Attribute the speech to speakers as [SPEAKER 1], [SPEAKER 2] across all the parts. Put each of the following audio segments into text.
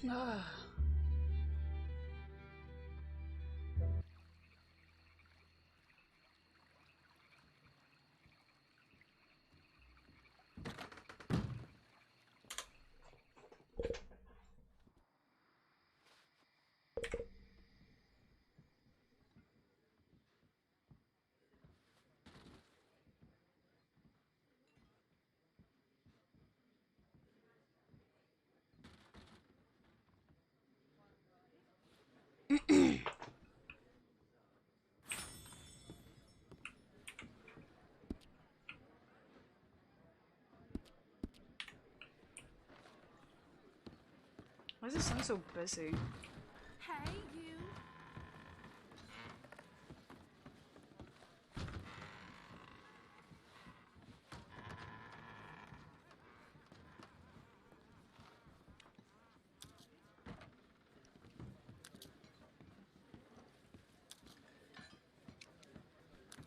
[SPEAKER 1] Ah. Why does it sound so busy?
[SPEAKER 2] Hey, you.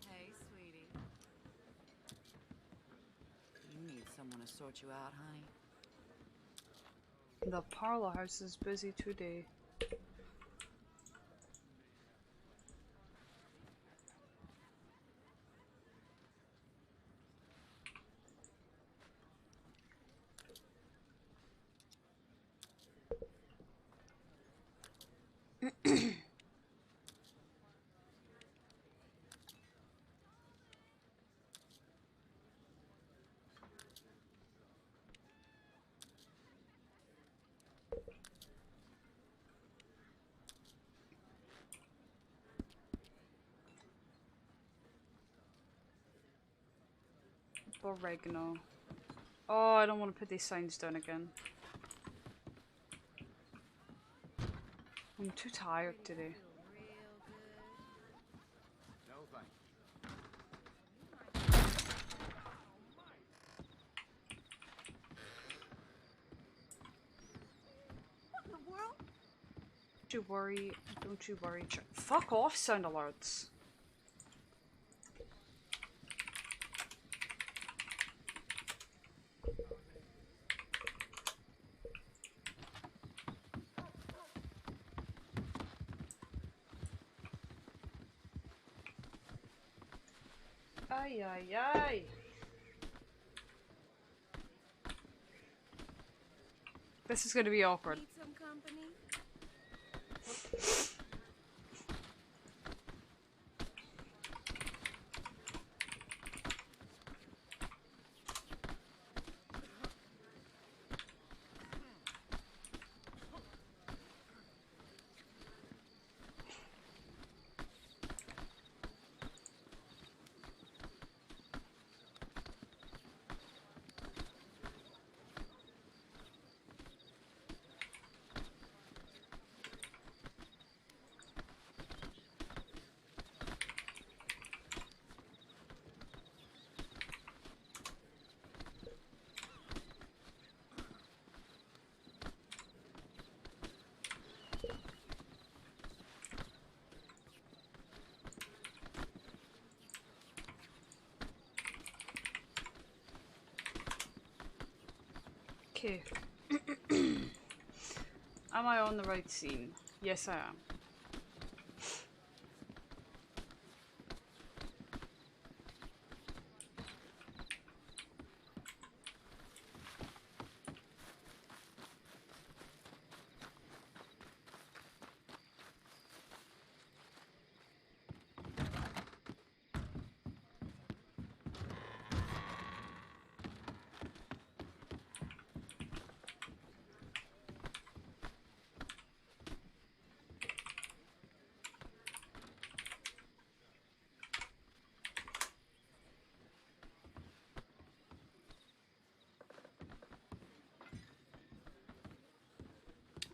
[SPEAKER 3] Hey, sweetie. You need someone to sort you out, honey.
[SPEAKER 1] The Parlour house is busy today. Oregano. Oh, I don't want to put these signs down again. I'm too tired today.
[SPEAKER 4] No thanks.
[SPEAKER 2] What in the world?
[SPEAKER 1] Don't you worry. Don't you worry. Fuck off, sound alerts. Ay, ay, ay. This is going to be awkward.
[SPEAKER 2] Need some company?
[SPEAKER 1] Okay. Am I on the right scene? Yes, I am.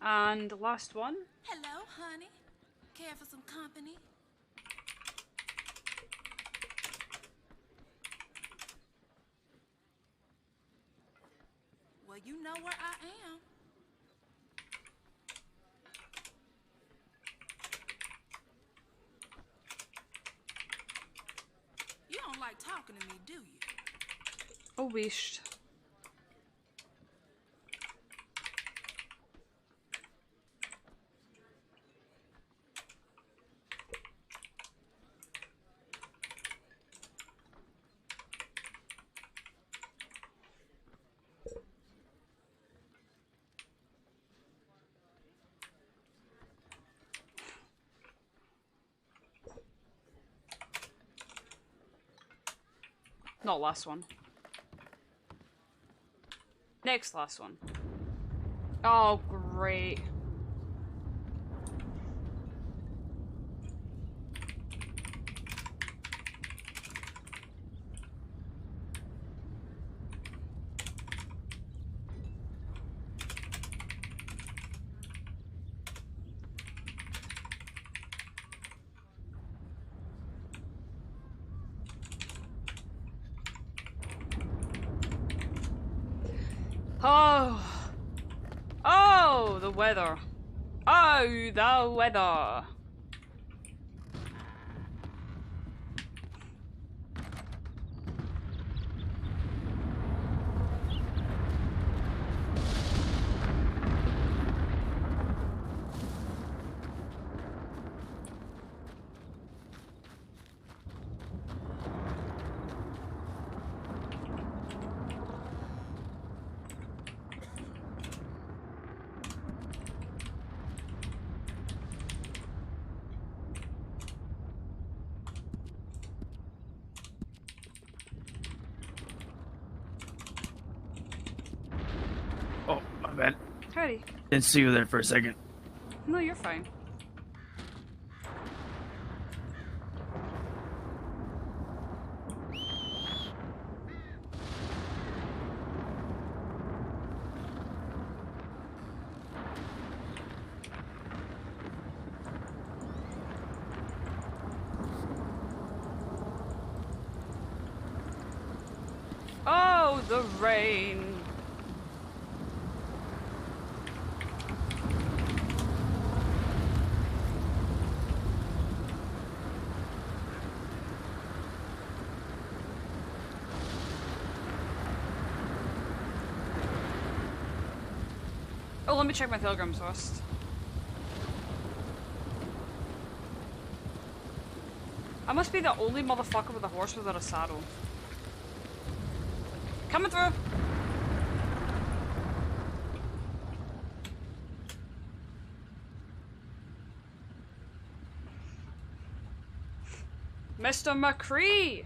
[SPEAKER 1] And the last one.
[SPEAKER 2] Hello, honey. Care for some company? Well, you know where I am. You don't like talking to me, do you?
[SPEAKER 1] Oh, wished. Not last one. Next last one. Oh, great. Oh. Oh, the weather. Oh, the weather.
[SPEAKER 4] Oh, my bad.
[SPEAKER 1] Howdy.
[SPEAKER 4] Didn't see you there for a second.
[SPEAKER 1] No, you're fine. Oh, the rain. Oh, let me check my telegrams first. I must be the only motherfucker with a horse without a saddle. Coming through! Mr. McCree!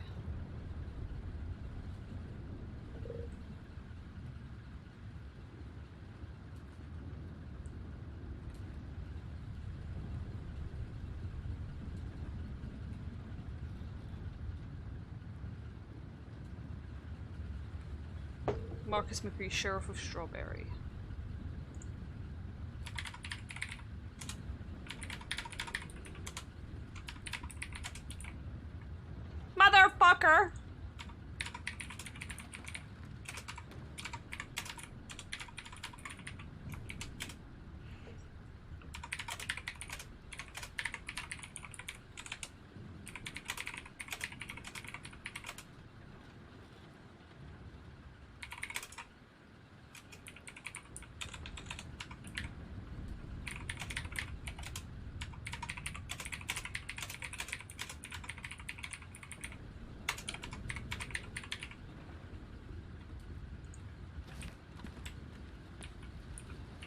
[SPEAKER 1] Marcus McCree, Sheriff of Strawberry. Motherfucker!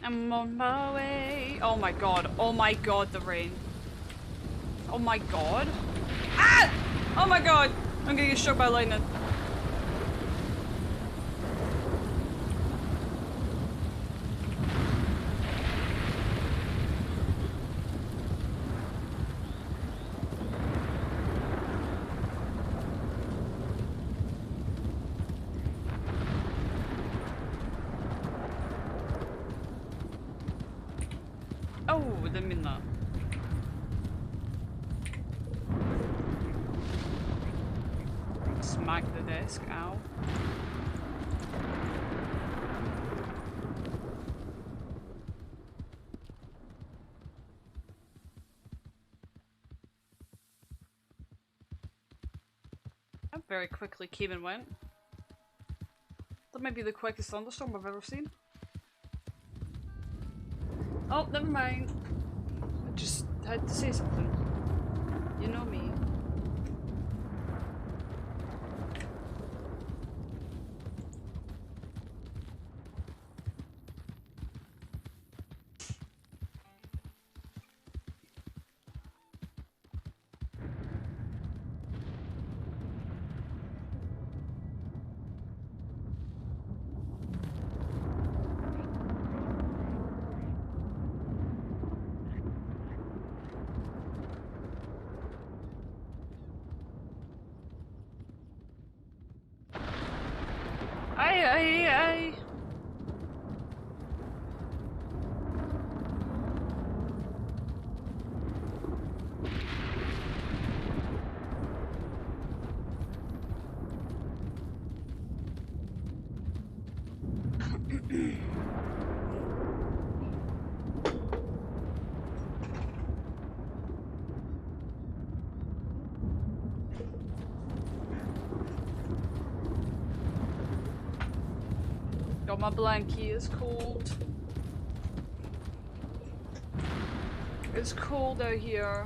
[SPEAKER 1] I'm on my way. Oh my god. Oh my god, the rain. Oh my god. Ah! Oh my god! I'm gonna get struck by lightning. Oh, didn't mean that. Smack the desk, ow. That very quickly came and went. That might be the quickest thunderstorm I've ever seen. Oh, never mind. I just had to say something. You know me. Aye, aye, aye. God, my blankie is cold. It's cold out here.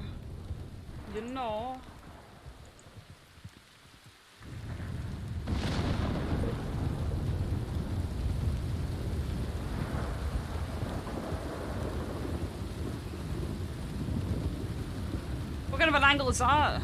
[SPEAKER 1] You know. What kind of an angle is that?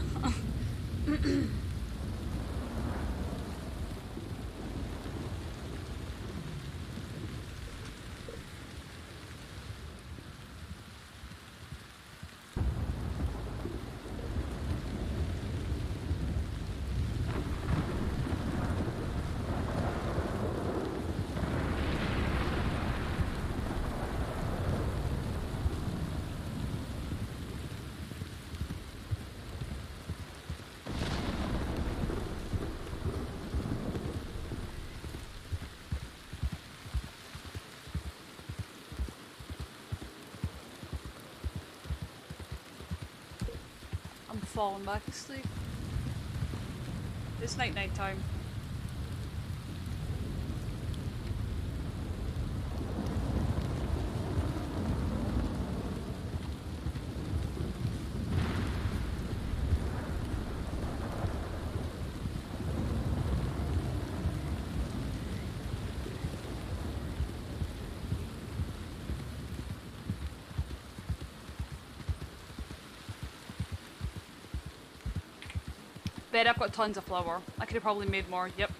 [SPEAKER 1] Falling back asleep. It's night time. Bet I've got tons of flour. I could have probably made more. Yep.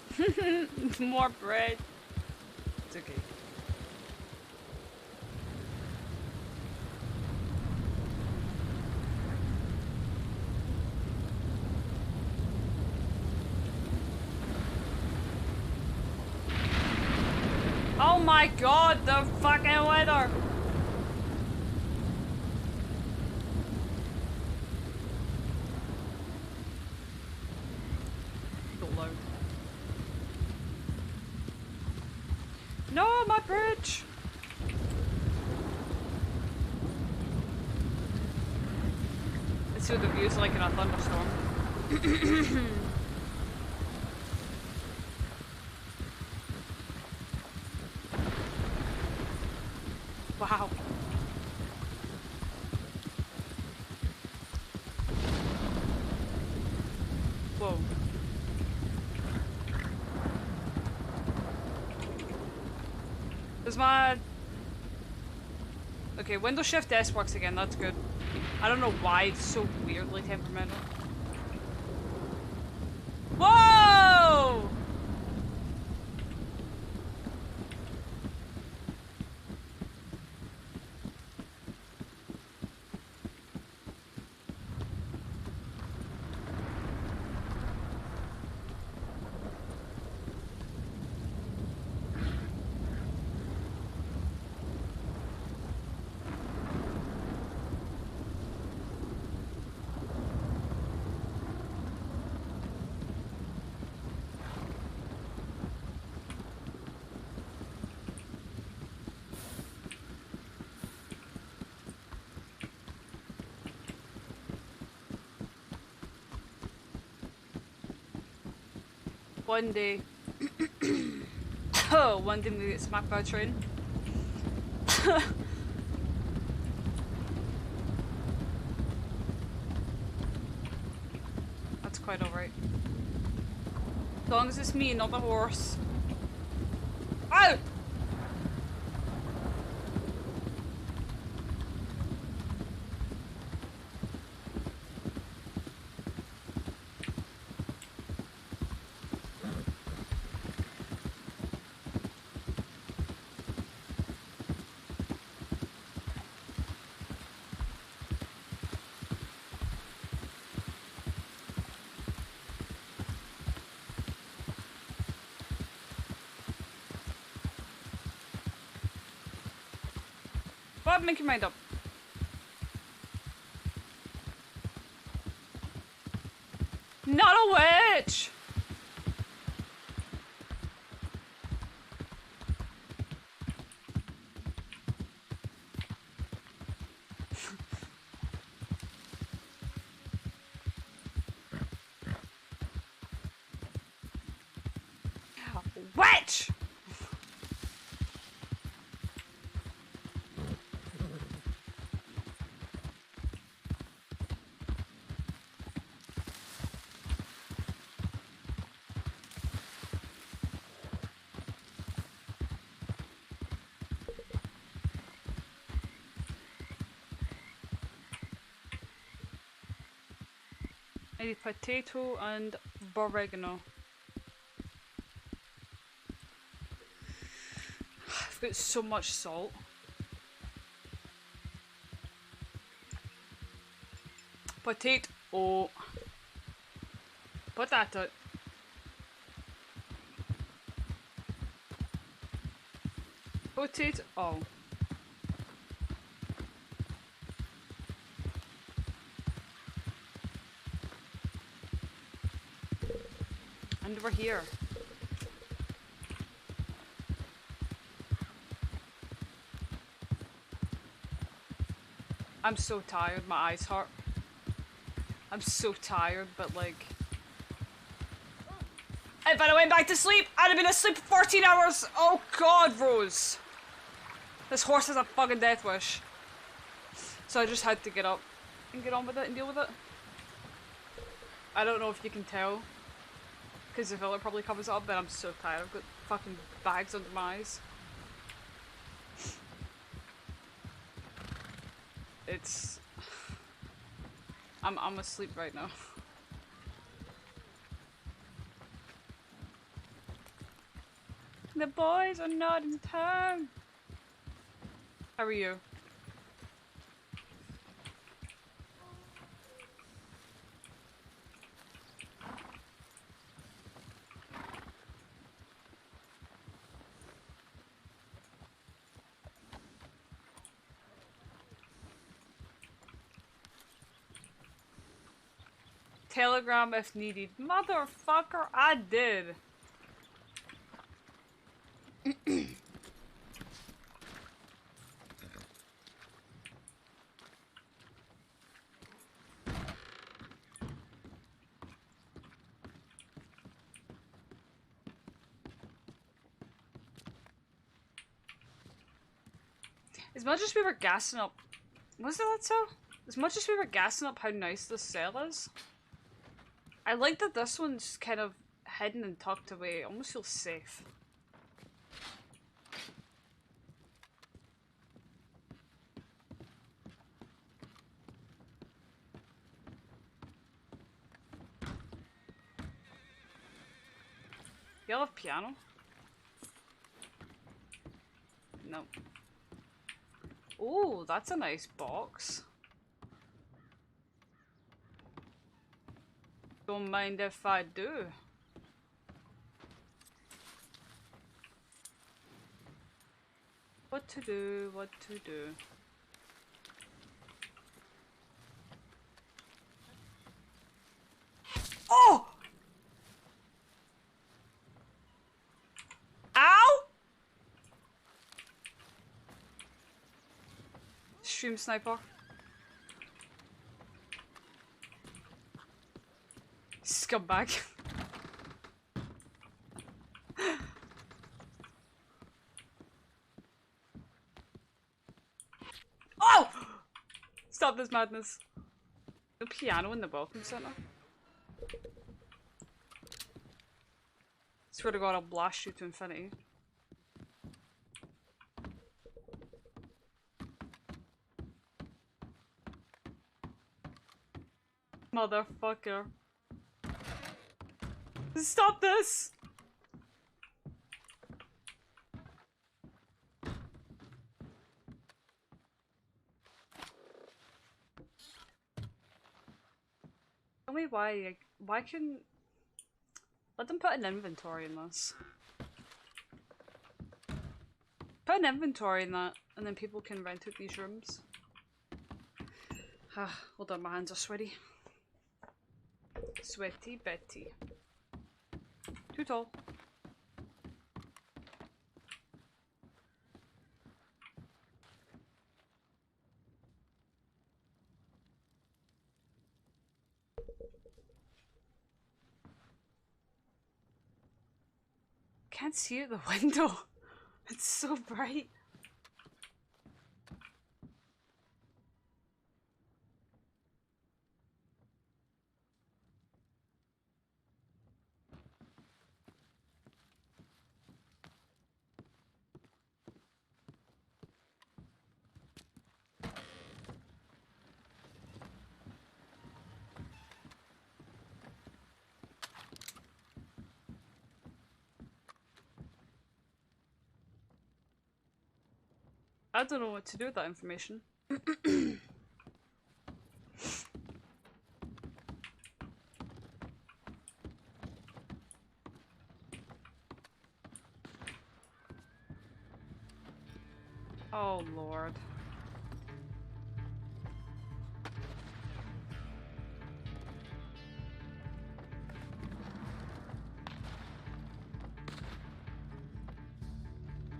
[SPEAKER 1] More bread. It's okay. Oh my god, the fucking weather! No, my bridge! Let's see what the view's like in a thunderstorm. Wow. Whoa. Does my... Okay, Windows Shift S works again, that's good. I don't know why it's so weirdly temperamental. Whoa! One day. Oh, one day we get smacked by a train. That's quite alright. As long as it's me, not the horse. Ow! what? Make your mind up. Not a witch! Witch! I need potato and oregano. I've got so much salt. Potato. Oh. Potato. Potato. Oh. And we're here. I'm so tired, my eyes hurt. I'm so tired, but like... If I went back to sleep, I'd have been asleep for 14 hours! Oh god, Rose! This horse has a fucking death wish. So I just had to get up and get on with it and deal with it. I don't know if you can tell, because the filler probably covers it up, but I'm so tired. I've got fucking bags under my eyes. It's... I'm asleep right now. The boys are not in town. How are you? Telegram if needed. Motherfucker, I did. As much as we were gassing up... Was that so? As much as we were gassing up how nice this cell is, I like that this one's kind of hidden and tucked away. It almost feels safe. Y'all have piano? No. Ooh, that's a nice box. Don't mind if I do. What to do, what to do. Oh! Ow! Stream sniper. Scumbag. Oh! Stop this madness. The piano in the welcome center. Swear to god, I'll blast you to infinity. Motherfucker. Stop this! Tell me why, why can... Let them put an inventory in this. Put an inventory in that, and then people can rent out these rooms. Ah, hold on, my hands are sweaty. Sweaty Betty. Too tall. Can't see out the window. It's so bright. I don't know what to do with that information. Oh Lord.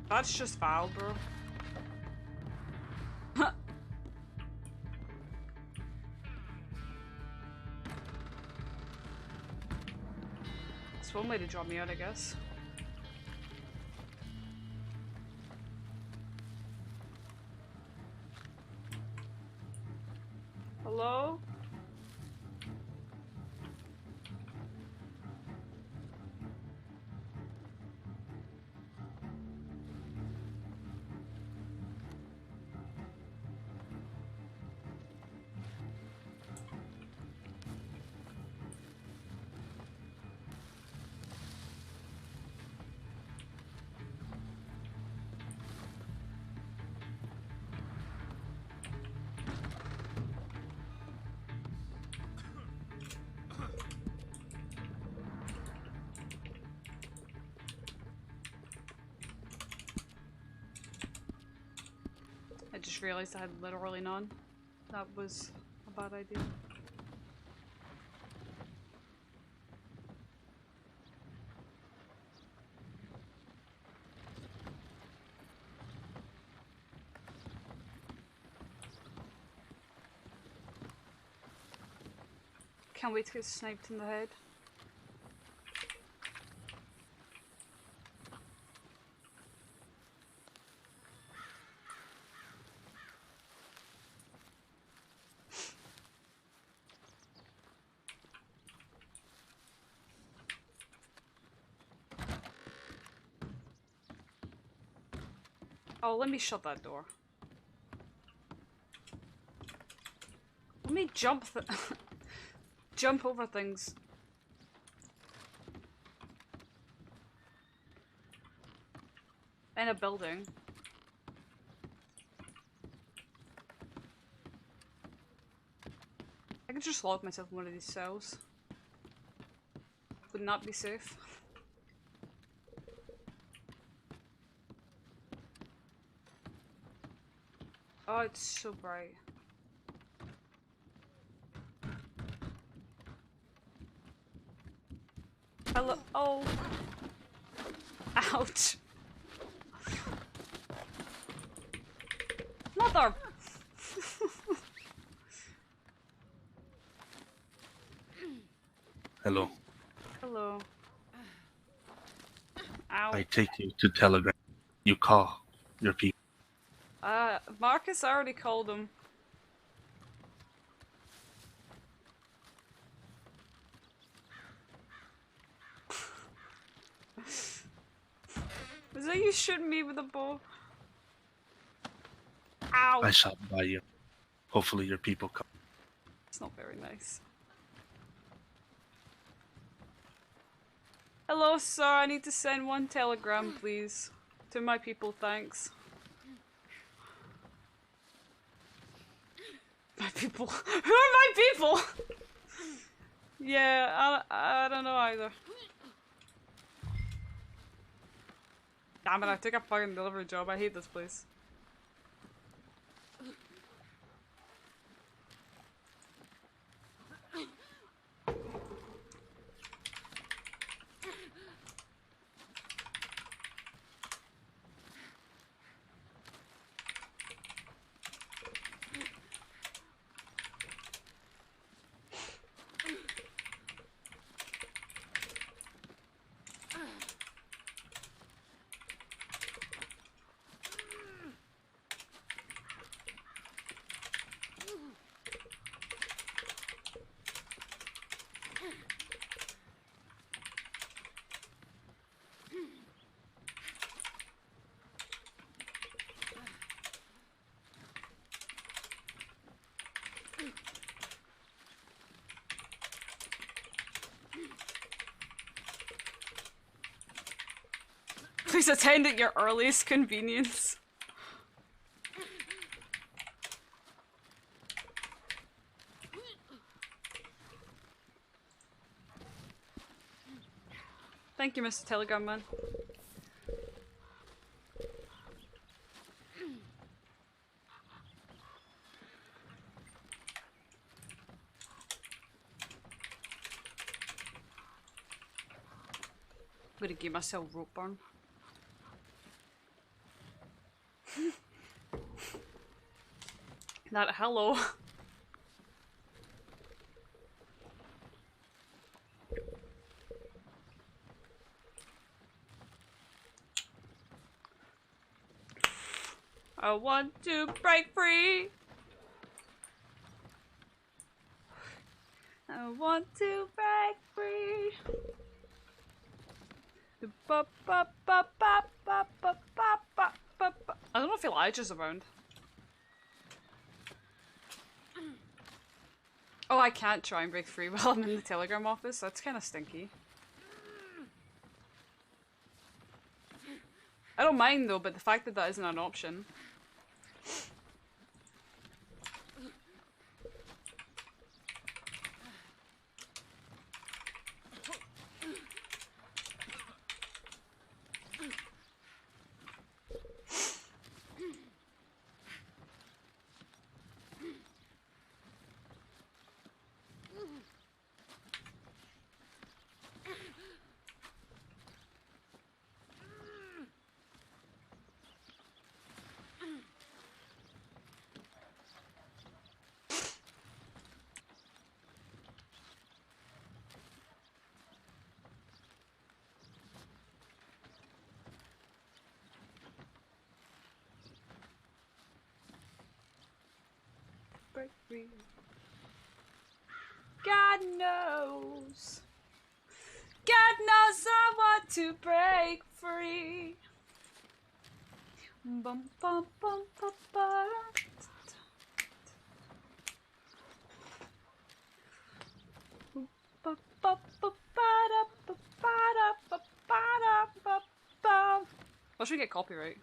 [SPEAKER 1] That's just foul, bro. It's one way to draw me out, I guess. Hello? I just realized I had literally none. That was a bad idea. Can't wait to get sniped in the head. Oh, let me shut that door. Let me jump jump over things. In a building. I could just lock myself in one of these cells. Would not be safe. Oh, it's so bright. Hello. Oh. Ouch. Mother.
[SPEAKER 4] Hello.
[SPEAKER 1] Hello. Ow.
[SPEAKER 4] I take you to Telegram. You call your people.
[SPEAKER 1] Marcus already called him. Was that you shooting me with a bow? Ow!
[SPEAKER 4] I shot by you. Hopefully your people come.
[SPEAKER 1] It's not very nice. Hello, sir. I need to send one telegram, please. To my people, thanks. My people. Who are my people? Yeah, I don't know either. Damn it, I took a fucking delivery job. I hate this place. Please attend at your earliest convenience. Thank you, Mr. Telegram Man. I'm gonna give myself rope burn. That hello. I want to break free. I want to break free. I don't know if Elijah's around. Oh, I can't try and break free while I'm in the Telegram office. That's kind of stinky. I don't mind though, but the fact that that isn't an option. Break free. God knows. God knows I want to break free. Bum, bum, bum, bum, bum. What should we get copyright?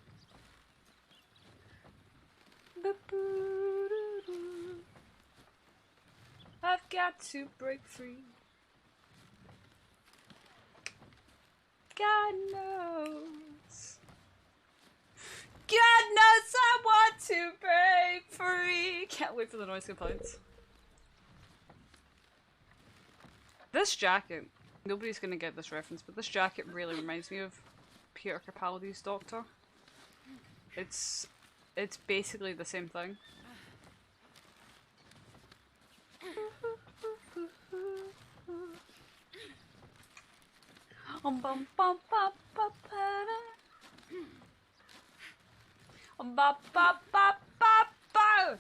[SPEAKER 1] I've got to break free. God knows. God knows I want to break free. Can't wait for the noise complaints. This jacket, nobody's gonna get this reference, but this jacket really reminds me of Peter Capaldi's Doctor. It's basically the same thing. Bum bum bum bum bum ba ba ba ba ba.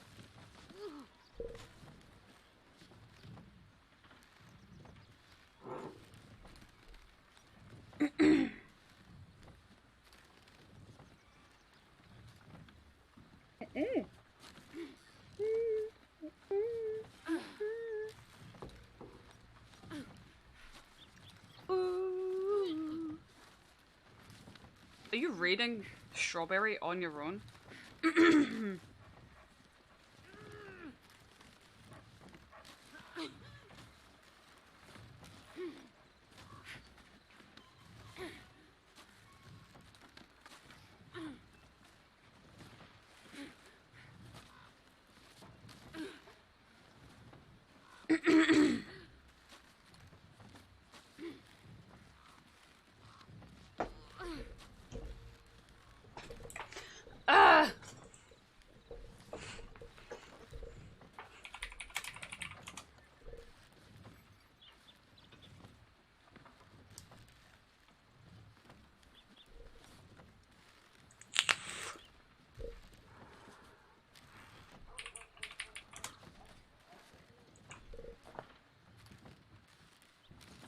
[SPEAKER 1] Are you raiding Strawberry on your own?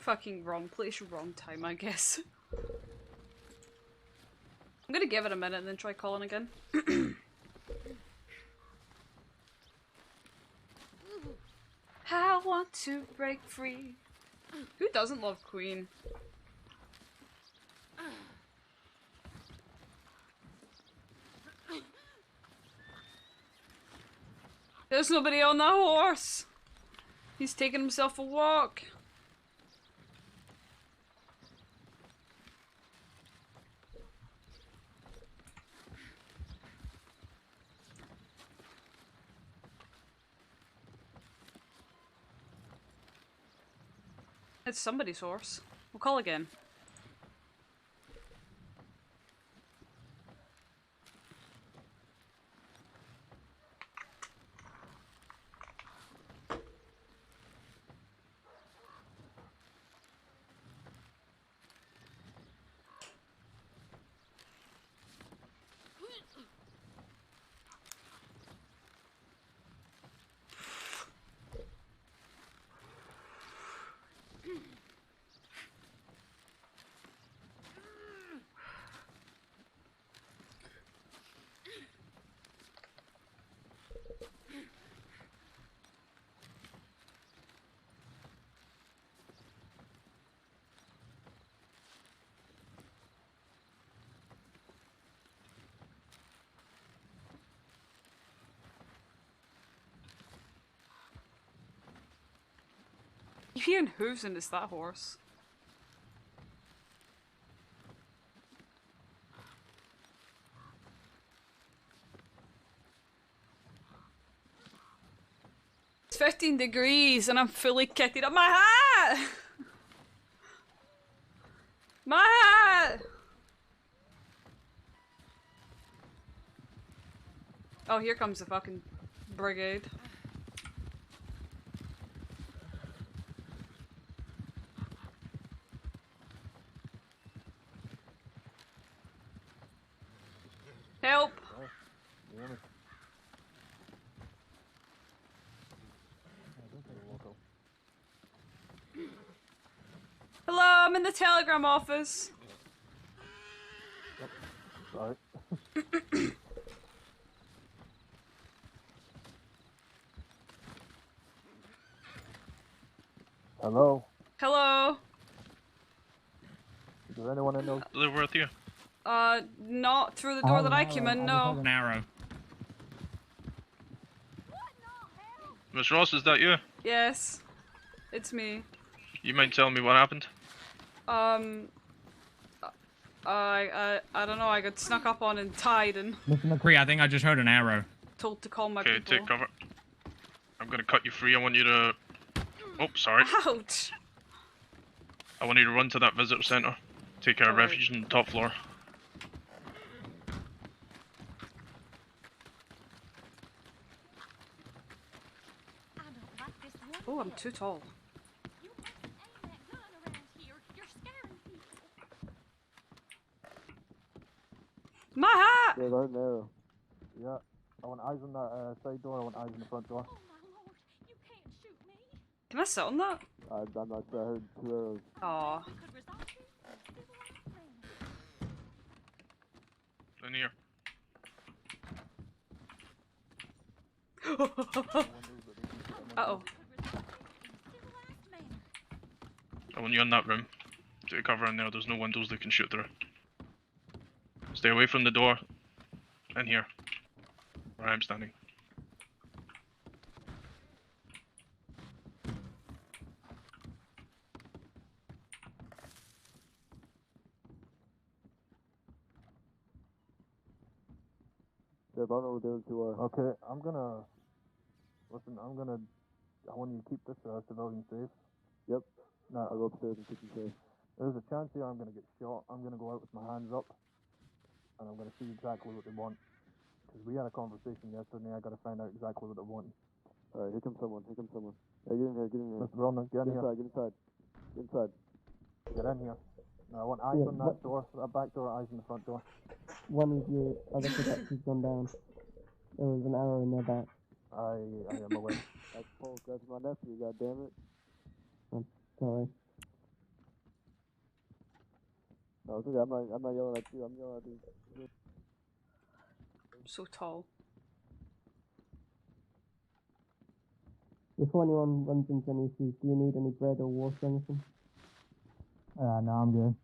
[SPEAKER 1] Fucking wrong place, wrong time, I guess. I'm gonna give it a minute and then try calling again. I want to break free. Who doesn't love Queen? There's nobody on that horse. He's taking himself a walk. It's somebody's horse. We'll call again. You hearing hooves and it's that horse. It's 15 degrees and I'm fully kitted up. My hat! My hat! Oh, here comes the fucking brigade. Help! Hello, I'm in the telegram office.
[SPEAKER 5] Sorry. Hello?
[SPEAKER 1] Hello.
[SPEAKER 5] Is there anyone in those?
[SPEAKER 4] Live with you.
[SPEAKER 1] Not through the door that I came in, no.
[SPEAKER 6] An arrow.
[SPEAKER 4] Miss Ross, is that you?
[SPEAKER 1] Yes. It's me.
[SPEAKER 4] You mind telling me what happened?
[SPEAKER 1] I don't know, I got snuck up on and tied and
[SPEAKER 6] Mr. McCree, I think I just heard an arrow.
[SPEAKER 1] told to call my
[SPEAKER 4] Okay,
[SPEAKER 1] people.
[SPEAKER 4] take cover. I'm gonna cut you free. I want you to... Oh, sorry.
[SPEAKER 1] Ouch!
[SPEAKER 4] I want you to run to that visitor centre. Take care of
[SPEAKER 1] Alright.
[SPEAKER 4] refuge on the top floor.
[SPEAKER 1] Oh, I'm too tall. My hat!
[SPEAKER 5] Yeah, right there. Yeah. I want eyes on that side door, I want eyes on the front door.
[SPEAKER 1] Can I sit on that?
[SPEAKER 5] I'm not sure, I heard 2 arrows.
[SPEAKER 1] Aw.
[SPEAKER 4] In here.
[SPEAKER 1] Uh-oh.
[SPEAKER 4] I want you in that room. Take cover in there. There's no windows they can shoot through. Stay away from the door. In here. Where I'm standing.
[SPEAKER 5] Yeah, I don't know what those two are. Okay, I'm gonna... Listen, I want you to keep this civilian safe. Yep. Nah, I'll go upstairs and keep you safe. There's a chance here I'm gonna get shot. I'm gonna go out with my hands up. And I'm gonna see exactly what they want. Because we had a conversation yesterday, I gotta find out exactly what they want. Alright, here comes someone, Hey, get in here, Mr. Ronan, get in here. Get inside. Get in here. Now I want eyes on that door, that back door, eyes on the front door.
[SPEAKER 7] One of your other protectors gone down. There was an arrow in their back.
[SPEAKER 5] I am aware. That's Paul, that's my nephew, goddammit.
[SPEAKER 7] I'm sorry.
[SPEAKER 5] No, it's okay. I'm not yelling at you. I'm yelling at you.
[SPEAKER 1] I'm so tall.
[SPEAKER 7] Before anyone runs into any issues, do you need any bread or water or anything? No, I'm good.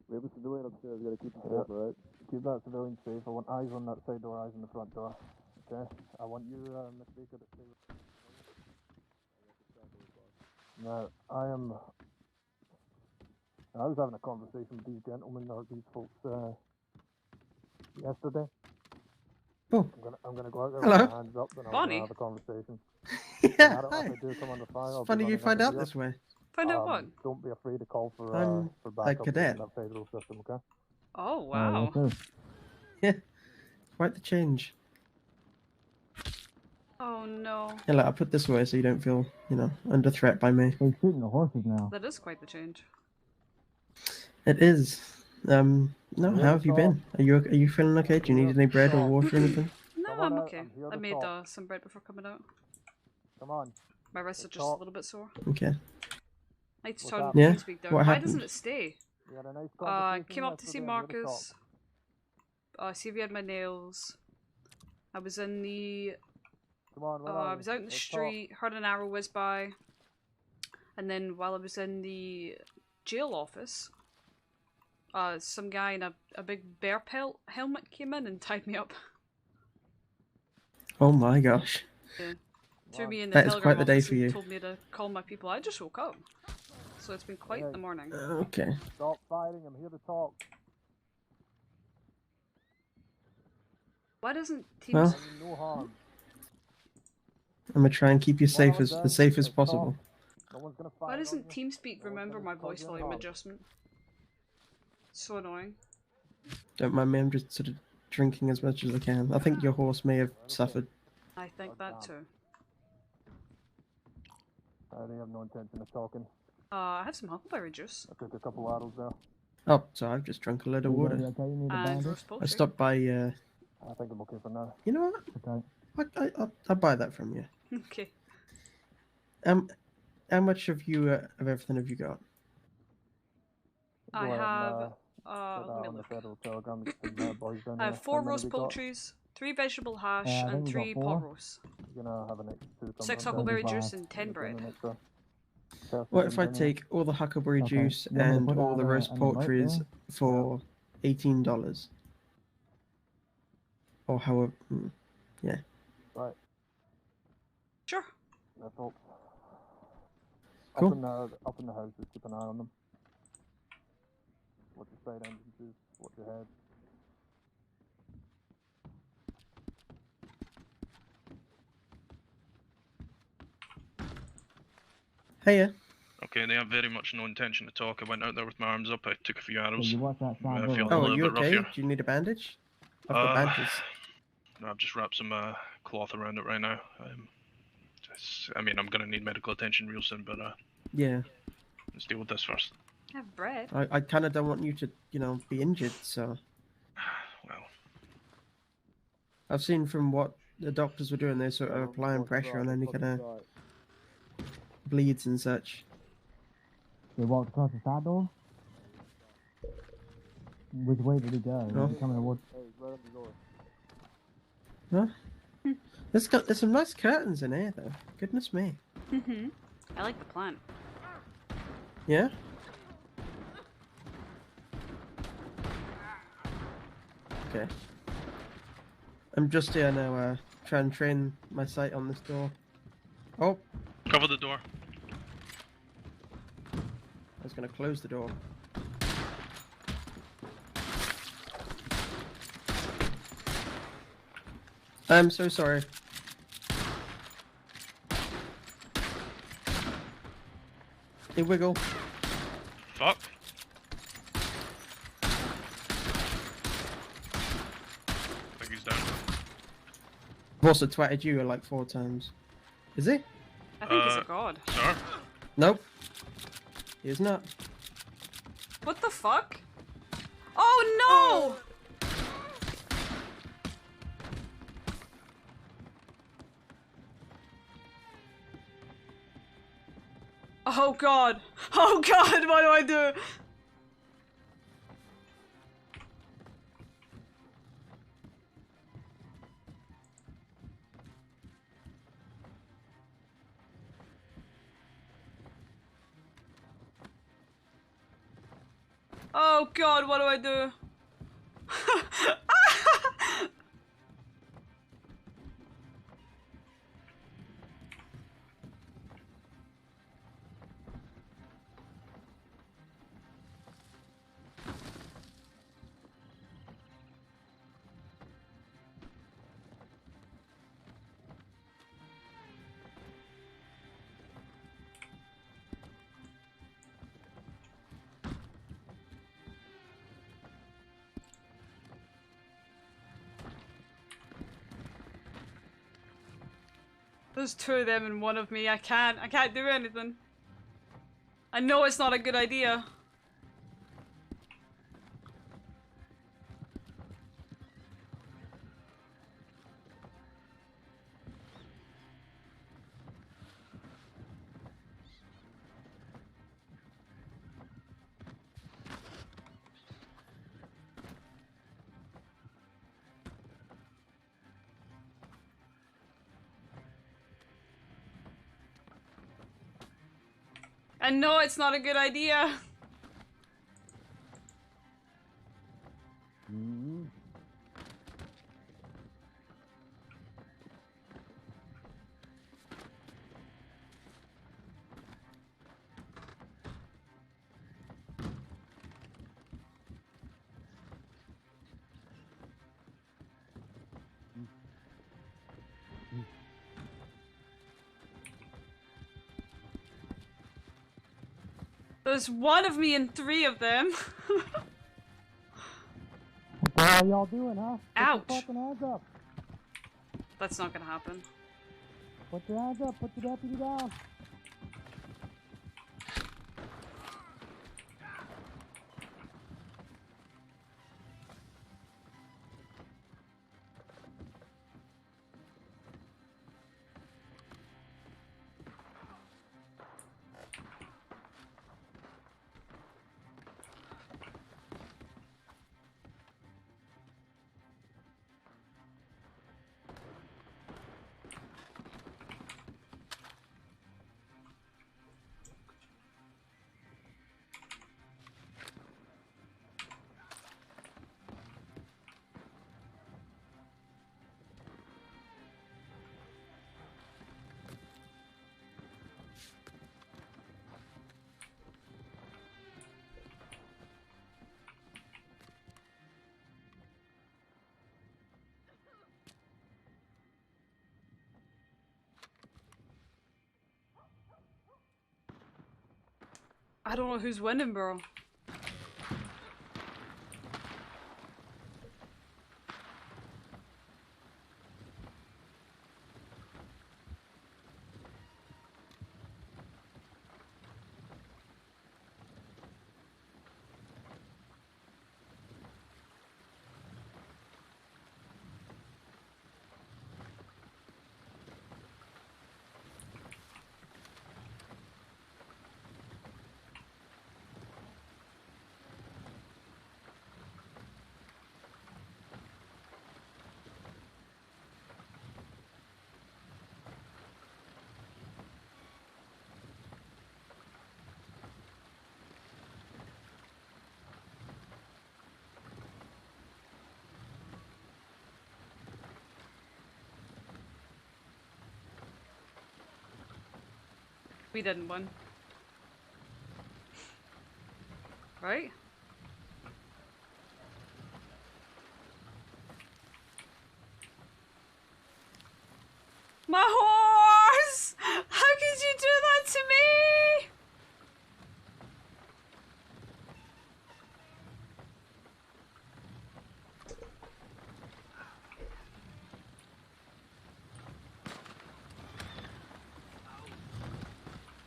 [SPEAKER 5] We have a civilian upstairs. We gotta keep it safe, alright? Keep that civilian safe. I want eyes on that side door, eyes on the front door. Okay? I want you, Miss Baker, to stay with. Now, I was having a conversation with these gentlemen or these folks yesterday.
[SPEAKER 7] Oh.
[SPEAKER 5] I'm gonna go out there
[SPEAKER 7] Hello.
[SPEAKER 5] with my hands up and I'm
[SPEAKER 1] Bonnie.
[SPEAKER 5] gonna have a conversation.
[SPEAKER 7] Yeah,
[SPEAKER 5] No matter
[SPEAKER 7] hi.
[SPEAKER 5] if I do come under fire, I'll
[SPEAKER 7] It's funny
[SPEAKER 5] be
[SPEAKER 7] you
[SPEAKER 5] running
[SPEAKER 7] find
[SPEAKER 5] under
[SPEAKER 7] out
[SPEAKER 5] here.
[SPEAKER 7] this way.
[SPEAKER 1] Find out what?
[SPEAKER 5] Don't be afraid to call for
[SPEAKER 7] I'm
[SPEAKER 5] backup
[SPEAKER 7] cadet.
[SPEAKER 5] in that federal system, okay?
[SPEAKER 1] Oh, wow.
[SPEAKER 7] Yeah, quite the change.
[SPEAKER 1] Oh, no.
[SPEAKER 7] Yeah, look, I'll put this away so you don't feel, under threat by me.
[SPEAKER 5] They're shooting the horses now.
[SPEAKER 1] That is quite the change.
[SPEAKER 7] It is. No, how have you been? Are you feeling okay? Do you need any bread or water or anything?
[SPEAKER 1] No,
[SPEAKER 5] Come on
[SPEAKER 1] I'm
[SPEAKER 5] out,
[SPEAKER 1] okay.
[SPEAKER 5] I'm here
[SPEAKER 1] I
[SPEAKER 5] to
[SPEAKER 1] made
[SPEAKER 5] talk.
[SPEAKER 1] some bread before coming out.
[SPEAKER 5] Come on.
[SPEAKER 1] My wrists are
[SPEAKER 5] Let's
[SPEAKER 1] just a
[SPEAKER 5] talk.
[SPEAKER 1] little bit sore.
[SPEAKER 7] Okay.
[SPEAKER 1] I need to
[SPEAKER 5] What's
[SPEAKER 1] turn
[SPEAKER 5] happening?
[SPEAKER 7] Yeah?
[SPEAKER 1] TeamSpeak down.
[SPEAKER 7] What
[SPEAKER 1] Why
[SPEAKER 7] happened?
[SPEAKER 1] doesn't it stay?
[SPEAKER 5] We had a nice
[SPEAKER 1] I
[SPEAKER 5] conversation
[SPEAKER 1] came up to see
[SPEAKER 5] yesterday, I'm here to
[SPEAKER 1] Marcus. See if he had my nails. I was in the...
[SPEAKER 5] talk. Come on,
[SPEAKER 1] I was out in the street, heard an arrow whiz by. And then while I was in the jail office, some guy in a big bear pelt helmet came in and tied me up.
[SPEAKER 7] Oh my gosh.
[SPEAKER 1] Yeah. Threw me in the
[SPEAKER 7] That is
[SPEAKER 1] telegram
[SPEAKER 7] quite the day
[SPEAKER 1] office
[SPEAKER 7] for
[SPEAKER 1] and
[SPEAKER 7] you.
[SPEAKER 1] told me to call my people. I just woke up. So it's been quite the morning.
[SPEAKER 7] Okay.
[SPEAKER 5] Stop fighting, I'm here to talk.
[SPEAKER 1] Why doesn't
[SPEAKER 7] Well,
[SPEAKER 1] Teams...
[SPEAKER 5] No harm.
[SPEAKER 7] I'm gonna try and keep you
[SPEAKER 5] Come on,
[SPEAKER 7] safe as
[SPEAKER 5] guys,
[SPEAKER 7] safe as
[SPEAKER 5] let's
[SPEAKER 7] possible.
[SPEAKER 5] talk. No one's gonna fight
[SPEAKER 1] Why
[SPEAKER 5] on
[SPEAKER 1] doesn't
[SPEAKER 5] you.
[SPEAKER 1] TeamSpeak remember my voice volume adjustment? So annoying.
[SPEAKER 7] Don't mind me, I'm just sort of drinking as much as I can. I think your horse may have suffered.
[SPEAKER 1] I think that too.
[SPEAKER 5] They have no intention of talking.
[SPEAKER 1] I have some huckleberry juice.
[SPEAKER 5] I took a couple bottles there.
[SPEAKER 7] Oh, so I've just drunk a load of water.
[SPEAKER 1] And roast
[SPEAKER 7] I
[SPEAKER 1] poultry.
[SPEAKER 7] stopped by,
[SPEAKER 5] I think I'm okay for now.
[SPEAKER 7] you know what?
[SPEAKER 5] Okay.
[SPEAKER 7] I'll buy that from you.
[SPEAKER 1] Okay.
[SPEAKER 7] How much of everything have you got?
[SPEAKER 1] I
[SPEAKER 5] Go ahead
[SPEAKER 1] have...
[SPEAKER 5] and,
[SPEAKER 1] let me
[SPEAKER 5] on the
[SPEAKER 1] look.
[SPEAKER 5] Federal Telegram, get some boys down
[SPEAKER 1] I have
[SPEAKER 5] here.
[SPEAKER 1] 4
[SPEAKER 5] How many
[SPEAKER 1] roast
[SPEAKER 5] we got?
[SPEAKER 1] poultries, 3 vegetable hash,
[SPEAKER 5] I think
[SPEAKER 1] and
[SPEAKER 5] we
[SPEAKER 1] 3
[SPEAKER 5] got
[SPEAKER 1] pot
[SPEAKER 5] 4.
[SPEAKER 1] roasts.
[SPEAKER 5] You're gonna have an extra 2 coming
[SPEAKER 1] 6
[SPEAKER 5] up,
[SPEAKER 1] huckleberry
[SPEAKER 5] 75.
[SPEAKER 1] juice and 10 bread.
[SPEAKER 7] What if I take all the huckleberry juice and all the roast poultries for $18? Or however, yeah.
[SPEAKER 5] Right.
[SPEAKER 1] Sure.
[SPEAKER 5] That's all.
[SPEAKER 7] Cool.
[SPEAKER 5] Up in the house, just keep an eye on them. Watch your side entrances, watch your head.
[SPEAKER 7] Hey,
[SPEAKER 4] Okay, they have very much no intention to talk. I went out there with my arms up. I took a few arrows.
[SPEAKER 5] watch that
[SPEAKER 4] I
[SPEAKER 5] side
[SPEAKER 4] feel a
[SPEAKER 7] Oh, are
[SPEAKER 4] little
[SPEAKER 7] you
[SPEAKER 4] bit rough
[SPEAKER 7] okay?
[SPEAKER 4] here.
[SPEAKER 7] Do you need a bandage? I've got bandages.
[SPEAKER 4] No, I've just wrapped some cloth around it right now. I mean, I'm gonna need medical attention real soon, but
[SPEAKER 7] Yeah.
[SPEAKER 4] let's deal with this first.
[SPEAKER 1] I have bread.
[SPEAKER 7] I kind of don't want you to, be injured, so...
[SPEAKER 4] Well,
[SPEAKER 7] I've seen from what the doctors were doing, they're sort of applying pressure on any kind of bleeds and such.
[SPEAKER 5] They walked across the side door? Which way did he go?
[SPEAKER 7] Oh.
[SPEAKER 5] Coming towards...
[SPEAKER 7] Huh? There's some nice curtains in here, though. Goodness me.
[SPEAKER 1] I like the plant.
[SPEAKER 7] Yeah? Okay. I'm just here now, trying to train my sight on this door. Oh,
[SPEAKER 4] cover the door.
[SPEAKER 7] I was gonna close the door. I'm so sorry. Hey, wiggle.
[SPEAKER 4] Fuck. I think he's down.
[SPEAKER 7] I've also twatted you like 4 times. Is he?
[SPEAKER 1] I think he's a god.
[SPEAKER 4] Sir?
[SPEAKER 7] Nope. He is not.
[SPEAKER 1] What the fuck? Oh no! Oh god. Oh god, what do I do? Oh god, what do I do? There's two of them and one of me. I can't do anything. I know it's not a good idea. I know it's not a good idea. There's one of me and three of them.
[SPEAKER 5] What the hell y'all doing, huh?
[SPEAKER 1] Ouch.
[SPEAKER 5] Put your fucking hands up.
[SPEAKER 1] That's not gonna happen.
[SPEAKER 5] Put your hands up. Put your deputy down. I don't know who's winning, bro. We didn't win. Right? My horse! How could you do that to me?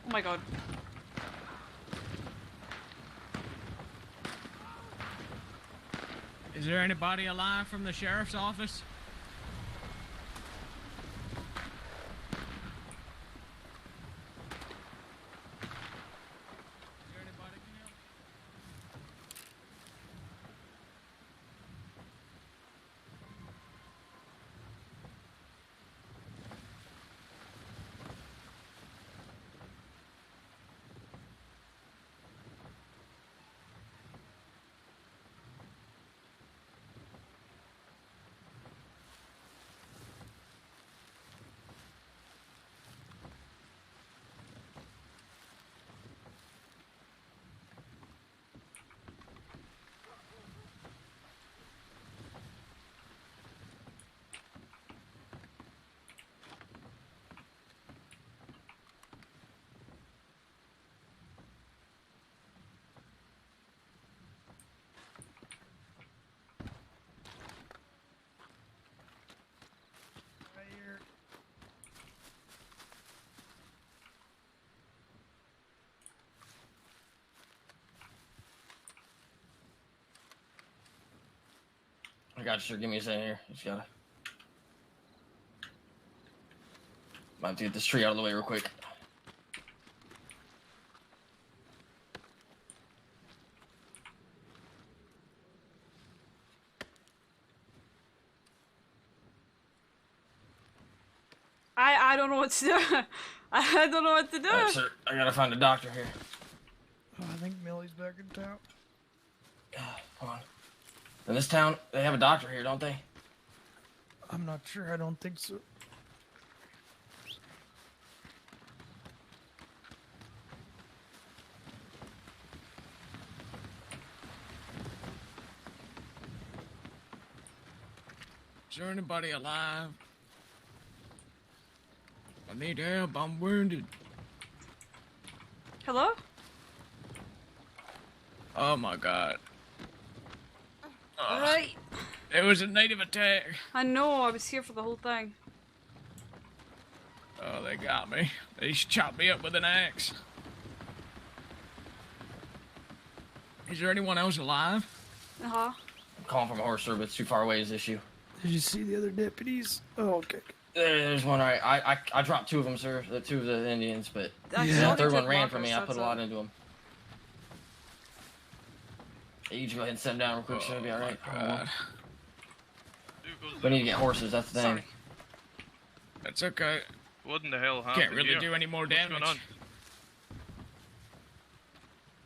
[SPEAKER 5] Oh my god.
[SPEAKER 6] Is there anybody alive from the sheriff's office?
[SPEAKER 8] I got you, sir. Give me a second here. Just gotta. Might have to get this tree out of the way real quick.
[SPEAKER 1] I don't know what to do. I don't know what to do.
[SPEAKER 8] All right, sir. I gotta find a doctor here.
[SPEAKER 9] Oh, I think Millie's back in town.
[SPEAKER 8] Come on. In this town, they have a doctor here, don't they?
[SPEAKER 9] I'm not sure. I don't think so.
[SPEAKER 6] Is there anybody alive? I need help. I'm wounded.
[SPEAKER 1] Hello?
[SPEAKER 6] Oh my god.
[SPEAKER 1] Right.
[SPEAKER 6] It was a native attack.
[SPEAKER 1] I know, I was here for the whole thing.
[SPEAKER 6] Oh, they got me. They just chopped me up with an axe. Is there anyone else alive?
[SPEAKER 1] Uh-huh.
[SPEAKER 8] I'm calling from a horse, sir, but it's too far away, is the issue.
[SPEAKER 9] Did you see the other deputies? Oh, okay.
[SPEAKER 8] There's one, right. I dropped two of them, sir. The two of the Indians, but
[SPEAKER 1] I
[SPEAKER 8] the
[SPEAKER 1] saw
[SPEAKER 8] third
[SPEAKER 1] they
[SPEAKER 8] one
[SPEAKER 1] took
[SPEAKER 8] ran from
[SPEAKER 1] markers,
[SPEAKER 8] me. I put
[SPEAKER 1] that's
[SPEAKER 8] a lot
[SPEAKER 1] all.
[SPEAKER 8] into him. Hey, you just go ahead and set him down real quick, sir. It'll be alright. We need to get horses, that's the thing.
[SPEAKER 1] Sorry.
[SPEAKER 6] That's okay.
[SPEAKER 4] What in the hell happened
[SPEAKER 6] Can't really
[SPEAKER 4] here?
[SPEAKER 6] do any more
[SPEAKER 4] What's
[SPEAKER 6] damage.
[SPEAKER 4] going on?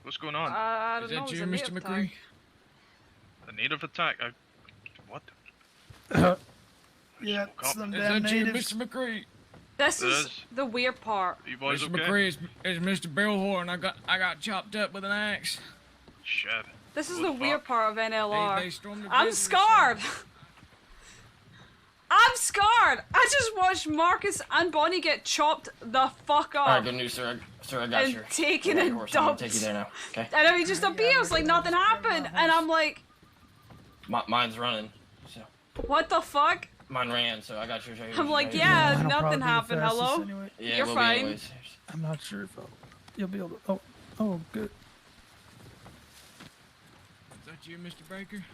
[SPEAKER 4] What's going on?
[SPEAKER 1] I
[SPEAKER 6] Is
[SPEAKER 1] don't know,
[SPEAKER 6] that
[SPEAKER 1] it was
[SPEAKER 6] you,
[SPEAKER 1] a
[SPEAKER 6] Mr.
[SPEAKER 1] native
[SPEAKER 6] McCree?
[SPEAKER 1] attack.
[SPEAKER 4] A native attack? What?
[SPEAKER 9] Yeah, it's them
[SPEAKER 6] Is
[SPEAKER 9] damn
[SPEAKER 6] that you,
[SPEAKER 9] natives.
[SPEAKER 6] Mr. McCree?
[SPEAKER 1] This
[SPEAKER 4] It
[SPEAKER 1] is
[SPEAKER 4] is.
[SPEAKER 1] the weird part.
[SPEAKER 4] You boys
[SPEAKER 6] Mr.
[SPEAKER 4] okay?
[SPEAKER 6] McCree is Mr. Billhorn. I got chopped up with an axe.
[SPEAKER 4] Shit.
[SPEAKER 1] This is
[SPEAKER 4] What
[SPEAKER 1] the weird
[SPEAKER 4] fuck?
[SPEAKER 1] part of NLR.
[SPEAKER 6] They stormed the
[SPEAKER 1] I'm
[SPEAKER 6] business
[SPEAKER 1] scarred! I'm scarred! I just watched Marcus and Bonnie get chopped the fuck up.
[SPEAKER 8] Alright, good news, sir. Sir, I got
[SPEAKER 1] And
[SPEAKER 8] your
[SPEAKER 1] taken and
[SPEAKER 8] horse. I'm gonna
[SPEAKER 1] dumped.
[SPEAKER 8] take you there now, okay?
[SPEAKER 1] And then he just appears like nothing happened. And I'm like,
[SPEAKER 8] Mine's running, so.
[SPEAKER 1] what the fuck?
[SPEAKER 8] Mine ran, so I got yours right here.
[SPEAKER 1] I'm like,
[SPEAKER 8] Right here.
[SPEAKER 1] yeah,
[SPEAKER 9] Mine'll probably
[SPEAKER 1] nothing
[SPEAKER 9] be the
[SPEAKER 1] happened.
[SPEAKER 9] fastest
[SPEAKER 1] Hello?
[SPEAKER 9] Anyway.
[SPEAKER 8] Yeah,
[SPEAKER 1] You're
[SPEAKER 8] we'll
[SPEAKER 1] fine.
[SPEAKER 8] Be anyways.
[SPEAKER 9] I'm not sure if you'll be able to. Oh, good.
[SPEAKER 6] Is that you, Mr. Baker?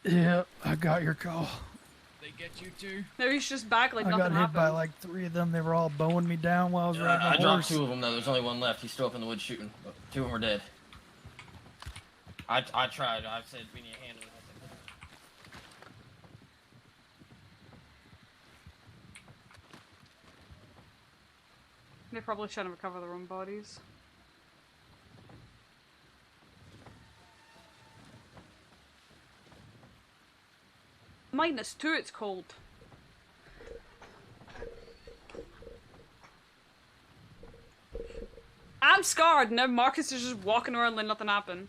[SPEAKER 9] Yeah, I got your call.
[SPEAKER 6] They get you too?
[SPEAKER 1] Maybe he's just back like
[SPEAKER 9] I
[SPEAKER 1] nothing
[SPEAKER 9] got hit
[SPEAKER 1] happened.
[SPEAKER 9] by like 3 of them. They were all bowing me down while I was riding a
[SPEAKER 8] I
[SPEAKER 9] horse.
[SPEAKER 8] dropped 2 of them though. There's only one left. He's still up in the woods shooting. But 2 of them are dead. I tried. I said we need to handle it.
[SPEAKER 1] They're probably trying to recover their own bodies. -2, it's cold. I'm scarred. Now Marcus is just walking around like nothing happened.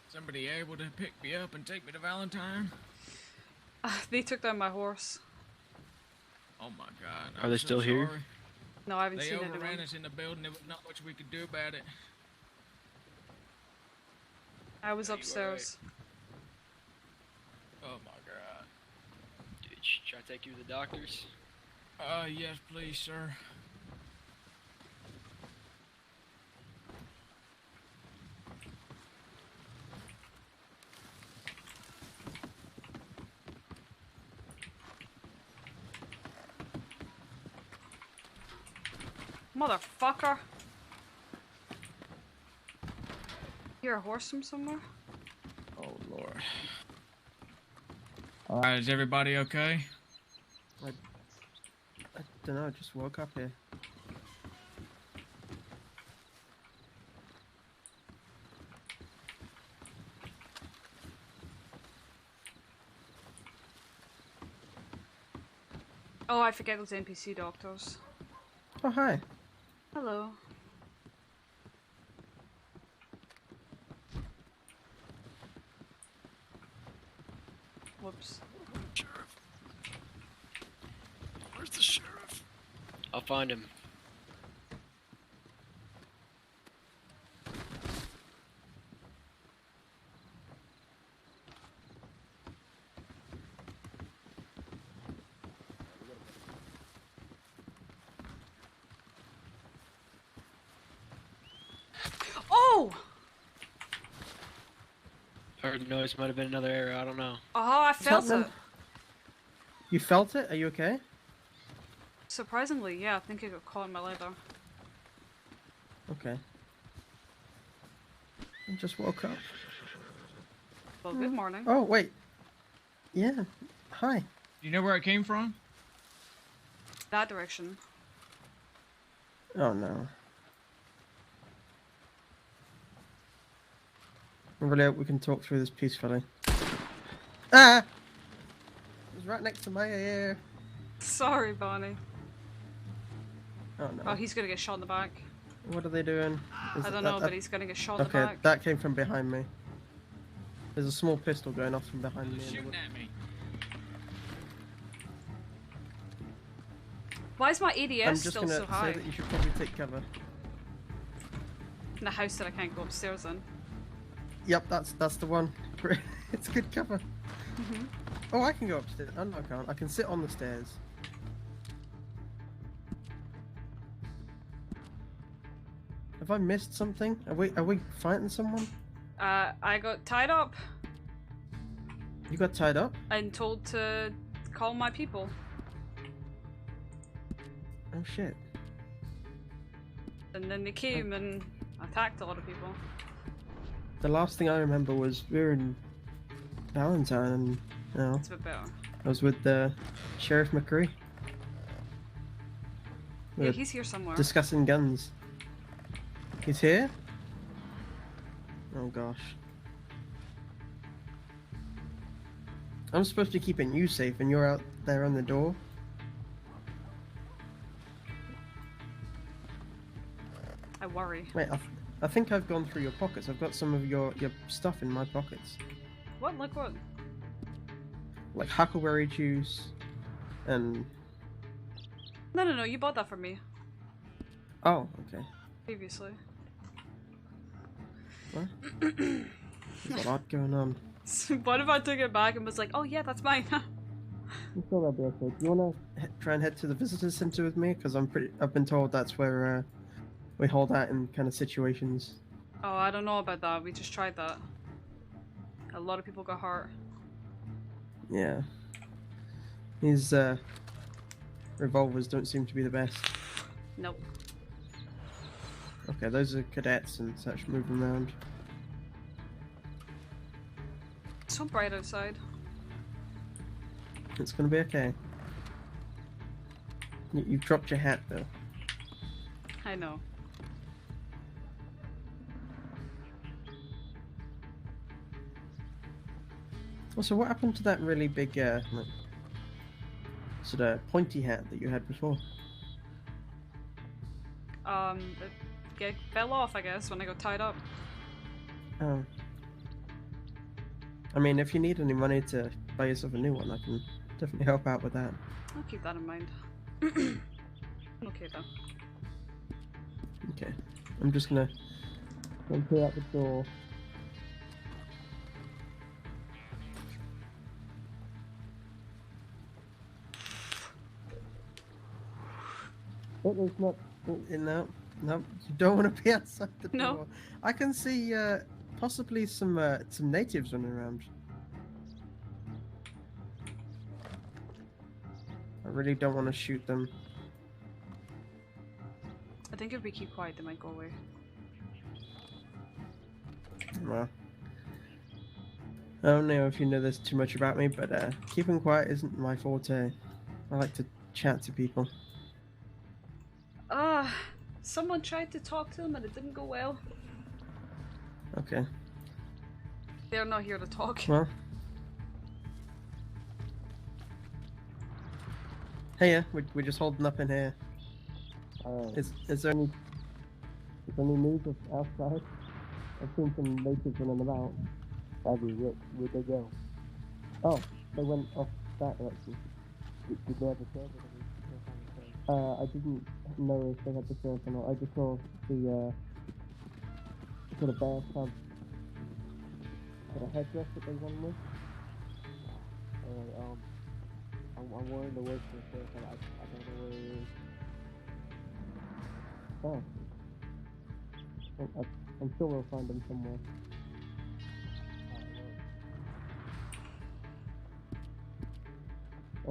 [SPEAKER 6] Somebody able to pick me up and take me to Valentine?
[SPEAKER 1] They took down my horse.
[SPEAKER 6] Oh my god.
[SPEAKER 10] Are they still here?
[SPEAKER 6] Sorry.
[SPEAKER 1] No, I haven't
[SPEAKER 6] They
[SPEAKER 1] seen
[SPEAKER 6] overran
[SPEAKER 1] anyone.
[SPEAKER 6] us in the building. There was not much we could do about it.
[SPEAKER 1] I was
[SPEAKER 6] Are you
[SPEAKER 1] upstairs.
[SPEAKER 6] Oh my god.
[SPEAKER 10] Should I take you to the doctors?
[SPEAKER 6] Yes, please, sir.
[SPEAKER 1] Motherfucker. You're a horse from somewhere?
[SPEAKER 6] Oh lord. Alright, is everybody okay?
[SPEAKER 7] I don't know, I just woke up here.
[SPEAKER 1] Oh, I forget those NPC doctors.
[SPEAKER 7] Oh, hi.
[SPEAKER 1] Hello. Whoops.
[SPEAKER 10] Sheriff. Where's the sheriff? I'll find him.
[SPEAKER 1] Oh!
[SPEAKER 10] heard the noise. Might have been another arrow. I don't know.
[SPEAKER 1] Oh, I felt
[SPEAKER 7] happening?
[SPEAKER 1] it.
[SPEAKER 7] You felt it? Are you okay?
[SPEAKER 1] Surprisingly, yeah, I think I got caught in my leather.
[SPEAKER 7] Okay. I just woke up.
[SPEAKER 1] Well, good morning.
[SPEAKER 7] Oh, wait. Yeah. Hi.
[SPEAKER 6] Do you know where it came from?
[SPEAKER 1] That direction.
[SPEAKER 7] Oh, no. I really hope we can talk through this peacefully. Ah! It was right next to my ear.
[SPEAKER 1] Sorry, Barney.
[SPEAKER 7] Oh, no.
[SPEAKER 1] Oh, he's gonna get shot in the back.
[SPEAKER 7] What are they doing?
[SPEAKER 1] I don't know, but he's gonna get shot in the
[SPEAKER 7] Okay,
[SPEAKER 1] back.
[SPEAKER 7] that came from behind me. There's a small pistol going off from behind me.
[SPEAKER 6] Shooting at me.
[SPEAKER 1] Why is my
[SPEAKER 7] I'm
[SPEAKER 1] ADS
[SPEAKER 7] just
[SPEAKER 1] still
[SPEAKER 7] gonna
[SPEAKER 1] so
[SPEAKER 7] say
[SPEAKER 1] high?
[SPEAKER 7] that you should probably take cover.
[SPEAKER 1] In a house that I can't go upstairs in.
[SPEAKER 7] Yep, that's the one. It's good cover. Oh, I can go upstairs. Oh, no, I can't. I can sit on the stairs. Have I missed something? Are we fighting someone?
[SPEAKER 1] I got tied up
[SPEAKER 7] You got tied up?
[SPEAKER 1] and told to call my people.
[SPEAKER 7] Oh shit.
[SPEAKER 1] And then they came and attacked a lot of people.
[SPEAKER 7] The last thing I remember was we were in Valentine and
[SPEAKER 1] It's a bit better.
[SPEAKER 7] I was with Sheriff McCree. We
[SPEAKER 1] Yeah,
[SPEAKER 7] were
[SPEAKER 1] he's here somewhere.
[SPEAKER 7] discussing guns. He's here? Oh gosh. I'm supposed to be keeping you safe and you're out there on the door?
[SPEAKER 1] I worry.
[SPEAKER 7] Wait, I think I've gone through your pockets. I've got some of your stuff in my pockets.
[SPEAKER 1] What? Like what?
[SPEAKER 7] Like huckleberry juice and...
[SPEAKER 1] No, you bought that for me.
[SPEAKER 7] Oh, okay.
[SPEAKER 1] Previously.
[SPEAKER 7] What? There's a lot going on.
[SPEAKER 1] What if I took it back and was like, oh yeah, that's mine?
[SPEAKER 7] I'm sure that'll be okay. Do you want to try and head to the visitor center with me? Because I've been told that's where we hold out in kind of situations.
[SPEAKER 1] Oh, I don't know about that. We just tried that. A lot of people got hurt.
[SPEAKER 7] Yeah. These revolvers don't seem to be the best.
[SPEAKER 1] Nope.
[SPEAKER 7] Okay, those are cadets and such moving around.
[SPEAKER 1] It's so bright outside.
[SPEAKER 7] It's gonna be okay. You've dropped your hat though.
[SPEAKER 1] I know.
[SPEAKER 7] Also, what happened to that really big, like, sort of pointy hat that you had before?
[SPEAKER 1] It fell off, I guess, when I got tied up.
[SPEAKER 7] Oh. I mean, if you need any money to buy yourself a new one, I can definitely help out with that.
[SPEAKER 1] I'll keep that in mind. Okay, then.
[SPEAKER 7] Okay. I'm just gonna clear out the door. There's not... No, you don't want to be outside the door.
[SPEAKER 1] No.
[SPEAKER 7] I can see possibly some natives running around. I really don't want to shoot them.
[SPEAKER 1] I think if we keep quiet, they might go away.
[SPEAKER 7] Well, I don't know if you know this too much about me, but keeping quiet isn't my forte. I like to chat to people.
[SPEAKER 1] Someone tried to talk to them and it didn't go well.
[SPEAKER 7] Okay.
[SPEAKER 1] They're not here to talk.
[SPEAKER 7] Well. Hey, yeah, we're just holding up in here. Is there any news of outside? I've seen some natives running about. Where'd they go? Oh, they went off that direction. Did they have a server? I didn't know if they had the server or not. I just saw the sort of bear cub sort of headdress that they went with. I'm wearing the word for the server, but I don't know where it is. Oh. I'm sure we'll find them somewhere.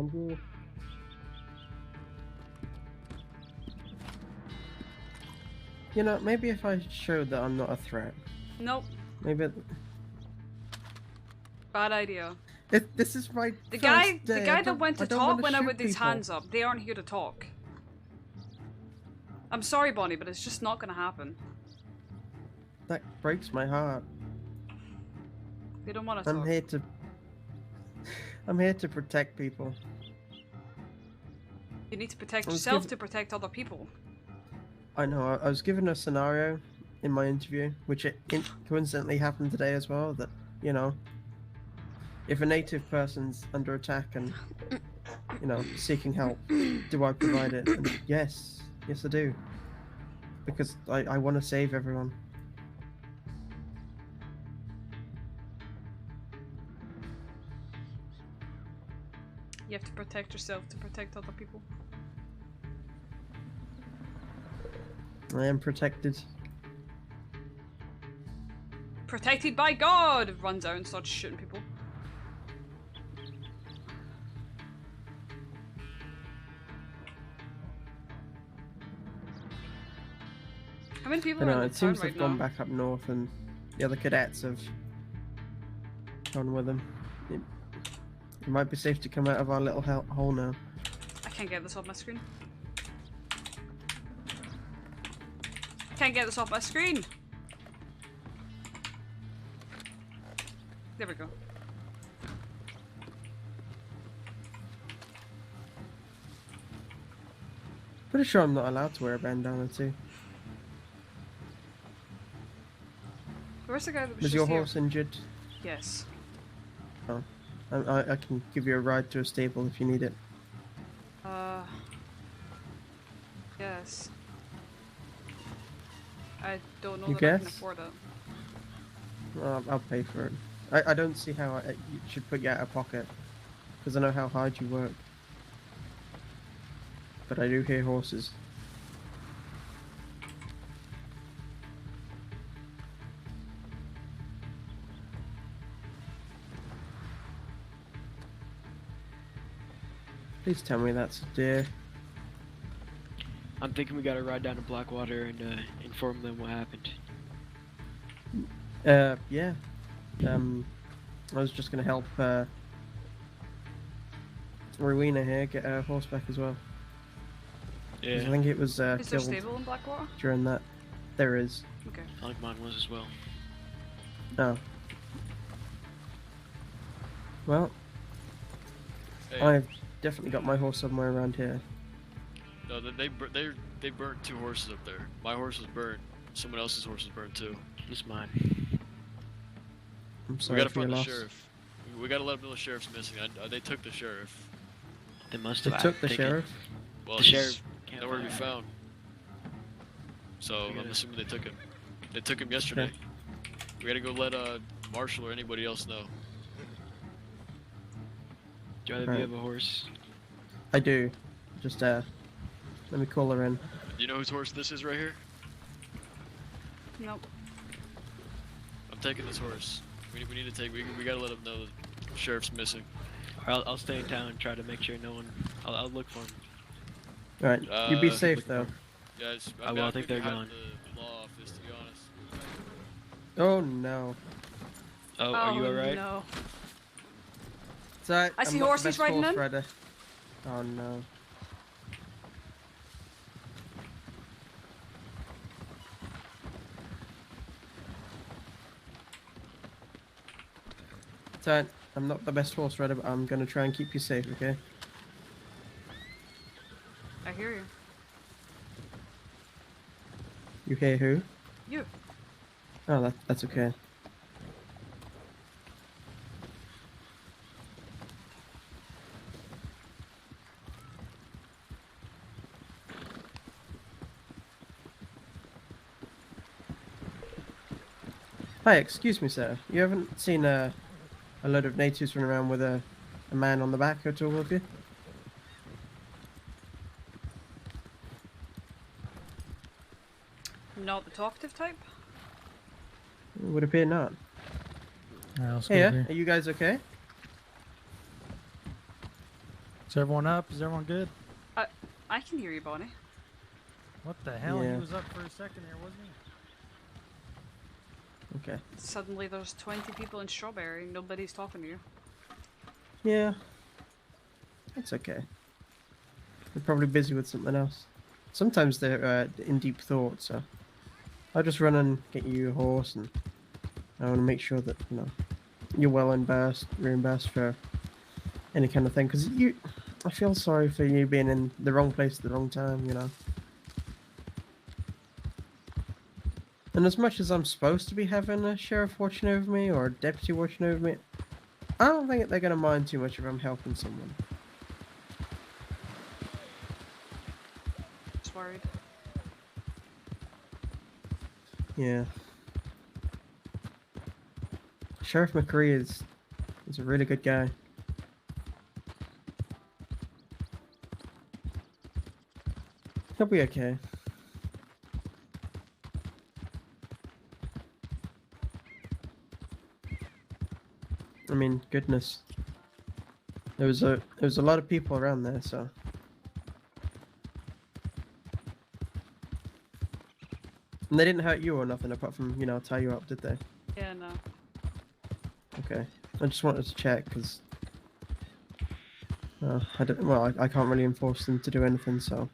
[SPEAKER 7] And you. You know, maybe if I showed that I'm not a threat.
[SPEAKER 1] Nope.
[SPEAKER 7] Maybe.
[SPEAKER 1] Bad idea.
[SPEAKER 7] This is my
[SPEAKER 1] The
[SPEAKER 7] first
[SPEAKER 1] guy
[SPEAKER 7] day.
[SPEAKER 1] that went to
[SPEAKER 7] I don't
[SPEAKER 1] talk
[SPEAKER 7] wanna
[SPEAKER 1] went out
[SPEAKER 7] shoot
[SPEAKER 1] with his
[SPEAKER 7] people.
[SPEAKER 1] hands up. They aren't here to talk. I'm sorry, Bonnie, but it's just not gonna happen.
[SPEAKER 7] That breaks my heart.
[SPEAKER 1] They don't want to talk.
[SPEAKER 7] I'm here to protect people.
[SPEAKER 1] You need to protect
[SPEAKER 7] I was
[SPEAKER 1] yourself
[SPEAKER 7] giv-
[SPEAKER 1] to protect other people.
[SPEAKER 7] I know. I was given a scenario in my interview, which coincidentally happened today as well. That you know, if a native person's under attack and you know seeking help, do I provide it? And yes, I do, because I want to save everyone.
[SPEAKER 1] You have to protect yourself to protect other people.
[SPEAKER 7] I am protected.
[SPEAKER 1] Protected by God! Runs out and starts shooting people. How many people
[SPEAKER 7] I
[SPEAKER 1] are
[SPEAKER 7] know,
[SPEAKER 1] in the
[SPEAKER 7] it
[SPEAKER 1] town
[SPEAKER 7] seems
[SPEAKER 1] right
[SPEAKER 7] they've gone
[SPEAKER 1] now?
[SPEAKER 7] back up north, and the other cadets have gone with them. It might be safe to come out of our little hole now.
[SPEAKER 1] I can't get this off my screen. Can't get this off my screen! There we go.
[SPEAKER 7] Pretty sure I'm not allowed to wear a bandana too.
[SPEAKER 1] Where's the guy that was
[SPEAKER 7] Was
[SPEAKER 1] just
[SPEAKER 7] your
[SPEAKER 1] here?
[SPEAKER 7] horse injured?
[SPEAKER 1] Yes.
[SPEAKER 7] Oh. I can give you a ride to a stable if you need it.
[SPEAKER 1] Yes. I don't know
[SPEAKER 7] You
[SPEAKER 1] that I can
[SPEAKER 7] guess?
[SPEAKER 1] afford it.
[SPEAKER 7] I'll pay for it. I don't see how you should put you out of pocket, because I know how hard you work. But I do hear horses. Please tell me that's a deer.
[SPEAKER 10] I'm thinking we gotta ride down to Blackwater and inform them what happened.
[SPEAKER 7] Yeah. I was just gonna help Rowena here get her horseback as well. 'Cause
[SPEAKER 10] Yeah.
[SPEAKER 7] I think it was
[SPEAKER 1] Is there a
[SPEAKER 7] killed
[SPEAKER 1] stable in Blackwater?
[SPEAKER 7] during that. There is.
[SPEAKER 1] Okay.
[SPEAKER 10] I think mine was as well.
[SPEAKER 7] Oh. Well,
[SPEAKER 11] Hey,
[SPEAKER 7] I've definitely got my horse somewhere around here.
[SPEAKER 11] no, they burnt 2 horses up there. My horse was burnt. Someone else's horse was burnt too.
[SPEAKER 10] It's mine.
[SPEAKER 7] I'm
[SPEAKER 11] We
[SPEAKER 7] sorry
[SPEAKER 11] gotta
[SPEAKER 7] for your
[SPEAKER 11] find the
[SPEAKER 7] loss.
[SPEAKER 11] sheriff. We gotta let them know the sheriff's missing. They took the sheriff.
[SPEAKER 10] They must
[SPEAKER 7] They
[SPEAKER 10] have.
[SPEAKER 7] took the
[SPEAKER 10] taken-
[SPEAKER 7] sheriff.
[SPEAKER 11] Well,
[SPEAKER 10] The
[SPEAKER 11] he's
[SPEAKER 10] sheriff can't
[SPEAKER 11] nowhere to be
[SPEAKER 10] find him.
[SPEAKER 11] found. So
[SPEAKER 10] We
[SPEAKER 11] I'm
[SPEAKER 10] gotta-
[SPEAKER 11] assuming they took him. They took him yesterday. We gotta go let Marshall or anybody else know.
[SPEAKER 10] Do either of you have a horse?
[SPEAKER 7] I do. Just let me call her in.
[SPEAKER 11] Do you know whose horse this is right here?
[SPEAKER 1] Nope.
[SPEAKER 11] I'm taking this horse. We need to take. We gotta let them know the sheriff's missing.
[SPEAKER 10] Or I'll stay in town and try to make sure no one. I'll look for him.
[SPEAKER 7] Alright, you be
[SPEAKER 11] Uh,
[SPEAKER 7] safe though.
[SPEAKER 11] Guys,
[SPEAKER 10] I think they're gone.
[SPEAKER 11] The law office, to be honest.
[SPEAKER 7] Oh no.
[SPEAKER 10] Oh, are you alright?
[SPEAKER 1] No.
[SPEAKER 7] It's alright,
[SPEAKER 1] I see
[SPEAKER 7] I'm not the
[SPEAKER 1] horses
[SPEAKER 7] best
[SPEAKER 1] riding
[SPEAKER 7] horse
[SPEAKER 1] in.
[SPEAKER 7] rider. Oh no. It's alright, I'm not the best horse rider, but I'm gonna try and keep you safe, okay?
[SPEAKER 1] I hear you.
[SPEAKER 7] You hear who?
[SPEAKER 1] You.
[SPEAKER 7] Oh, that's okay. Hi, excuse me, sir. You haven't seen a load of natives running around with a man on the back at all, have you?
[SPEAKER 1] Not the talkative type?
[SPEAKER 7] It would appear not.
[SPEAKER 9] I'll
[SPEAKER 7] Hey, are you guys okay?
[SPEAKER 9] Is everyone up? Is everyone good?
[SPEAKER 1] I can hear you, Bonnie.
[SPEAKER 9] What the hell?
[SPEAKER 7] Yeah.
[SPEAKER 9] He was up for a second there, wasn't he?
[SPEAKER 7] Okay.
[SPEAKER 1] Suddenly there's 20 people in Strawberry and nobody's talking to you.
[SPEAKER 7] Yeah. That's okay. They're probably busy with something else. Sometimes they're in deep thought, so I'll just run and get you a horse, and I want to make sure that, you know, you're well reimbursed for any kind of thing, because I feel sorry for you being in the wrong place at the wrong time, you know. And as much as I'm supposed to be having a sheriff watching over me or a deputy watching over me, I don't think they're going to mind too much if I'm helping someone.
[SPEAKER 1] Just worried.
[SPEAKER 7] Yeah. Sheriff McCree is a really good guy. He'll be okay. I mean, goodness. There was a lot of people around there, so. And they didn't hurt you or nothing apart from, you know, tie you up, did they?
[SPEAKER 1] Yeah, no.
[SPEAKER 7] Okay. I just wanted to check because I can't really enforce them to do anything, so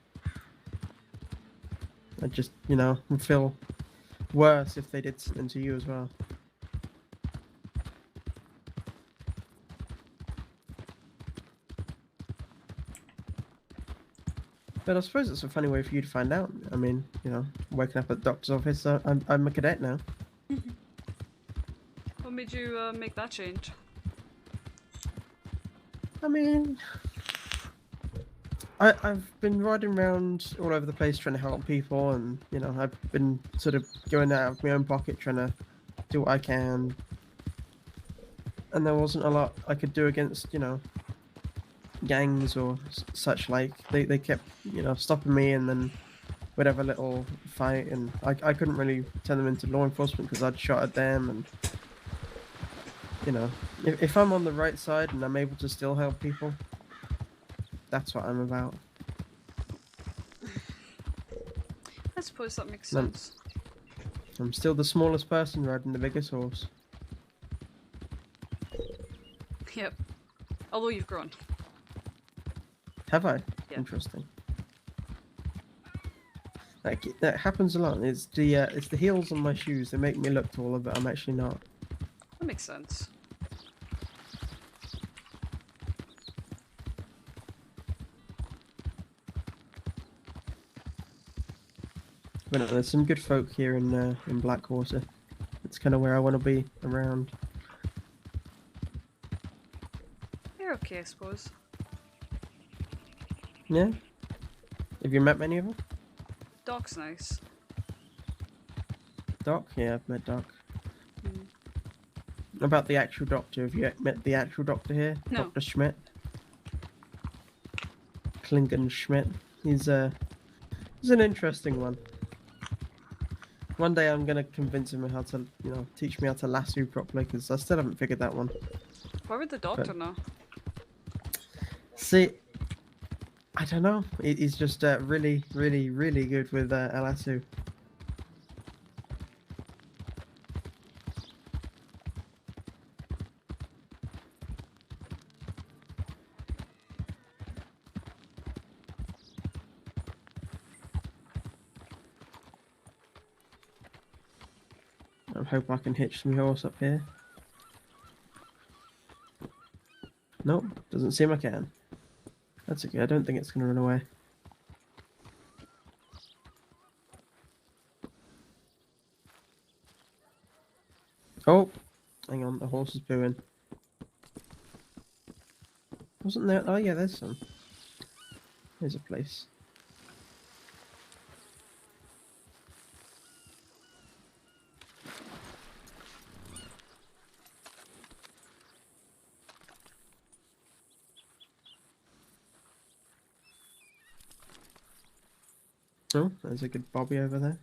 [SPEAKER 7] I just, you know, would feel worse if they did something to you as well. But I suppose it's a funny way for you to find out. I mean, you know, waking up at the doctor's office, I'm a cadet now.
[SPEAKER 1] What made you make that change?
[SPEAKER 7] I mean, I've been riding around all over the place trying to help people, and, you know, I've been sort of going out of my own pocket trying to do what I can. And there wasn't a lot I could do against, you know, gangs or such like. They kept, you know, stopping me, and then we'd have a little fight, and I couldn't really turn them into law enforcement because I'd shot at them. And, you know, if I'm on the right side and I'm able to still help people, that's what I'm about.
[SPEAKER 1] I suppose that makes sense.
[SPEAKER 7] I'm still the smallest person riding the biggest horse.
[SPEAKER 1] Yep. Although you've grown.
[SPEAKER 7] Have I?
[SPEAKER 1] Yeah.
[SPEAKER 7] Interesting. That happens a lot. It's the heels on my shoes. They make me look taller, but I'm actually not.
[SPEAKER 1] That makes sense.
[SPEAKER 7] But no, there's some good folk here in Blackwater. It's kind of where I want to be around.
[SPEAKER 1] You're okay, I suppose.
[SPEAKER 7] Yeah. Have you met many of them?
[SPEAKER 1] Doc's nice.
[SPEAKER 7] Doc? Yeah, I've met Doc.
[SPEAKER 1] Mm.
[SPEAKER 7] About the actual doctor, have you met the actual doctor here?
[SPEAKER 1] No.
[SPEAKER 7] Dr. Schmidt? Klingen Schmidt. He's an interesting one. One day I'm gonna convince him how to, you know, teach me how to lasso properly, because I still haven't figured that one.
[SPEAKER 1] Why would the doctor know?
[SPEAKER 7] See, I don't know. He's just really, really, really good with a lasso. I hope I can hitch my horse up here. Nope, doesn't seem I can. That's okay, I don't think it's going to run away. Oh, hang on, the horse is booing. Wasn't there? Oh yeah, there's some. There's a place. Oh, there's a good bobby over there.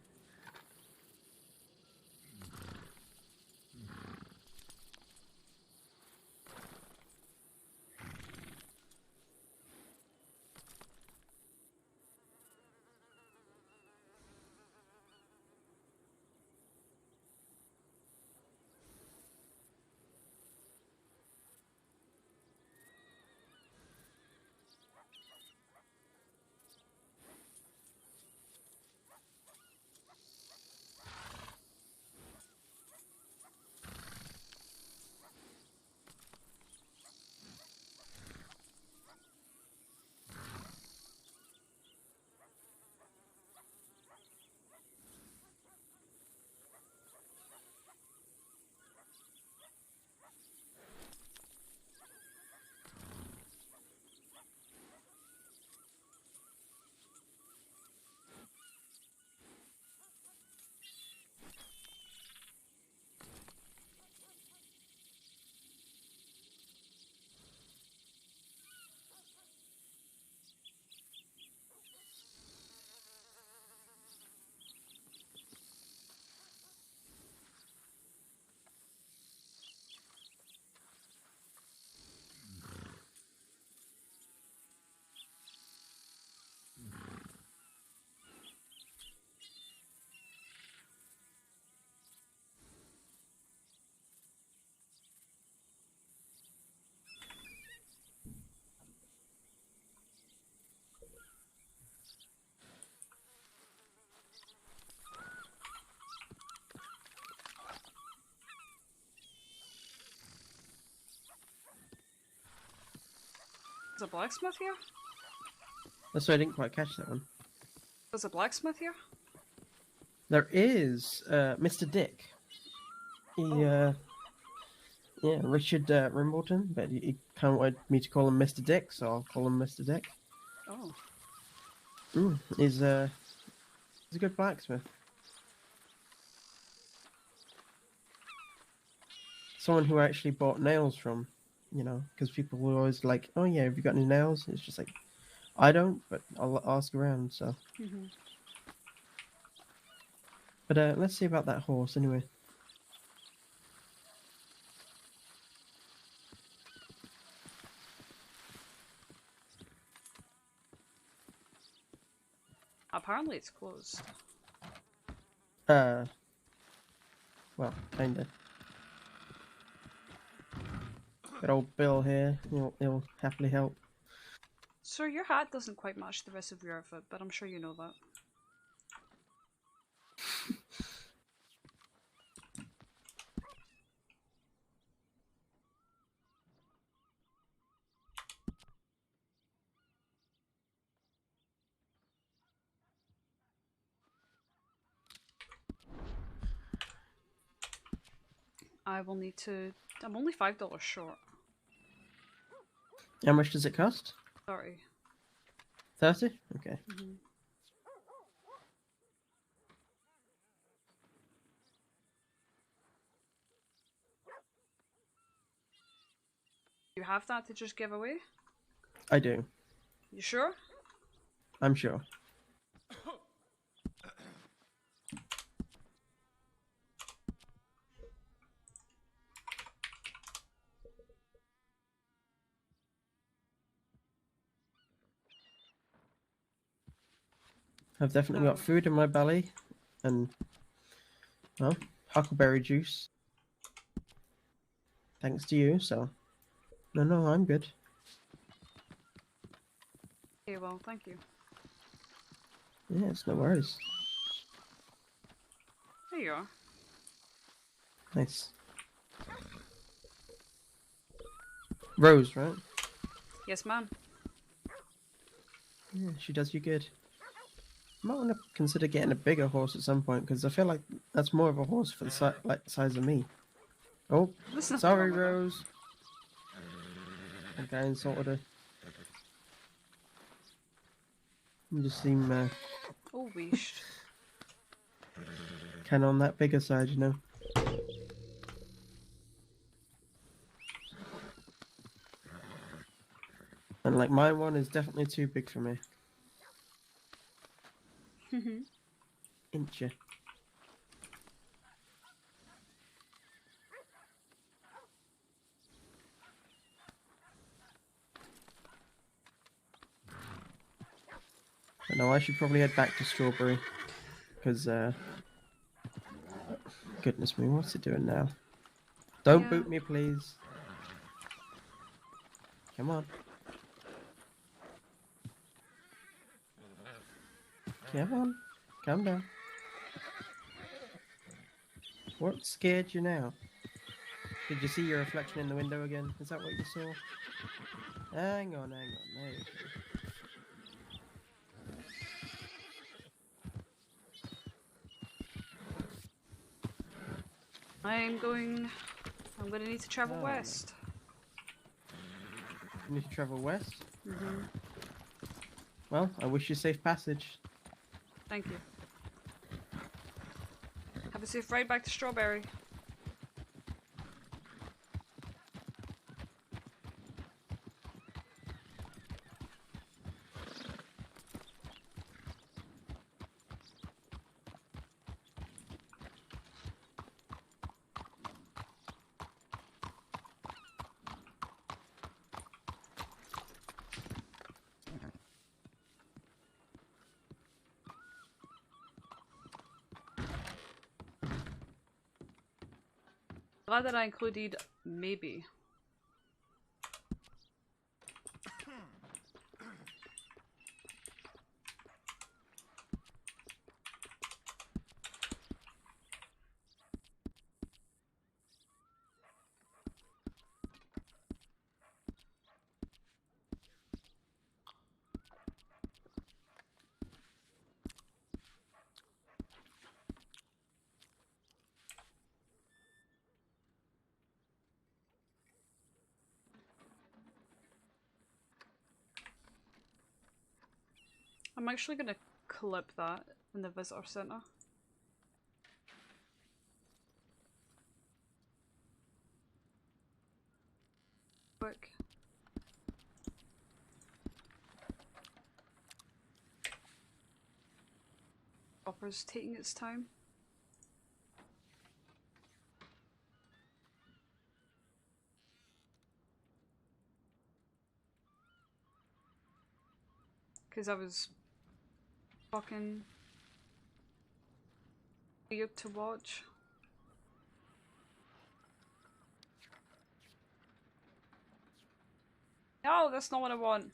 [SPEAKER 1] There's a blacksmith here?
[SPEAKER 7] That's why I didn't quite catch that one.
[SPEAKER 1] There's a blacksmith here?
[SPEAKER 7] There is Mr. Dick. He, yeah, Richard Rimbleton, but he kind of wanted me to call him Mr. Dick, so I'll call him Mr. Dick.
[SPEAKER 1] Oh.
[SPEAKER 7] He's a good blacksmith. Someone who I actually bought nails from, you know, because people were always like, "Oh yeah, have you got any nails?" It's just like, I don't, but I'll ask around. So, but let's see about that horse anyway.
[SPEAKER 1] Apparently it's closed.
[SPEAKER 7] Well, kinda. Got old Bill here. He'll happily help.
[SPEAKER 1] Sir, your hat doesn't quite match the rest of your outfit, but I'm sure you know that. I will need to... I'm only $5 short.
[SPEAKER 7] How much does it cost?
[SPEAKER 1] 30.
[SPEAKER 7] 30? Okay.
[SPEAKER 1] You have that to just give away?
[SPEAKER 7] I do.
[SPEAKER 1] You sure?
[SPEAKER 7] I'm sure. I've definitely got food in my belly, and, well, huckleberry juice. Thanks to you, so... No, I'm good.
[SPEAKER 1] Okay, well, thank you.
[SPEAKER 7] Yeah, it's no worries.
[SPEAKER 1] There you are.
[SPEAKER 7] Nice. Rose, right?
[SPEAKER 1] Yes, ma'am.
[SPEAKER 7] Yeah, she does you good. I might want to consider getting a bigger horse at some point, because I feel like that's more of a horse for the size of me. Oh, sorry, Rose. That guy insulted her. You just seem
[SPEAKER 1] Oh, weesh.
[SPEAKER 7] kind of on that bigger side, you know. And like my one is definitely too big for me. Inch. I know I should probably head back to Strawberry, because goodness me, what's it doing now? Don't boot me, please. Come on. Come on. Calm down. What scared you now? Did you see your reflection in the window again? Is that what you saw? Hang on. There you go.
[SPEAKER 1] I'm gonna need to travel west.
[SPEAKER 7] You need to travel west? Well, I wish you safe passage.
[SPEAKER 1] Thank you. Have a safe ride back to Strawberry. Glad that I included maybe. I'm actually gonna clip that in the visitor center. Quick. Opera's taking its time. Because I was fucking weird to watch. No, that's not what I want.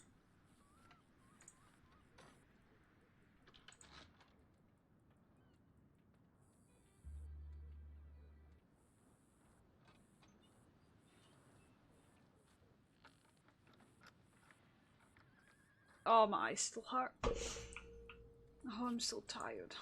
[SPEAKER 1] Oh, my eyes still hurt. Oh, I'm so tired.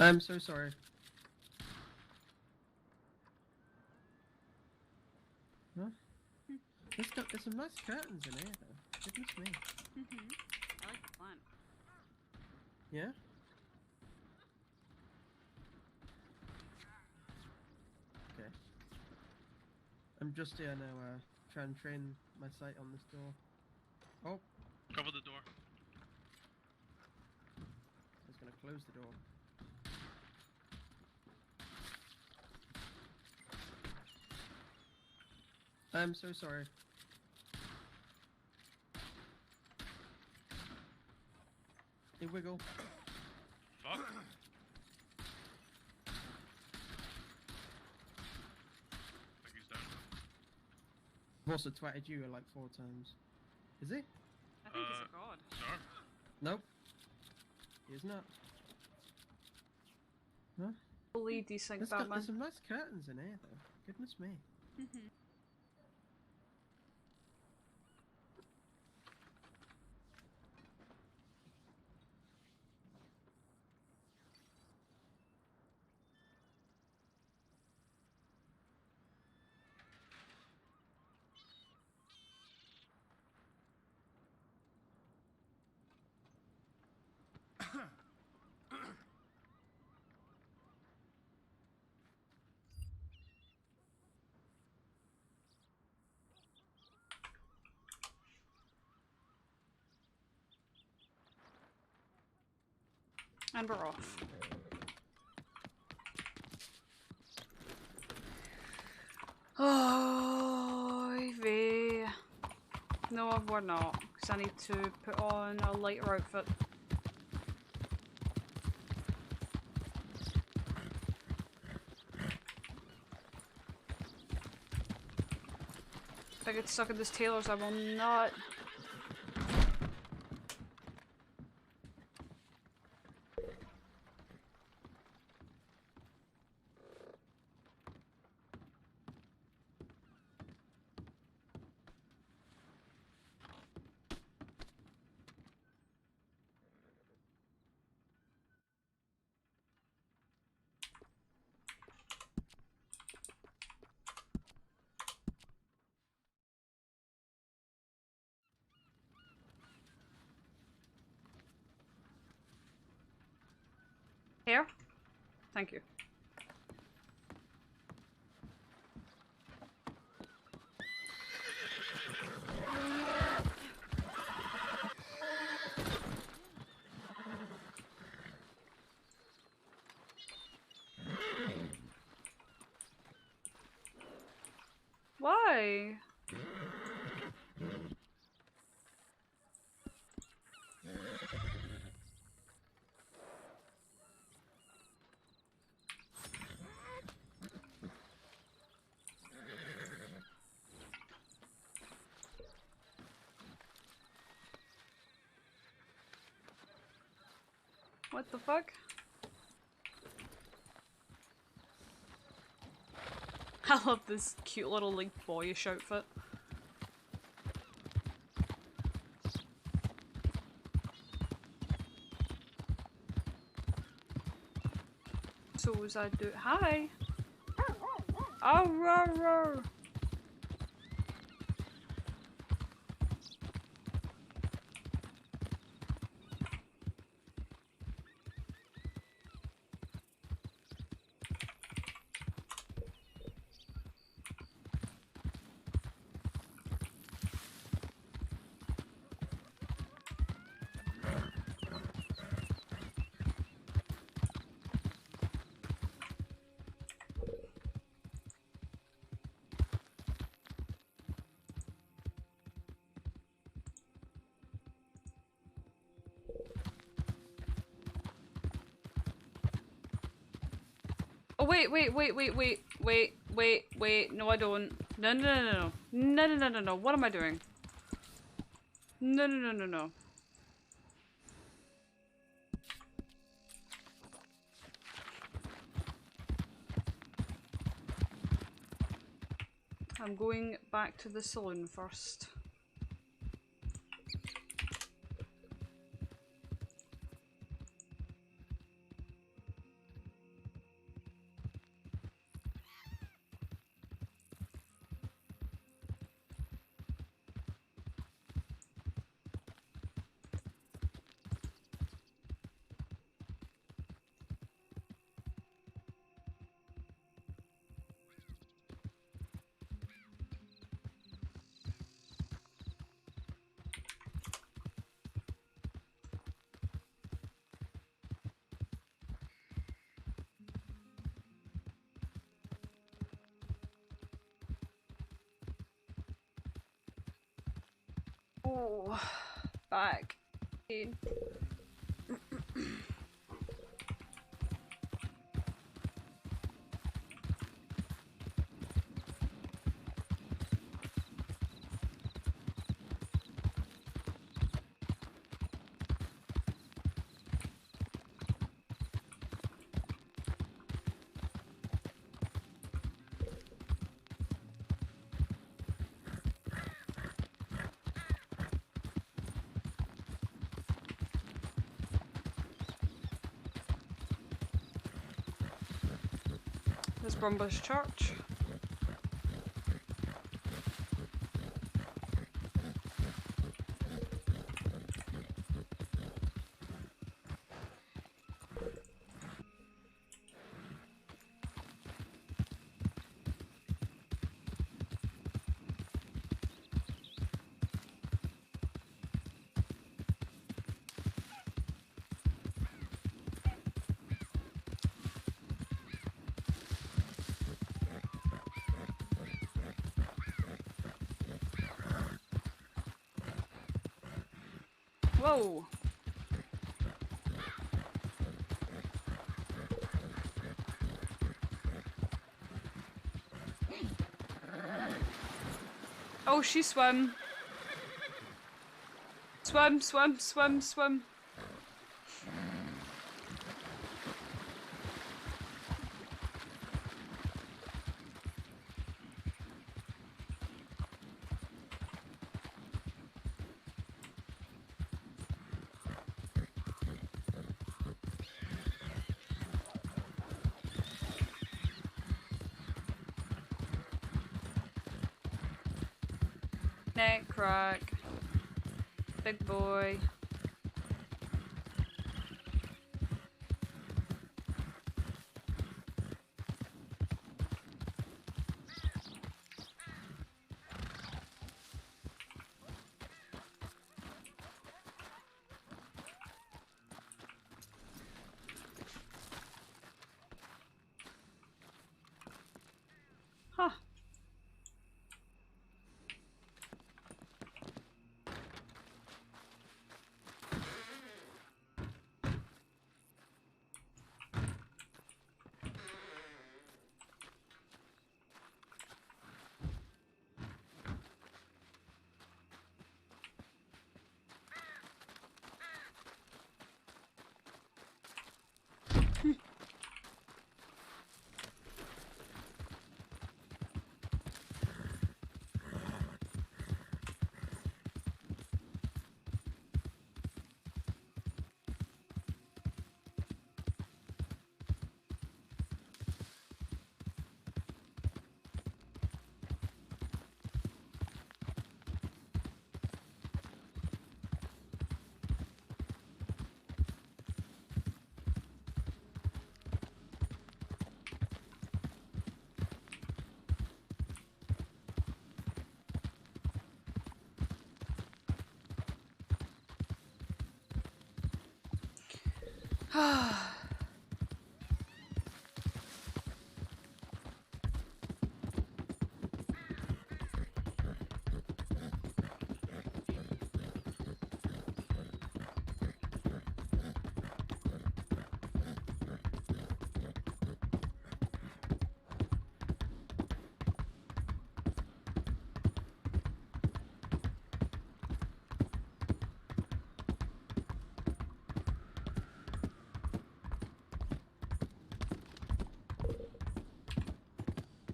[SPEAKER 7] I'm so sorry. Huh? There's some nice curtains in here, though. Goodness me.
[SPEAKER 1] I like the plant.
[SPEAKER 7] Yeah? Okay. I'm just here now, trying to train my sight on this door. Oh!
[SPEAKER 4] Cover the door.
[SPEAKER 7] I was gonna close the door. I'm so sorry. Hey, wiggle.
[SPEAKER 4] Fuck. I think he's down.
[SPEAKER 7] I've also twatted you like 4 times. Is he?
[SPEAKER 1] I think he's a god.
[SPEAKER 4] Sir?
[SPEAKER 7] Nope. He is not. Huh?
[SPEAKER 1] Fully decent
[SPEAKER 7] There's
[SPEAKER 1] Batman.
[SPEAKER 7] some nice curtains in here, though. Goodness me.
[SPEAKER 1] And we're off. Oh, V. No, we're not. Because I need to put on a lighter outfit. If I get stuck in this tailor's, I will not. Here? Thank you. Why? What the fuck? I love this cute little like boyish outfit. So as I do, hi. Oh, roar, roar. Oh wait, no I don't. No. What am I doing? No. I'm going back to the saloon first. Oh, back in. There's Brumba's Church. Whoa! Oh, she swam. Swim. Neck crack. Big boy. Huh.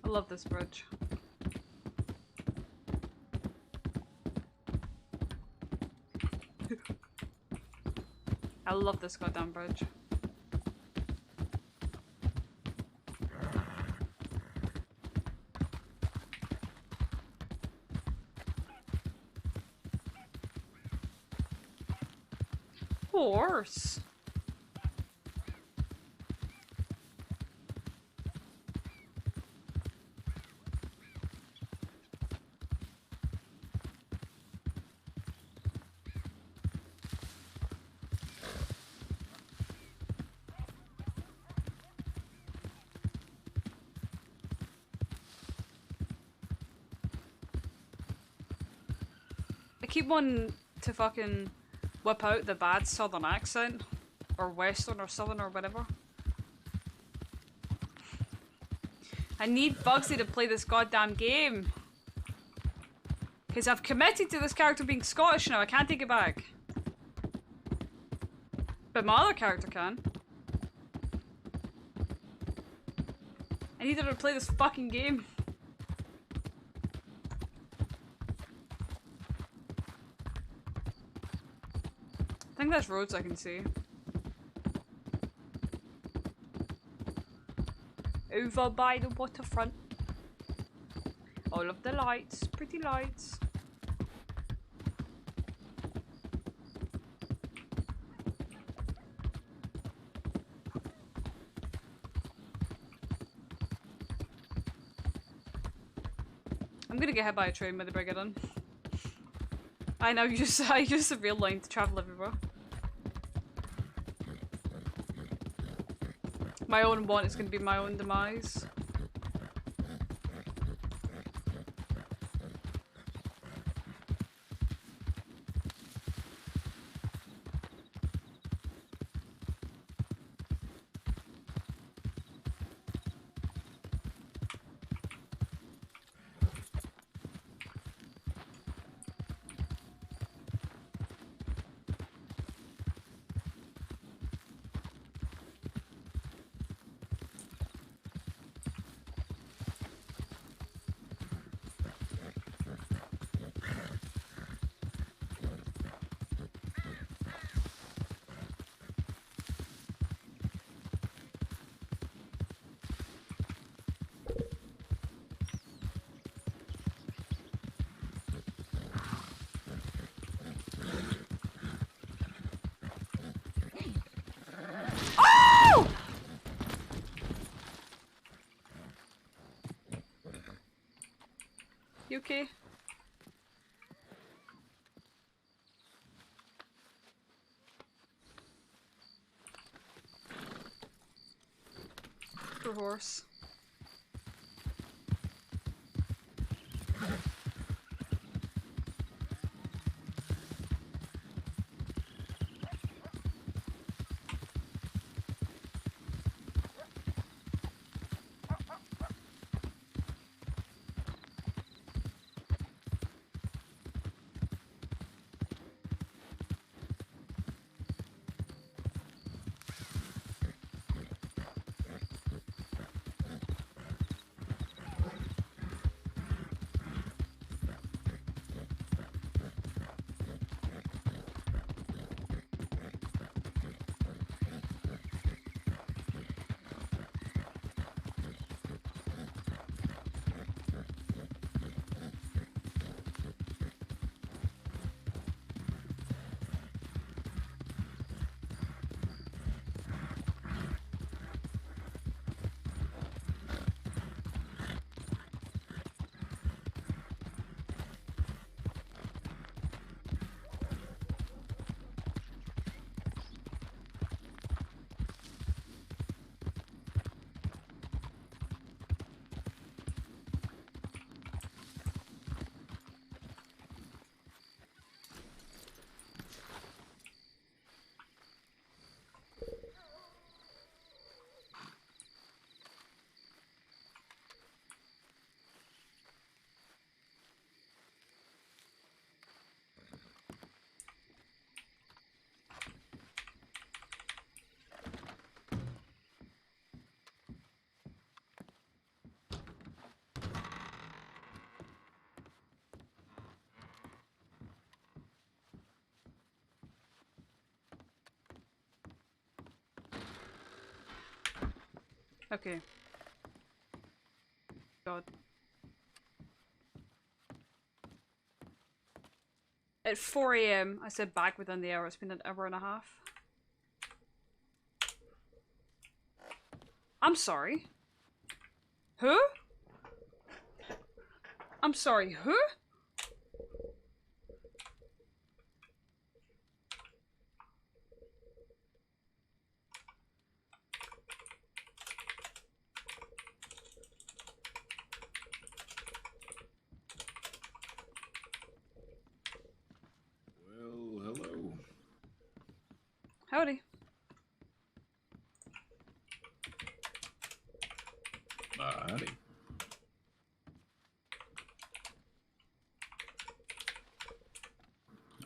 [SPEAKER 1] I love this bridge. I love this goddamn bridge. Horse. I keep wanting to fucking whip out the bad southern accent. Or western or southern or whatever. I need Bugsy to play this goddamn game. Because I've committed to this character being Scottish now, I can't take it back. But my other character can. I need her to play this fucking game. I think that's Rhodes I can see. Over by the waterfront. All of the lights, pretty lights. I'm gonna get hit by a train by the Brigadon. I know, I use the rail line to travel everywhere. My own want is going to be my own demise. You okay? Poor horse. Okay. God. At 4 AM, I said back within the hour. It's been an hour and a half. I'm sorry. Who? I'm sorry, who?
[SPEAKER 12] Well, hello.
[SPEAKER 1] Howdy.
[SPEAKER 12] Howdy.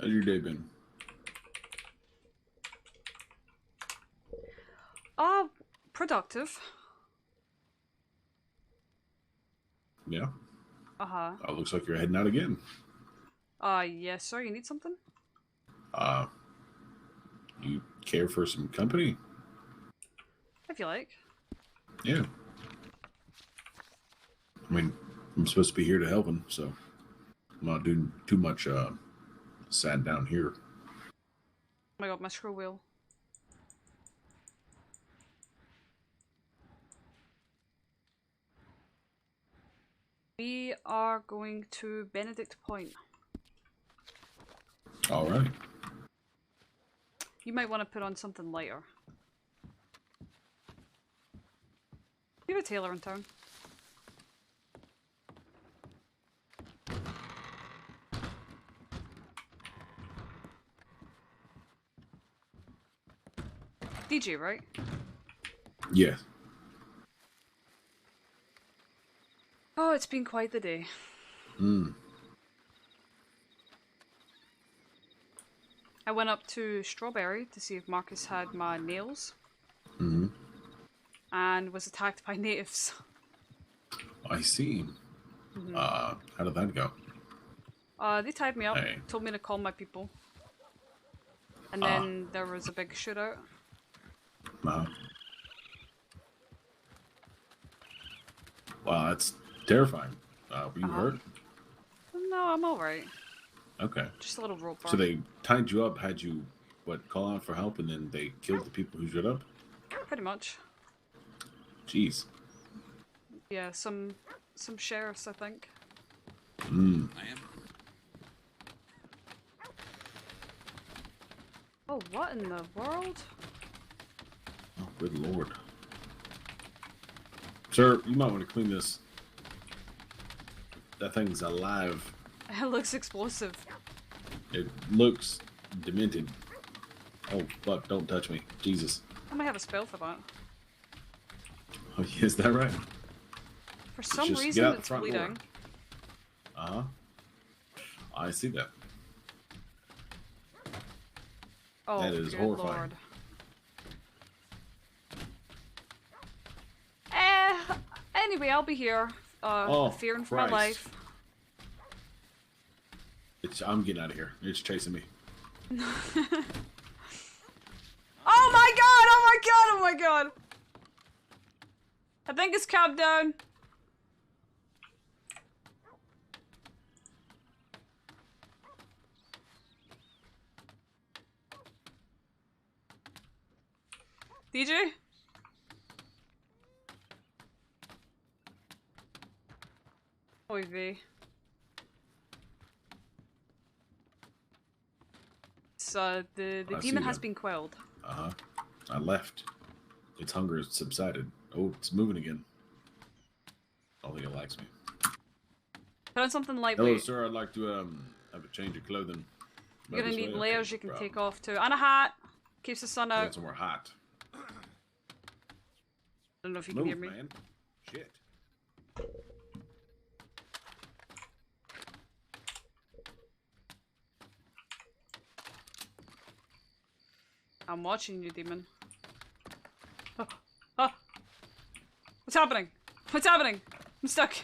[SPEAKER 12] How's your day been?
[SPEAKER 1] Productive.
[SPEAKER 12] Yeah.
[SPEAKER 1] Uh-huh.
[SPEAKER 12] Looks like you're heading out again.
[SPEAKER 1] Yes, sir. You need something?
[SPEAKER 12] You care for some company?
[SPEAKER 1] If you like.
[SPEAKER 12] Yeah. I mean, I'm supposed to be here to help him, so I'm not doing too much sat down here.
[SPEAKER 1] Oh my god, my screw wheel. We are going to Benedict Point.
[SPEAKER 12] All right.
[SPEAKER 1] You might want to put on something lighter. You have a tailor in town. DJ, right?
[SPEAKER 12] Yes.
[SPEAKER 1] Oh, it's been quite the day. I went up to Strawberry to see if Marcus had my nails. And was attacked by natives.
[SPEAKER 12] I see. How did that go?
[SPEAKER 1] They tied me up,
[SPEAKER 12] Hey.
[SPEAKER 1] told me to call my people. And then there was a big shootout.
[SPEAKER 12] Wow, that's terrifying. Were you hurt?
[SPEAKER 1] No, I'm alright.
[SPEAKER 12] Okay.
[SPEAKER 1] Just a little rope burn.
[SPEAKER 12] So they tied you up, had you, call out for help, and then they killed the people who showed up?
[SPEAKER 1] Pretty much.
[SPEAKER 12] Jeez.
[SPEAKER 1] Yeah, some sheriffs, I think.
[SPEAKER 12] I am.
[SPEAKER 1] Oh, what in the world?
[SPEAKER 12] Oh, good lord. Sir, you might want to clean this. That thing's alive.
[SPEAKER 1] It looks explosive.
[SPEAKER 12] It looks demented. Oh, fuck, don't touch me. Jesus.
[SPEAKER 1] I might have a spell for that.
[SPEAKER 12] Oh, is that right?
[SPEAKER 1] For some
[SPEAKER 12] just get
[SPEAKER 1] reason,
[SPEAKER 12] out the
[SPEAKER 1] it's
[SPEAKER 12] front door.
[SPEAKER 1] bleeding.
[SPEAKER 12] I see that.
[SPEAKER 1] Oh,
[SPEAKER 12] That is
[SPEAKER 1] good
[SPEAKER 12] horrifying.
[SPEAKER 1] lord. Anyway, I'll be here. Fearing for my
[SPEAKER 12] Christ.
[SPEAKER 1] life.
[SPEAKER 12] I'm getting out of here. It's chasing me.
[SPEAKER 1] Oh my god! Oh my god! Oh my god! I think it's capped down. DJ? Oy vey. So the
[SPEAKER 12] I
[SPEAKER 1] demon
[SPEAKER 12] see
[SPEAKER 1] has
[SPEAKER 12] that.
[SPEAKER 1] been quelled.
[SPEAKER 12] I left. Its hunger has subsided. Oh, it's moving again. I don't think it likes me.
[SPEAKER 1] Put on something
[SPEAKER 12] Hello,
[SPEAKER 1] lightweight.
[SPEAKER 12] sir. I'd like to have a change of clothing.
[SPEAKER 1] You're gonna
[SPEAKER 12] This
[SPEAKER 1] need
[SPEAKER 12] way?
[SPEAKER 1] layers
[SPEAKER 12] Okay,
[SPEAKER 1] you can
[SPEAKER 12] no
[SPEAKER 1] take
[SPEAKER 12] problem.
[SPEAKER 1] off too. And a hat. Keeps the sun
[SPEAKER 12] I
[SPEAKER 1] out.
[SPEAKER 12] got somewhere hot.
[SPEAKER 1] I don't know if you can
[SPEAKER 12] Move,
[SPEAKER 1] hear me.
[SPEAKER 12] man. Shit.
[SPEAKER 1] I'm watching you, demon. Oh, oh. What's happening? What's happening? I'm stuck.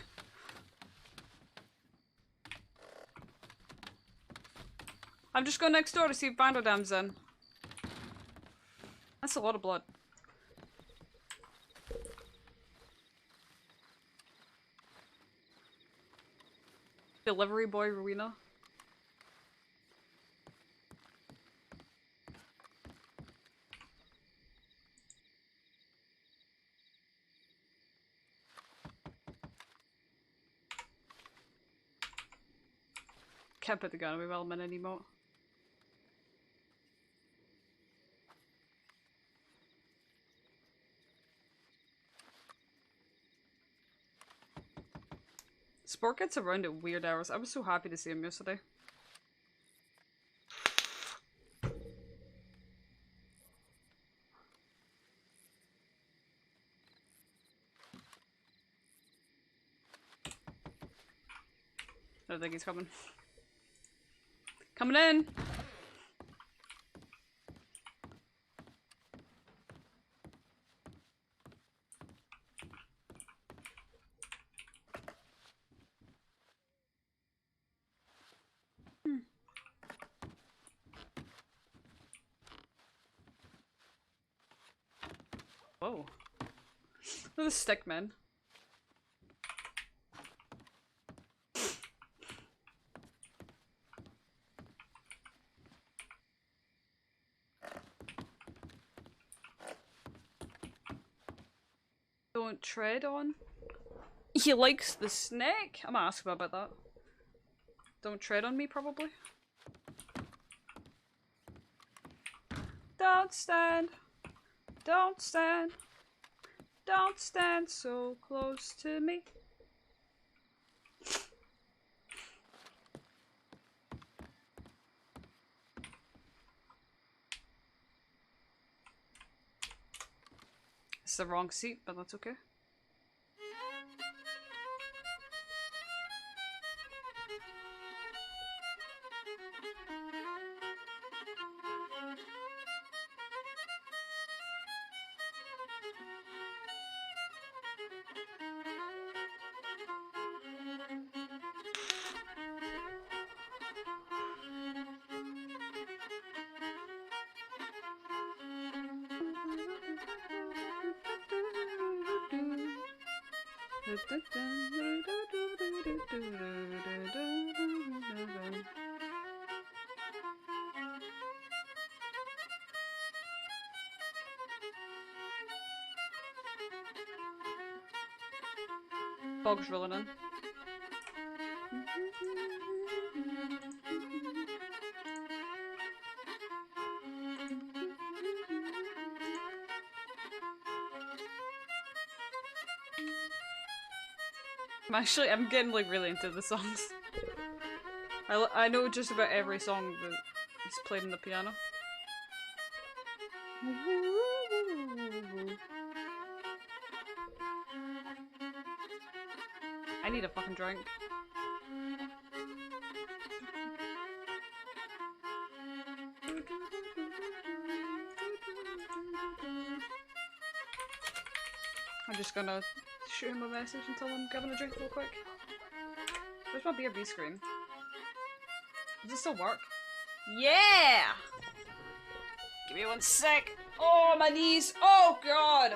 [SPEAKER 1] I'm just going next door to see if Bandodam's in. That's a lot of blood. Delivery boy Rowena. Can't put the gun away while I'm in an emote. Sport gets around at weird hours. I was so happy to see him yesterday. I don't think he's coming. Coming in! Whoa. Look at the stick, man. Don't tread on. He likes the snake? I'm gonna ask him about that. Don't tread on me, probably. Don't stand. Don't stand. Don't stand so close to me. It's the wrong seat, but that's okay. Bog's rolling in. I'm getting like really into the songs. I know just about every song that is played on the piano. I need a fucking drink. I'm just gonna shoot him a message and tell him I'm grabbing a drink real quick. Where's my BRB screen? Does it still work? Yeah! Give me one sec. Oh, my knees. Oh, God.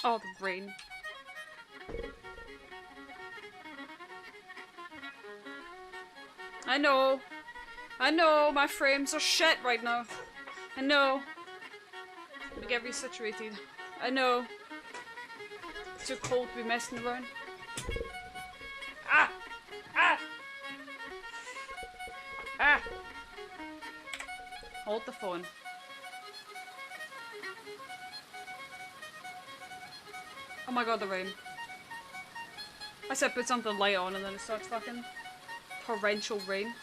[SPEAKER 1] Oh, the rain. I know, my frames are shit right now. I know. Let me get resituated. I know. It's too cold to be messing around. Ah! Ah! Ah! Hold the phone. Oh my god, the rain. I said put something light on and then it starts fucking torrential rain.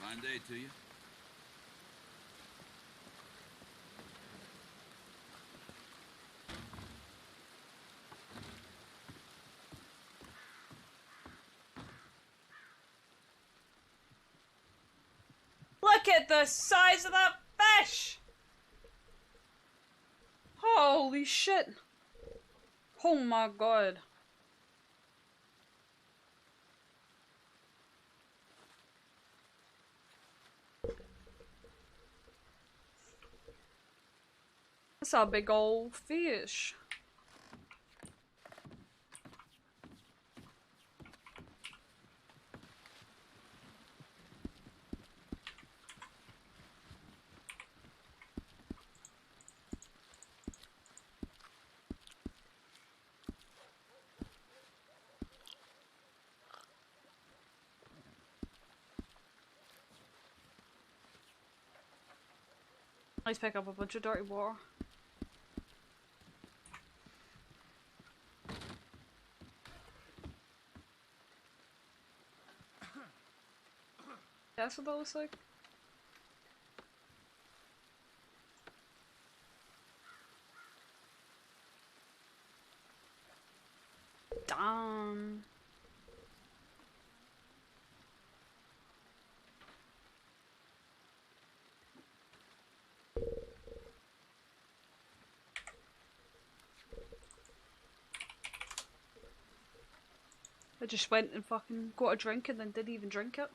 [SPEAKER 13] Fine day to you.
[SPEAKER 1] Look at the size of that fish! Holy shit. Oh my god. That's a big old fish. Let's pick up a bunch of dirty water. That's what that looks like. Damn. I just went and fucking got a drink and then didn't even drink it.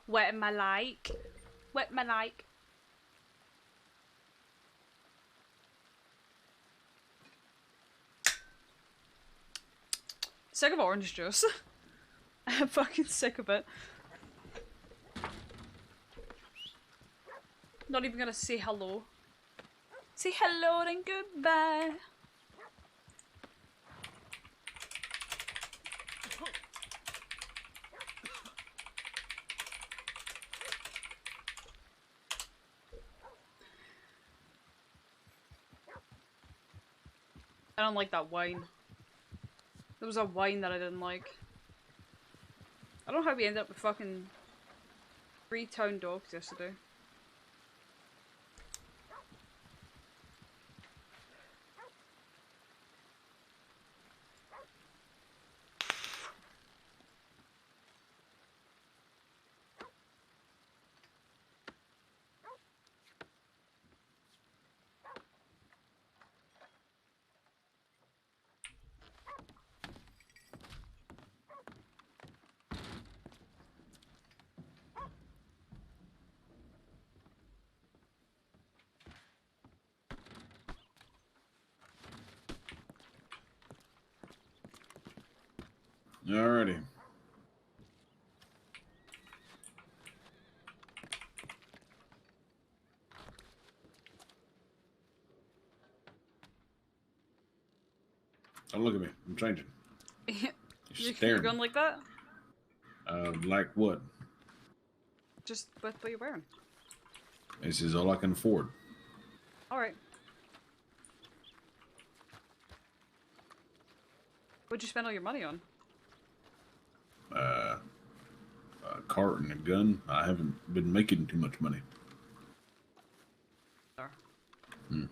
[SPEAKER 1] Wet my like. Wet my like. Sick of orange juice. I'm fucking sick of it. Not even gonna say hello. Say hello and goodbye. I don't like that wine. There was a wine that I didn't like. I don't know how we ended up with fucking 3 town dogs yesterday.
[SPEAKER 12] Alrighty. Don't look at me. I'm changing.
[SPEAKER 1] You're
[SPEAKER 12] staring.
[SPEAKER 1] going like that?
[SPEAKER 12] Like what?
[SPEAKER 1] Just with what you're wearing.
[SPEAKER 12] This is all I can afford.
[SPEAKER 1] Alright. What'd you spend all your money on?
[SPEAKER 12] A cart and a gun. I haven't been making too much money.
[SPEAKER 1] Sure.
[SPEAKER 12] Hmm.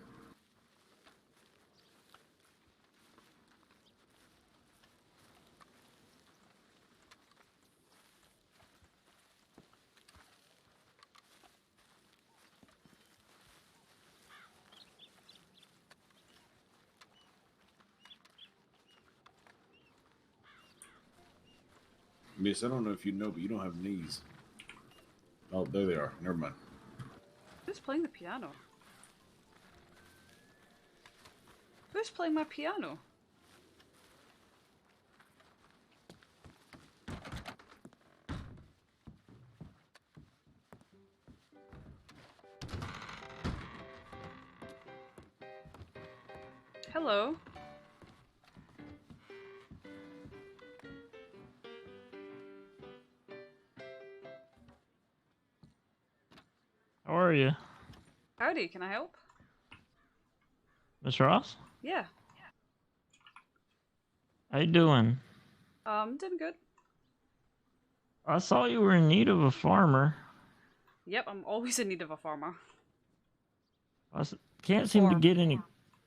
[SPEAKER 12] Miss, I don't know if you know, but you don't have knees. Oh, there they are. Never mind.
[SPEAKER 1] Who's playing the piano? Who's playing my piano? Hello.
[SPEAKER 14] How are you?
[SPEAKER 1] Howdy, can I help?
[SPEAKER 14] Miss Ross?
[SPEAKER 1] Yeah.
[SPEAKER 14] How you doing?
[SPEAKER 1] Doing good.
[SPEAKER 14] I saw you were in need of a farmer.
[SPEAKER 1] Yep, I'm always in need of a farmer.
[SPEAKER 14] Can't seem to get any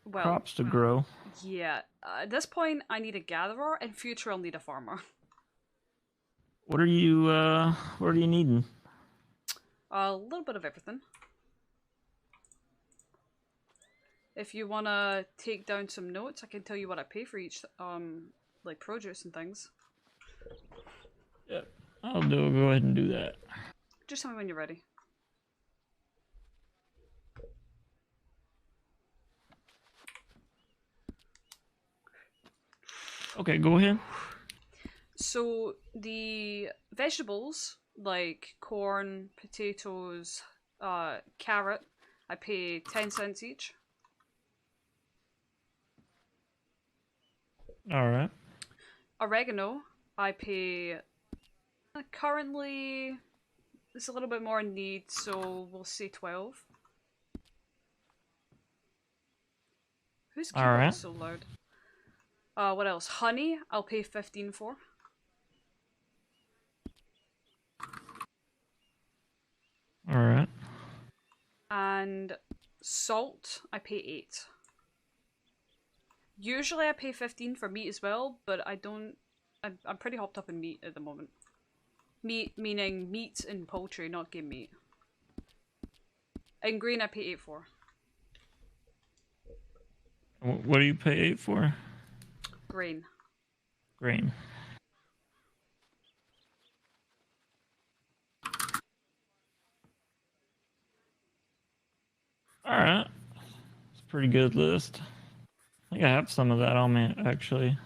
[SPEAKER 14] crops to grow.
[SPEAKER 1] Yeah, at this point, I need a gatherer. In future, I'll need a farmer.
[SPEAKER 14] What are you needing?
[SPEAKER 1] A little bit of everything. If you wanna take down some notes, I can tell you what I pay for each, like produce and things.
[SPEAKER 14] Yep, I'll go ahead and do that.
[SPEAKER 1] Just tell me when you're ready.
[SPEAKER 14] Okay, go ahead.
[SPEAKER 1] So the vegetables like corn, potatoes, carrot, I pay 10 cents each.
[SPEAKER 14] Alright.
[SPEAKER 1] Oregano, I pay currently it's a little bit more in need, so we'll say 12. Whose keyboard is so loud? What else? Honey, I'll pay 15 for.
[SPEAKER 14] Alright.
[SPEAKER 1] And salt, I pay 8. Usually I pay 15 for meat as well, but I'm pretty hopped up in meat at the moment. Meat meaning meat and poultry, not game meat. And green I pay 8 for.
[SPEAKER 14] What do you pay 8 for?
[SPEAKER 1] Grain.
[SPEAKER 14] Grain. Alright. It's a pretty good list. I think I have some of that on me, actually.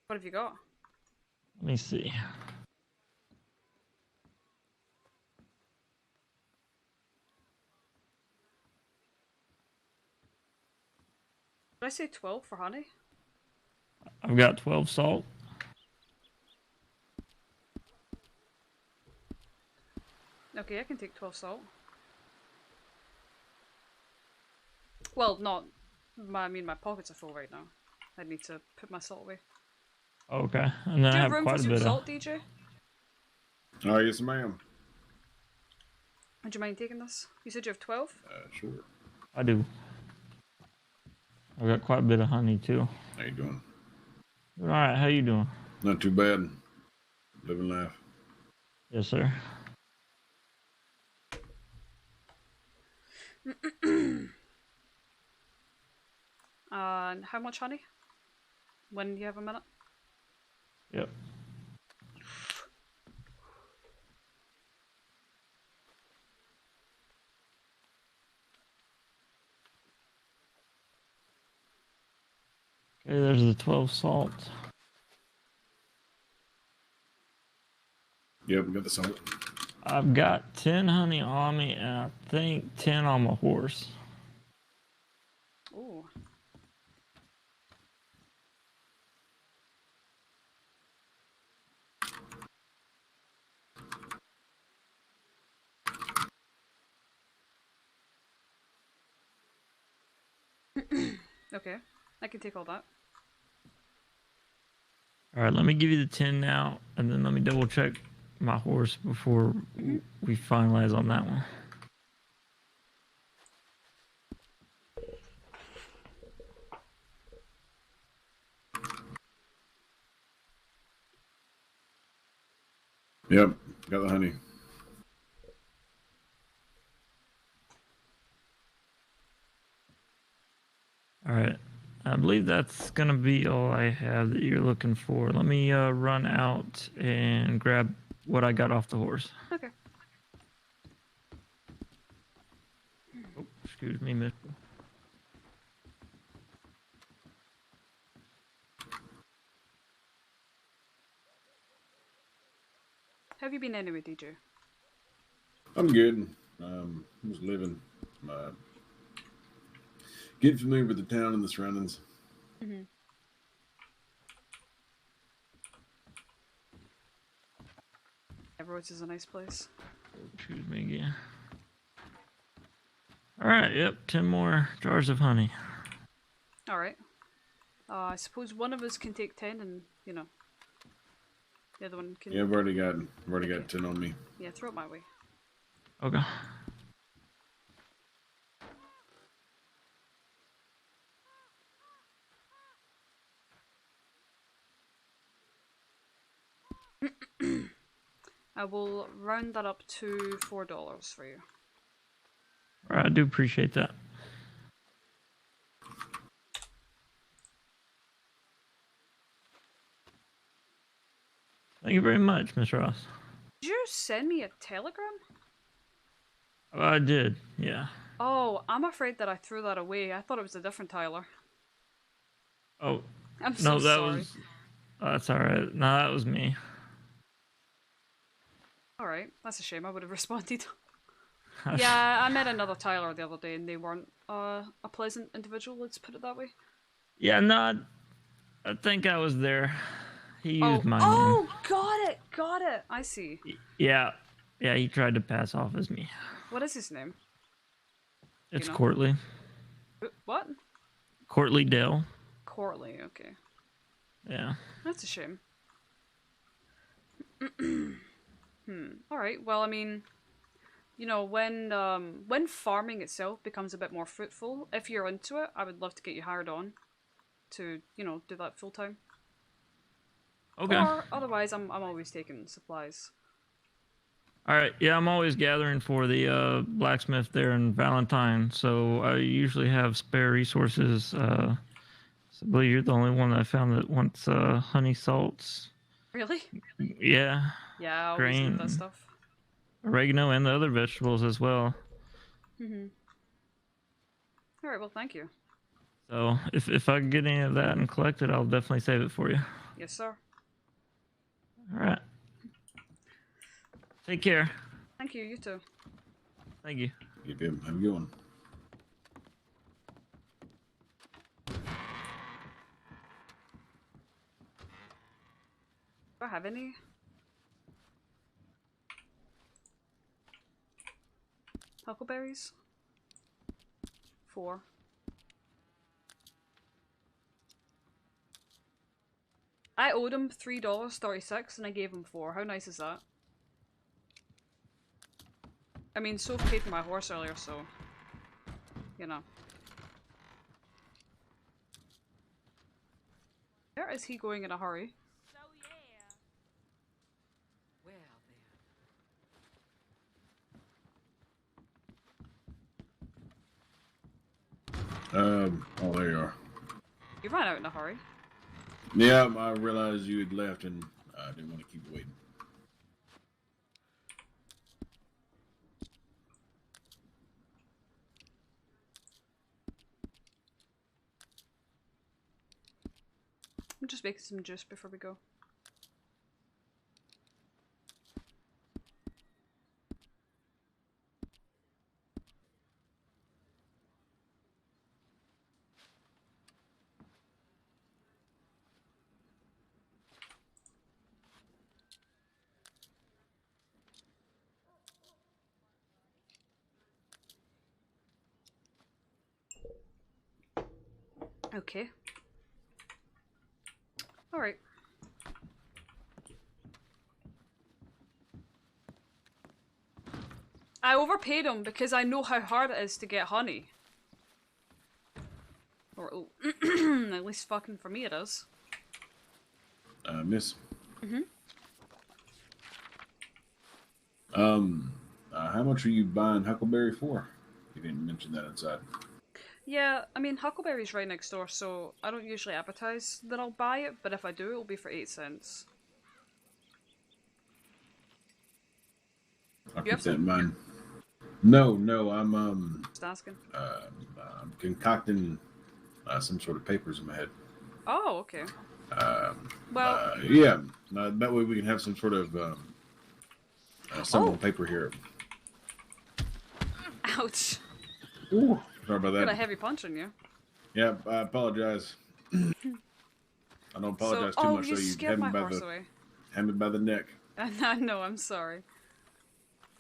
[SPEAKER 1] What have you got?
[SPEAKER 14] Let me see.
[SPEAKER 1] Did I say 12 for honey?
[SPEAKER 14] I've got 12 salt.
[SPEAKER 1] Okay, I can take 12 salt. Well, not... I mean, my pockets are full right now. I need to put my salt away.
[SPEAKER 14] Okay, and then
[SPEAKER 1] Do
[SPEAKER 14] I
[SPEAKER 1] you
[SPEAKER 14] have
[SPEAKER 1] have room
[SPEAKER 14] quite
[SPEAKER 1] for
[SPEAKER 14] a
[SPEAKER 1] some
[SPEAKER 14] bit
[SPEAKER 1] salt, DJ?
[SPEAKER 12] Oh, yes, ma'am.
[SPEAKER 1] Would you mind taking this? You said you have 12?
[SPEAKER 12] Sure.
[SPEAKER 14] I do. I've got quite a bit of honey, too.
[SPEAKER 12] How you doing?
[SPEAKER 14] Alright, how you doing?
[SPEAKER 12] Not too bad. Living life.
[SPEAKER 14] Yes, sir.
[SPEAKER 1] And how much honey? When do you have a minute?
[SPEAKER 14] Yep. Okay, there's the 12 salt.
[SPEAKER 12] Yep, we got the salt.
[SPEAKER 14] I've got 10 honey on me, and I think 10 on my horse.
[SPEAKER 1] Ooh. Okay, I can take all that.
[SPEAKER 14] All right, let me give you the 10 now, and then let me double check my horse before we finalize on that one.
[SPEAKER 12] Yep, got the honey.
[SPEAKER 14] All right, I believe that's gonna be all I have that you're looking for. Let me run out and grab what I got off the horse.
[SPEAKER 1] Okay.
[SPEAKER 14] Oh, excuse me, mister.
[SPEAKER 1] How have you been anyway, DJ?
[SPEAKER 12] I'm good. Just living. Getting familiar with the town and the surroundings.
[SPEAKER 1] Mm-hmm. Yeah, Rhodes is a nice place.
[SPEAKER 14] Excuse me again. All right, yep, 10 more jars of honey.
[SPEAKER 1] All right. I suppose one of us can take 10, and you know, the other one can.
[SPEAKER 12] Yeah, I've already got 10 on me.
[SPEAKER 1] Yeah, throw it my way.
[SPEAKER 14] Okay.
[SPEAKER 1] I will round that up to $4 for you.
[SPEAKER 14] All right, I do appreciate that. Thank you very much, Miss Ross.
[SPEAKER 1] Did you send me a telegram?
[SPEAKER 14] Oh, I did, yeah.
[SPEAKER 1] Oh, I'm afraid that I threw that away. I thought it was a different Tyler.
[SPEAKER 14] Oh,
[SPEAKER 1] I'm so
[SPEAKER 14] no, that
[SPEAKER 1] sorry.
[SPEAKER 14] was. Oh, that's all right. No, that was me.
[SPEAKER 1] All right, that's a shame. I would have responded. Yeah, I met another Tyler the other day, and they weren't a pleasant individual. Let's put it that way.
[SPEAKER 14] Yeah, no, I think I was there. He used my name.
[SPEAKER 1] Oh, got it. I see.
[SPEAKER 14] Yeah, he tried to pass off as me.
[SPEAKER 1] What is his name?
[SPEAKER 14] It's
[SPEAKER 1] You know?
[SPEAKER 14] Courtly.
[SPEAKER 1] What?
[SPEAKER 14] Courtly Dale.
[SPEAKER 1] Courtly, okay.
[SPEAKER 14] Yeah.
[SPEAKER 1] That's a shame. Alright, well, I mean, you know, when farming itself becomes a bit more fruitful, if you're into it, I would love to get you hired on to, you know, do that full time.
[SPEAKER 14] Okay.
[SPEAKER 1] Or otherwise, I'm always taking supplies.
[SPEAKER 14] All right. Yeah, I'm always gathering for the blacksmith there in Valentine, so I usually have spare resources. So I believe you're the only one that I found that wants honey salts.
[SPEAKER 1] Really?
[SPEAKER 14] Yeah.
[SPEAKER 1] Yeah, I always need that stuff.
[SPEAKER 14] Oregano and the other vegetables as well.
[SPEAKER 1] Alright, well, thank you.
[SPEAKER 14] So if I can get any of that and collect it, I'll definitely save it for you.
[SPEAKER 1] Yes, sir.
[SPEAKER 14] All right. Take care.
[SPEAKER 1] Thank you, you too.
[SPEAKER 14] Thank you.
[SPEAKER 12] Have a good one.
[SPEAKER 1] Do I have any? Huckleberries? 4. I owed him $3.36 and I gave him 4. How nice is that? I mean, Soph paid for my horse earlier, so... You know. Where is he going in a hurry?
[SPEAKER 12] Oh, there you are.
[SPEAKER 1] You ran out in a hurry.
[SPEAKER 12] Yeah, I realized you had left and I didn't want to keep waiting.
[SPEAKER 1] I'm just making some juice before we go. Okay. Alright. I overpaid him because I know how hard it is to get honey. Or, at least fucking for me it is.
[SPEAKER 12] Miss.
[SPEAKER 1] Mm-hmm.
[SPEAKER 12] How much are you buying Huckleberry for? You didn't mention that inside.
[SPEAKER 1] Yeah, I mean, Huckleberry's right next door, so I don't usually advertise that I'll buy it, but if I do, it'll be for 8 cents.
[SPEAKER 12] I'll
[SPEAKER 1] You have
[SPEAKER 12] keep that in
[SPEAKER 1] some?
[SPEAKER 12] mind. No, I'm
[SPEAKER 1] Just asking.
[SPEAKER 12] I'm concocting some sort of papers in my head.
[SPEAKER 1] Oh, okay. Well,
[SPEAKER 12] yeah, that way we can have some sort of seminal paper here.
[SPEAKER 1] Ouch.
[SPEAKER 12] Ooh, sorry about
[SPEAKER 1] Got
[SPEAKER 12] that.
[SPEAKER 1] a heavy punch on you.
[SPEAKER 12] Yeah, I apologize. I don't apologize too much.
[SPEAKER 1] You
[SPEAKER 12] So you
[SPEAKER 1] scared
[SPEAKER 12] had
[SPEAKER 1] my
[SPEAKER 12] me by
[SPEAKER 1] horse
[SPEAKER 12] the
[SPEAKER 1] away.
[SPEAKER 12] had me by the neck.
[SPEAKER 1] No, I'm sorry.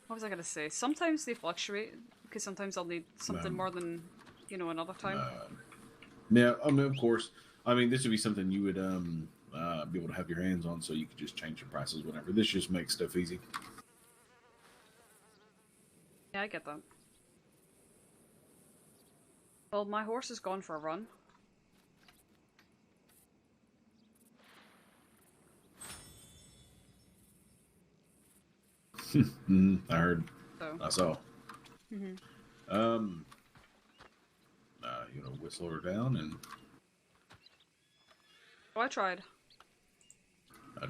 [SPEAKER 1] What was I gonna say? Sometimes they fluctuate, because sometimes I'll need something more than, you know, another time.
[SPEAKER 12] Yeah, I mean, of course. I mean, this would be something you would be able to have your hands on, so you could just change your prices whenever. This just makes stuff easy.
[SPEAKER 1] Yeah, I get that. Well, my horse is gone for a run.
[SPEAKER 12] I heard.
[SPEAKER 1] So.
[SPEAKER 12] I saw.
[SPEAKER 1] Mm-hmm.
[SPEAKER 12] You know, whistle her down, and
[SPEAKER 1] Oh, I tried.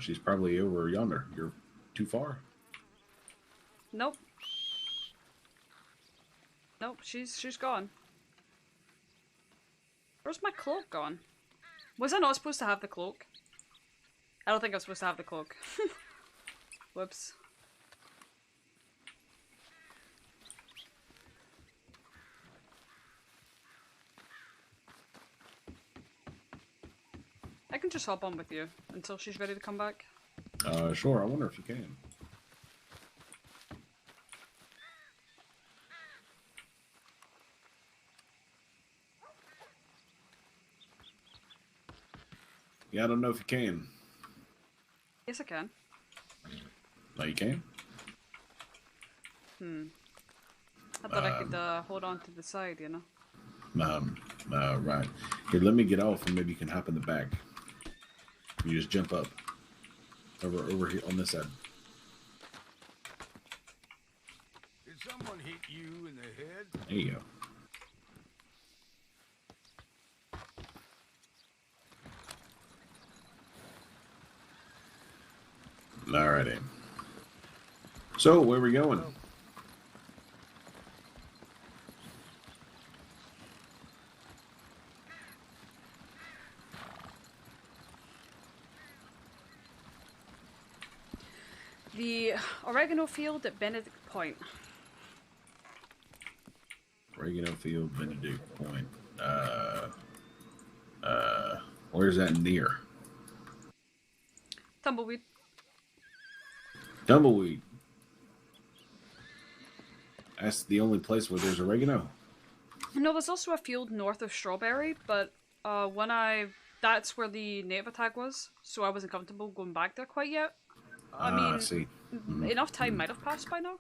[SPEAKER 12] she's probably over yonder. You're too far.
[SPEAKER 1] Nope. Nope, she's gone. Where's my cloak gone? Was I not supposed to have the cloak? I don't think I was supposed to have the cloak. Whoops. I can just hop on with you until she's ready to come back.
[SPEAKER 12] Sure. I wonder if you can. Yeah, I don't know if you can.
[SPEAKER 1] Yes, I can.
[SPEAKER 12] No, you can?
[SPEAKER 1] I thought I could hold on to the side, you know?
[SPEAKER 12] Right. Here, let me get off and maybe you can hop in the back. You just jump up. Over here on this side.
[SPEAKER 15] Did someone hit you in the head?
[SPEAKER 12] There you go. Alrighty. So, where are we going?
[SPEAKER 1] The oregano field at Benedict Point.
[SPEAKER 12] Oregano Field, Benedict Point. Where's that near?
[SPEAKER 1] Tumbleweed.
[SPEAKER 12] Tumbleweed. That's the only place where there's oregano.
[SPEAKER 1] No, there's also a field north of Strawberry, but that's where the native attack was, so I wasn't comfortable going back there quite yet. I mean,
[SPEAKER 12] I see.
[SPEAKER 1] Enough time might have passed by now.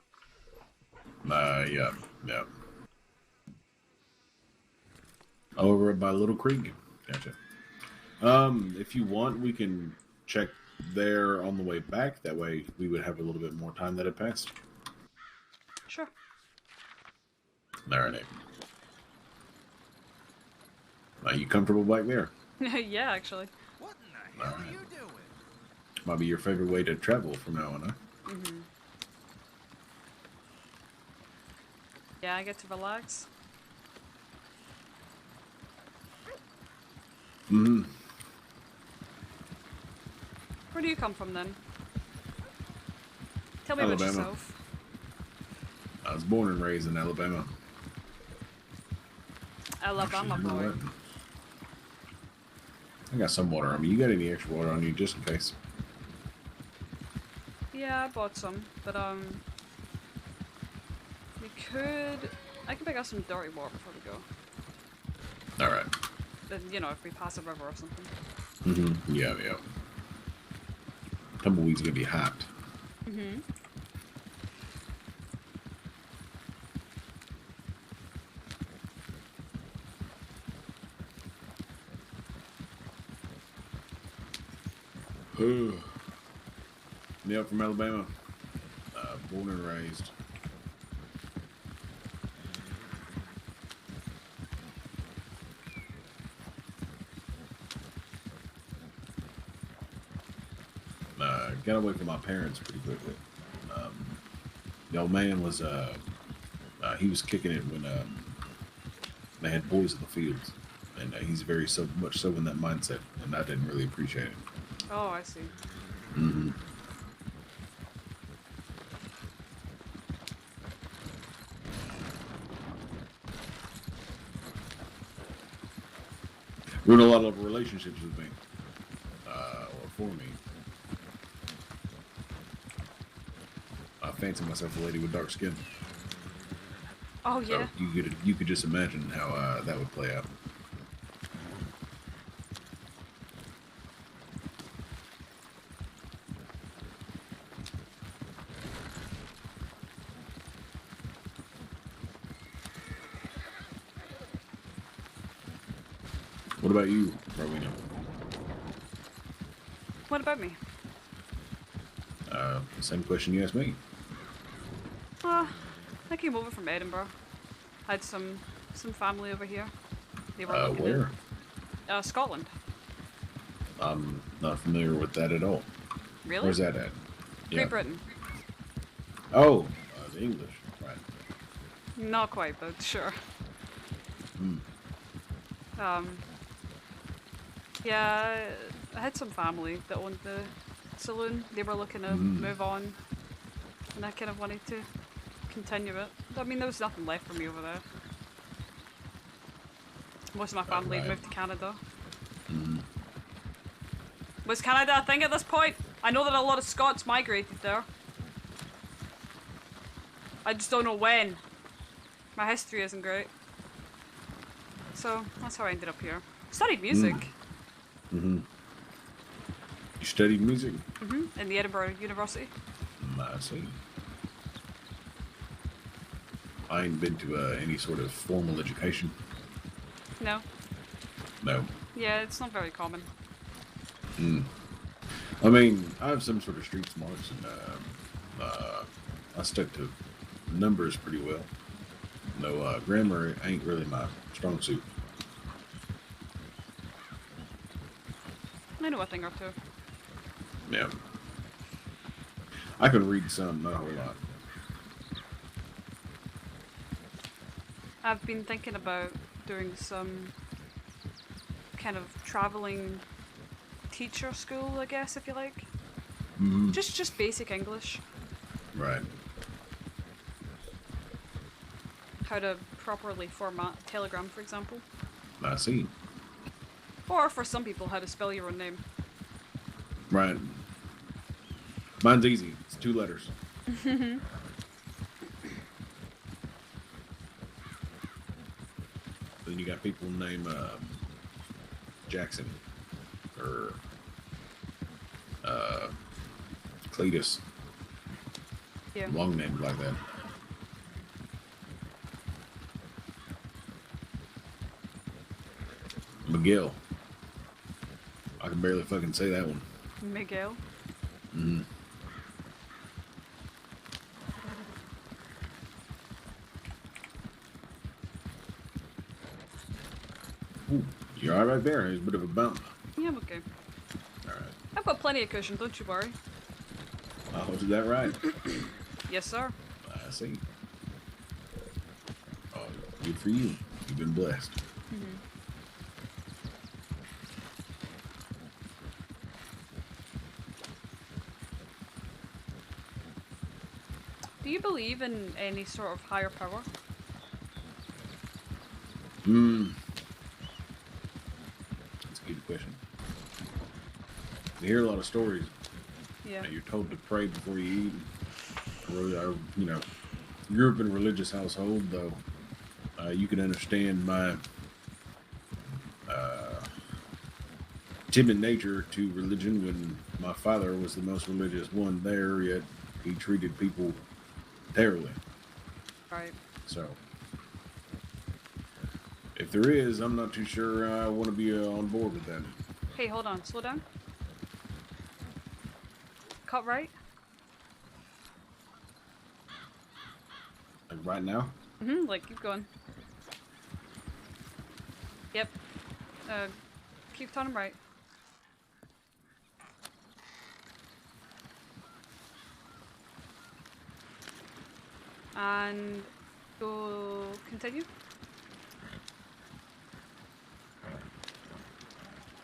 [SPEAKER 12] Yeah. Over by Little Creek. Gotcha. If you want, we can check there on the way back. That way we would have a little bit more time that had passed.
[SPEAKER 1] Sure.
[SPEAKER 12] Alright. Are you comfortable back there?
[SPEAKER 1] Yeah, actually.
[SPEAKER 15] What in the hell are you doing?
[SPEAKER 12] Might be your favorite way to travel from now on, huh?
[SPEAKER 1] Mm-hmm. Yeah, I get to relax.
[SPEAKER 12] Mm-hmm.
[SPEAKER 1] Where do you come from then? Tell me about
[SPEAKER 12] Alabama.
[SPEAKER 1] yourself.
[SPEAKER 12] I was born and raised in Alabama.
[SPEAKER 1] Alabama boy.
[SPEAKER 12] I got some water on me. You got any extra water on you just in case?
[SPEAKER 1] Yeah, I bought some, but I can pick up some dirty water before we go.
[SPEAKER 12] Alright.
[SPEAKER 1] you know, if we pass a river or something.
[SPEAKER 12] Mm-hmm. Yeah, yeah. Tumbleweed's gonna be hot.
[SPEAKER 1] Mm-hmm.
[SPEAKER 12] Yeah, from Alabama. Born and raised. Got away from my parents pretty quickly. The old man was he was kicking it when they had boys in the fields, and he's very much so in that mindset, and I didn't really appreciate it.
[SPEAKER 1] Oh, I see.
[SPEAKER 12] Mm-hmm. Ruined a lot of relationships with me, or for me. I fancy myself a lady with dark skin.
[SPEAKER 1] Oh yeah.
[SPEAKER 12] So you could just imagine how that would play out. What about you, Rowena?
[SPEAKER 1] What about me?
[SPEAKER 12] Same question you asked me.
[SPEAKER 1] I came over from Edinburgh. Had some family over here. They were
[SPEAKER 12] Where?
[SPEAKER 1] Scotland.
[SPEAKER 12] I'm not familiar with that at all.
[SPEAKER 1] Really?
[SPEAKER 12] Where's that at?
[SPEAKER 1] Great Britain.
[SPEAKER 12] Oh, the English, right?
[SPEAKER 1] Not quite, but sure. Yeah, I had some family that owned the saloon. They were looking to move on, and I kind of wanted to continue it. I mean, there was nothing left for me over there. Most of my family had moved to Canada. Was Canada a thing at this point? I know that a lot of Scots migrated there. I just don't know when. My history isn't great. So, that's how I ended up here. Studied music.
[SPEAKER 12] You studied music?
[SPEAKER 1] In the Edinburgh University.
[SPEAKER 12] I see. I ain't been to any sort of formal education.
[SPEAKER 1] No.
[SPEAKER 12] No.
[SPEAKER 1] Yeah, it's not very common.
[SPEAKER 12] I mean, I have some sort of street smarts, and I stuck to numbers pretty well. No, grammar ain't really my strong suit.
[SPEAKER 1] I know a thing or two.
[SPEAKER 12] Yeah. I can read some, not a whole lot.
[SPEAKER 1] I've been thinking about doing some kind of traveling teacher school, I guess, if you like. Just basic English.
[SPEAKER 12] Right.
[SPEAKER 1] How to properly format Telegram, for example.
[SPEAKER 12] I see.
[SPEAKER 1] Or for some people, how to spell your own name.
[SPEAKER 12] Right. Mine's easy. It's 2 letters. Then you got people named Jackson or Cletus.
[SPEAKER 1] Yeah.
[SPEAKER 12] Long names like that. Miguel. I can barely fucking say that one.
[SPEAKER 1] Miguel.
[SPEAKER 12] Ooh, you're all right there. There's a bit of a bump.
[SPEAKER 1] Yeah, I'm okay.
[SPEAKER 12] All right.
[SPEAKER 1] I've got plenty of cushion, don't you worry.
[SPEAKER 12] Oh, is that right?
[SPEAKER 1] Yes, sir.
[SPEAKER 12] I see. Oh, good for you. You've been blessed.
[SPEAKER 1] Do you believe in any sort of higher power?
[SPEAKER 12] That's a good question. You hear a lot of stories.
[SPEAKER 1] Yeah.
[SPEAKER 12] You're told to pray before you eat. You know, grew up in a religious household, though. You can understand my timid nature to religion when my father was the most religious one there, yet he treated people terribly.
[SPEAKER 1] Right.
[SPEAKER 12] So, if there is, I'm not too sure I want to be on board with that.
[SPEAKER 1] Hey, hold on. Slow down. Cut right.
[SPEAKER 12] Like right now?
[SPEAKER 1] Like, keep going. Yep. Keep turning right. And go continue.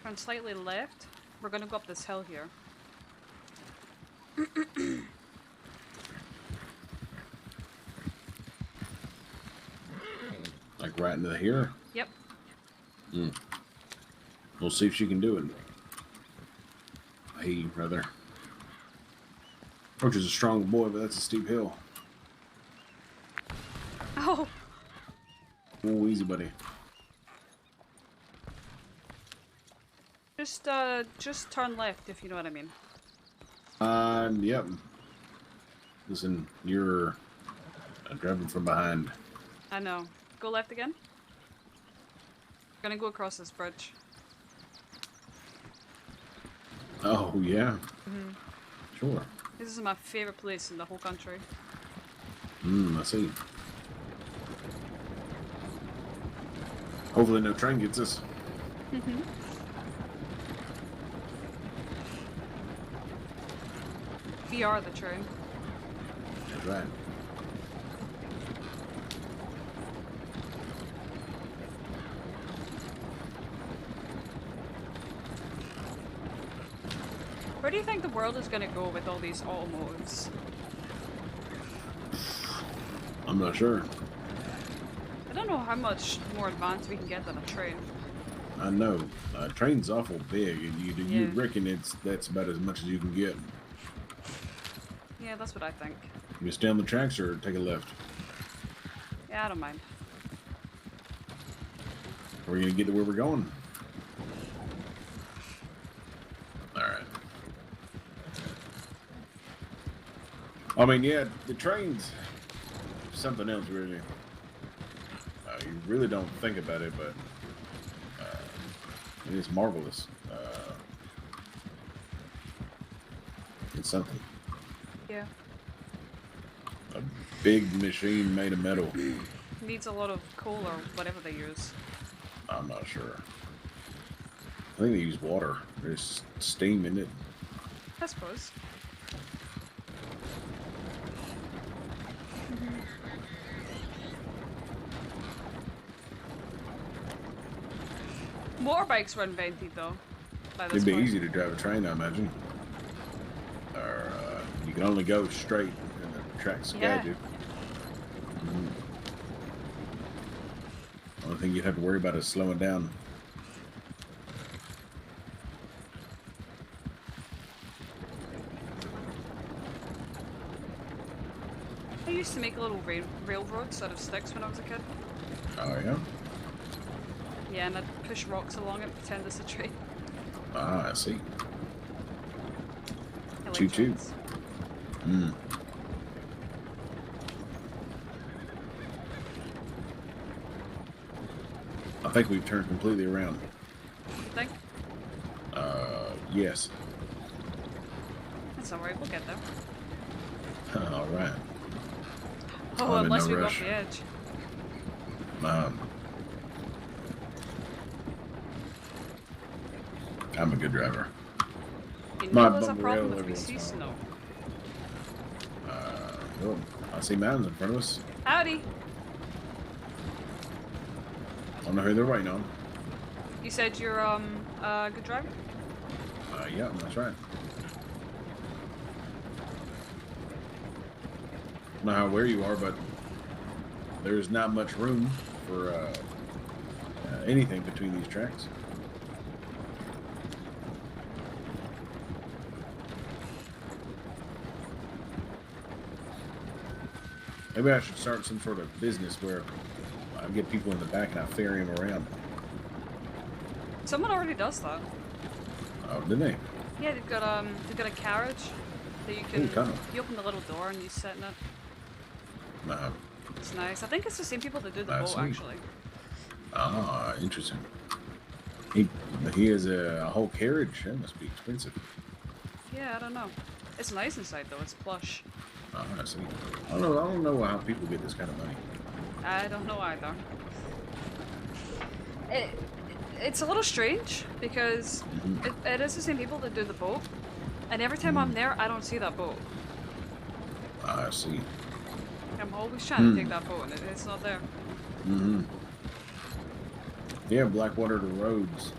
[SPEAKER 1] Turn slightly left. We're gonna go up this hill here.
[SPEAKER 12] Like right into here?
[SPEAKER 1] Yep.
[SPEAKER 12] We'll see if she can do it. He, rather. Roach is a strong boy, but that's a steep hill.
[SPEAKER 1] Oh!
[SPEAKER 12] Oh, easy, buddy.
[SPEAKER 1] Just turn left, if you know what I mean.
[SPEAKER 12] Yep. Listen, you're driving from behind.
[SPEAKER 1] I know. Go left again. Gonna go across this bridge.
[SPEAKER 12] Oh, yeah? Sure.
[SPEAKER 1] This is my favorite place in the whole country.
[SPEAKER 12] I see. Hopefully no train gets us.
[SPEAKER 1] We are the train.
[SPEAKER 12] That's right.
[SPEAKER 1] Where do you think the world is gonna go with all these automotives?
[SPEAKER 12] I'm not sure.
[SPEAKER 1] I don't know how much more advanced we can get than a train.
[SPEAKER 12] I know. Train's awful big, and you reckon that's about as much as you can get.
[SPEAKER 1] Yeah, that's what I think.
[SPEAKER 12] You stay on the tracks or take a left?
[SPEAKER 1] Yeah, I don't mind.
[SPEAKER 12] Are we gonna get to where we're going? Alright. I mean, yeah, the train's something else, really. You really don't think about it, but it is marvelous. It's something.
[SPEAKER 1] Yeah.
[SPEAKER 12] A big machine made of metal.
[SPEAKER 1] Needs a lot of coal or whatever they use.
[SPEAKER 12] I'm not sure. I think they use water. There's steam in it.
[SPEAKER 1] I suppose. Motorbikes were invented though. By this
[SPEAKER 12] It'd be
[SPEAKER 1] point.
[SPEAKER 12] easy to drive a train, I imagine. Or you can only go straight and the tracks guide you. Only thing you'd have to worry about is slowing down.
[SPEAKER 1] I used to make little railroads out of sticks when I was a kid.
[SPEAKER 12] Oh, yeah?
[SPEAKER 1] Yeah, and I'd push rocks along it and pretend it's a train.
[SPEAKER 12] Ah, I see.
[SPEAKER 1] I like
[SPEAKER 12] Choo-choo.
[SPEAKER 1] trains.
[SPEAKER 12] I think we've turned completely around.
[SPEAKER 1] You think?
[SPEAKER 12] Yes.
[SPEAKER 1] That's alright, we'll get there.
[SPEAKER 12] Alright.
[SPEAKER 1] Oh,
[SPEAKER 12] I'm in
[SPEAKER 1] unless
[SPEAKER 12] no
[SPEAKER 1] we go off
[SPEAKER 12] rush.
[SPEAKER 1] the edge.
[SPEAKER 12] I'm a good driver.
[SPEAKER 1] You
[SPEAKER 12] My
[SPEAKER 1] know there's a
[SPEAKER 12] bumper
[SPEAKER 1] problem
[SPEAKER 12] rail
[SPEAKER 1] if we
[SPEAKER 12] everyone's
[SPEAKER 1] see
[SPEAKER 12] fault.
[SPEAKER 1] snow.
[SPEAKER 12] Well, I see mountains in front of us.
[SPEAKER 1] Howdy!
[SPEAKER 12] I don't know who they're waiting on.
[SPEAKER 1] You said you're a good driver?
[SPEAKER 12] Yeah, that's right. I don't know how where you are, but there's not much room for anything between these tracks. Maybe I should start some sort of business where I get people in the back and I ferry them around.
[SPEAKER 1] Someone already does that.
[SPEAKER 12] Oh, didn't they?
[SPEAKER 1] Yeah, they've got a carriage that you can. You open the little door and you sit in it. It's nice. I think it's the same people that do the boat actually.
[SPEAKER 12] Ah, interesting. He has a whole carriage. That must be expensive.
[SPEAKER 1] Yeah, I don't know. It's nice inside though. It's plush.
[SPEAKER 12] Oh, I see. I don't know how people get this kind of money.
[SPEAKER 1] I don't know either. It's a little strange because it is the same people that do the boat, and every time I'm there, I don't see that boat.
[SPEAKER 12] I see.
[SPEAKER 1] I'm always trying to take that boat, and it's not there.
[SPEAKER 12] Yeah, Blackwater to Rhodes.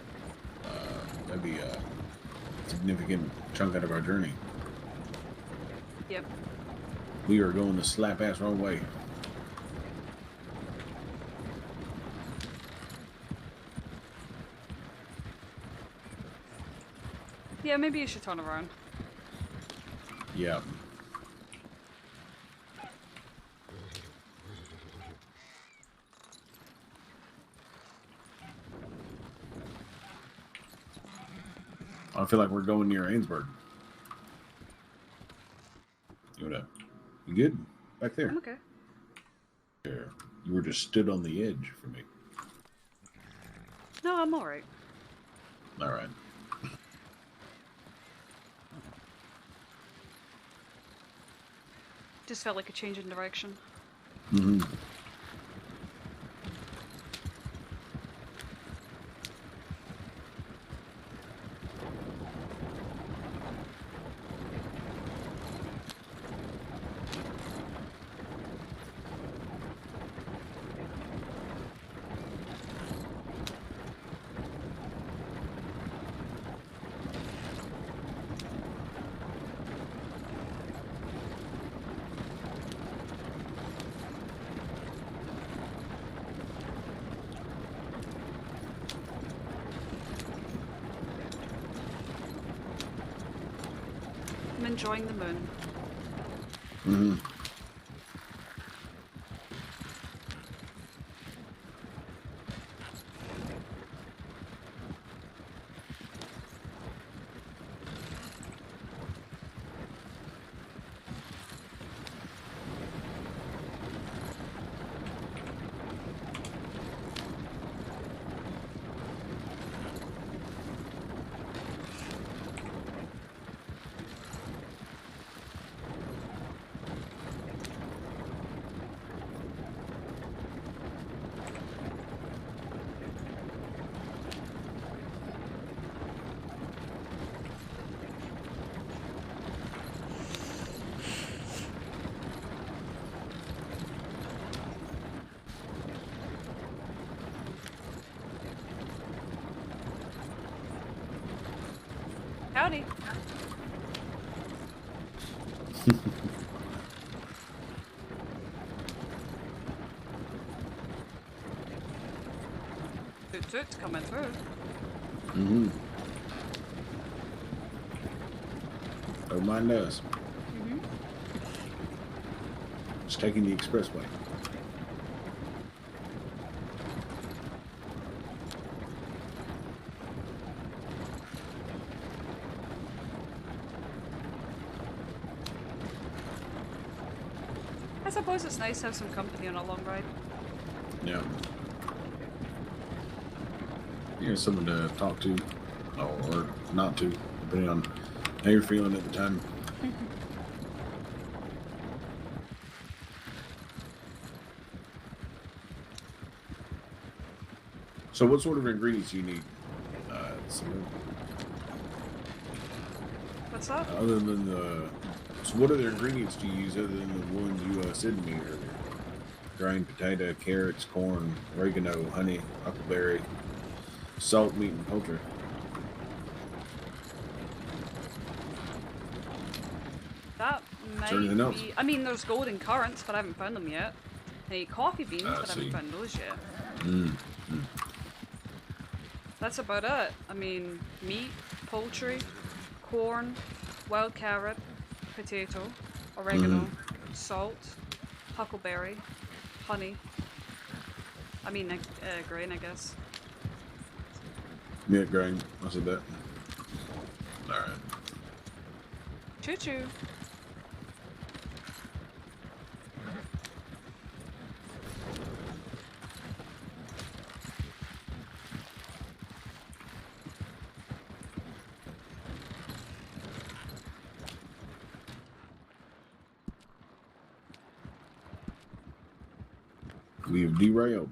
[SPEAKER 12] That'd be a significant chunk out of our journey.
[SPEAKER 1] Yep.
[SPEAKER 12] We are going the slap ass wrong way.
[SPEAKER 1] Yeah, maybe you should turn around.
[SPEAKER 12] Yeah. I feel like we're going near Ainsburg. You good? Back there?
[SPEAKER 1] I'm okay.
[SPEAKER 12] There. You were just stood on the edge for me.
[SPEAKER 1] No, I'm alright.
[SPEAKER 12] Alright.
[SPEAKER 1] Just felt like a change in direction. I'm enjoying the moon. Howdy. Toot toot coming through.
[SPEAKER 12] Don't mind us. Just taking the expressway.
[SPEAKER 1] I suppose it's nice to have some company on a long ride.
[SPEAKER 12] Yeah. You have someone to talk to, or not to, depending on how you're feeling at the time. So what sort of ingredients do you need?
[SPEAKER 1] What's that?
[SPEAKER 12] Other than the... So what other ingredients do you use other than the ones you said to me earlier? Grained potato, carrots, corn, oregano, honey, huckleberry, salt, meat, and poultry.
[SPEAKER 1] That might
[SPEAKER 12] anything else?
[SPEAKER 1] be... I mean, there's golden currants, but I haven't found them yet. Any coffee beans, but I haven't found those yet. That's about it. I mean, meat, poultry, corn, wild carrot, potato, oregano, salt, huckleberry, honey. I mean, grain, I guess.
[SPEAKER 12] Yeah, grain. I said that. Alright.
[SPEAKER 1] Choo choo.
[SPEAKER 12] We have derailed.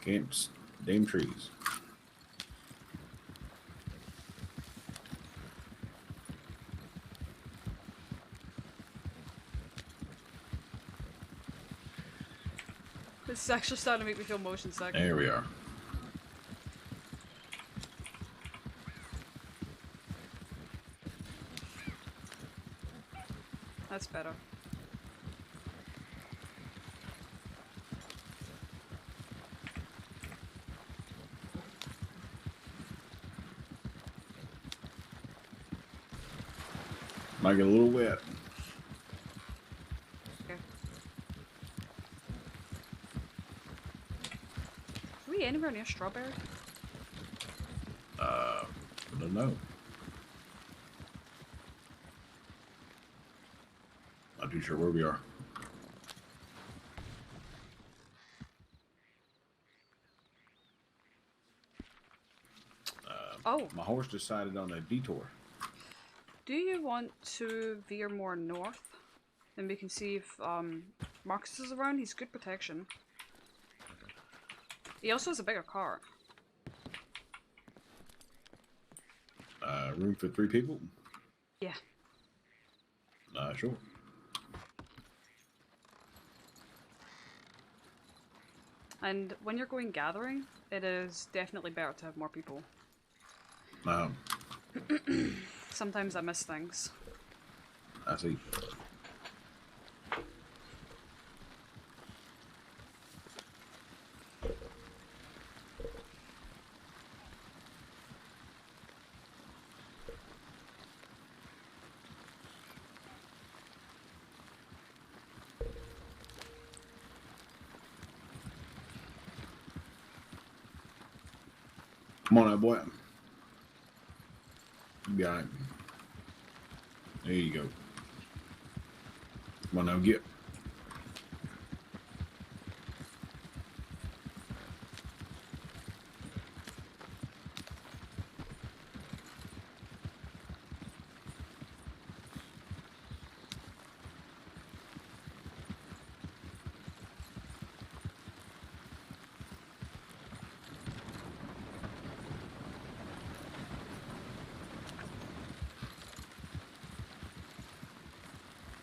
[SPEAKER 12] Camps, damn trees.
[SPEAKER 1] This is actually starting to make me feel motion sick.
[SPEAKER 12] There we are.
[SPEAKER 1] That's better.
[SPEAKER 12] Might get a little wet.
[SPEAKER 1] Okay. Are we anywhere near Strawberry?
[SPEAKER 12] I don't know. Not too sure where we are. My horse decided on a detour.
[SPEAKER 1] Do you want to veer more north? Then we can see if Marcus is around. He's good protection. He also has a bigger car.
[SPEAKER 12] Room for 3 people?
[SPEAKER 1] Yeah.
[SPEAKER 12] Sure.
[SPEAKER 1] And when you're going gathering, it is definitely better to have more people. Sometimes I miss things.
[SPEAKER 12] I see. Come on now, boy. You'll be alright. There you go. Come on now, get.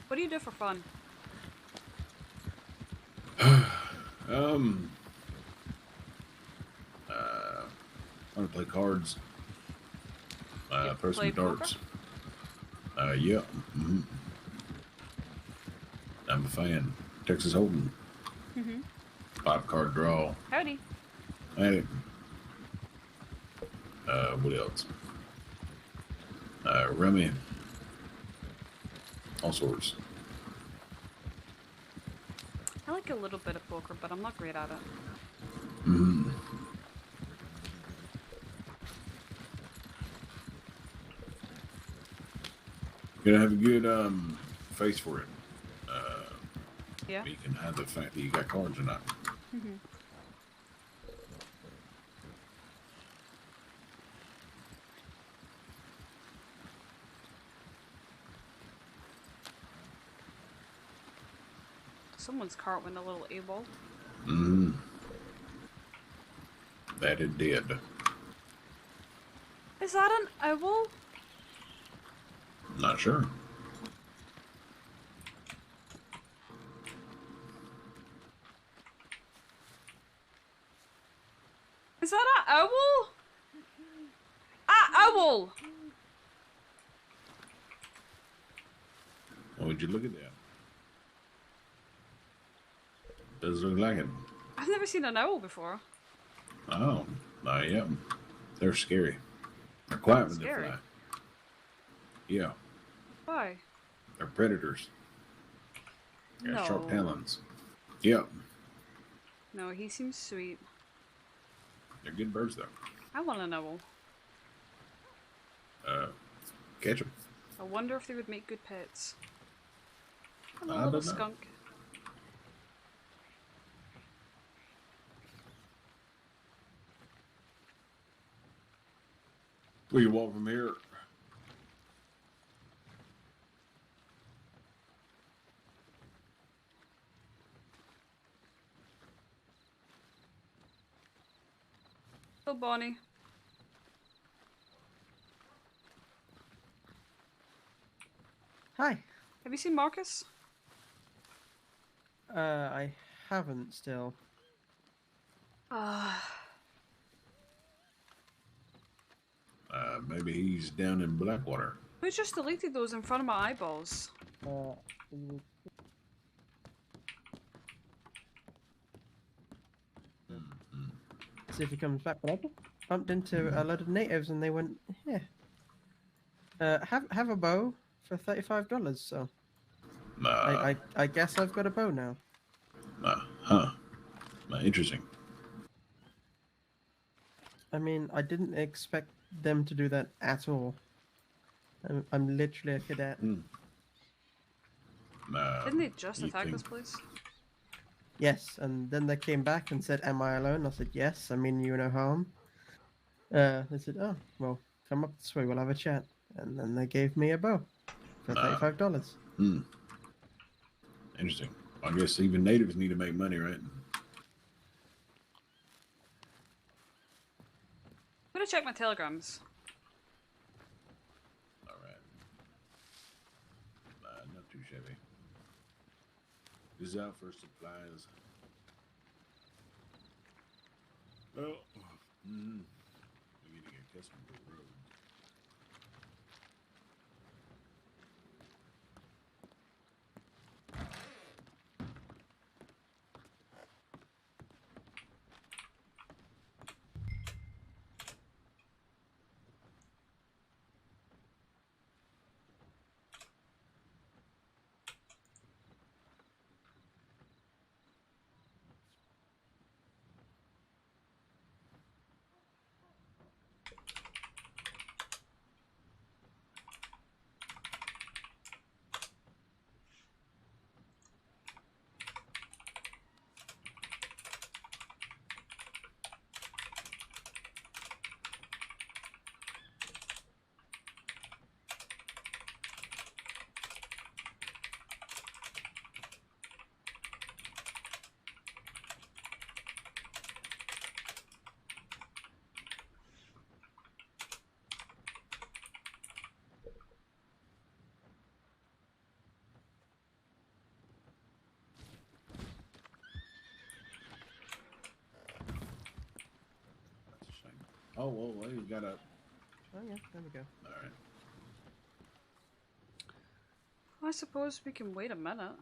[SPEAKER 1] What do you do for fun?
[SPEAKER 12] I want to play cards. Throw
[SPEAKER 1] play
[SPEAKER 12] some darts. Yeah. Mm-hmm. I'm a fan. Texas Hold'em. 5-card draw.
[SPEAKER 1] Howdy.
[SPEAKER 12] Hey. What else? Rummy. All sorts.
[SPEAKER 1] I like a little bit of poker, but I'm not great at it.
[SPEAKER 12] Mm-hmm. You gotta have a good face for it.
[SPEAKER 1] Yeah.
[SPEAKER 12] You can hide the fact that you got cards or not.
[SPEAKER 1] Someone's cart went a little AWOL.
[SPEAKER 12] Mm-hmm. That it did.
[SPEAKER 1] Is that an owl?
[SPEAKER 12] Not sure.
[SPEAKER 1] Is that an owl? Owl!
[SPEAKER 12] Oh, would you look at that? Does look like it.
[SPEAKER 1] I've never seen an owl before.
[SPEAKER 12] Oh, yeah. They're scary. They're quiet when they
[SPEAKER 1] Scary?
[SPEAKER 12] fly. Yeah,
[SPEAKER 1] Why?
[SPEAKER 12] they're predators. They got sharp
[SPEAKER 1] No.
[SPEAKER 12] talons. Yep.
[SPEAKER 1] No, he seems sweet.
[SPEAKER 12] They're good birds, though.
[SPEAKER 1] I want an owl.
[SPEAKER 12] Catch them.
[SPEAKER 1] I wonder if they would make good pets. Hello,
[SPEAKER 12] I
[SPEAKER 1] little
[SPEAKER 12] don't know.
[SPEAKER 1] skunk.
[SPEAKER 12] Will you walk from here?
[SPEAKER 1] Hello, Bonnie.
[SPEAKER 7] Hi.
[SPEAKER 1] Have you seen Marcus?
[SPEAKER 7] I haven't still.
[SPEAKER 12] Maybe he's down in Blackwater.
[SPEAKER 1] Who just deleted those in front of my eyeballs?
[SPEAKER 7] See if he comes back. But I bumped into a lot of natives and they went, yeah. Have a bow for $35. So I guess I've got a bow now.
[SPEAKER 12] Interesting.
[SPEAKER 7] I mean, I didn't expect them to do that at all. I'm literally a cadet.
[SPEAKER 1] Didn't they just attack this place?
[SPEAKER 7] Yes, and then they came back and said, "Am I alone?" I said, "Yes. I mean you no harm." They said, "Oh, well, come up this way. We'll have a chat." And then they gave me a bow for $35.
[SPEAKER 12] Interesting. I guess even natives need to make money, right?
[SPEAKER 1] I'm gonna check my telegrams.
[SPEAKER 12] All right. Not too shabby. This is out for supplies. Well, we need to get accustomed to the road. Oh, well, you got a...
[SPEAKER 7] Oh, yeah, there we go.
[SPEAKER 12] All right.
[SPEAKER 1] I suppose we can wait a minute.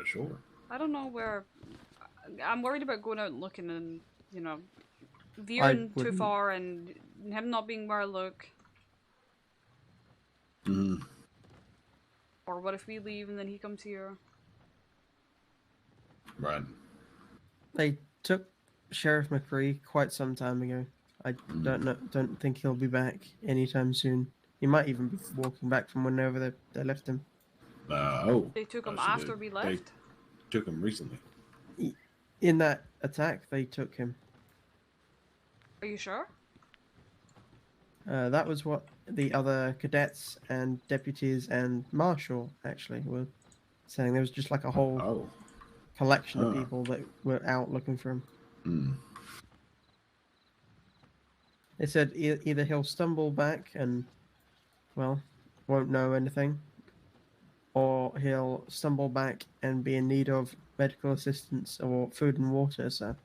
[SPEAKER 12] Sure.
[SPEAKER 1] I don't know where... I'm worried about going out and looking and, you know, veering too far and him not being where I look. Or what if we leave and then he comes here?
[SPEAKER 12] Right.
[SPEAKER 7] They took Sheriff McCree quite some time ago. I don't think he'll be back anytime soon. He might even be walking back from whenever they left him.
[SPEAKER 1] They took him after we left?
[SPEAKER 12] They took him recently.
[SPEAKER 7] In that attack, they took him.
[SPEAKER 1] Are you sure?
[SPEAKER 7] That was what the other cadets and deputies and marshal actually were saying. There was just like a whole collection of people that were out looking for him. They said either he'll stumble back and, well, won't know anything, or he'll stumble back and be in need of medical assistance or food and water. So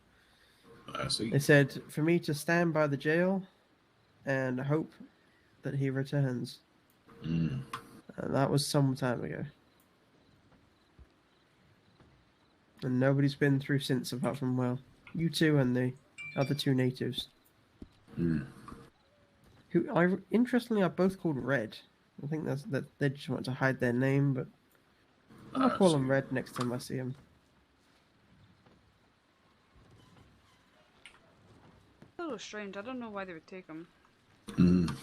[SPEAKER 12] I see.
[SPEAKER 7] They said for me to stand by the jail and hope that he returns. That was some time ago. And nobody's been through since apart from, well, you two and the other two natives. Who, interestingly, are both called Red. I think that they just want to hide their name, but I'll call them Red next time I see them.
[SPEAKER 1] little strange. I don't know why they would take him.
[SPEAKER 12] Mm.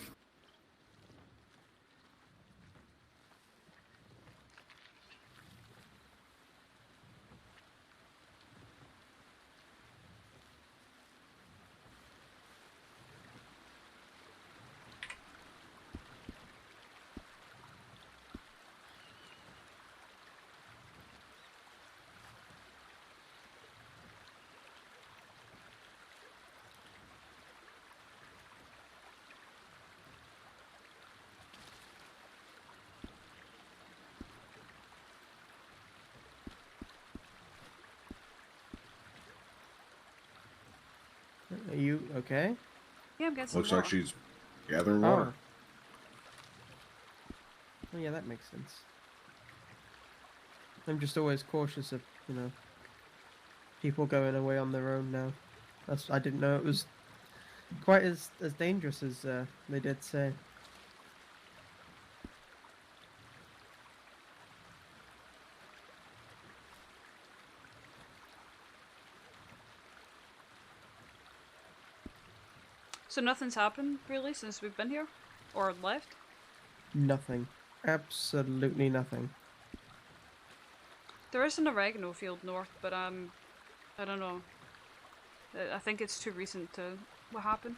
[SPEAKER 7] Are you okay?
[SPEAKER 1] Yeah, I'm getting some
[SPEAKER 12] Looks like
[SPEAKER 1] water.
[SPEAKER 12] she's gathering water.
[SPEAKER 7] Oh yeah, that makes sense. I'm just always cautious of, you know, people going away on their own now. I didn't know it was quite as dangerous as they did say.
[SPEAKER 1] So nothing's happened really since we've been here, or left.
[SPEAKER 7] Nothing. Absolutely nothing.
[SPEAKER 1] There is an oregano field north, but I don't know. I think it's too recent to what happened.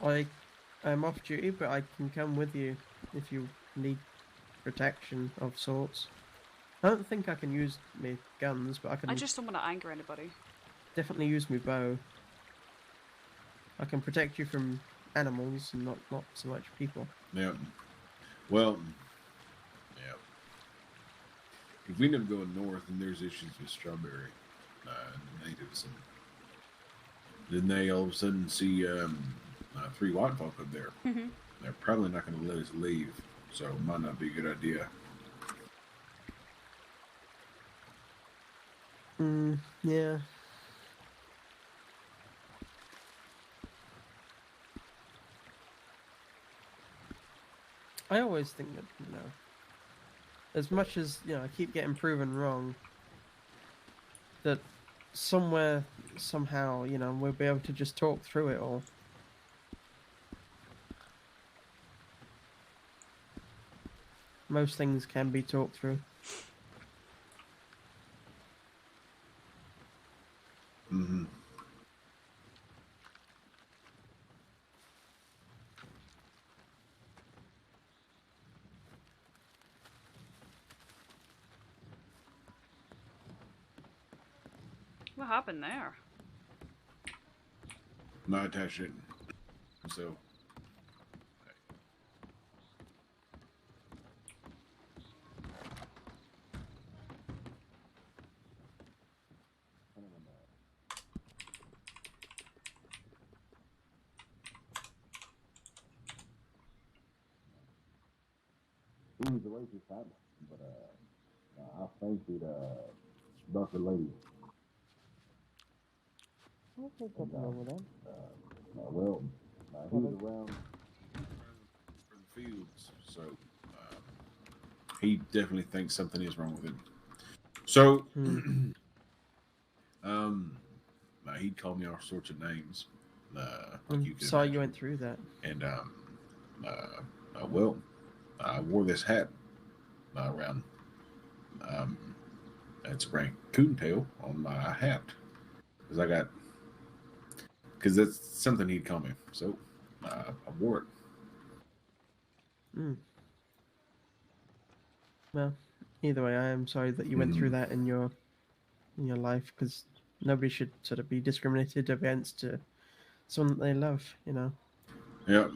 [SPEAKER 7] I'm off duty, but I can come with you if you need protection of sorts. I don't think I can use my guns, but I can.
[SPEAKER 1] I just don't want to anger anybody.
[SPEAKER 7] Definitely use my bow. I can protect you from animals and not so much people.
[SPEAKER 12] Yeah. Well, yeah. If we end up going north and there's issues with Strawberry natives, and then they all of a sudden see 3 white folk up there, they're probably not going to let us leave, so it might not be a good idea.
[SPEAKER 7] Yeah. I always think that, you know, as much as, you know, I keep getting proven wrong, that somewhere, somehow, you know, we'll be able to just talk through it all. Most things can be talked through.
[SPEAKER 12] Mm-hmm.
[SPEAKER 1] What happened there?
[SPEAKER 12] Not attached it. So. It was a racist habit, but I fancied Bucker Lady.
[SPEAKER 7] I think that's over then.
[SPEAKER 12] Well, he was around the fields, so he definitely thinks something is wrong with him. So, he'd call me all sorts of names.
[SPEAKER 7] I'm sorry you went through that.
[SPEAKER 12] And well, I wore this hat around. It's a raccoon tail on my hat because that's something he'd call me. So I wore it.
[SPEAKER 7] Well, either way, I am sorry that you went through that in your life, because nobody should sort of be discriminated against someone that they love, you know.
[SPEAKER 12] Yep.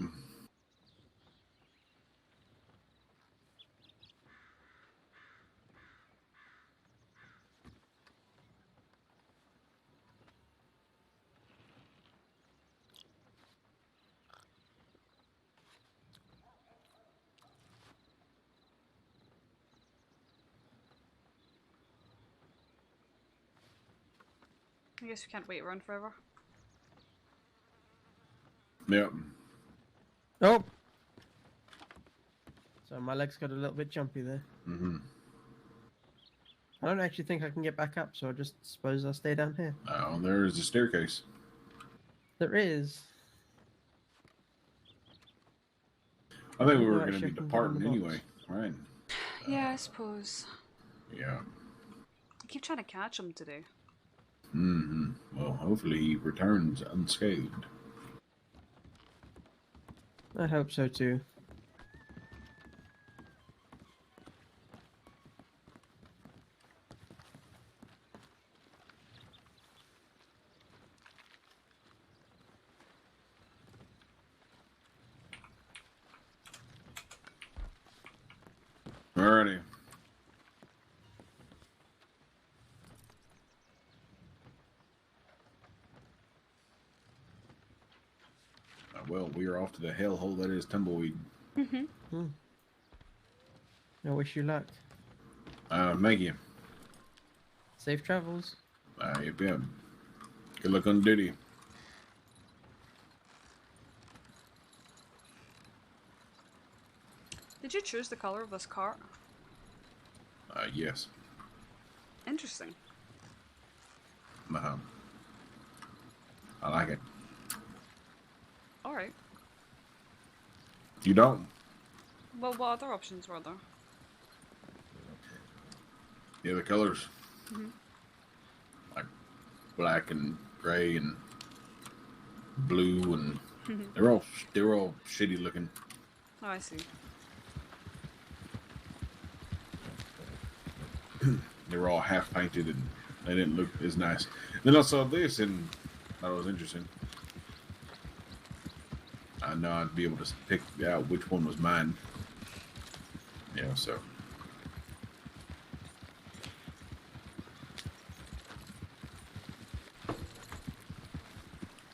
[SPEAKER 1] I guess we can't wait around forever.
[SPEAKER 12] Yep.
[SPEAKER 7] Oh! So my legs got a little bit jumpy there. I don't actually think I can get back up, so I just suppose I'll stay down here.
[SPEAKER 12] Oh, there's a staircase.
[SPEAKER 7] There is.
[SPEAKER 12] I think we were
[SPEAKER 7] Oh,
[SPEAKER 12] going to
[SPEAKER 7] actually,
[SPEAKER 12] be
[SPEAKER 7] I can go on
[SPEAKER 12] departing
[SPEAKER 7] the
[SPEAKER 12] anyway,
[SPEAKER 7] box.
[SPEAKER 12] right?
[SPEAKER 1] Yeah, I suppose.
[SPEAKER 12] Yeah.
[SPEAKER 1] I keep trying to catch him today.
[SPEAKER 12] Mm-hmm. Well, hopefully he returns unscathed.
[SPEAKER 7] I hope so too.
[SPEAKER 12] Alrighty. Well, we are off to the hellhole that is Tumbleweed.
[SPEAKER 7] I wish you luck.
[SPEAKER 12] Thank you.
[SPEAKER 7] Safe travels.
[SPEAKER 12] Yep. Good luck on duty.
[SPEAKER 1] Did you choose the color of this cart?
[SPEAKER 12] Yes.
[SPEAKER 1] Interesting.
[SPEAKER 12] I like it.
[SPEAKER 1] Alright.
[SPEAKER 12] You don't?
[SPEAKER 1] Well, what other options were there?
[SPEAKER 12] The other colors,
[SPEAKER 1] Mm-hmm.
[SPEAKER 12] like black and gray and blue, and
[SPEAKER 1] Mhm.
[SPEAKER 12] they're all shitty looking.
[SPEAKER 1] Oh, I see.
[SPEAKER 12] They were all half painted and they didn't look as nice. Then I saw this and thought it was interesting. I know I'd be able to pick out which one was mine. Yeah, so.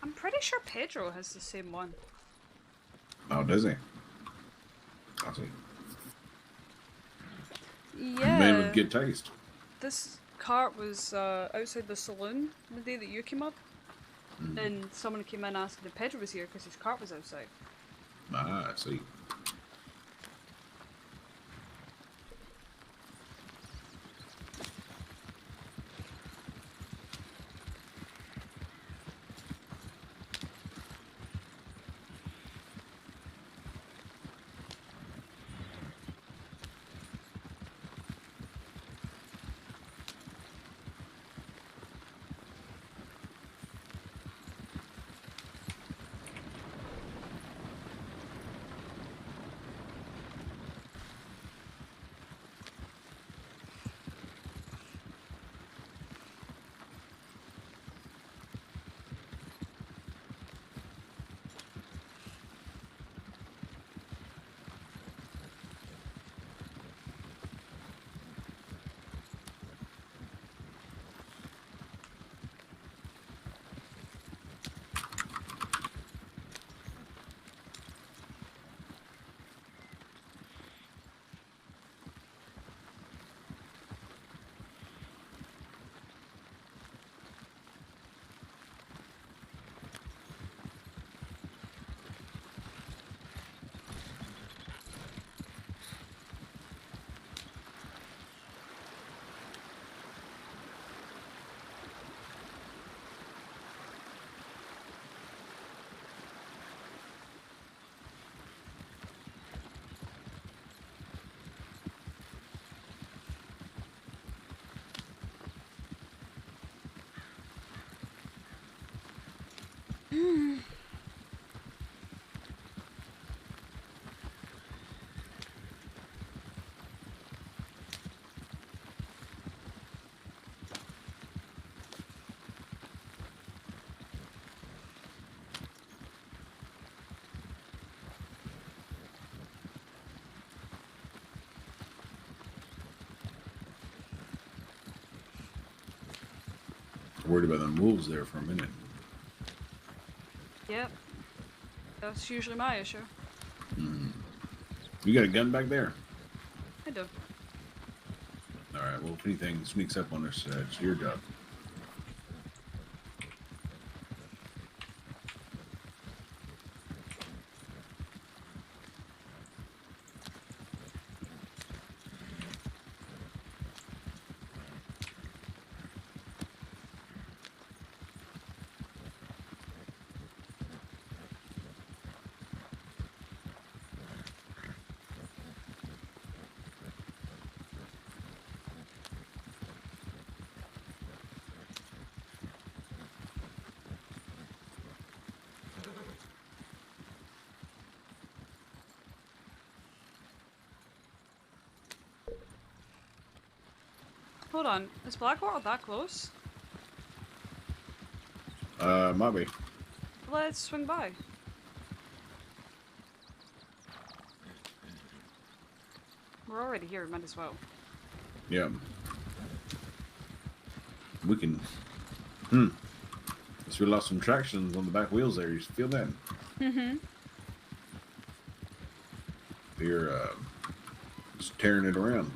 [SPEAKER 1] I'm pretty sure Pedro has the same one.
[SPEAKER 12] Oh, does he? I see.
[SPEAKER 1] Yeah.
[SPEAKER 12] Man with good taste.
[SPEAKER 1] This cart was outside the saloon the day that you came up. And someone came in asking if Pedro was here because his cart was outside.
[SPEAKER 12] Ah, I see. Worried about them wolves there for a minute.
[SPEAKER 1] Yep. That's usually my issue.
[SPEAKER 12] You got a gun back there?
[SPEAKER 1] I do.
[SPEAKER 12] Alright, well, if anything sneaks up on us, it's your job.
[SPEAKER 1] Hold on. Is Blackwater that close?
[SPEAKER 12] Might be.
[SPEAKER 1] Let's swing by. We're already here, might as well.
[SPEAKER 12] Yeah. We can. Guess we lost some traction on the back wheels there. You feel that?
[SPEAKER 1] Mm-hmm.
[SPEAKER 12] You're just tearing it around.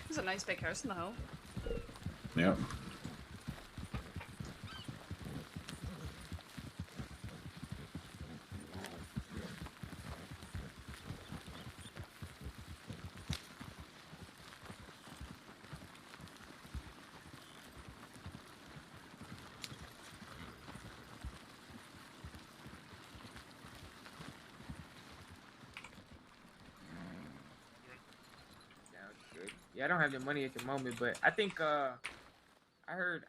[SPEAKER 1] There's a nice big house in the hill.
[SPEAKER 12] Yeah.
[SPEAKER 16] Yeah, I don't have the money at the moment, but I think I heard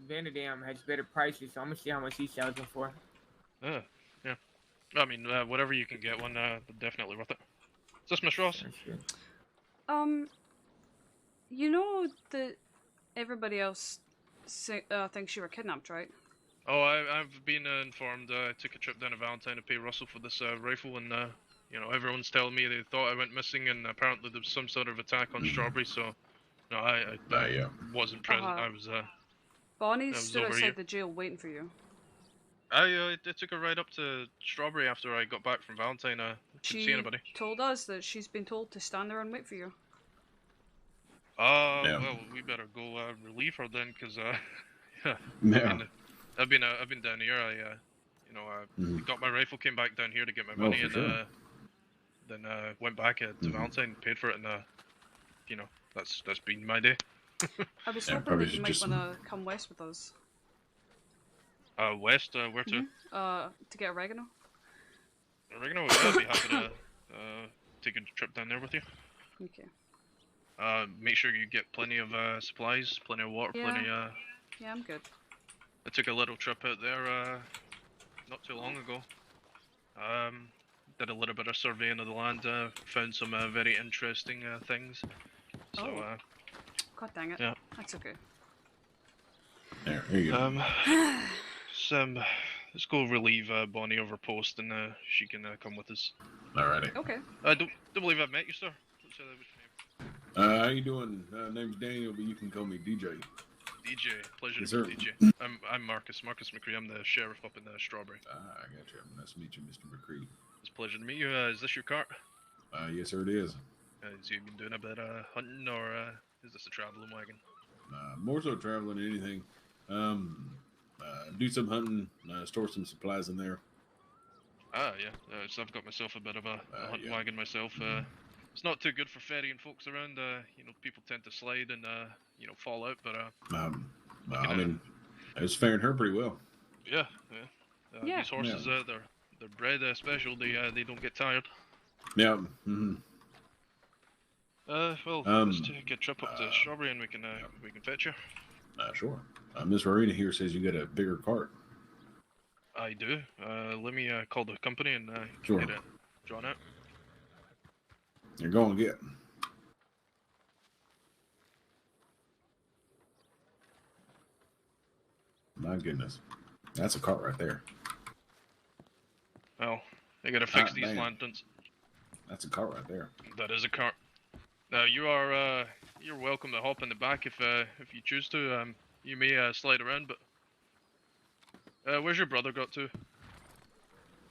[SPEAKER 16] Vanadam has better prices, so I'm gonna see how much he sells them for.
[SPEAKER 4] Yeah. I mean, whatever you can get one, definitely worth it. Is this Miss Ross?
[SPEAKER 1] You know that everybody else thinks you were kidnapped, right?
[SPEAKER 4] Oh, I've been informed. I took a trip down to Valentine to pay Russell for this rifle, and you know, everyone's telling me they thought I went missing, and apparently there was some sort of attack on Strawberry. So, no, I wasn't present. I was
[SPEAKER 1] Bonnie
[SPEAKER 4] I was
[SPEAKER 1] stood
[SPEAKER 4] over
[SPEAKER 1] outside
[SPEAKER 4] here.
[SPEAKER 1] the jail waiting for you.
[SPEAKER 4] I took her right up to Strawberry after I got back from Valentine. Couldn't see
[SPEAKER 1] She
[SPEAKER 4] anybody.
[SPEAKER 1] told us that she's been told to stand there and wait for you.
[SPEAKER 4] Well, we better go relieve her then, cause yeah.
[SPEAKER 12] Yeah.
[SPEAKER 4] I've been down here. You know, got my rifle, came back down here to get my money,
[SPEAKER 12] for
[SPEAKER 4] and
[SPEAKER 12] sure.
[SPEAKER 4] then went back to Valentine, paid for it, and you know, that's been my day.
[SPEAKER 1] I was
[SPEAKER 12] Yeah,
[SPEAKER 1] hoping
[SPEAKER 12] probably
[SPEAKER 1] that you
[SPEAKER 12] should
[SPEAKER 1] might
[SPEAKER 12] just-
[SPEAKER 1] want to come west with us.
[SPEAKER 4] West, where to?
[SPEAKER 1] To get oregano.
[SPEAKER 4] Oregano, I'd be happy to take a trip down there with you.
[SPEAKER 1] Okay.
[SPEAKER 4] Make sure you get plenty of supplies, plenty of water,
[SPEAKER 1] Yeah.
[SPEAKER 4] plenty.
[SPEAKER 1] Yeah, I'm good.
[SPEAKER 4] I took a little trip out there not too long ago. Did a little bit of surveying of the land, found some very interesting things. So,
[SPEAKER 1] Oh. God dang it.
[SPEAKER 4] yeah.
[SPEAKER 1] That's okay.
[SPEAKER 12] There, here you go.
[SPEAKER 4] Let's go relieve Bonnie of her post, and she can come with us.
[SPEAKER 12] Alrighty.
[SPEAKER 1] Okay.
[SPEAKER 4] I don't believe I've met you, sir. What's your name?
[SPEAKER 12] How you doing? Name's Daniel, but you can call me DJ.
[SPEAKER 4] DJ, pleasure
[SPEAKER 12] Yes,
[SPEAKER 4] to
[SPEAKER 12] sir.
[SPEAKER 4] meet you. I'm Marcus McCree. I'm the sheriff up in Strawberry.
[SPEAKER 12] I got you. Nice to meet you, Mr. McCree.
[SPEAKER 4] It's a pleasure to meet you. Is this your cart?
[SPEAKER 12] Yes, sir, it is.
[SPEAKER 4] Has you been doing a bit of hunting, or is this a traveling wagon?
[SPEAKER 12] More so traveling than anything. Do some hunting, store some supplies in there.
[SPEAKER 4] Yeah. So I've got myself a bit of a hunting wagon myself. It's not too good for ferrying folks around. You know, people tend to slide and you know, fall out. But
[SPEAKER 12] I mean, it's faring her pretty well.
[SPEAKER 4] yeah.
[SPEAKER 1] Yeah.
[SPEAKER 4] These horses, they're bred special. They don't get tired.
[SPEAKER 12] Yeah. Mm-hmm.
[SPEAKER 4] Well, let's take a trip up to Strawberry, and we can fetch you.
[SPEAKER 12] Sure. Miss Rowena here says you got a bigger cart.
[SPEAKER 4] I do. Let me call the company and
[SPEAKER 12] Sure.
[SPEAKER 4] get it drawn out.
[SPEAKER 12] You're going to get. My goodness. That's a cart right there.
[SPEAKER 4] Well, I gotta fix these
[SPEAKER 12] damn.
[SPEAKER 4] lanterns.
[SPEAKER 12] That's a cart right there.
[SPEAKER 4] That is a cart. Now you're welcome to hop in the back if you choose to. You may slide around, but where's your brother got to?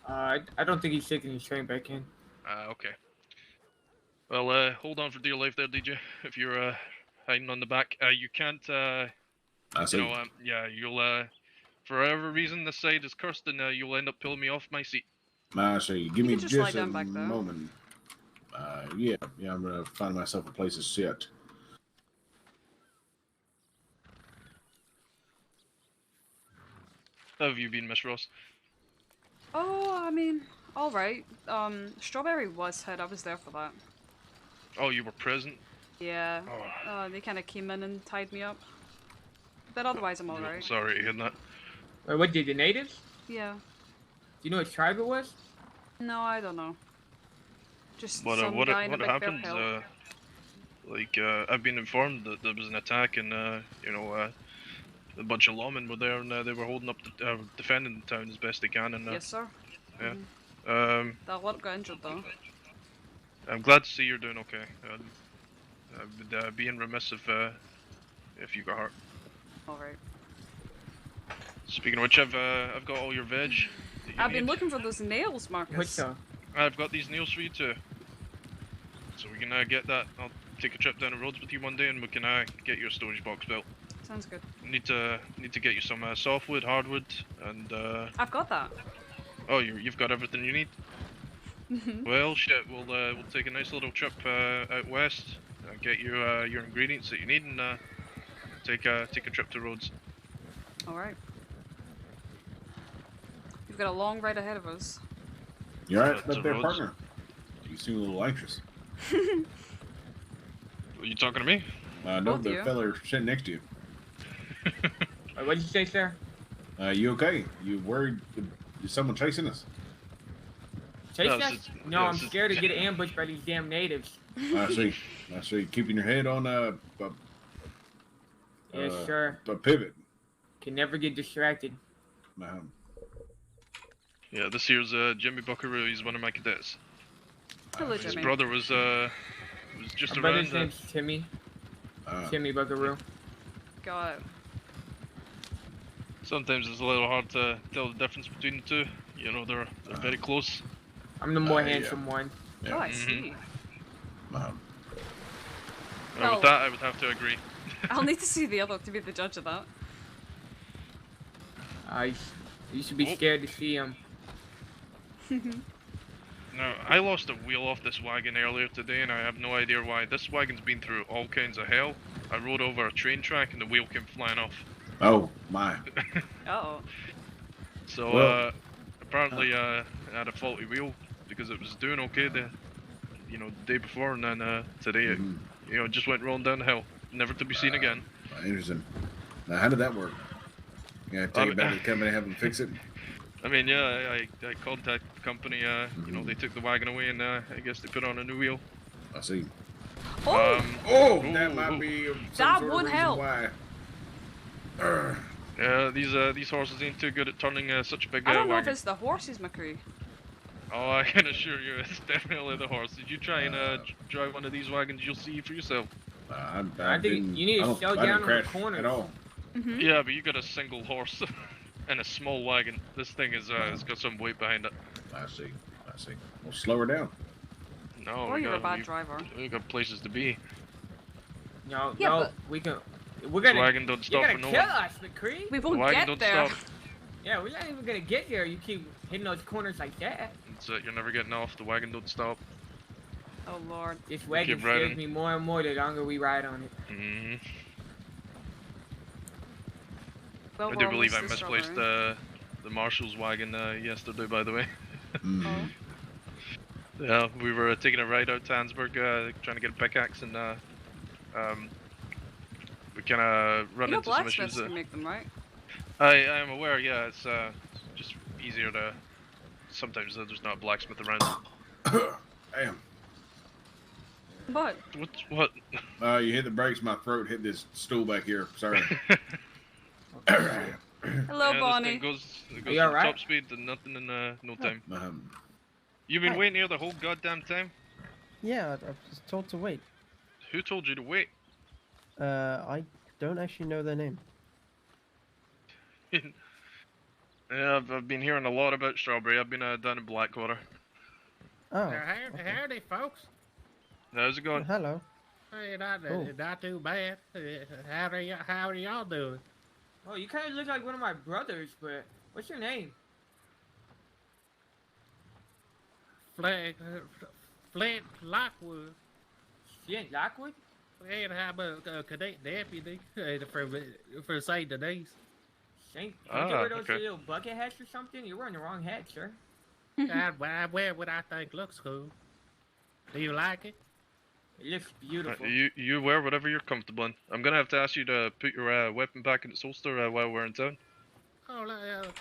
[SPEAKER 16] I don't think he's taking his train back in.
[SPEAKER 4] Okay. Well, hold on for dear life there, DJ. If you're hiding on the back, you can't.
[SPEAKER 12] I see.
[SPEAKER 4] You know, yeah, you'll for whatever reason this side is cursed, and you'll end up pulling me off my seat.
[SPEAKER 12] I see. Give
[SPEAKER 1] You
[SPEAKER 12] me
[SPEAKER 1] can just lie
[SPEAKER 12] just a
[SPEAKER 1] down back there.
[SPEAKER 12] moment. Yeah, I'm gonna find myself a place to sit.
[SPEAKER 4] How have you been, Miss Ross?
[SPEAKER 1] Oh, I mean, alright. Strawberry was hit. I was there for that.
[SPEAKER 4] Oh, you were present?
[SPEAKER 1] Yeah. They kind of came in and tied me up. But otherwise, I'm alright.
[SPEAKER 4] Sorry to hear that.
[SPEAKER 16] Wait, what did the natives?
[SPEAKER 1] Yeah.
[SPEAKER 16] Do you know what tribe it was?
[SPEAKER 1] No, I don't know. Just
[SPEAKER 4] But
[SPEAKER 1] some
[SPEAKER 4] what
[SPEAKER 1] guy in a big bear
[SPEAKER 4] happened?
[SPEAKER 1] pelt.
[SPEAKER 4] I've been informed that there was an attack, and you know, a bunch of lawmen were there, and they were holding up, defending the town as best they can. And
[SPEAKER 1] Yes, sir.
[SPEAKER 4] yeah.
[SPEAKER 1] That lot got injured though.
[SPEAKER 4] I'm glad to see you're doing okay. I would be remiss if you got hurt.
[SPEAKER 1] Alright.
[SPEAKER 4] Speaking of which, I've got all your veg.
[SPEAKER 1] I've been looking for those nails, Marcus.
[SPEAKER 4] I've got these nails for you too. So we can get that. I'll take a trip down the roads with you one day, and we can get your storage box built.
[SPEAKER 1] Sounds good.
[SPEAKER 4] Need to get you some softwood, hardwood, and
[SPEAKER 1] I've got that.
[SPEAKER 4] Oh, you've got everything you need. Well, shit. We'll take a nice little trip out west, get you your ingredients that you need, and take a trip to Rhodes.
[SPEAKER 1] All right. We've got a long ride ahead of us.
[SPEAKER 12] You alright up there, partner? You seem a little anxious.
[SPEAKER 4] Are you talking to me?
[SPEAKER 12] No, the fella sitting next to you.
[SPEAKER 16] What did you say, sir?
[SPEAKER 12] You okay? You worried? Is someone chasing us?
[SPEAKER 16] Chasing us? No, I'm scared to get ambushed by these damn natives.
[SPEAKER 12] I see. I see. Keeping your head on
[SPEAKER 16] Yes, sir.
[SPEAKER 12] A pivot.
[SPEAKER 16] Can never get distracted.
[SPEAKER 4] Yeah, this here's Jimmy Buckaroo. He's one of my cadets.
[SPEAKER 1] Hello,
[SPEAKER 4] His
[SPEAKER 1] Jimmy.
[SPEAKER 4] brother was just
[SPEAKER 16] My
[SPEAKER 4] around.
[SPEAKER 16] brother's name's Timmy. Timmy Buckaroo.
[SPEAKER 1] Got it.
[SPEAKER 4] Sometimes it's a little hard to tell the difference between the two. You know, they're very close.
[SPEAKER 16] I'm the more handsome one.
[SPEAKER 1] Yeah. Oh, I see.
[SPEAKER 4] Well,
[SPEAKER 1] Well-
[SPEAKER 4] with that, I would have to agree.
[SPEAKER 1] I'll need to see the other to be the judge of that.
[SPEAKER 16] You should be scared to see him.
[SPEAKER 4] Now, I lost a wheel off this wagon earlier today, and I have no idea why. This wagon's been through all kinds of hell. I rode over a train track, and the wheel came flying off.
[SPEAKER 12] Oh, my.
[SPEAKER 1] Uh-oh.
[SPEAKER 4] So,
[SPEAKER 12] Well,
[SPEAKER 4] apparently, I had a faulty wheel, because it was doing okay the day before, and then today it, just went rolling down the hill, never to be seen again.
[SPEAKER 12] Interesting. Now, how did that work? You gotta take it back to the company, have them fix it?
[SPEAKER 4] I mean, yeah, I contacted the company, they took the wagon away, and I guess they put on a new wheel.
[SPEAKER 12] I see.
[SPEAKER 1] Oh!
[SPEAKER 12] That might be
[SPEAKER 1] That
[SPEAKER 12] sort of
[SPEAKER 1] would
[SPEAKER 12] reason
[SPEAKER 1] help.
[SPEAKER 12] why.
[SPEAKER 4] Yeah, these horses ain't too good at turning such a big
[SPEAKER 1] I don't know if
[SPEAKER 4] wagon.
[SPEAKER 1] it's the horses, McCree.
[SPEAKER 4] Oh, I can assure you, it's definitely the horse. Did you try and drive one of these wagons? You'll see for yourself.
[SPEAKER 16] I think you need to slow down on the corner.
[SPEAKER 12] At all.
[SPEAKER 4] Yeah, but you got a single horse and a small wagon. This thing is has got some weight behind it.
[SPEAKER 12] I see. Well, slow her down.
[SPEAKER 4] No,
[SPEAKER 1] Or you're a bad driver.
[SPEAKER 4] We got places to be.
[SPEAKER 16] No,
[SPEAKER 1] Yeah,
[SPEAKER 16] no,
[SPEAKER 1] but-
[SPEAKER 16] we're
[SPEAKER 4] This
[SPEAKER 16] gonna.
[SPEAKER 4] wagon don't stop
[SPEAKER 16] You're
[SPEAKER 4] for
[SPEAKER 16] gonna
[SPEAKER 4] no
[SPEAKER 16] kill
[SPEAKER 4] one.
[SPEAKER 16] us, McCree.
[SPEAKER 1] We
[SPEAKER 4] The
[SPEAKER 1] won't
[SPEAKER 4] wagon
[SPEAKER 1] get
[SPEAKER 4] don't
[SPEAKER 1] there.
[SPEAKER 4] stop.
[SPEAKER 16] Yeah, we're not even gonna get there. You keep hitting those corners like that.
[SPEAKER 4] It's, you're never getting off. The wagon don't stop.
[SPEAKER 1] Oh lord.
[SPEAKER 16] This wagon
[SPEAKER 4] Keep
[SPEAKER 16] scares
[SPEAKER 4] riding.
[SPEAKER 16] me more and more the longer we ride on it.
[SPEAKER 1] Well,
[SPEAKER 4] I
[SPEAKER 1] we're
[SPEAKER 4] do believe I
[SPEAKER 1] almost to
[SPEAKER 4] misplaced
[SPEAKER 1] Strawberry.
[SPEAKER 4] the marshal's wagon yesterday, by the way.
[SPEAKER 1] Oh.
[SPEAKER 4] Yeah, we were taking a ride out to Ansburg, trying to get a pickaxe, and we kind of run
[SPEAKER 1] You know
[SPEAKER 4] into some
[SPEAKER 1] blacksmiths
[SPEAKER 4] issues.
[SPEAKER 1] can make them, right?
[SPEAKER 4] I am aware, yeah, it's just easier to. Sometimes there's not a blacksmith around.
[SPEAKER 12] Damn.
[SPEAKER 1] But
[SPEAKER 4] What?
[SPEAKER 12] You hit the brakes, my throat hit this stool back here. Sorry.
[SPEAKER 1] hello,
[SPEAKER 4] Yeah,
[SPEAKER 1] Bonnie.
[SPEAKER 4] This thing goes
[SPEAKER 16] you
[SPEAKER 4] to
[SPEAKER 16] alright?
[SPEAKER 4] top speed and nothing in no time. You've been
[SPEAKER 9] Hi.
[SPEAKER 4] waiting here the whole goddamn time?
[SPEAKER 9] Yeah, I was told to wait.
[SPEAKER 4] Who told you to wait?
[SPEAKER 9] I don't actually know their name.
[SPEAKER 4] Yeah, I've been hearing a lot about Strawberry. I've been down in Blackwater.
[SPEAKER 9] Oh.
[SPEAKER 6] Howdy, folks.
[SPEAKER 4] How's it going?
[SPEAKER 9] Hello.
[SPEAKER 6] Hey,
[SPEAKER 9] Oh.
[SPEAKER 6] not too bad. How are y'all doing?
[SPEAKER 16] Oh, you kind of look like one of my brothers, but what's your name?
[SPEAKER 6] Flint Lockwood.
[SPEAKER 16] Flint Lockwood?
[SPEAKER 6] And I'm a cadet deputy for St. Denise.
[SPEAKER 16] Saint, don't you wear those little bucket hats or something? You're wearing the wrong hat, sir.
[SPEAKER 6] I wear what I think looks cool. Do you like it?
[SPEAKER 16] It looks beautiful.
[SPEAKER 4] You wear whatever you're comfortable in. I'm gonna have to ask you to put your weapon back in its holster while we're in town.
[SPEAKER 6] Oh,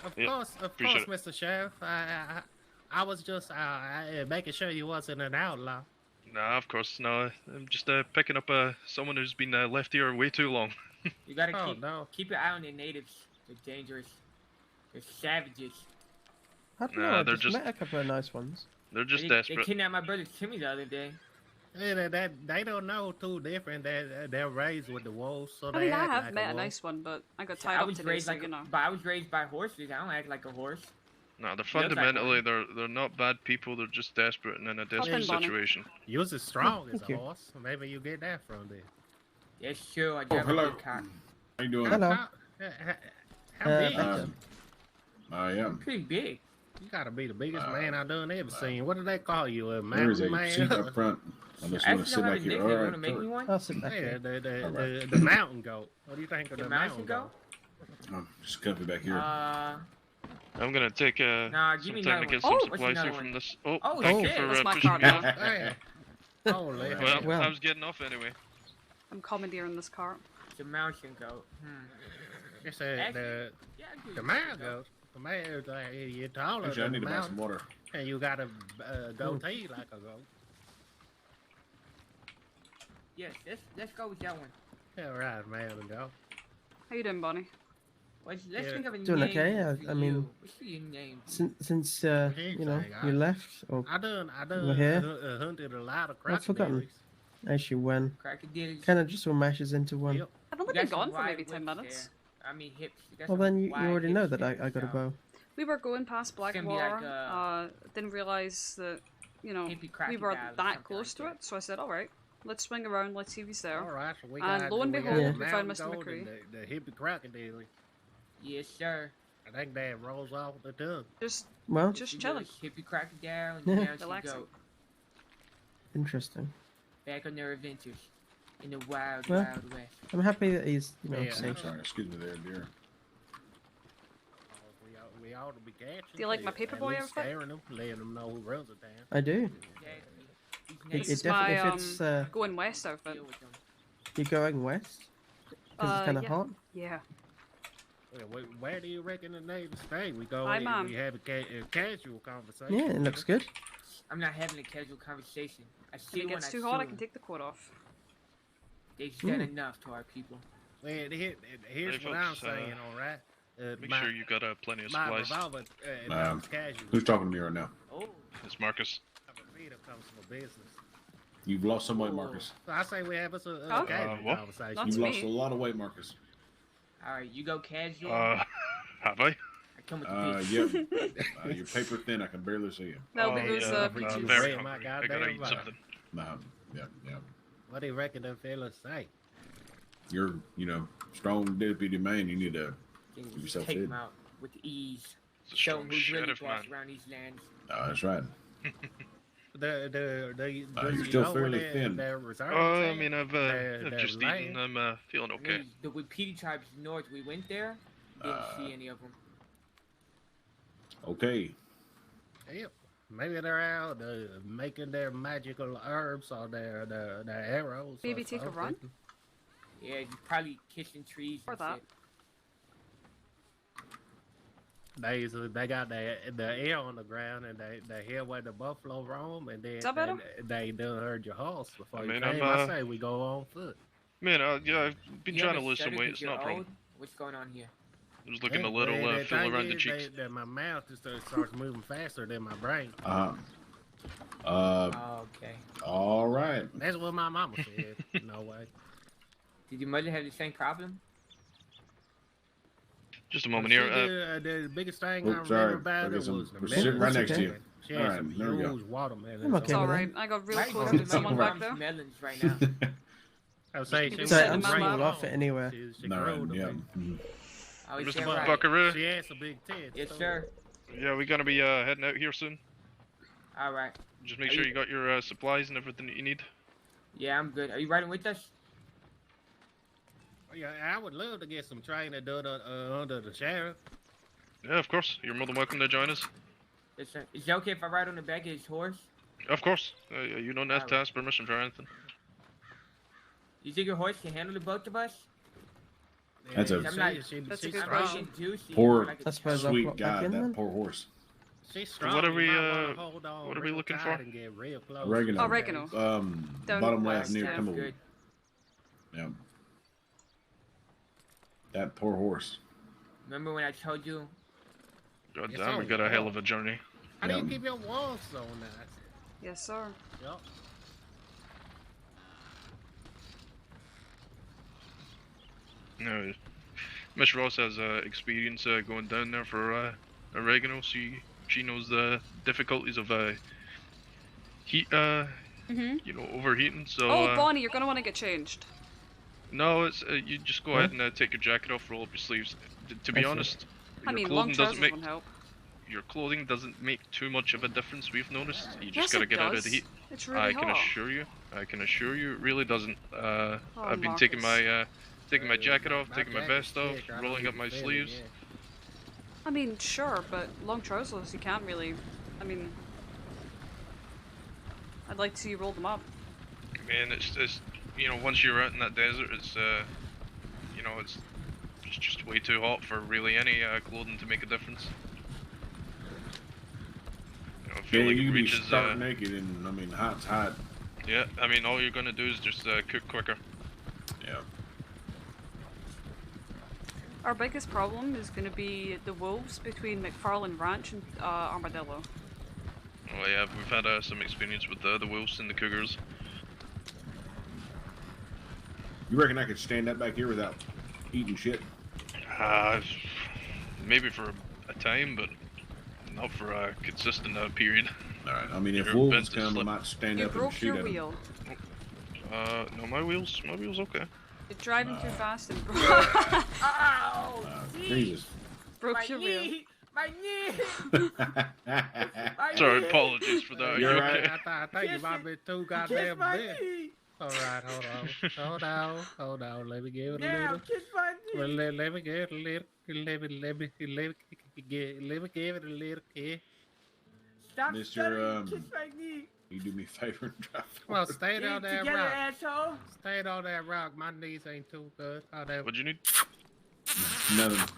[SPEAKER 6] of
[SPEAKER 4] Yeah,
[SPEAKER 6] course,
[SPEAKER 4] appreciate it.
[SPEAKER 6] Mr. Sheriff. I was just making sure you wasn't an outlaw.
[SPEAKER 4] Nah, of course, no. I'm just picking up someone who's been left here way too long.
[SPEAKER 16] You gotta keep your eye on the natives. They're dangerous. They're savages.
[SPEAKER 7] I don't know. I just met a couple of nice ones.
[SPEAKER 4] They're just
[SPEAKER 16] They
[SPEAKER 4] desperate.
[SPEAKER 16] kidnapped my brother Timmy the other day.
[SPEAKER 6] Yeah, they don't know too different. They're raised with the wolves, so
[SPEAKER 1] I
[SPEAKER 6] they
[SPEAKER 1] mean, I
[SPEAKER 6] act
[SPEAKER 1] have
[SPEAKER 6] like
[SPEAKER 1] met a
[SPEAKER 6] wolf.
[SPEAKER 1] nice one, but I got tied up today, so you know.
[SPEAKER 16] But I was raised by horses. I don't act like a horse.
[SPEAKER 4] No, they're fundamentally they're not bad people. They're just desperate and in a desperate situation.
[SPEAKER 6] You're as strong as a horse. Maybe you get that from there.
[SPEAKER 16] Yes, sure. I got
[SPEAKER 12] hello.
[SPEAKER 16] a cock.
[SPEAKER 12] How you doing?
[SPEAKER 7] Hello.
[SPEAKER 6] How big?
[SPEAKER 12] I am.
[SPEAKER 16] Pretty big.
[SPEAKER 6] You gotta be the biggest man I've done ever seen. What do they call you, a
[SPEAKER 12] There is
[SPEAKER 6] mountain
[SPEAKER 12] a
[SPEAKER 6] man?
[SPEAKER 12] seat up front. Unless you want to sit back here. All right.
[SPEAKER 16] Make me one?
[SPEAKER 7] I'll sit back
[SPEAKER 6] Yeah,
[SPEAKER 7] here.
[SPEAKER 6] the mountain goat. What do you think of
[SPEAKER 16] The
[SPEAKER 6] the
[SPEAKER 16] mountain
[SPEAKER 6] mountain
[SPEAKER 16] goat?
[SPEAKER 6] goat?
[SPEAKER 12] Just comfy back here.
[SPEAKER 4] I'm gonna take
[SPEAKER 16] Nah, give
[SPEAKER 4] some
[SPEAKER 16] me
[SPEAKER 4] time
[SPEAKER 16] another
[SPEAKER 4] to get
[SPEAKER 16] one.
[SPEAKER 4] some
[SPEAKER 16] What's
[SPEAKER 4] supplies
[SPEAKER 16] another
[SPEAKER 4] here
[SPEAKER 16] one?
[SPEAKER 4] from this. Oh,
[SPEAKER 16] Oh,
[SPEAKER 4] thank you
[SPEAKER 16] shit,
[SPEAKER 4] for
[SPEAKER 1] that's my
[SPEAKER 4] pushing
[SPEAKER 1] car
[SPEAKER 4] me.
[SPEAKER 1] now.
[SPEAKER 6] Hey. Holy
[SPEAKER 4] Well,
[SPEAKER 1] Yeah.
[SPEAKER 4] I was getting off anyway.
[SPEAKER 1] I'm commandeering this cart.
[SPEAKER 16] The mountain goat.
[SPEAKER 6] It's the mountain goat. The man, you're taller
[SPEAKER 12] Actually, I
[SPEAKER 6] than
[SPEAKER 12] need
[SPEAKER 6] the
[SPEAKER 12] to buy some
[SPEAKER 6] mountain,
[SPEAKER 12] water.
[SPEAKER 6] and you got a goatee like a goat.
[SPEAKER 16] Yes, let's go with that one.
[SPEAKER 6] Yeah, right, mountain goat.
[SPEAKER 1] How you doing, Bonnie?
[SPEAKER 16] Let's
[SPEAKER 6] Yeah.
[SPEAKER 16] think of a
[SPEAKER 7] Doing
[SPEAKER 16] name.
[SPEAKER 7] okay.
[SPEAKER 16] for
[SPEAKER 7] I mean,
[SPEAKER 16] you. What's your name?
[SPEAKER 7] since you know you left or
[SPEAKER 6] I done
[SPEAKER 7] were here,
[SPEAKER 6] hunted a lot of
[SPEAKER 7] I've forgotten
[SPEAKER 6] crocodiles.
[SPEAKER 7] actually when.
[SPEAKER 16] Crocodiles.
[SPEAKER 7] Kind of just all mashes into one.
[SPEAKER 6] Yep.
[SPEAKER 1] I've only
[SPEAKER 16] Got
[SPEAKER 1] been
[SPEAKER 16] some
[SPEAKER 1] gone for
[SPEAKER 16] wide
[SPEAKER 1] maybe 10
[SPEAKER 16] whips
[SPEAKER 1] minutes.
[SPEAKER 16] there. I mean hips. Got
[SPEAKER 7] Well,
[SPEAKER 16] some
[SPEAKER 7] then you
[SPEAKER 16] wide
[SPEAKER 7] already know
[SPEAKER 16] hips
[SPEAKER 7] that
[SPEAKER 16] there,
[SPEAKER 7] I got a
[SPEAKER 16] so
[SPEAKER 7] bow.
[SPEAKER 1] We were going past
[SPEAKER 16] gonna be
[SPEAKER 1] Blackwater.
[SPEAKER 16] like,
[SPEAKER 1] Didn't realize that, you know,
[SPEAKER 16] hippie
[SPEAKER 1] we
[SPEAKER 16] cracky
[SPEAKER 1] were
[SPEAKER 16] guy or
[SPEAKER 1] that
[SPEAKER 16] something
[SPEAKER 1] close to
[SPEAKER 16] like
[SPEAKER 1] it. So I said, all right, let's swing around. Let's see if he's there.
[SPEAKER 6] All right, so we
[SPEAKER 1] And
[SPEAKER 6] got,
[SPEAKER 1] lo and
[SPEAKER 6] we got
[SPEAKER 1] behold,
[SPEAKER 6] the
[SPEAKER 1] we found
[SPEAKER 6] mountain
[SPEAKER 1] Mr.
[SPEAKER 6] goat
[SPEAKER 1] McCree.
[SPEAKER 6] and the hippie crocodile.
[SPEAKER 16] Yes, sir.
[SPEAKER 6] I think that rolls off the tongue.
[SPEAKER 1] Just
[SPEAKER 7] Well,
[SPEAKER 1] just chilling.
[SPEAKER 16] Hippie crocodile and
[SPEAKER 7] Yeah.
[SPEAKER 16] the mountain
[SPEAKER 1] Relaxing.
[SPEAKER 16] goat.
[SPEAKER 7] interesting.
[SPEAKER 16] Back on their adventures in the wild,
[SPEAKER 7] Well,
[SPEAKER 16] wild west.
[SPEAKER 7] I'm happy that he's
[SPEAKER 6] Yeah.
[SPEAKER 7] safe.
[SPEAKER 12] Sorry, excuse me there, dear.
[SPEAKER 6] We ought to be catching.
[SPEAKER 1] Do you like my
[SPEAKER 6] people,
[SPEAKER 1] paperboy
[SPEAKER 6] at least
[SPEAKER 1] outfit?
[SPEAKER 6] scaring them, letting them know who runs the town.
[SPEAKER 7] I do.
[SPEAKER 1] This
[SPEAKER 7] It
[SPEAKER 1] is my
[SPEAKER 7] definitely fits.
[SPEAKER 1] going west outfit.
[SPEAKER 7] You're going west because it's kind of
[SPEAKER 1] yeah.
[SPEAKER 7] hot.
[SPEAKER 1] Yeah.
[SPEAKER 6] Yeah, where do you reckon the neighbors stay? We go
[SPEAKER 1] Hi,
[SPEAKER 6] in,
[SPEAKER 1] Mom.
[SPEAKER 6] we have a casual conversation.
[SPEAKER 7] Yeah, it looks good.
[SPEAKER 16] I'm not having a casual conversation. I see
[SPEAKER 1] If it
[SPEAKER 16] when
[SPEAKER 1] gets
[SPEAKER 16] I
[SPEAKER 1] too
[SPEAKER 16] see
[SPEAKER 1] hot, I
[SPEAKER 16] them.
[SPEAKER 1] can take the coat off.
[SPEAKER 16] They've done
[SPEAKER 7] Mm.
[SPEAKER 16] enough to our people.
[SPEAKER 6] Well, here's
[SPEAKER 4] Hey,
[SPEAKER 6] what I'm
[SPEAKER 4] folks,
[SPEAKER 6] saying, all right?
[SPEAKER 4] Make sure you got plenty of
[SPEAKER 6] my
[SPEAKER 4] supplies.
[SPEAKER 6] revolver, it's casual.
[SPEAKER 12] Who's talking to me right now?
[SPEAKER 16] Oh.
[SPEAKER 4] It's Marcus.
[SPEAKER 6] Freedom comes from a business.
[SPEAKER 12] You've lost some weight, Marcus.
[SPEAKER 6] So I say we have us a
[SPEAKER 1] Oh.
[SPEAKER 6] casual
[SPEAKER 4] What?
[SPEAKER 6] conversation.
[SPEAKER 1] Not
[SPEAKER 12] You've
[SPEAKER 1] to
[SPEAKER 12] lost
[SPEAKER 1] me.
[SPEAKER 12] a lot of weight, Marcus.
[SPEAKER 16] Alright, you go casual.
[SPEAKER 4] Have I?
[SPEAKER 16] I come with the
[SPEAKER 12] Yep. You're paper thin. I can barely see you.
[SPEAKER 1] That'll be those
[SPEAKER 4] very
[SPEAKER 6] Red, my
[SPEAKER 4] hungry. I gotta
[SPEAKER 6] goddamn
[SPEAKER 4] eat
[SPEAKER 6] life.
[SPEAKER 4] something.
[SPEAKER 12] Yeah.
[SPEAKER 6] What do you reckon them fellas say?
[SPEAKER 12] You're, strong deputy man. You need to keep yourself
[SPEAKER 16] take
[SPEAKER 12] fit.
[SPEAKER 16] them out with ease.
[SPEAKER 4] It's a
[SPEAKER 16] Show
[SPEAKER 4] strong
[SPEAKER 16] them who's really
[SPEAKER 4] sheriff,
[SPEAKER 16] boss
[SPEAKER 4] man.
[SPEAKER 16] around these lands.
[SPEAKER 12] That's right.
[SPEAKER 6] You're
[SPEAKER 12] still fairly thin.
[SPEAKER 4] I mean, I've just eaten. I'm feeling okay.
[SPEAKER 16] The Wapiti tribes north, we went there, didn't see any of them.
[SPEAKER 12] Okay.
[SPEAKER 6] Yep. Maybe they're out making their magical herbs or their arrows.
[SPEAKER 1] Maybe
[SPEAKER 6] or
[SPEAKER 1] take a
[SPEAKER 6] something.
[SPEAKER 1] run?
[SPEAKER 16] Yeah, you probably kissing trees
[SPEAKER 1] Or
[SPEAKER 16] and
[SPEAKER 1] that.
[SPEAKER 16] shit.
[SPEAKER 6] They got the air on the ground and they hear where the buffalo roam and then
[SPEAKER 1] Is that better?
[SPEAKER 6] they done heard your horse before
[SPEAKER 4] I
[SPEAKER 6] you
[SPEAKER 4] mean,
[SPEAKER 6] came.
[SPEAKER 4] I'm,
[SPEAKER 6] I say we go on foot.
[SPEAKER 4] Man, yeah, I've been
[SPEAKER 16] You
[SPEAKER 4] trying to
[SPEAKER 16] ever
[SPEAKER 4] lose some
[SPEAKER 16] stutter
[SPEAKER 4] weight.
[SPEAKER 16] 'cause
[SPEAKER 4] It's
[SPEAKER 16] you're
[SPEAKER 4] not a problem.
[SPEAKER 16] old? What's going on here?
[SPEAKER 4] I was looking
[SPEAKER 6] Yeah,
[SPEAKER 4] a little
[SPEAKER 6] the
[SPEAKER 4] full
[SPEAKER 6] thing
[SPEAKER 4] around the
[SPEAKER 6] is
[SPEAKER 4] cheeks.
[SPEAKER 6] that my mouth just starts moving faster than my brain.
[SPEAKER 16] Okay.
[SPEAKER 12] All right.
[SPEAKER 6] That's what my mama said. No way.
[SPEAKER 16] Did your mother have the same problem?
[SPEAKER 4] Just a moment here.
[SPEAKER 6] The biggest thing
[SPEAKER 12] Oh,
[SPEAKER 6] I remember
[SPEAKER 12] sorry.
[SPEAKER 6] about
[SPEAKER 12] I
[SPEAKER 6] it
[SPEAKER 12] guess
[SPEAKER 6] was the
[SPEAKER 12] we're sitting right next to you.
[SPEAKER 6] She had
[SPEAKER 12] Alright,
[SPEAKER 6] some
[SPEAKER 12] there we go.
[SPEAKER 6] huge watermelons.
[SPEAKER 7] I'm okay
[SPEAKER 1] It's
[SPEAKER 7] with
[SPEAKER 1] alright. I got real
[SPEAKER 16] Right,
[SPEAKER 1] close
[SPEAKER 16] you're
[SPEAKER 1] to someone
[SPEAKER 16] eating
[SPEAKER 1] back there.
[SPEAKER 16] melons right now.
[SPEAKER 6] I was saying,
[SPEAKER 1] Maybe
[SPEAKER 7] So
[SPEAKER 1] send
[SPEAKER 7] I'm
[SPEAKER 1] them
[SPEAKER 7] small
[SPEAKER 1] out.
[SPEAKER 7] off it anywhere.
[SPEAKER 6] She
[SPEAKER 12] No,
[SPEAKER 6] growed a
[SPEAKER 12] yeah.
[SPEAKER 6] bit.
[SPEAKER 12] Mhm.
[SPEAKER 16] Oh, is
[SPEAKER 4] Mr.
[SPEAKER 16] that right?
[SPEAKER 4] Buckaroo.
[SPEAKER 6] She has a big tit.
[SPEAKER 16] Yes,
[SPEAKER 6] so-
[SPEAKER 16] sir.
[SPEAKER 4] Yeah, we're gonna be heading out here soon.
[SPEAKER 16] All right.
[SPEAKER 4] Just make
[SPEAKER 16] Are
[SPEAKER 4] sure
[SPEAKER 16] you-
[SPEAKER 4] you got your supplies and everything that you need.
[SPEAKER 16] Yeah, I'm good. Are you riding with us?
[SPEAKER 6] Yeah, I would love to get some training done under the sheriff.
[SPEAKER 4] Yeah, of course. You're more than welcome to join us.
[SPEAKER 16] Yes, sir. Is it okay if I ride on the back of his horse?
[SPEAKER 4] Of course. You don't have to
[SPEAKER 16] Alright.
[SPEAKER 4] ask permission for anything.
[SPEAKER 16] You think your horse can handle the both of us?
[SPEAKER 12] That's a
[SPEAKER 16] I'm not,
[SPEAKER 1] That's a
[SPEAKER 16] I'm
[SPEAKER 1] good
[SPEAKER 16] not
[SPEAKER 1] question.
[SPEAKER 16] getting juicy,
[SPEAKER 12] poor,
[SPEAKER 16] like
[SPEAKER 7] I suppose I'll
[SPEAKER 12] sweet
[SPEAKER 7] clock
[SPEAKER 12] guy.
[SPEAKER 7] back in
[SPEAKER 12] That
[SPEAKER 7] then.
[SPEAKER 12] poor horse.
[SPEAKER 6] She's
[SPEAKER 4] So
[SPEAKER 6] strong.
[SPEAKER 4] what are
[SPEAKER 6] you
[SPEAKER 4] we,
[SPEAKER 6] might wanna hold on
[SPEAKER 4] what are we
[SPEAKER 6] real
[SPEAKER 4] looking
[SPEAKER 6] tight
[SPEAKER 4] for?
[SPEAKER 6] and get real close.
[SPEAKER 12] Oregano.
[SPEAKER 1] Oregano. Down
[SPEAKER 12] Bottom left
[SPEAKER 1] west,
[SPEAKER 12] near
[SPEAKER 1] yeah.
[SPEAKER 12] Kimball.
[SPEAKER 16] good.
[SPEAKER 12] Yeah. That poor horse.
[SPEAKER 16] Remember when I told you?
[SPEAKER 4] God
[SPEAKER 6] It's
[SPEAKER 4] damn, we
[SPEAKER 6] on
[SPEAKER 4] got a
[SPEAKER 6] wall.
[SPEAKER 4] hell of a journey.
[SPEAKER 6] How do you
[SPEAKER 12] Yeah.
[SPEAKER 6] keep your walls so nice?
[SPEAKER 1] Yes, sir.
[SPEAKER 6] Yup.
[SPEAKER 4] No, Miss Ross has experience going down there for oregano. She knows the difficulties of heat,
[SPEAKER 1] Mhm.
[SPEAKER 4] you know, overheating. So
[SPEAKER 1] Oh, Bonnie, you're gonna want to get changed.
[SPEAKER 4] no, it's you just go ahead and take your jacket off, roll up your sleeves. To be
[SPEAKER 7] I see.
[SPEAKER 4] honest,
[SPEAKER 1] I
[SPEAKER 4] your
[SPEAKER 1] mean, long
[SPEAKER 4] clothing doesn't
[SPEAKER 1] trousers
[SPEAKER 4] make
[SPEAKER 1] won't help.
[SPEAKER 4] your clothing doesn't make too much of a difference. We've noticed. You
[SPEAKER 1] Yes,
[SPEAKER 4] just gotta
[SPEAKER 1] it
[SPEAKER 4] get out of
[SPEAKER 1] does.
[SPEAKER 4] the heat.
[SPEAKER 1] It's really
[SPEAKER 4] I can
[SPEAKER 1] hot.
[SPEAKER 4] assure you. I can assure you, it really doesn't.
[SPEAKER 1] Oh,
[SPEAKER 4] I've been taking
[SPEAKER 1] Marcus.
[SPEAKER 4] my jacket off,
[SPEAKER 6] My
[SPEAKER 4] taking my
[SPEAKER 6] jacket's
[SPEAKER 4] vest off,
[SPEAKER 6] thick, I know
[SPEAKER 4] rolling
[SPEAKER 6] you
[SPEAKER 4] up my
[SPEAKER 6] can feel it,
[SPEAKER 4] sleeves.
[SPEAKER 6] yeah.
[SPEAKER 1] I mean, sure, but long trousers, you can't really. I mean, I'd like to see you roll them up.
[SPEAKER 4] Man, it's you know, once you're out in that desert, it's you know, it's just way too hot for really any clothing to make a difference. You know, I feel
[SPEAKER 12] Yeah,
[SPEAKER 4] like
[SPEAKER 12] you
[SPEAKER 4] it
[SPEAKER 12] can be
[SPEAKER 4] reaches.
[SPEAKER 12] stark naked, and I mean, hot's hot.
[SPEAKER 4] Yeah, I mean, all you're gonna do is just cook quicker.
[SPEAKER 12] Yeah.
[SPEAKER 1] Our biggest problem is going to be the wolves between McFarlane Ranch and Armadillo.
[SPEAKER 4] Oh yeah, we've had some experience with the wolves and the cougars.
[SPEAKER 12] You reckon I could stand up back here without eating shit?
[SPEAKER 4] Maybe for a time, but not for a consistent period.
[SPEAKER 12] All right. I mean, if
[SPEAKER 4] You're
[SPEAKER 12] wolves
[SPEAKER 4] bent to
[SPEAKER 12] come, I
[SPEAKER 4] slip.
[SPEAKER 12] might stand
[SPEAKER 1] You
[SPEAKER 12] up and
[SPEAKER 1] broke
[SPEAKER 12] shoot
[SPEAKER 1] your
[SPEAKER 12] at them.
[SPEAKER 1] wheel.
[SPEAKER 4] No, my wheel's okay.
[SPEAKER 1] You're driving too fast and
[SPEAKER 16] Ow!
[SPEAKER 12] Jesus.
[SPEAKER 1] broke
[SPEAKER 16] My
[SPEAKER 1] your wheel.
[SPEAKER 16] knee! My knee! My
[SPEAKER 4] Sorry,
[SPEAKER 16] knee!
[SPEAKER 4] apologies for that. Are you
[SPEAKER 12] You're
[SPEAKER 4] okay?
[SPEAKER 12] right.
[SPEAKER 6] I think you might be too goddamn
[SPEAKER 16] my
[SPEAKER 6] big.
[SPEAKER 16] knee!
[SPEAKER 6] Alright, hold on. Let me give it a
[SPEAKER 16] Now,
[SPEAKER 6] little.
[SPEAKER 16] kiss my knee!
[SPEAKER 6] Well, let me give it a little. Let me give it a little kiss.
[SPEAKER 16] Stop
[SPEAKER 12] Mr.
[SPEAKER 16] stuttering, kiss my knee!
[SPEAKER 12] You do me a favor and drive.
[SPEAKER 6] Come on, stay
[SPEAKER 16] Get
[SPEAKER 6] on
[SPEAKER 16] it
[SPEAKER 6] that
[SPEAKER 16] together,
[SPEAKER 6] rock.
[SPEAKER 16] asshole!
[SPEAKER 6] Stay on that rock. My knees ain't too good. Oh, that.
[SPEAKER 4] What'd you need?
[SPEAKER 12] Nothing.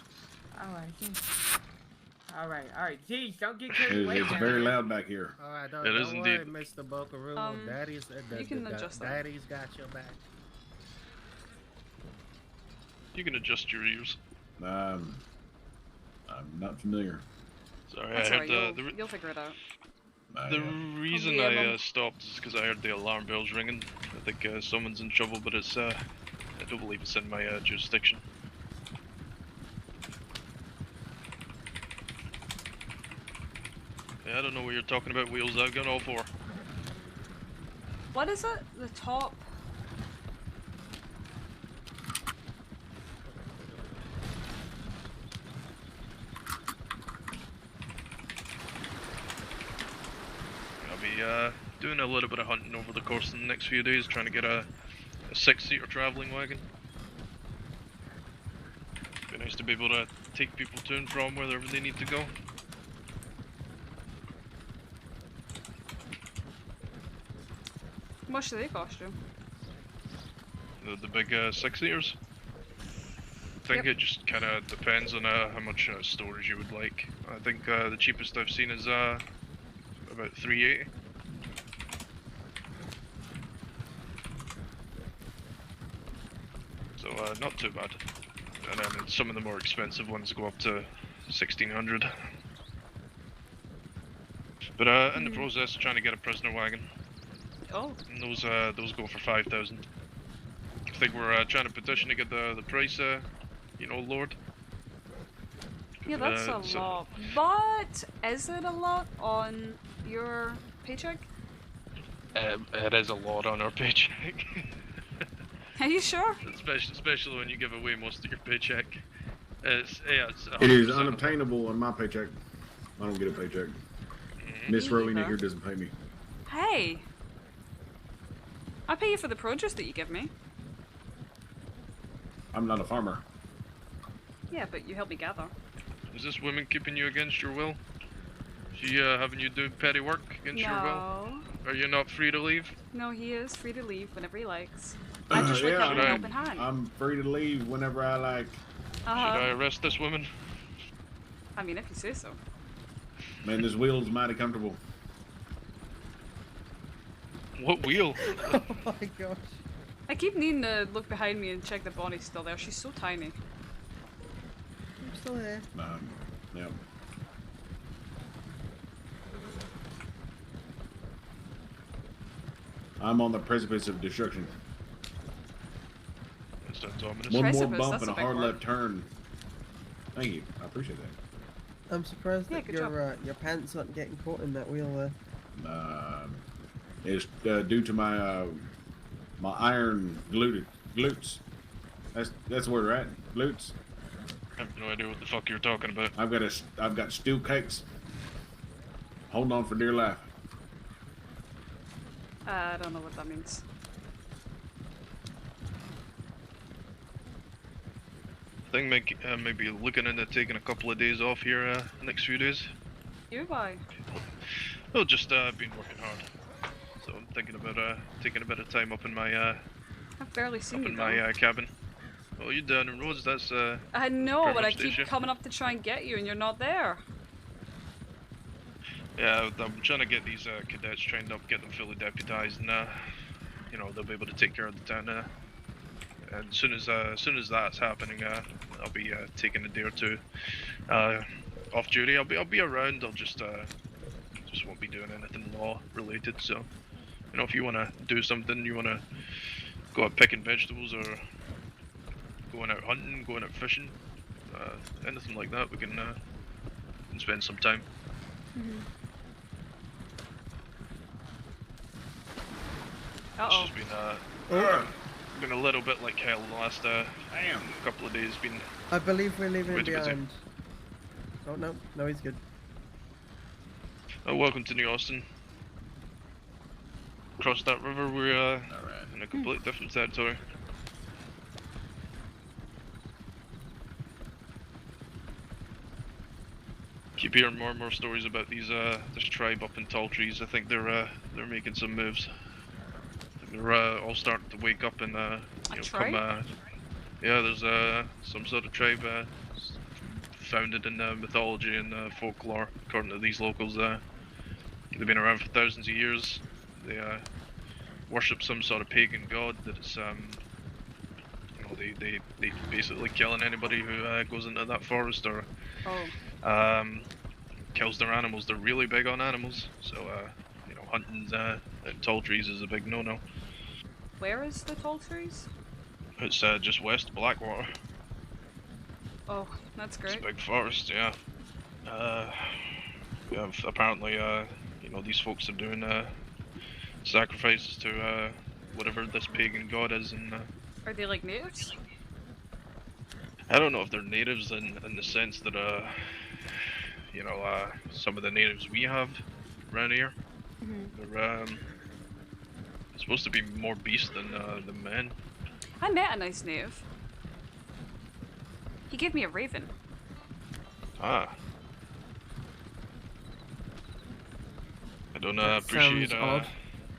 [SPEAKER 16] Alright. Jeez, don't get carried away.
[SPEAKER 12] It's
[SPEAKER 16] now.
[SPEAKER 12] very loud back here.
[SPEAKER 6] All right,
[SPEAKER 4] It is
[SPEAKER 6] don't worry,
[SPEAKER 4] indeed.
[SPEAKER 6] Mr. Buckaroo. Daddy's
[SPEAKER 1] you can adjust that.
[SPEAKER 6] Daddy's got your back.
[SPEAKER 4] You can adjust your ears.
[SPEAKER 12] I'm not familiar.
[SPEAKER 4] Sorry,
[SPEAKER 1] That's
[SPEAKER 4] I
[SPEAKER 1] alright,
[SPEAKER 4] heard
[SPEAKER 1] you'll figure it out.
[SPEAKER 4] the reason
[SPEAKER 1] Yeah,
[SPEAKER 4] I
[SPEAKER 1] Mum.
[SPEAKER 4] stopped is because I heard the alarm bells ringing. I think someone's in trouble, but it's I don't believe it's in my jurisdiction. Yeah, I don't know what you're talking about, wheels. I've got all four.
[SPEAKER 1] What is it? The top?
[SPEAKER 4] I'll be doing a little bit of hunting over the course of the next few days, trying to get a 6-seater traveling wagon. Be nice to be able to take people to and from wherever they need to go.
[SPEAKER 1] How much do they cost you?
[SPEAKER 4] The big 6-seaters? I think
[SPEAKER 1] Yep.
[SPEAKER 4] it just kind of depends on how much storage you would like. I think the cheapest I've seen is about $380. So not too bad. And then some of the more expensive ones go up to $1,600. But in the process, trying to get a prisoner wagon.
[SPEAKER 1] Oh.
[SPEAKER 4] And those go for 5,000. I think we're trying to petition to get the price, you know, lowered.
[SPEAKER 1] Yeah, that's a
[SPEAKER 4] so-
[SPEAKER 1] lot. But is it a lot on your paycheck?
[SPEAKER 4] It is a lot on our paycheck.
[SPEAKER 1] Are you sure?
[SPEAKER 4] especially when you give away most of your paycheck. It's
[SPEAKER 12] It is
[SPEAKER 4] 100%
[SPEAKER 12] unobtainable on my paycheck. I don't get a paycheck. Miss Rowena here doesn't pay me.
[SPEAKER 1] Hey! I pay you for the produce that you give me.
[SPEAKER 12] I'm not a farmer.
[SPEAKER 1] Yeah, but you help me gather.
[SPEAKER 4] Is this woman keeping you against your will? She having you do petty work against your will?
[SPEAKER 1] No.
[SPEAKER 4] Are you not free to leave?
[SPEAKER 1] No, he is free to leave whenever he likes. I just like
[SPEAKER 12] Yeah,
[SPEAKER 1] having an open hand.
[SPEAKER 12] I'm free to leave whenever I like.
[SPEAKER 4] Should I arrest this woman?
[SPEAKER 1] I mean, if you say so.
[SPEAKER 12] Man, this wheel's mighty comfortable.
[SPEAKER 4] What wheel?
[SPEAKER 7] Oh my gosh.
[SPEAKER 1] I keep needing to look behind me and check that Bonnie's still there. She's so tiny.
[SPEAKER 7] I'm still here.
[SPEAKER 12] Yep. I'm on the precipice of destruction.
[SPEAKER 4] That sounds ominous.
[SPEAKER 12] One more
[SPEAKER 1] Precipice,
[SPEAKER 12] bump
[SPEAKER 1] that's
[SPEAKER 12] and
[SPEAKER 1] a
[SPEAKER 12] a
[SPEAKER 1] big
[SPEAKER 12] hard
[SPEAKER 1] word.
[SPEAKER 12] left turn. Thank you. I appreciate that.
[SPEAKER 7] I'm surprised
[SPEAKER 1] Yeah,
[SPEAKER 7] that
[SPEAKER 1] good job.
[SPEAKER 7] your pants aren't getting caught in that wheel there.
[SPEAKER 12] It's due to my my iron glutes. That's the word, right? Glutes.
[SPEAKER 4] I have no idea what the fuck you're talking about.
[SPEAKER 12] I've got steel cakes. Holding on for dear life.
[SPEAKER 1] I don't know what that means.
[SPEAKER 4] I think maybe looking into taking a couple of days off here next few days.
[SPEAKER 1] You why?
[SPEAKER 4] Well, just been working hard, so I'm thinking about taking a bit of time up in my
[SPEAKER 1] I've barely seen
[SPEAKER 4] up
[SPEAKER 1] you
[SPEAKER 4] in
[SPEAKER 1] though.
[SPEAKER 4] my cabin. Oh, you're down in Rhodes. That's
[SPEAKER 1] I know,
[SPEAKER 4] pretty
[SPEAKER 1] but I
[SPEAKER 4] much the
[SPEAKER 1] keep
[SPEAKER 4] issue.
[SPEAKER 1] coming up to try and get you, and you're not there.
[SPEAKER 4] Yeah, I'm trying to get these cadets trained up, get them fully deputized, and you know, they'll be able to take care of the town. And as soon as that's happening, I'll be taking a day or two off duty. I'll be around. I'll just won't be doing anything law related. So, you know, if you want to do something, you want to go out picking vegetables or going out hunting, going out fishing, anything like that, we can spend some time.
[SPEAKER 1] Uh-oh.
[SPEAKER 4] It's just been a little bit like hell the last couple of days. Been
[SPEAKER 7] I believe we're leaving
[SPEAKER 4] way
[SPEAKER 7] him
[SPEAKER 4] too busy.
[SPEAKER 7] behind. Oh no, he's good.
[SPEAKER 4] Welcome to New Austin. Across that river, we're in a completely different territory. Keep hearing more and more stories about these this tribe up in Tall Trees. I think they're making some moves. I think they're all starting to wake up and you know,
[SPEAKER 1] tribe?
[SPEAKER 4] yeah, there's some sort of tribe founded in mythology and folklore, according to these locals. They've been around for thousands of years. They worship some sort of pagan god that is, you know, they basically killing anybody who goes into that forest or kills their animals. They're really big on animals, so you know, hunting in tall trees is a big no-no.
[SPEAKER 1] Where is the tall trees?
[SPEAKER 4] It's just west of Blackwater.
[SPEAKER 1] Oh, that's great.
[SPEAKER 4] It's a big forest, yeah. Yeah, apparently, you know, these folks are doing sacrifices to whatever this pagan god is, and
[SPEAKER 1] Are they like natives?
[SPEAKER 4] I don't know if they're natives in the sense that you know, some of the natives we have around here. They're supposed to be more beast than men.
[SPEAKER 1] I met a nice native. He gave me a raven.
[SPEAKER 4] Ah. I don't appreciate
[SPEAKER 7] odd.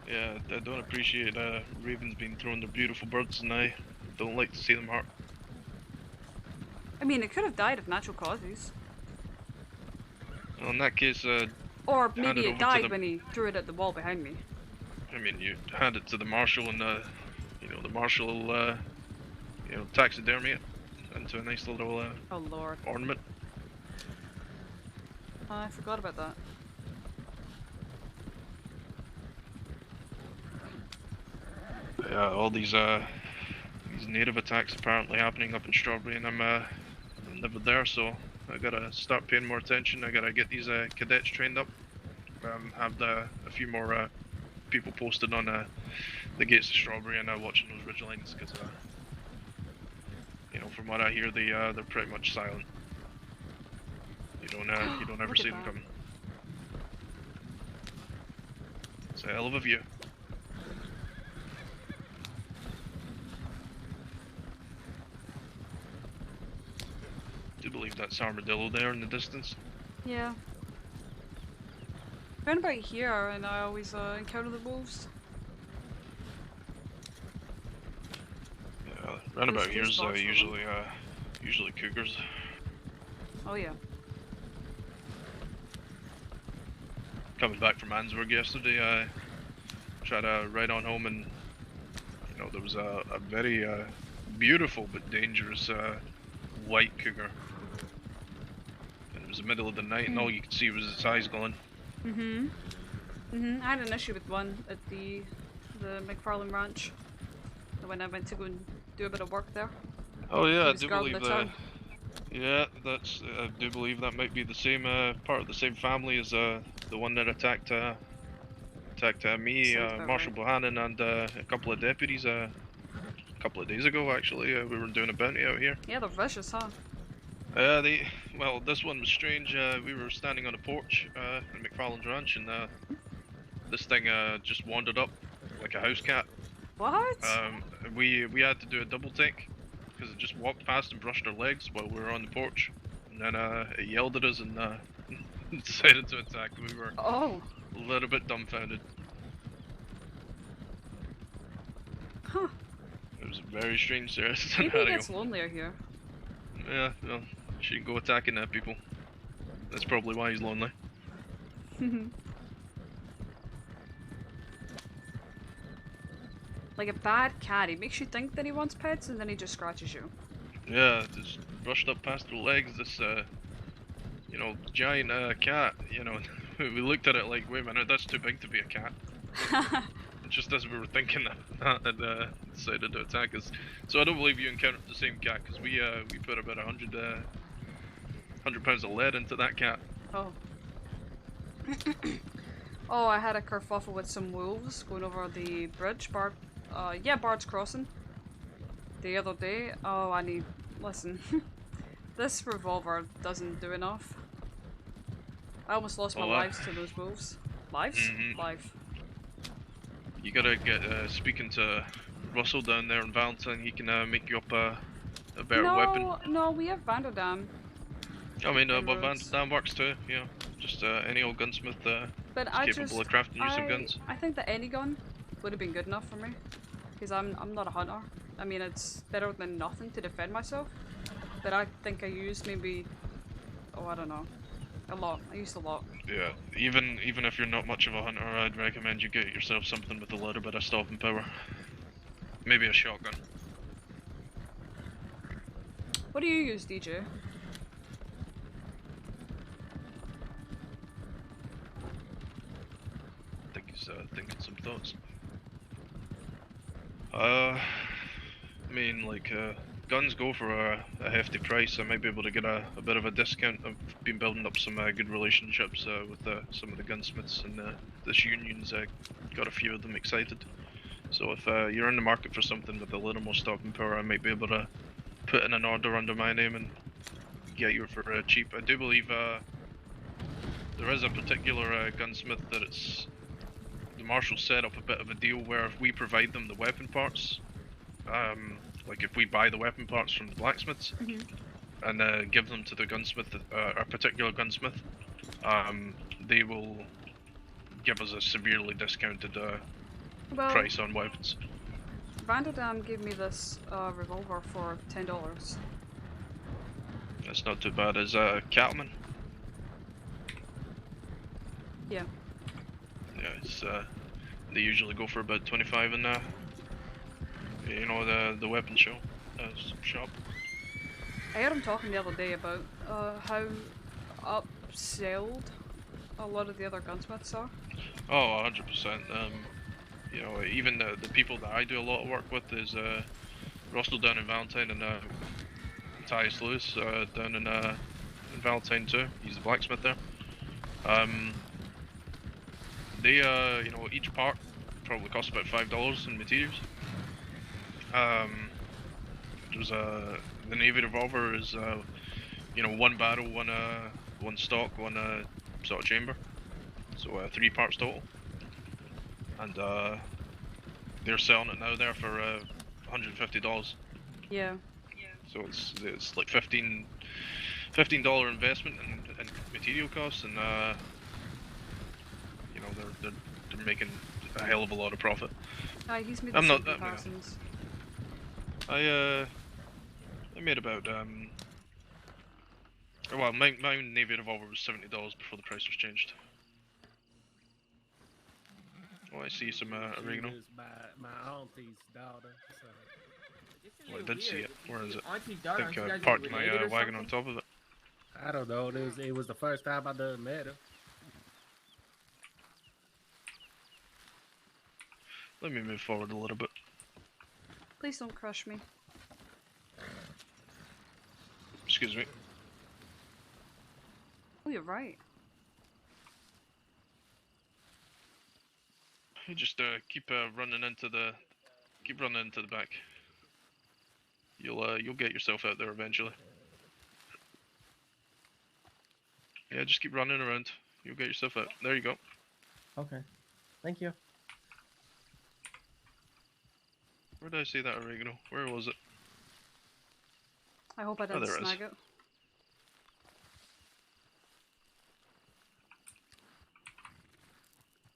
[SPEAKER 4] yeah, I don't appreciate ravens being thrown their beautiful birds, and I don't like to see them hurt.
[SPEAKER 1] I mean, it could have died of natural causes.
[SPEAKER 4] Well, in that case,
[SPEAKER 1] Or
[SPEAKER 4] hand
[SPEAKER 1] maybe
[SPEAKER 4] it
[SPEAKER 1] it
[SPEAKER 4] over to
[SPEAKER 1] died
[SPEAKER 4] the-
[SPEAKER 1] when he threw it at the wall behind me.
[SPEAKER 4] I mean, you hand it to the marshal, and you know, the marshal will, you know, taxidermy it into a nice little
[SPEAKER 1] Oh lord.
[SPEAKER 4] ornament.
[SPEAKER 1] I forgot about that.
[SPEAKER 4] Yeah, all these native attacks apparently happening up in Strawberry, and I'm never there, so I gotta start paying more attention. I gotta get these cadets trained up. Have a few more people posted on the gates of Strawberry and watching those ridge lines, because you know, from what I hear, they're pretty much silent. You don't ever
[SPEAKER 1] Look at
[SPEAKER 4] see them
[SPEAKER 1] that.
[SPEAKER 4] coming. It's a hell of a view. Do you believe that's armadillo there in the distance?
[SPEAKER 1] Yeah. Round about here, and I always encounter the wolves.
[SPEAKER 4] Yeah, round about here's usually cougars.
[SPEAKER 1] Oh yeah.
[SPEAKER 4] Coming back from Ansburg yesterday, I tried to ride on home, and you know there was a very beautiful but dangerous white cougar. And it was the middle of the night, and all you could see was its eyes glowing.
[SPEAKER 1] I had an issue with one at the McFarlane Ranch when I went to go and do a bit of work there.
[SPEAKER 4] Oh yeah, I
[SPEAKER 1] was
[SPEAKER 4] do
[SPEAKER 1] guarding
[SPEAKER 4] believe
[SPEAKER 1] the
[SPEAKER 4] that.
[SPEAKER 1] town.
[SPEAKER 4] Yeah, that's. I do believe that might be the same part of the same family as the one that attacked me,
[SPEAKER 1] Sounds about
[SPEAKER 4] Marshal
[SPEAKER 1] right.
[SPEAKER 4] Bohannon, and a couple of deputies a couple of days ago. Actually, we were doing a bounty out here.
[SPEAKER 1] Yeah, they're vicious, huh?
[SPEAKER 4] Well, this one was strange. We were standing on a porch at McFarlane's ranch, and this thing just wandered up like a house cat.
[SPEAKER 1] What?
[SPEAKER 4] We had to do a double take because it just walked past and brushed our legs while we were on the porch, and then it yelled at us and decided to attack. We were
[SPEAKER 1] a
[SPEAKER 4] little bit dumbfounded.
[SPEAKER 1] Huh.
[SPEAKER 4] It was a very strange
[SPEAKER 1] Maybe
[SPEAKER 4] scenario.
[SPEAKER 1] it gets lonelier here.
[SPEAKER 4] Yeah, well, she can go attacking people. That's probably why he's lonely.
[SPEAKER 1] Like a bad cat, he makes you think that he wants pets and then he just scratches you.
[SPEAKER 4] Yeah, just brushed up past her legs, this, you know, giant cat, you know. We looked at it like, wait a minute, that's too big to be a cat. Just as we were thinking that, it decided to attack us. So I don't believe you encountered the same cat, because we put about 100 pounds of lead into that cat.
[SPEAKER 1] Oh. Oh, I had a kerfuffle with some wolves going over the bridge, Bard's Crossing, the other day. Oh, listen, this revolver doesn't do enough. I almost lost my lives to those wolves. Lives? Life.
[SPEAKER 4] You gotta get, speaking to Russell down there in Valentine, he can make you up a better weapon.
[SPEAKER 1] No, we have Vanderdam.
[SPEAKER 4] I mean, but Vanderdam works too, you know. Just any old gunsmith
[SPEAKER 1] But
[SPEAKER 4] is capable of crafting you some guns.
[SPEAKER 1] I think that any gun would have been good enough for me. Because I'm not a hunter. I mean, it's better than nothing to defend myself. But I think I used maybe, I don't know, a lot. I used a lot.
[SPEAKER 4] Yeah, even if you're not much of a hunter, I'd recommend you get yourself something with a little bit of stopping power. Maybe a shotgun.
[SPEAKER 1] What do you use, DJ?
[SPEAKER 4] I think he's thinking some thoughts. I mean, like, guns go for a hefty price. I might be able to get a bit of a discount. I've been building up some good relationships with some of the gunsmiths, and this union's got a few of them excited. So if you're in the market for something with a little more stopping power, I might be able to put in an order under my name and get you for cheap. I do believe there is a particular gunsmith that the marshal set up a bit of a deal where if we provide them the weapon parts, like if we buy the weapon parts from the blacksmiths and give them to the gunsmith, a particular gunsmith, they will give us a severely discounted price on weapons.
[SPEAKER 1] Vanderdam gave me this revolver for $10.
[SPEAKER 4] That's not too bad. Is Cattleman?
[SPEAKER 1] Yeah.
[SPEAKER 4] Yeah, it's they usually go for about 25 in you know, the weapon show shop.
[SPEAKER 1] I heard him talking the other day about how upselled a lot of the other gunsmiths are.
[SPEAKER 4] Oh, 100%. You know, even the people that I do a lot of work with is Russell down in Valentine and Tyus Lewis down in Valentine too. He's the blacksmith there. They, you know, each part probably costs about $5 in materials. There's the Navy revolver is, you know, one barrel, one stock, one sort of chamber. So 3 parts total. And they're selling it now there for $150.
[SPEAKER 1] Yeah.
[SPEAKER 4] So it's like $15 investment in material costs, and you know, they're making a hell of a lot of profit.
[SPEAKER 1] Aye, he's made
[SPEAKER 4] I'm
[SPEAKER 1] the
[SPEAKER 4] not.
[SPEAKER 1] same comparisons.
[SPEAKER 4] I made about well, my Navy revolver was $70 before the price was changed. Oh, I see some oregano.
[SPEAKER 6] She was my auntie's daughter. So.
[SPEAKER 4] Oh, I did see it. Where is it?
[SPEAKER 16] Auntie's
[SPEAKER 4] I
[SPEAKER 16] daughter,
[SPEAKER 4] think
[SPEAKER 16] aren't you
[SPEAKER 4] I
[SPEAKER 16] guys
[SPEAKER 4] parked my
[SPEAKER 16] related or
[SPEAKER 4] wagon on
[SPEAKER 16] something?
[SPEAKER 4] top of it.
[SPEAKER 6] I don't know. It was the first time I done met her.
[SPEAKER 4] Let me move forward a little bit.
[SPEAKER 1] Please don't crush me.
[SPEAKER 4] Excuse me.
[SPEAKER 1] Oh, you're right.
[SPEAKER 4] You just keep running into the back. You'll get yourself out there eventually. Yeah, just keep running around. You'll get yourself out. There you go.
[SPEAKER 7] Okay. Thank you.
[SPEAKER 4] Where did I see that oregano? Where was it?
[SPEAKER 1] I hope I didn't
[SPEAKER 4] there it is.
[SPEAKER 1] snag it.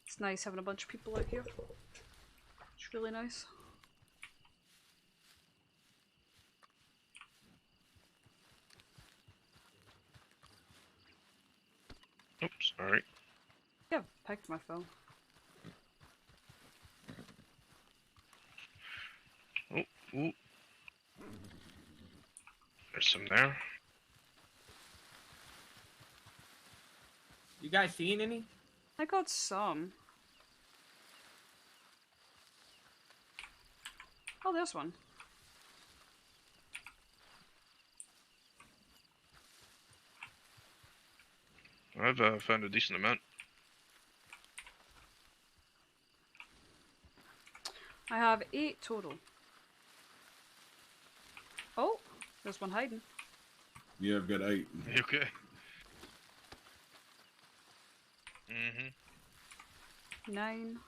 [SPEAKER 1] It's nice having a bunch of people out here. It's really nice.
[SPEAKER 4] Oops, sorry.
[SPEAKER 1] Yeah, I've picked my phone.
[SPEAKER 4] Oh, ooh. There's some there.
[SPEAKER 16] You guys seen any?
[SPEAKER 1] I got some. Oh, there's one.
[SPEAKER 4] I've found a decent amount.
[SPEAKER 1] I have 8 total. Oh, there's one hiding.
[SPEAKER 12] Yeah, I've got 8.
[SPEAKER 4] You okay? Mm-hmm.
[SPEAKER 1] 9.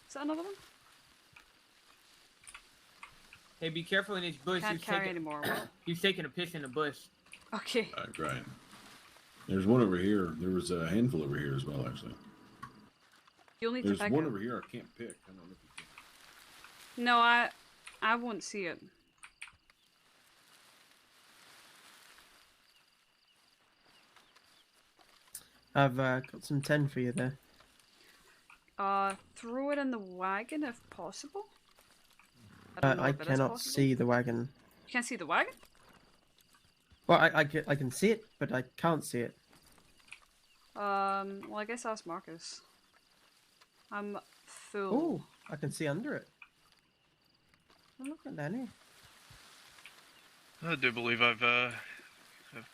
[SPEAKER 1] Is that another one?
[SPEAKER 16] Hey, be careful in this bush.
[SPEAKER 1] Can't carry anymore.
[SPEAKER 16] He's taking a piss in the bush.
[SPEAKER 1] Okay.
[SPEAKER 12] Right. There's one over here. There was a handful over here as well, actually.
[SPEAKER 1] You'll need
[SPEAKER 12] There's
[SPEAKER 1] to pick
[SPEAKER 12] one
[SPEAKER 1] it.
[SPEAKER 12] over here I can't pick. I don't know if you can.
[SPEAKER 1] No, I won't see it.
[SPEAKER 7] I've got some 10 for you there.
[SPEAKER 1] Throw it in the wagon if possible.
[SPEAKER 7] I cannot see the wagon.
[SPEAKER 1] You can't see the wagon?
[SPEAKER 7] Well, I can see it, but I can't see it.
[SPEAKER 1] Well, I guess ask Marcus. I'm full.
[SPEAKER 7] Oh, I can see under it. Oh, look at Danny.
[SPEAKER 4] I do believe I've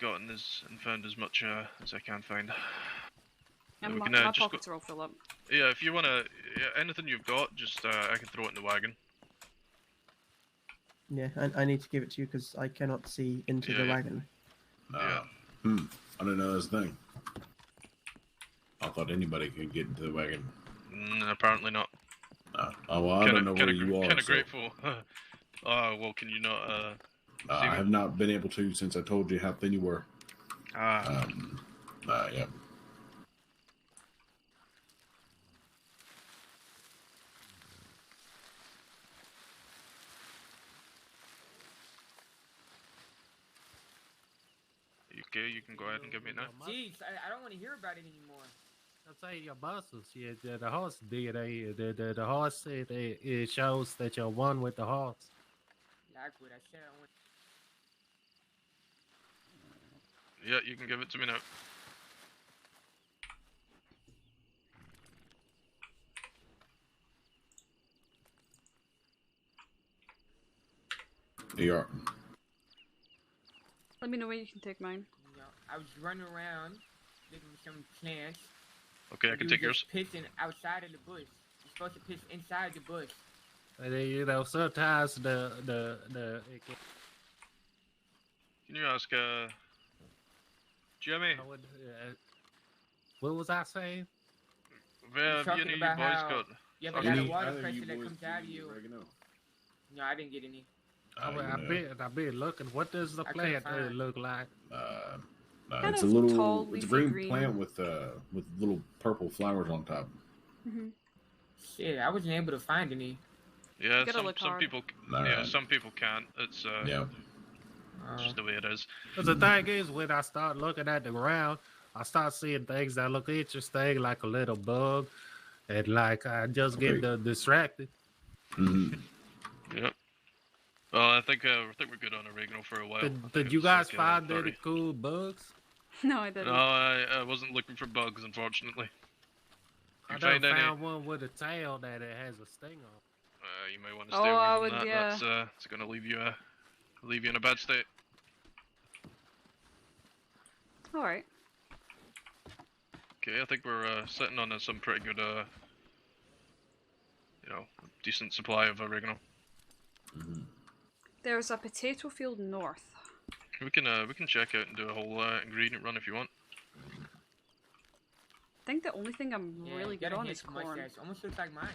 [SPEAKER 4] gotten and found as much as I can find.
[SPEAKER 1] And
[SPEAKER 4] We
[SPEAKER 1] my
[SPEAKER 4] can, just
[SPEAKER 1] pockets are all full up.
[SPEAKER 4] Yeah, if you wanna, anything you've got, just I can throw it in the wagon.
[SPEAKER 7] Yeah, I need to give it to you because I cannot see into the wagon.
[SPEAKER 12] I didn't know that was a thing. I thought anybody could get into the wagon.
[SPEAKER 4] Apparently not.
[SPEAKER 12] Oh, well, I don't know where you are.
[SPEAKER 4] Kinda
[SPEAKER 12] so.
[SPEAKER 4] grateful. Well, can you not,
[SPEAKER 12] I have not been able to since I told you how thin you were.
[SPEAKER 4] Ah.
[SPEAKER 12] Yeah.
[SPEAKER 4] Okay, you can go ahead and give me it now.
[SPEAKER 16] Jeez, I don't want to hear about it anymore.
[SPEAKER 6] I'll say your muscles. Yeah, the horse DNA. The horse it shows that you're one with the horse.
[SPEAKER 16] Like what I said, I want.
[SPEAKER 4] Yeah, you can give it to me now.
[SPEAKER 12] You are.
[SPEAKER 1] Let me know when you can take mine.
[SPEAKER 16] You know, I was running around looking for some plants.
[SPEAKER 4] Okay, I can take yours.
[SPEAKER 16] Pissing outside of the bush. You're supposed to piss inside the bush.
[SPEAKER 6] And then, you know, sometimes the
[SPEAKER 4] Can you ask Jimmy?
[SPEAKER 6] What was I saying?
[SPEAKER 4] Where have you any boys got?
[SPEAKER 16] You have a lot of water pressure that comes out of you. No, I didn't get any.
[SPEAKER 6] I've been looking. What does the plant look like?
[SPEAKER 1] Kind
[SPEAKER 12] It's
[SPEAKER 1] of
[SPEAKER 12] a little,
[SPEAKER 1] tall,
[SPEAKER 12] it's a
[SPEAKER 1] leafy
[SPEAKER 12] green
[SPEAKER 1] green.
[SPEAKER 12] plant with little purple flowers on top.
[SPEAKER 16] Shit, I wasn't able to find any.
[SPEAKER 4] Yeah,
[SPEAKER 1] Gotta look
[SPEAKER 4] some
[SPEAKER 1] hard.
[SPEAKER 4] people, some people can't. It's just the way it is.
[SPEAKER 6] Because the thing is, when I start looking at the ground, I start seeing things that look interesting, like a little bug, and like I just get distracted.
[SPEAKER 4] Yep. Well, I think we're good on oregano for a while.
[SPEAKER 6] Did you guys find any cool bugs?
[SPEAKER 1] No, I didn't.
[SPEAKER 4] No, I wasn't looking for bugs, unfortunately.
[SPEAKER 6] I
[SPEAKER 4] If you find any,
[SPEAKER 6] found one with a tail that it has a sting on.
[SPEAKER 4] you might want to stay away
[SPEAKER 1] I
[SPEAKER 4] from
[SPEAKER 1] would,
[SPEAKER 4] that.
[SPEAKER 1] yeah.
[SPEAKER 4] That's it's gonna leave you in a bad state.
[SPEAKER 1] All right.
[SPEAKER 4] Okay, I think we're sitting on some pretty good, decent supply of oregano.
[SPEAKER 1] There's a potato field north.
[SPEAKER 4] We can check out and do a whole ingredient run if you want.
[SPEAKER 1] I think the only thing I'm really good on is corn.
[SPEAKER 16] Mustache. Almost looks like mine.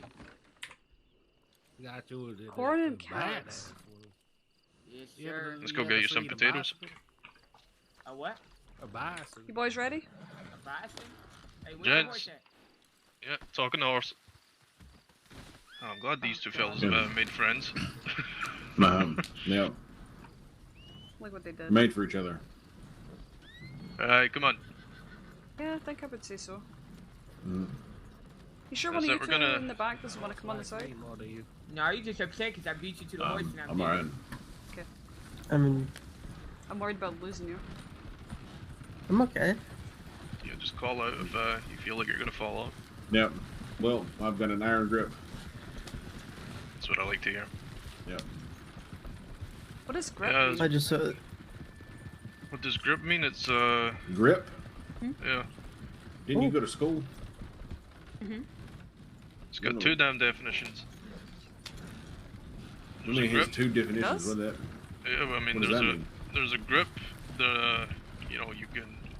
[SPEAKER 6] Got you with
[SPEAKER 1] Corn and carrots.
[SPEAKER 16] Yes, sir.
[SPEAKER 4] Let's go get you some potatoes.
[SPEAKER 16] A what?
[SPEAKER 6] A bison.
[SPEAKER 1] You boys ready?
[SPEAKER 16] A bison? Hey, where's the horse
[SPEAKER 4] Gents.
[SPEAKER 16] at?
[SPEAKER 4] Yeah, talking the horse. Oh, I'm glad these two fellas have made friends.
[SPEAKER 12] Yeah.
[SPEAKER 1] Look what they did.
[SPEAKER 12] Made for each other.
[SPEAKER 4] Alright, come on.
[SPEAKER 1] Yeah, I think I would say so.
[SPEAKER 12] Mm.
[SPEAKER 1] You sure
[SPEAKER 4] That's
[SPEAKER 1] one of
[SPEAKER 4] it,
[SPEAKER 1] you
[SPEAKER 4] we're
[SPEAKER 1] two
[SPEAKER 4] gonna-
[SPEAKER 1] in the back doesn't want to come on the side?
[SPEAKER 16] No, you just upset because I beat you to the horse and
[SPEAKER 12] I'm alright.
[SPEAKER 1] Okay.
[SPEAKER 7] I mean,
[SPEAKER 1] I'm worried about losing you.
[SPEAKER 7] I'm okay.
[SPEAKER 4] Yeah, just call out if you feel like you're gonna fall off.
[SPEAKER 12] Yep. Well, I've got an iron grip.
[SPEAKER 4] That's what I like to hear.
[SPEAKER 12] Yep.
[SPEAKER 1] What is grip?
[SPEAKER 4] Yeah,
[SPEAKER 1] mean?
[SPEAKER 7] I just
[SPEAKER 4] what does grip mean? It's
[SPEAKER 12] Grip?
[SPEAKER 4] yeah.
[SPEAKER 12] Didn't you go to school?
[SPEAKER 4] It's got two damn definitions.
[SPEAKER 12] I mean, here's two definitions. What that?
[SPEAKER 4] Yeah, I mean,
[SPEAKER 12] What does that mean?
[SPEAKER 4] there's a grip.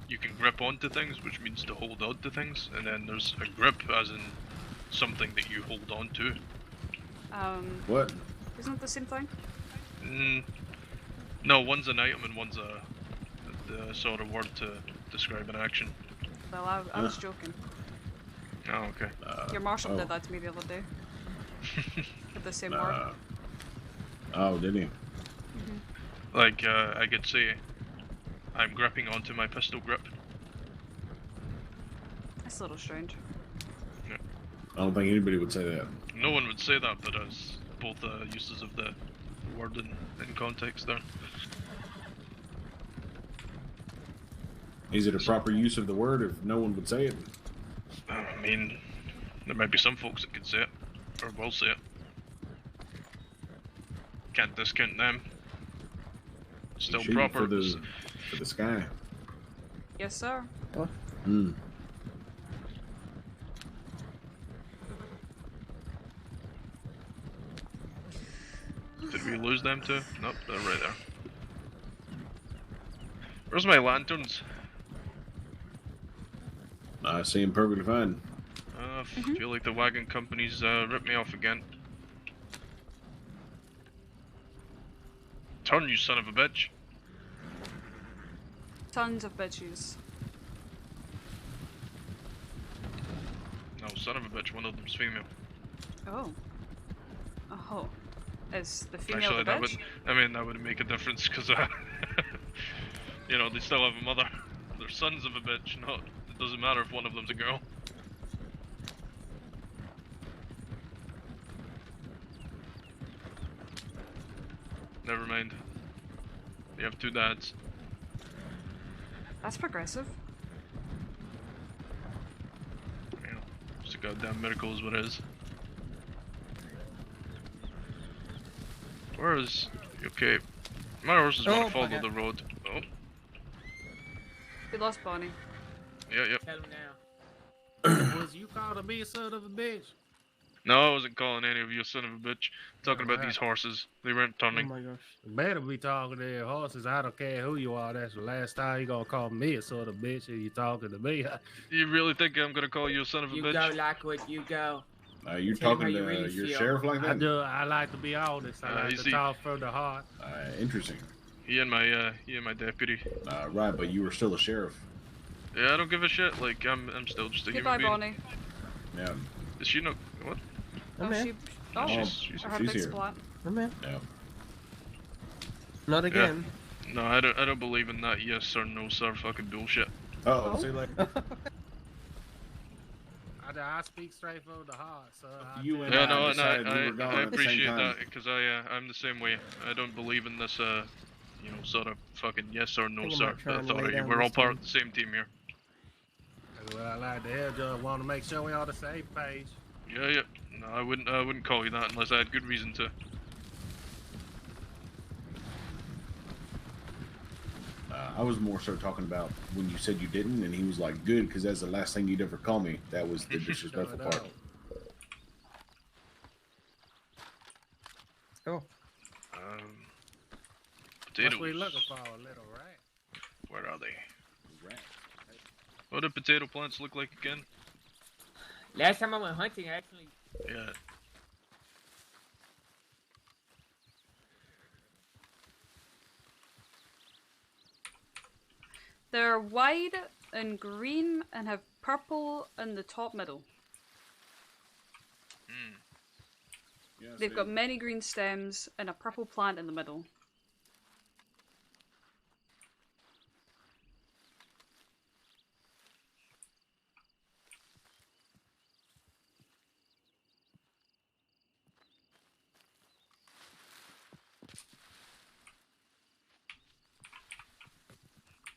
[SPEAKER 4] You can grip onto things, which means to hold on to things, and then there's a grip, as in something that you hold on to.
[SPEAKER 12] What?
[SPEAKER 1] Isn't it the same thing?
[SPEAKER 4] No, one's an item and one's the sort of word to describe an action.
[SPEAKER 1] Well, I was joking.
[SPEAKER 4] Oh, okay.
[SPEAKER 1] Your marshal did that to me the other day. With the same word.
[SPEAKER 12] Oh, did he?
[SPEAKER 4] Like, I could say, I'm gripping onto my pistol grip.
[SPEAKER 1] That's a little strange.
[SPEAKER 4] Yeah.
[SPEAKER 12] I don't think anybody would say that.
[SPEAKER 4] No one would say that, but as both uses of the word in context there.
[SPEAKER 12] Is it a proper use of the word if no one would say it?
[SPEAKER 4] I mean, there might be some folks that could say it, or will say it. Can't discount them. Still
[SPEAKER 12] Shooting
[SPEAKER 4] proper.
[SPEAKER 12] for the sky.
[SPEAKER 1] Yes, sir.
[SPEAKER 12] Hmm.
[SPEAKER 4] Did we lose them too? Nope, they're right there. Where's my lanterns?
[SPEAKER 12] I see him perfectly fine.
[SPEAKER 4] I feel like the wagon company's ripped me off again. Turn, you son of a bitch.
[SPEAKER 1] Tons of bitches.
[SPEAKER 4] No, son of a bitch, one of them's female.
[SPEAKER 1] Oh. Oh. Is the female
[SPEAKER 4] Actually,
[SPEAKER 1] the bitch?
[SPEAKER 4] that would make a difference, because, you know, they still have a mother. They're sons of a bitch, not, it doesn't matter if one of them's a girl. Never mind. They have two dads.
[SPEAKER 1] That's progressive.
[SPEAKER 4] Yeah, just a goddamn miracle is what it is. Where is... Okay. My horse is gonna follow the road. Oh.
[SPEAKER 1] We lost Bonnie.
[SPEAKER 4] Yeah,
[SPEAKER 16] Tell him now.
[SPEAKER 6] Was you calling me a son of a bitch?
[SPEAKER 4] No, I wasn't calling any of you a son of a bitch. I'm talking about these horses. They weren't turning.
[SPEAKER 7] Oh my gosh.
[SPEAKER 6] You better be talking to your horses. I don't care who you are. That's the last time you gonna call me a son of a bitch if you talking to me.
[SPEAKER 4] You really think I'm gonna call you a son of a
[SPEAKER 16] You
[SPEAKER 4] bitch?
[SPEAKER 16] go, Lockwood, you go.
[SPEAKER 12] You're
[SPEAKER 16] Tell him
[SPEAKER 12] talking
[SPEAKER 16] how
[SPEAKER 12] to
[SPEAKER 16] you really
[SPEAKER 12] your
[SPEAKER 16] feel.
[SPEAKER 12] sheriff like that?
[SPEAKER 6] I like to be honest. I like to talk from the heart.
[SPEAKER 12] Interesting.
[SPEAKER 4] he and my deputy.
[SPEAKER 12] Right, but you were still a sheriff.
[SPEAKER 4] Yeah, I don't give a shit. Like I'm still just a
[SPEAKER 1] Goodbye,
[SPEAKER 4] human being.
[SPEAKER 1] Bonnie.
[SPEAKER 12] Yeah.
[SPEAKER 4] Is she not what?
[SPEAKER 7] I'm
[SPEAKER 1] Oh,
[SPEAKER 7] here.
[SPEAKER 1] oh,
[SPEAKER 4] she's
[SPEAKER 1] her
[SPEAKER 12] she's
[SPEAKER 1] big
[SPEAKER 12] here.
[SPEAKER 1] splat.
[SPEAKER 7] I'm here.
[SPEAKER 12] Yeah.
[SPEAKER 7] Not again.
[SPEAKER 4] No, I don't believe in that yes or no sir fucking bullshit.
[SPEAKER 12] Oh, see, like
[SPEAKER 6] I speak straight from the heart, so
[SPEAKER 12] you and
[SPEAKER 4] Yeah,
[SPEAKER 12] I
[SPEAKER 4] no,
[SPEAKER 12] decided we were gone
[SPEAKER 4] I
[SPEAKER 12] at the same
[SPEAKER 4] appreciate
[SPEAKER 12] time.
[SPEAKER 4] that because I'm the same way. I don't believe in this you know, sort of fucking yes or no
[SPEAKER 7] think I
[SPEAKER 4] sir
[SPEAKER 7] might try and lay
[SPEAKER 4] authority.
[SPEAKER 7] down
[SPEAKER 4] We're all
[SPEAKER 7] this
[SPEAKER 4] part
[SPEAKER 7] time.
[SPEAKER 4] of the same team here.
[SPEAKER 6] Well, I like the hell just want to make sure we on the same page.
[SPEAKER 4] Yeah. No, I wouldn't call you that unless I had good reason to.
[SPEAKER 12] I was more so talking about when you said you didn't, and he was like, "Good," because that's the last thing you'd ever call me. That was the disrespectful part.
[SPEAKER 7] Oh.
[SPEAKER 4] Potatoes.
[SPEAKER 6] What we looking for, a little rat?
[SPEAKER 4] Where are they? What do potato plants look like again?
[SPEAKER 16] Last time I went hunting, actually.
[SPEAKER 4] Yeah.
[SPEAKER 1] They're wide and green and have purple in the top middle.
[SPEAKER 12] Yeah,
[SPEAKER 1] They've got many green stems and a purple plant in the middle.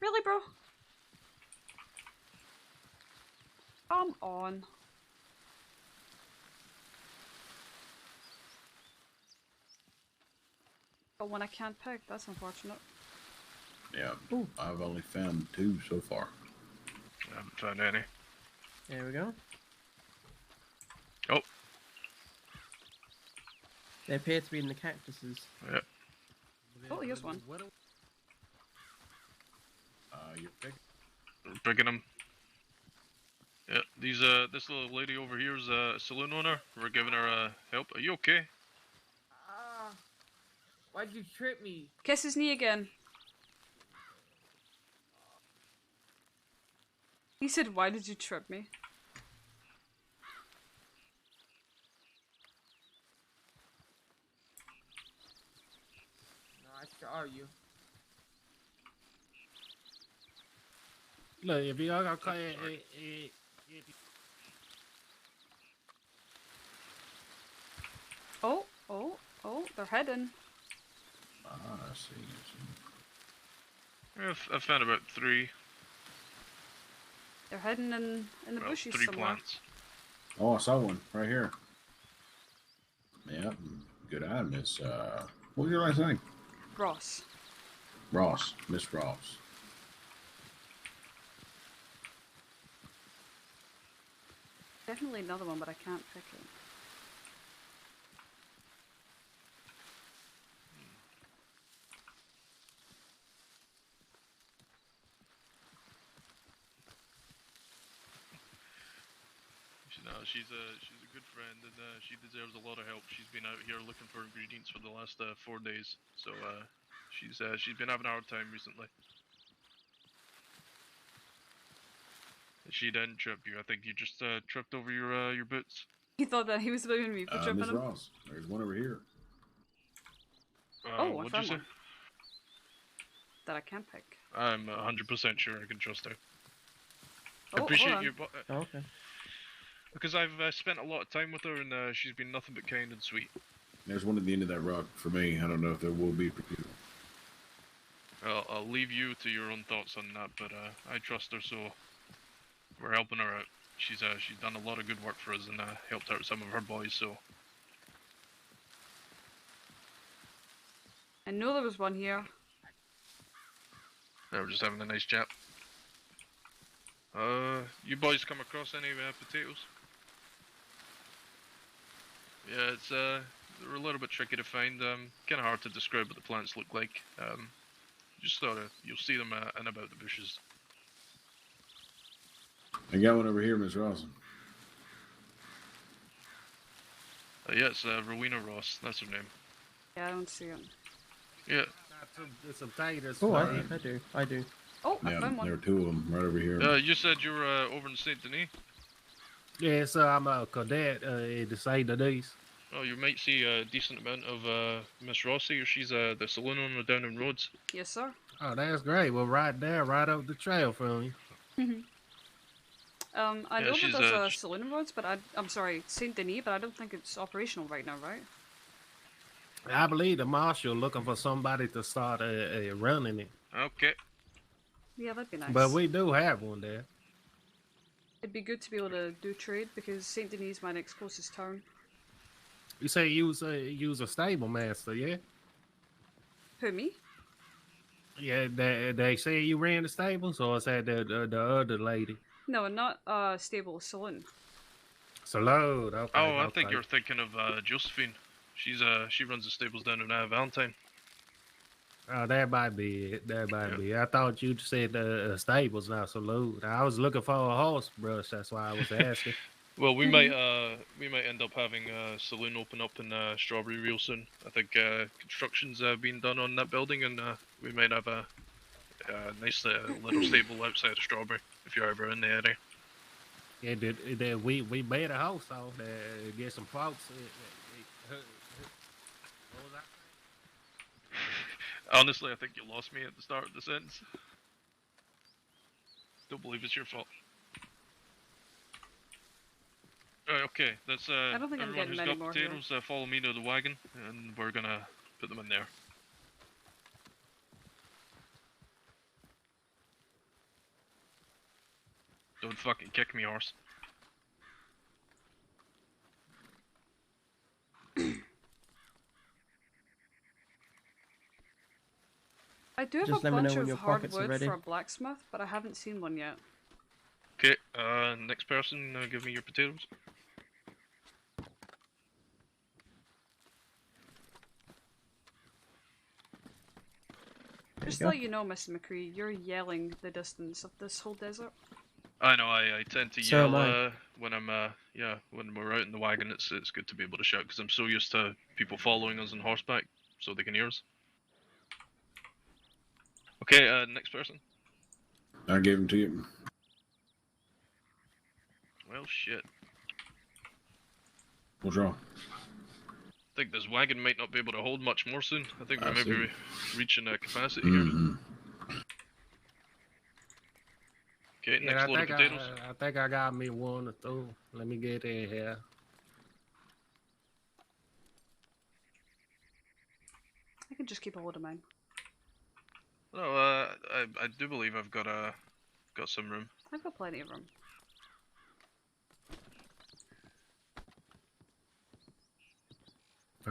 [SPEAKER 1] Really, bro? Come on. But when I can't pick, that's unfortunate.
[SPEAKER 12] Yeah. I've only found 2 so far.
[SPEAKER 4] I haven't found any.
[SPEAKER 7] There we go.
[SPEAKER 4] Oh.
[SPEAKER 7] They appear to be in the cactuses.
[SPEAKER 4] Yep.
[SPEAKER 1] Oh, here's one.
[SPEAKER 12] You're picking.
[SPEAKER 4] We're picking them. Yeah, this little lady over here is a saloon owner. We're giving her help. Are you okay?
[SPEAKER 16] Why'd you trip me?
[SPEAKER 1] Kiss his knee again. He said, "Why did you trip me?"
[SPEAKER 16] No, I saw you.
[SPEAKER 6] Look, if you all gonna call
[SPEAKER 1] Oh, they're heading.
[SPEAKER 12] I see.
[SPEAKER 4] Yeah, I found about 3.
[SPEAKER 1] They're heading in the
[SPEAKER 4] Well,
[SPEAKER 1] bushes
[SPEAKER 4] 3
[SPEAKER 1] somewhere.
[SPEAKER 4] plants.
[SPEAKER 12] Oh, I saw one right here. Yep. Good eye, Miss. What was your last name?
[SPEAKER 1] Ross.
[SPEAKER 12] Ross. Miss Ross.
[SPEAKER 1] Definitely another one, but I can't pick it.
[SPEAKER 4] She's a good friend, and she deserves a lot of help. She's been out here looking for ingredients for the last 4 days, so she's been having a hard time recently. She didn't trip you. I think you just tripped over your boots.
[SPEAKER 1] He thought that he was blaming me for tripping
[SPEAKER 12] Miss
[SPEAKER 1] him.
[SPEAKER 12] Ross, there's one over here.
[SPEAKER 1] Oh, I
[SPEAKER 4] what'd
[SPEAKER 1] found
[SPEAKER 4] you say?
[SPEAKER 1] one. That I can't pick.
[SPEAKER 4] I'm 100% sure I can trust her.
[SPEAKER 1] Oh,
[SPEAKER 4] I appreciate
[SPEAKER 1] hold
[SPEAKER 4] you,
[SPEAKER 1] on.
[SPEAKER 7] Okay.
[SPEAKER 4] because I've spent a lot of time with her, and she's been nothing but kind and sweet.
[SPEAKER 12] There's one at the end of that rock for me. I don't know if there will be for you.
[SPEAKER 4] I'll leave you to your own thoughts on that, but I trust her, so we're helping her out. She's done a lot of good work for us and helped out some of her boys, so.
[SPEAKER 1] I know there was one here.
[SPEAKER 4] Yeah, we're just having a nice chat. You boys come across any potatoes? Yeah, it's they're a little bit tricky to find. Kind of hard to describe what the plants look like. Just sort of, you'll see them in about the bushes.
[SPEAKER 12] I got one over here, Miss Ross.
[SPEAKER 4] Yeah, it's Rowena Ross. That's her name.
[SPEAKER 1] Yeah, I don't see it.
[SPEAKER 4] Yeah.
[SPEAKER 6] Some taters.
[SPEAKER 7] Oh, I do.
[SPEAKER 1] Oh, I
[SPEAKER 12] Yeah,
[SPEAKER 1] found one.
[SPEAKER 12] there were two of them right over here.
[SPEAKER 4] You said you were over in Saint Denis.
[SPEAKER 6] Yeah, so I'm a cadet in the Saint Denis.
[SPEAKER 4] Oh, you might see a decent amount of Miss Rossi. She's the saloon owner down in Rhodes.
[SPEAKER 1] Yes, sir.
[SPEAKER 6] Oh, that's great. Well, right there, right up the trail from you.
[SPEAKER 1] I know that there's a saloon in Rhodes, but I'm sorry, Saint Denis, but I don't think it's operational right now, right?
[SPEAKER 6] I believe the marshal looking for somebody to start running it.
[SPEAKER 4] Okay.
[SPEAKER 1] Yeah, that'd be nice.
[SPEAKER 6] But we do have one there.
[SPEAKER 1] It'd be good to be able to do trade because Saint Denis is my next closest town.
[SPEAKER 6] You say you was a stable master, yeah?
[SPEAKER 1] Who, me?
[SPEAKER 6] Yeah, they say you ran the stables, or is that the other lady?
[SPEAKER 1] No, not stable, saloon.
[SPEAKER 6] Saloon. Okay.
[SPEAKER 4] Oh, I think you're thinking of Josephine. She runs the stables down in Valentine.
[SPEAKER 6] Oh, that might be it. That might be it. I thought you said stables, not saloon. I was looking for a horse brush. That's why I was asking.
[SPEAKER 4] Well, we might end up having a saloon open up in Strawberry real soon. I think construction's being done on that building, and we might have a nice little stable outside of Strawberry if you're ever in the area.
[SPEAKER 6] Yeah, we made a house out there, get some folks.
[SPEAKER 4] Honestly, I think you lost me at the start of the sentence. Don't believe it's your fault. Alright, okay, that's
[SPEAKER 1] I don't think I'm
[SPEAKER 4] everyone
[SPEAKER 1] getting
[SPEAKER 4] who's
[SPEAKER 1] many
[SPEAKER 4] got
[SPEAKER 1] more
[SPEAKER 4] potatoes, follow me to the wagon, and we're gonna put them in there. Don't fucking kick me, horse.
[SPEAKER 1] I do have
[SPEAKER 7] Just
[SPEAKER 1] a
[SPEAKER 7] let me know
[SPEAKER 1] bunch
[SPEAKER 7] when
[SPEAKER 1] of
[SPEAKER 7] your pockets are
[SPEAKER 1] hardwood
[SPEAKER 7] ready.
[SPEAKER 1] for a blacksmith, but I haven't seen one yet.
[SPEAKER 4] Okay, next person, give me your potatoes.
[SPEAKER 1] Just to let you know, Mr. McCree, you're yelling the distance of this whole desert.
[SPEAKER 4] I know, I tend to
[SPEAKER 7] So am
[SPEAKER 4] yell when I'm when we're out in the wagon. It's good to be able to shout because I'm so used to people following us on horseback so they can hear us. Okay, next person.
[SPEAKER 12] I gave them to you.
[SPEAKER 4] Well, shit.
[SPEAKER 12] What's wrong?
[SPEAKER 4] I think this wagon might not be able to hold much more soon. I think we
[SPEAKER 12] I
[SPEAKER 4] might
[SPEAKER 12] see.
[SPEAKER 4] be reaching capacity here. Okay, next load of potatoes.
[SPEAKER 6] I think I got me one or two. Let me get in here.
[SPEAKER 1] I can just keep a hold of mine.
[SPEAKER 4] No, I do believe I've got some room.
[SPEAKER 1] I've got plenty of room.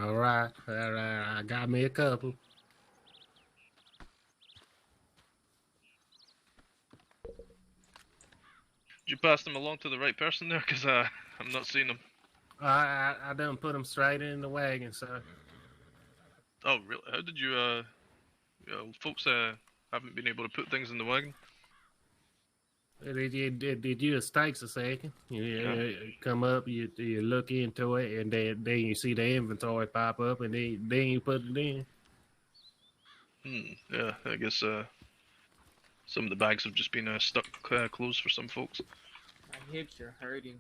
[SPEAKER 6] All right, I got me a couple.
[SPEAKER 4] Did you pass them along to the right person there? Because I'm not seeing them.
[SPEAKER 6] I done put them straight in the wagon, sir.
[SPEAKER 4] Oh, really? How did you, folks haven't been able to put things in the wagon?
[SPEAKER 6] Did you just takes a second? You come up, you look into it, and then you see the inventory pop up, and then you put it in.
[SPEAKER 4] Yeah, I guess some of the bags have just been stuck closed for some folks.
[SPEAKER 16] My hips are hurting.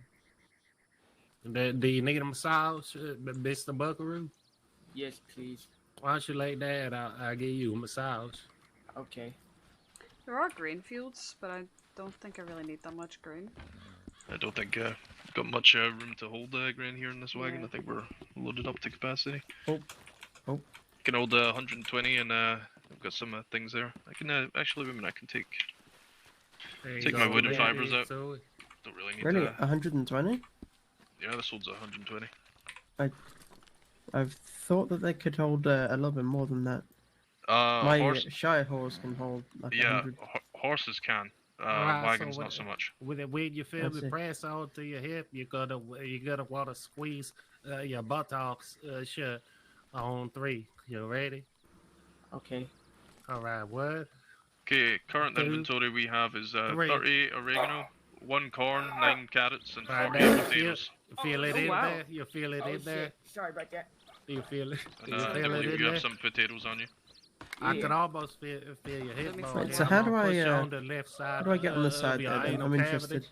[SPEAKER 6] Do you need a massage, Mr. Buckaroo?
[SPEAKER 16] Yes, please.
[SPEAKER 6] Why don't you lay down? I'll give you a massage.
[SPEAKER 16] Okay.
[SPEAKER 1] There are grain fields, but I don't think I really need that much grain.
[SPEAKER 4] I don't think we've got much room to hold grain here in this wagon.
[SPEAKER 1] Yeah.
[SPEAKER 4] I think we're loaded up to capacity.
[SPEAKER 7] Oh.
[SPEAKER 4] Can hold 120, and I've got some things there. I can actually, I can take my wood and fibers out. Don't really need
[SPEAKER 7] Really,
[SPEAKER 4] that.
[SPEAKER 7] 120?
[SPEAKER 4] Yeah, this holds 120.
[SPEAKER 7] I've thought that they could hold a little bit more than that. My shy horse can hold like 100.
[SPEAKER 4] Horses can.
[SPEAKER 6] Right,
[SPEAKER 4] Wagons
[SPEAKER 6] so
[SPEAKER 4] not so much.
[SPEAKER 6] When you feel the press onto your hip, you're gonna want to squeeze your buttocks shut on 3. You ready?
[SPEAKER 16] Okay.
[SPEAKER 6] All right. What?
[SPEAKER 4] Okay. Current
[SPEAKER 6] 2,
[SPEAKER 4] inventory we have is
[SPEAKER 6] 3.
[SPEAKER 4] 30 oregano, 1 corn, 9 carrots, and 40 potatoes.
[SPEAKER 6] You feel it in there? You feel it in there?
[SPEAKER 16] Sorry about that.
[SPEAKER 6] Do you feel it?
[SPEAKER 4] And I believe you have some potatoes on you.
[SPEAKER 6] I
[SPEAKER 16] Yeah.
[SPEAKER 6] could almost feel your hip
[SPEAKER 1] me
[SPEAKER 6] bone.
[SPEAKER 1] find
[SPEAKER 7] Right, so how do I,
[SPEAKER 6] push on the left side.
[SPEAKER 7] how do I get on this side
[SPEAKER 6] of your
[SPEAKER 7] then?
[SPEAKER 6] anal
[SPEAKER 7] I'm
[SPEAKER 6] cavity.
[SPEAKER 7] interested.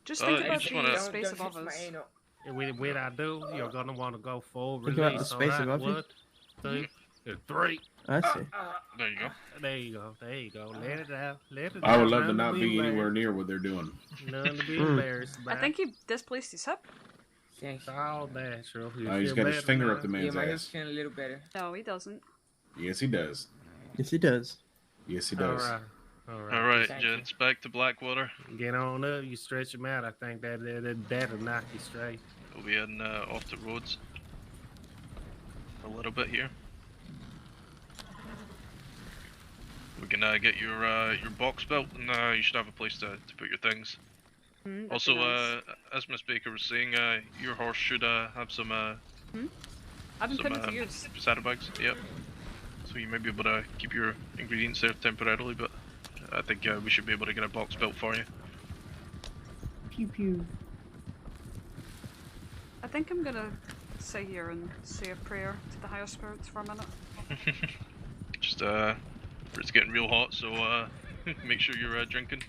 [SPEAKER 1] Just think
[SPEAKER 4] you
[SPEAKER 1] about
[SPEAKER 4] just
[SPEAKER 1] the
[SPEAKER 4] wanna-
[SPEAKER 1] space
[SPEAKER 16] don't
[SPEAKER 1] above
[SPEAKER 16] touch my
[SPEAKER 1] us.
[SPEAKER 16] anal.
[SPEAKER 6] When I do, you're gonna want to go full
[SPEAKER 7] Think about the
[SPEAKER 6] release.
[SPEAKER 7] space
[SPEAKER 6] All right,
[SPEAKER 7] above you.
[SPEAKER 6] 1, 2, 3.
[SPEAKER 7] I see.
[SPEAKER 4] There you go.
[SPEAKER 6] There you go. There you go. Let it out. Let it out.
[SPEAKER 12] I would love to
[SPEAKER 6] None
[SPEAKER 12] not be anywhere
[SPEAKER 6] embarrassed.
[SPEAKER 12] near what they're doing.
[SPEAKER 6] None to be
[SPEAKER 7] Mm.
[SPEAKER 6] embarrassed
[SPEAKER 1] I
[SPEAKER 6] about.
[SPEAKER 1] think he displaced his hip.
[SPEAKER 16] Thanks.
[SPEAKER 6] It's all natural. You
[SPEAKER 12] He's
[SPEAKER 6] feel
[SPEAKER 12] got his
[SPEAKER 6] better
[SPEAKER 12] finger
[SPEAKER 6] now?
[SPEAKER 12] up the
[SPEAKER 16] Yeah,
[SPEAKER 12] man's
[SPEAKER 16] my hip's
[SPEAKER 12] ass.
[SPEAKER 16] feeling a little better.
[SPEAKER 1] No, he doesn't.
[SPEAKER 12] Yes, he does.
[SPEAKER 7] Yes, he does.
[SPEAKER 12] Yes, he
[SPEAKER 6] All
[SPEAKER 12] does.
[SPEAKER 6] right. All right.
[SPEAKER 4] All right,
[SPEAKER 16] Thank you.
[SPEAKER 4] gents, back to Blackwater.
[SPEAKER 6] Get on up. You stretch them out. I think that'll knock you straight.
[SPEAKER 4] We'll be heading off to Rhodes a little bit here. We can get your box built, and you should have a place to put your things.
[SPEAKER 1] That'd
[SPEAKER 4] Also,
[SPEAKER 1] be nice.
[SPEAKER 4] as Miss Baker was saying, your horse should have some
[SPEAKER 1] I've been
[SPEAKER 4] some
[SPEAKER 1] putting it to use.
[SPEAKER 4] saddlebags. Yep. So you may be able to keep your ingredients there temporarily, but I think we should be able to get a box built for you.
[SPEAKER 7] Pew pew.
[SPEAKER 1] I think I'm gonna sit here and say a prayer to the higher spirits for a minute.
[SPEAKER 4] Just it's getting real hot, so make sure you're drinking.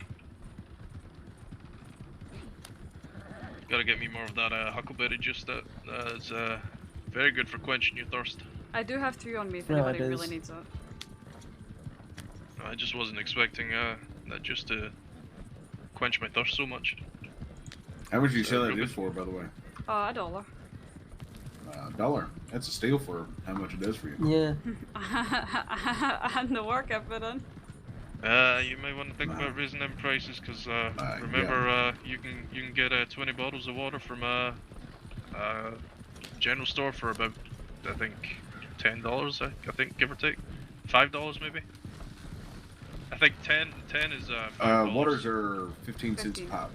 [SPEAKER 4] Gotta get me more of that huckleberry juice. That is very good for quenching your thirst.
[SPEAKER 1] I do have 3 on me if
[SPEAKER 7] No,
[SPEAKER 1] anybody
[SPEAKER 7] it
[SPEAKER 1] really
[SPEAKER 7] is.
[SPEAKER 1] needs it.
[SPEAKER 4] I just wasn't expecting that just to quench my thirst so much.
[SPEAKER 12] How much you sell that in for, by the way?
[SPEAKER 1] $1.
[SPEAKER 12] $1. That's a steal for how much it does for you.
[SPEAKER 7] Yeah.
[SPEAKER 1] And the work I put in.
[SPEAKER 4] You may want to think about raising them prices, because remember, you can get 20 bottles of water from a general store for about, I think, $10. I think, give or take, $5 maybe. I think 10 is $5.
[SPEAKER 12] Waters are 15 cents a pop.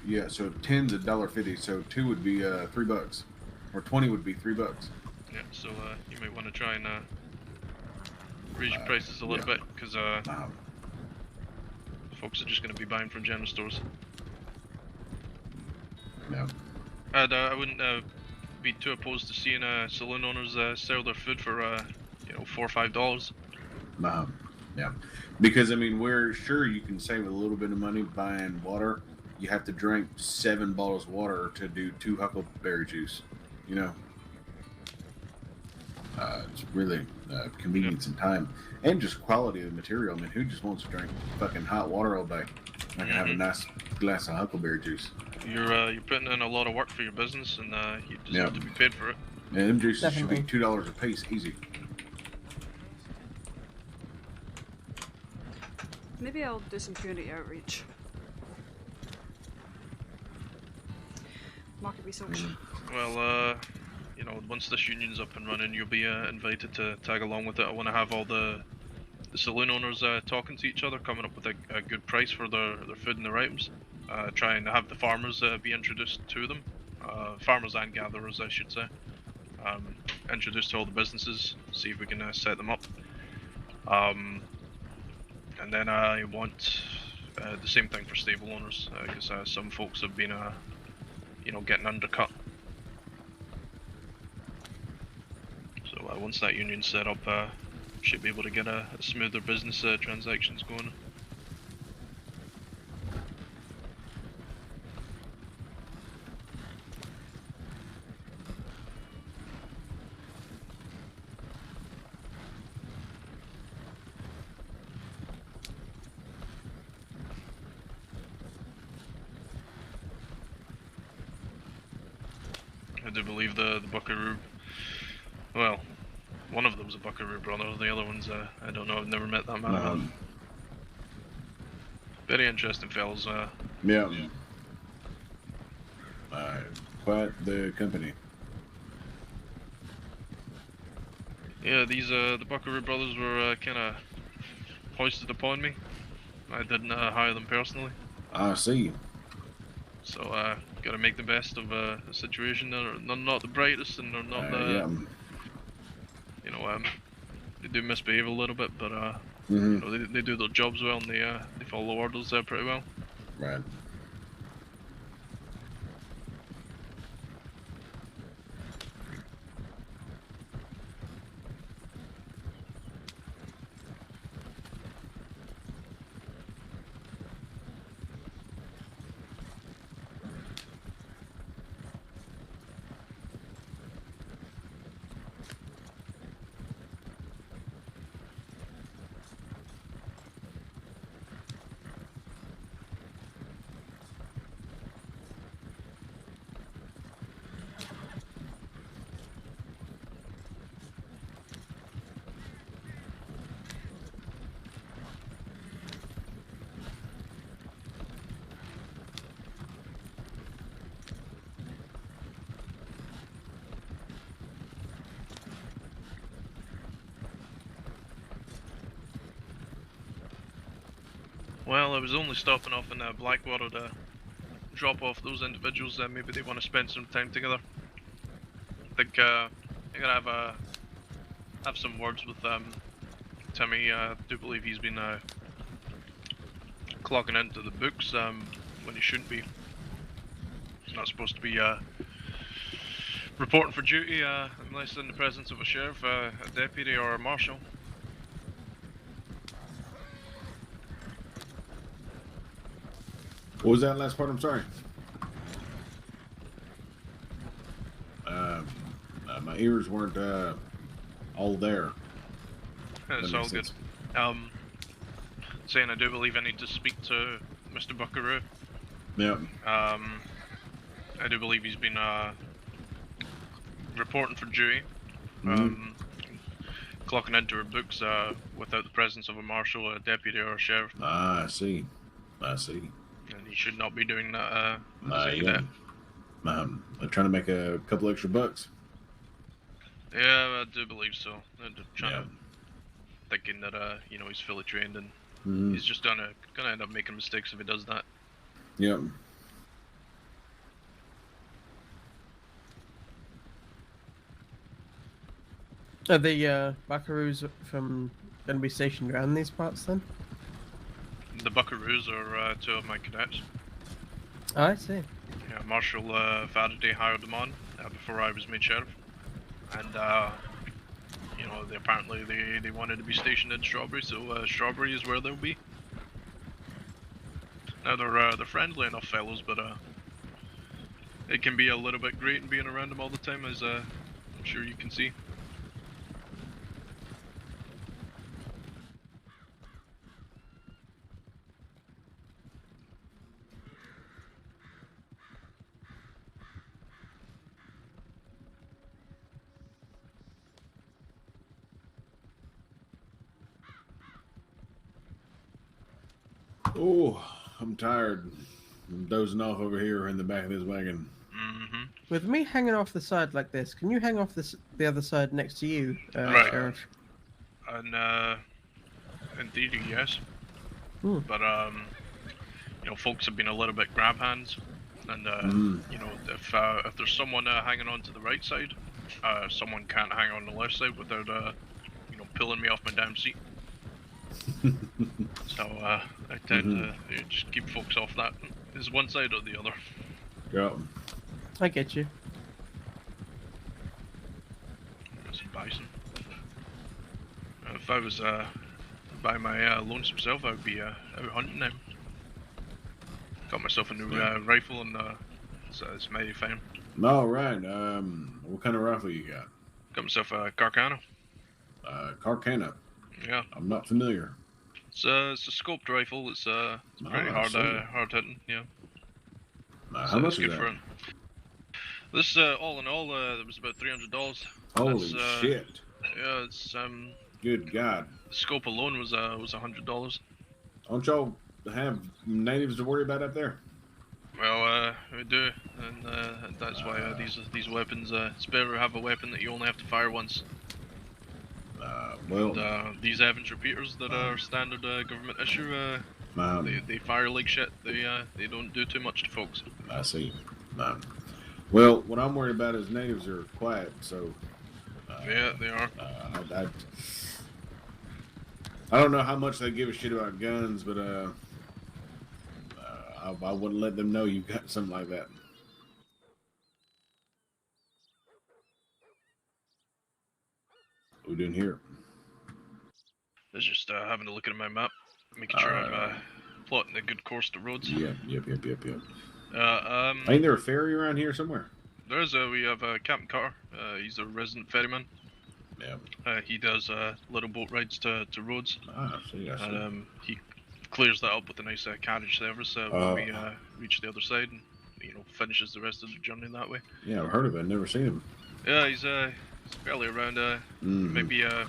[SPEAKER 12] Yeah, so 10's $1.50, so 2 would be $3, or 20 would be $3.
[SPEAKER 4] Yeah, so you may want to try and raise your prices a little bit, because folks are just going to be buying from general stores.
[SPEAKER 12] Yeah.
[SPEAKER 4] And I wouldn't be too opposed to seeing saloon owners sell their food for $4 or $5.
[SPEAKER 12] Yeah, because I mean, we're sure you can save a little bit of money buying water. You have to drink 7 bottles of water to do 2 huckleberry juice. You know, it's really convenience and time, and just quality of the material. I mean, who just wants to drink fucking hot water all day? I can have a nice glass of huckleberry juice.
[SPEAKER 4] You're putting in a lot of work for your business, and you deserve to be paid for it.
[SPEAKER 12] Yeah, them juices
[SPEAKER 7] Definitely.
[SPEAKER 12] should be $2 a piece, easy.
[SPEAKER 1] Maybe I'll do some community outreach. Market research.
[SPEAKER 4] Well, once this union's up and running, you'll be invited to tag along with it. I want to have all the saloon owners talking to each other, coming up with a good price for their food and their items. Try and have the farmers be introduced to them. Farmers and gatherers, I should say. Introduced to all the businesses, see if we can set them up. And then I want the same thing for stable owners, because some folks have been, getting undercut. So once that union's set up, should be able to get a smoother business transactions going. I do believe the Buckaroo, well, one of them's a Buckaroo brother, the other one's, I don't know, I've never met that man. Very interesting fellows.
[SPEAKER 12] Yeah. Quite the company.
[SPEAKER 4] Yeah, these, the Buckaroo brothers were kind of hoisted upon me. I didn't hire them personally.
[SPEAKER 12] I see.
[SPEAKER 4] So, gotta make the best of a situation. They're not the brightest, and they're not the, they do misbehave a little bit, but they do their jobs well, and they follow orders pretty well.
[SPEAKER 12] Right.
[SPEAKER 4] Well, I was only stopping off in Blackwater to drop off those individuals that maybe they want to spend some time together. I think I'm gonna have some words with Timmy. I do believe he's been clocking into the books when he shouldn't be. He's not supposed to be reporting for duty unless in the presence of a sheriff, a deputy, or a marshal.
[SPEAKER 12] What was that last part? I'm sorry. My ears weren't all there.
[SPEAKER 4] It's all good. Saying I do believe I need to speak to Mr. Buckaroo.
[SPEAKER 12] Yep.
[SPEAKER 4] I do believe he's been reporting for duty. Clocking into her books without the presence of a marshal, a deputy, or a sheriff.
[SPEAKER 12] Ah, I see. I see.
[SPEAKER 4] And he should not be doing that.
[SPEAKER 12] Yeah. I'm trying to make a couple extra bucks.
[SPEAKER 4] Yeah, I do believe so. I'm trying to thinking that you know, he's fully trained and he's just gonna end up making mistakes if he does that.
[SPEAKER 12] Yep.
[SPEAKER 7] Are the buckaroos from going to be stationed around these parts then?
[SPEAKER 4] The Buckaroos are two of my cadets.
[SPEAKER 7] Oh, I see.
[SPEAKER 4] Yeah, Marshal Faraday hired them on before I was made sheriff, and you know, apparently they wanted to be stationed in Strawberry, so Strawberry is where they'll be. Now they're friendly enough fellows, but it can be a little bit grating being around them all the time, as I'm sure you can see.
[SPEAKER 12] Oh, I'm tired. I'm dozing off over here in the back of this wagon.
[SPEAKER 7] With me hanging off the side like this, can you hang off the other side next to you,
[SPEAKER 4] Right.
[SPEAKER 7] Sheriff?
[SPEAKER 4] And indeed, yes. But you know, folks have been a little bit grab hands, and you know, if there's someone hanging on to the right side, someone can't hang on the left side without you know, pulling me off my damn seat. So I tend to just keep folks off that. Is one side or the other.
[SPEAKER 12] Yeah.
[SPEAKER 7] I get you.
[SPEAKER 4] There's some bison. If I was by my lonesome self, I would be out hunting now. Got myself a new rifle, and it's mighty fine.
[SPEAKER 12] All right. What kind of rifle you got?
[SPEAKER 4] Got myself a Carcano.
[SPEAKER 12] Carcano.
[SPEAKER 4] Yeah.
[SPEAKER 12] I'm not familiar.
[SPEAKER 4] It's a scoped rifle. It's pretty hard hitting. Yeah.
[SPEAKER 12] How much
[SPEAKER 4] is
[SPEAKER 12] that?
[SPEAKER 4] for it. This all in all, it was about $300.
[SPEAKER 12] Holy shit!
[SPEAKER 4] Yeah, it's
[SPEAKER 12] Good God.
[SPEAKER 4] The scope alone was $100.
[SPEAKER 12] Don't y'all have natives to worry about up there?
[SPEAKER 4] Well, we do, and that's why these weapons. It's better to have a weapon that you only have to fire once.
[SPEAKER 12] Well,
[SPEAKER 4] and, these Evans repeaters that are standard government issue, they fire like shit. They don't do too much to folks.
[SPEAKER 12] I see. Well, what I'm worried about is natives are quiet, so.
[SPEAKER 4] Yeah, they are.
[SPEAKER 12] I don't know how much they give a shit about guns, but I wouldn't let them know you got something like that. What are we doing here?
[SPEAKER 4] I was just having a look at my map, making sure I'm plotting a good course to Rhodes.
[SPEAKER 12] Yep.
[SPEAKER 4] Ain't
[SPEAKER 12] Ain't there a ferry around here somewhere?
[SPEAKER 4] There's we have Captain Carter. He's a resident ferryman.
[SPEAKER 12] Yeah.
[SPEAKER 4] He does little boat rides to Rhodes.
[SPEAKER 12] I see.
[SPEAKER 4] And he clears that up with a nice carriage service when we reach the other side, and you know, finishes the rest of the journey that way.
[SPEAKER 12] Yeah, I've heard of it. I've never seen him.
[SPEAKER 4] Yeah, he's fairly around. Maybe a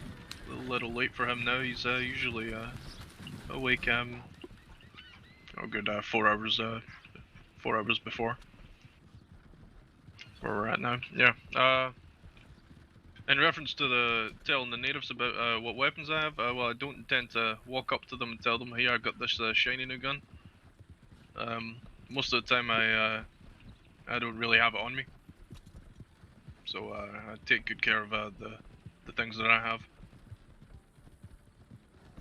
[SPEAKER 4] little late for him now. He's usually awake a good 4 hours 4 hours before where we're at now. Yeah. In reference to the telling the natives about what weapons I have, well, I don't intend to walk up to them and tell them, "Hey, I got this shiny new gun." Most of the time, I don't really have it on me, so I take good care of the things that I have.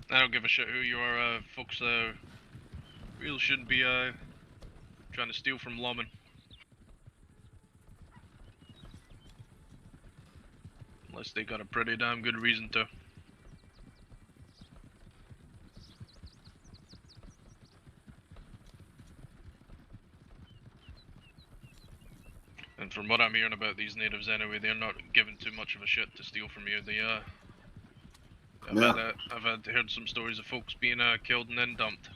[SPEAKER 4] I don't give a shit who you are, folks. Really shouldn't be trying to steal from lawmen. Unless they got a pretty damn good reason to. And from what I'm hearing about these natives anyway, they're not giving too much of a shit to steal from you. They I've heard some stories of folks being killed and then dumped.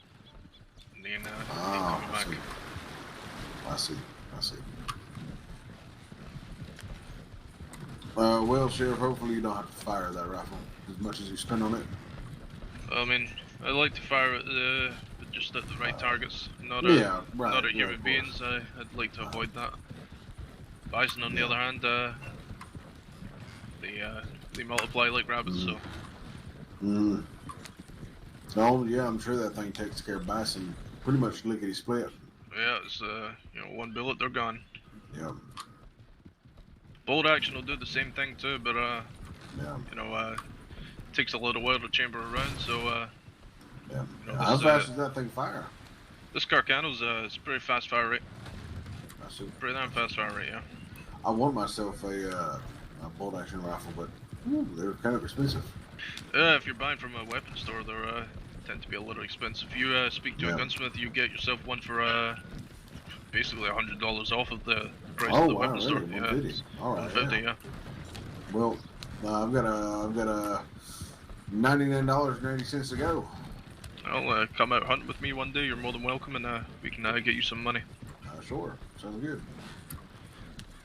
[SPEAKER 4] And then coming back.
[SPEAKER 12] I see. Well, Sheriff, hopefully you don't have to fire that rifle as much as you spend on it.
[SPEAKER 4] I mean, I like to fire it just at the right targets, not at human beings. I'd like to avoid that. Bison, on the other hand, they multiply like rabbits, so.
[SPEAKER 12] Oh yeah, I'm sure that thing takes care of bison pretty much lickety split.
[SPEAKER 4] Yeah, it's one bullet, they're gone.
[SPEAKER 12] Yeah.
[SPEAKER 4] Bolt action will do the same thing too, but it takes a little while to chamber around, so
[SPEAKER 12] How fast does that thing fire?
[SPEAKER 4] This Carcano's it's a pretty fast fire rate.
[SPEAKER 12] I see.
[SPEAKER 4] Pretty damn fast fire rate, yeah.
[SPEAKER 12] I want myself a bolt action rifle, but they're kind of expensive.
[SPEAKER 4] If you're buying from a weapon store, they tend to be a little expensive. If you speak to a gunsmith, you get yourself one for basically $100 off of the price of the weapon store.
[SPEAKER 12] Really? 150. All right.
[SPEAKER 4] 150, yeah.
[SPEAKER 12] Well, I've got a $99.80 to go.
[SPEAKER 4] Well, come out hunting with me one day. You're more than welcome, and we can get you some money.
[SPEAKER 12] Sure, sounds good.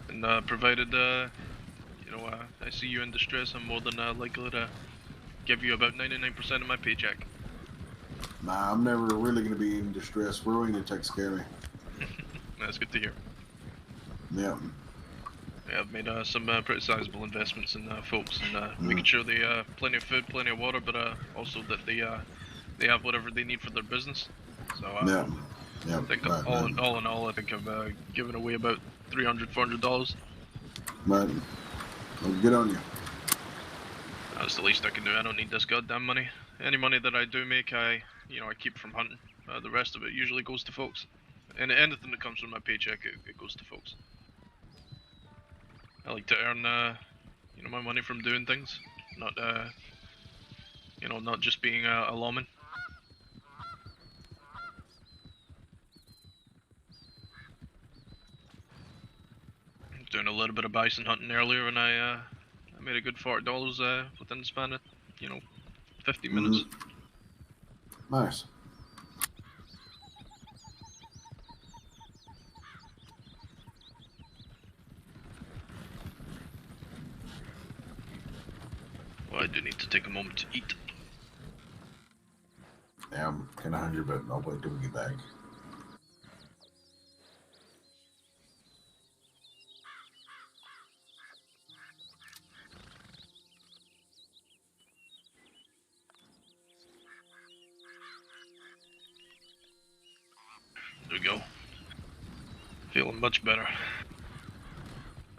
[SPEAKER 4] And provided I see you in distress, I'm more than likely to give you about 99% of my paycheck.
[SPEAKER 12] Nah, I'm never really going to be in distress. Rowena takes care of me.
[SPEAKER 4] That's good to hear.
[SPEAKER 12] Yeah.
[SPEAKER 4] Yeah, I've made some pretty sizable investments in folks, and making sure they have plenty of food, plenty of water, but also that they have whatever they need for their business. So I think all in all, I think I've given away about $300, $400.
[SPEAKER 12] Right. Well, good on you.
[SPEAKER 4] That's the least I can do. I don't need this goddamn money. Any money that I do make, I keep from hunting. The rest of it usually goes to folks. And anything that comes from my paycheck, it goes to folks. I like to earn, my money from doing things, not, not just being a lawman. Doing a little bit of bison hunting earlier, and I made a good $40 within the span of 50 minutes.
[SPEAKER 12] Nice.
[SPEAKER 4] Well, I do need to take a moment to eat.
[SPEAKER 12] Yeah, I'm kind of hungry, but I'll wait till we get back.
[SPEAKER 4] There we go. Feeling much better.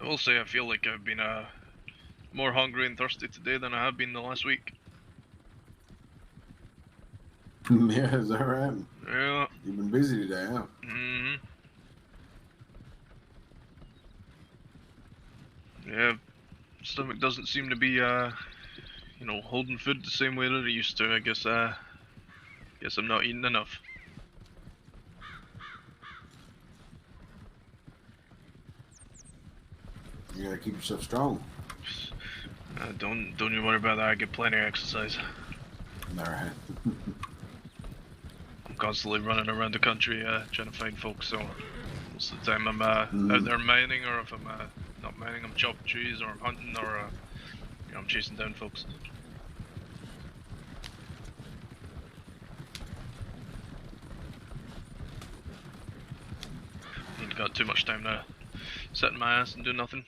[SPEAKER 4] I will say I feel like I've been more hungry and thirsty today than I have been the last week.
[SPEAKER 12] Yeah, is that right?
[SPEAKER 4] Yeah.
[SPEAKER 12] You've been busy today, huh?
[SPEAKER 4] Mm-hmm. Yeah, stomach doesn't seem to be, holding food the same way that it used to. I guess I'm not eating enough.
[SPEAKER 12] You gotta keep yourself strong.
[SPEAKER 4] Don't you worry about that. I get plenty of exercise.
[SPEAKER 12] Alright.
[SPEAKER 4] I'm constantly running around the country trying to find folks, so most of the time I'm out there mining, or if I'm not mining, I'm chopping trees, or I'm hunting, or I'm chasing down folks. Ain't got too much time to sit in my ass and do nothing.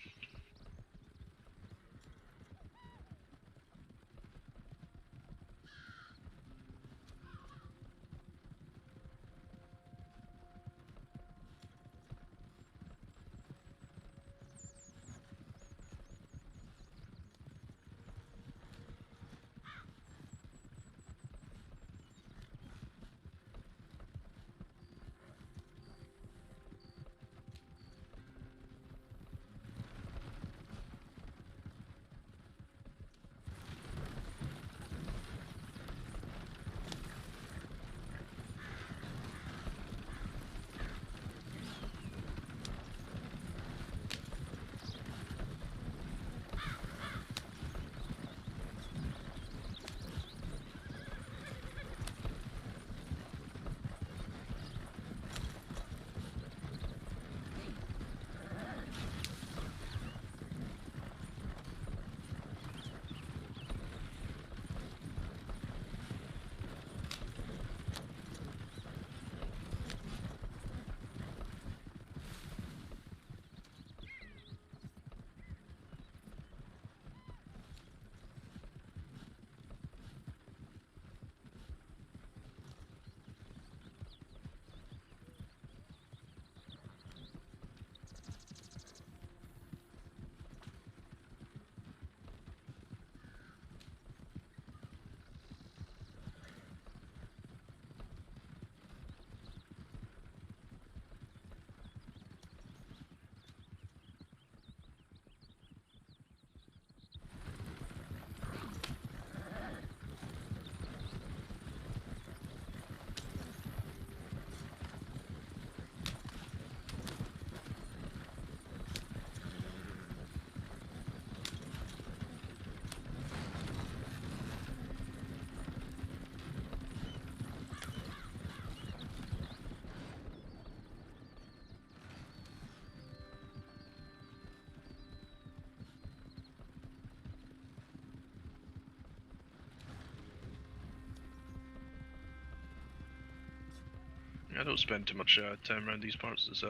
[SPEAKER 4] I don't spend too much time around these parts. It's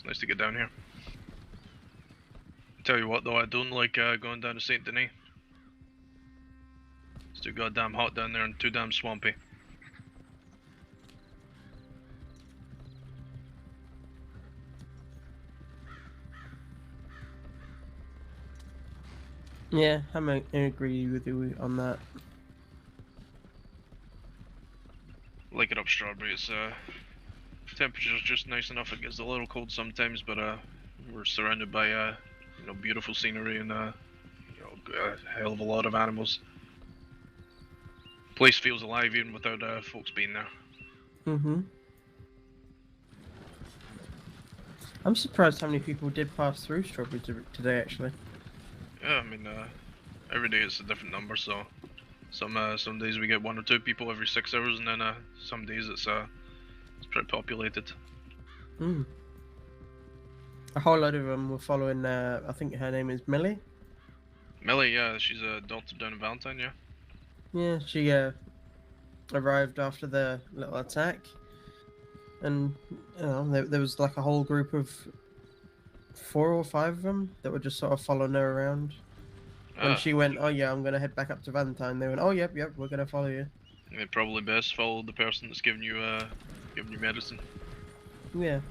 [SPEAKER 4] nice to get down here. Tell you what though, I don't like going down to Saint Denis. It's too goddamn hot down there and too damn swampy.
[SPEAKER 7] Yeah, I agree with you on that.
[SPEAKER 4] Like it up Strawberry. It's temperature's just nice enough. It gets a little cold sometimes, but we're surrounded by you know, beautiful scenery and you know, a hell of a lot of animals. Place feels alive even without folks being there.
[SPEAKER 7] Mm-hmm. I'm surprised how many people did pass through Strawberry today, actually.
[SPEAKER 4] Yeah, I mean, every day it's a different number. So some days we get 1 or 2 people every 6 hours, and then some days it's pretty populated.
[SPEAKER 7] Hmm. A whole lot of them were following. I think her name is Millie.
[SPEAKER 4] Millie, yeah, she's a daughter down in Valentine, yeah.
[SPEAKER 7] Yeah, she arrived after the little attack, and you know, there was like a whole group of 4 or 5 of them that were just sort of following her around. When she went, oh yeah, I'm gonna head back up to Valentine, they went, oh yep, we're gonna follow you.
[SPEAKER 4] They probably best follow the person that's giving you medicine.
[SPEAKER 7] Yeah.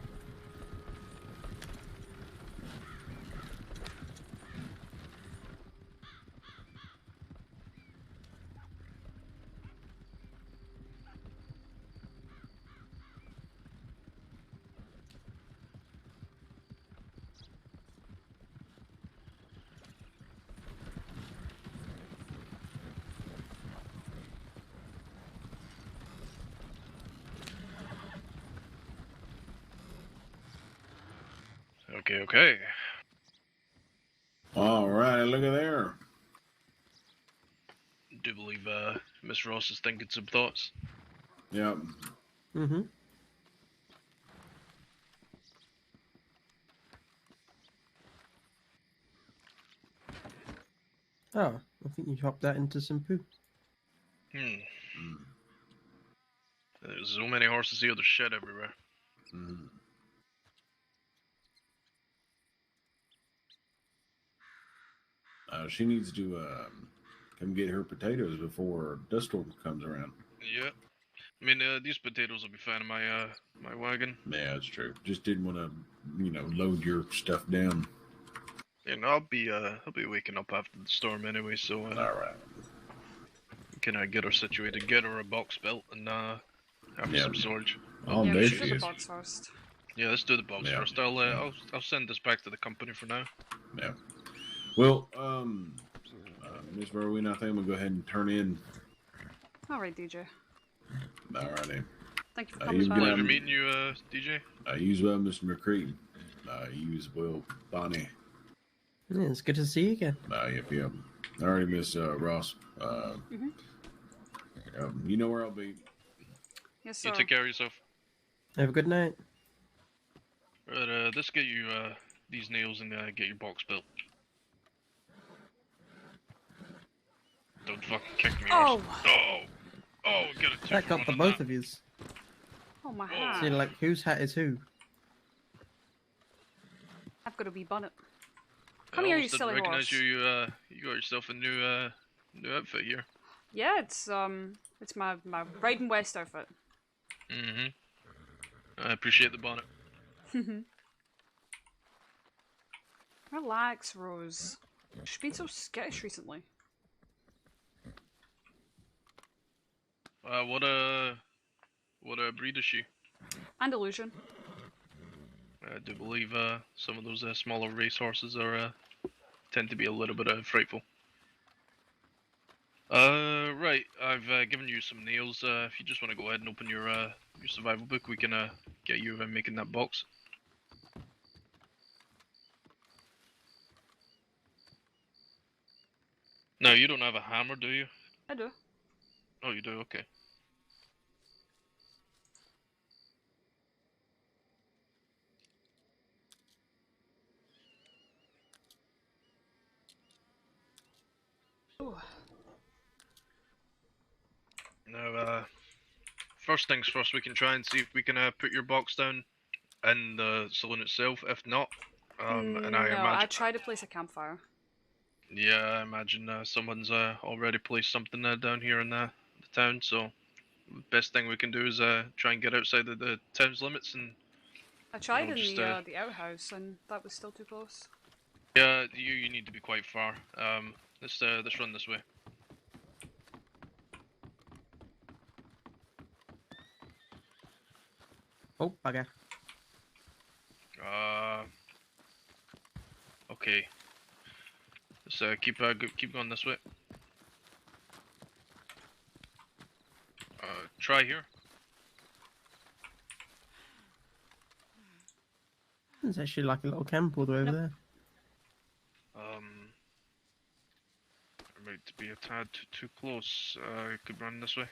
[SPEAKER 4] Okay.
[SPEAKER 12] Alright, look at there.
[SPEAKER 4] Do believe Miss Ross is thinking some thoughts.
[SPEAKER 12] Yep.
[SPEAKER 7] Mm-hmm. Oh, I think you hopped that into some poo.
[SPEAKER 4] There's so many horses here, there's shit everywhere.
[SPEAKER 12] She needs to come get her potatoes before dust storm comes around.
[SPEAKER 4] Yeah. I mean, these potatoes will be fine in my my wagon.
[SPEAKER 12] Yeah, that's true. Just didn't want to, you know, load your stuff down.
[SPEAKER 4] And I'll be waking up after the storm anyway, so
[SPEAKER 12] all right.
[SPEAKER 4] Can I get her situated, get her a box built, and have some storage.
[SPEAKER 12] I'll
[SPEAKER 1] yeah,
[SPEAKER 12] make
[SPEAKER 1] let's do the
[SPEAKER 12] it.
[SPEAKER 1] box first.
[SPEAKER 4] Yeah, let's do the box first. I'll send this back to the company for now.
[SPEAKER 12] Yeah. Well, Miss Rowena, I think I'm gonna go ahead and turn in.
[SPEAKER 1] Alright, DJ.
[SPEAKER 12] Alrighty.
[SPEAKER 1] Thank you for coming by.
[SPEAKER 4] Pleasure meeting you, DJ.
[SPEAKER 12] You as well, Mr. McCree. You as well, Bonnie.
[SPEAKER 7] Yeah, it's good to see you again.
[SPEAKER 12] Yep. Alrighty, Miss Ross. You know where I'll be.
[SPEAKER 1] Yes, sir.
[SPEAKER 4] You take care of yourself.
[SPEAKER 7] Have a good night.
[SPEAKER 4] Right, let's get you these nails and get your box built. Don't fucking kick me off. Oh, get it.
[SPEAKER 7] That got the both of yous.
[SPEAKER 1] Oh, my hat.
[SPEAKER 7] See, like, whose hat is who?
[SPEAKER 1] I've got a wee bonnet. Come here, you silly
[SPEAKER 4] recognize
[SPEAKER 1] horse.
[SPEAKER 4] you got yourself a new outfit here.
[SPEAKER 1] Yeah, it's my Riding West outfit.
[SPEAKER 4] I appreciate the bonnet.
[SPEAKER 1] Relax, Rose. She's been so skittish recently.
[SPEAKER 4] What breed is she?
[SPEAKER 1] Andalusian.
[SPEAKER 4] I do believe some of those smaller race horses are tend to be a little bit frightful. Right. I've given you some nails. If you just want to go ahead and open your survival book, we can get you making that box. No, you don't have a hammer, do you?
[SPEAKER 1] I do.
[SPEAKER 4] Oh, you do. Okay.
[SPEAKER 1] Ooh.
[SPEAKER 4] Now, first things first, we can try and see if we can put your box down in the saloon itself. If not, and I
[SPEAKER 1] no,
[SPEAKER 4] imagine.
[SPEAKER 1] I tried to place a campfire.
[SPEAKER 4] Yeah, I imagine someone's already placed something down here in the town. So, the best thing we can do is try and get outside of the town's limits and.
[SPEAKER 1] I tried in
[SPEAKER 4] just,
[SPEAKER 1] the outhouse, and that was still too close.
[SPEAKER 4] Yeah, you need to be quite far. Let's run this way.
[SPEAKER 7] Oh, bugger.
[SPEAKER 4] Okay. Let's keep going this way. Try here.
[SPEAKER 7] There's actually like a little camp all the way over there.
[SPEAKER 4] Might be a tad too close. Could run this way.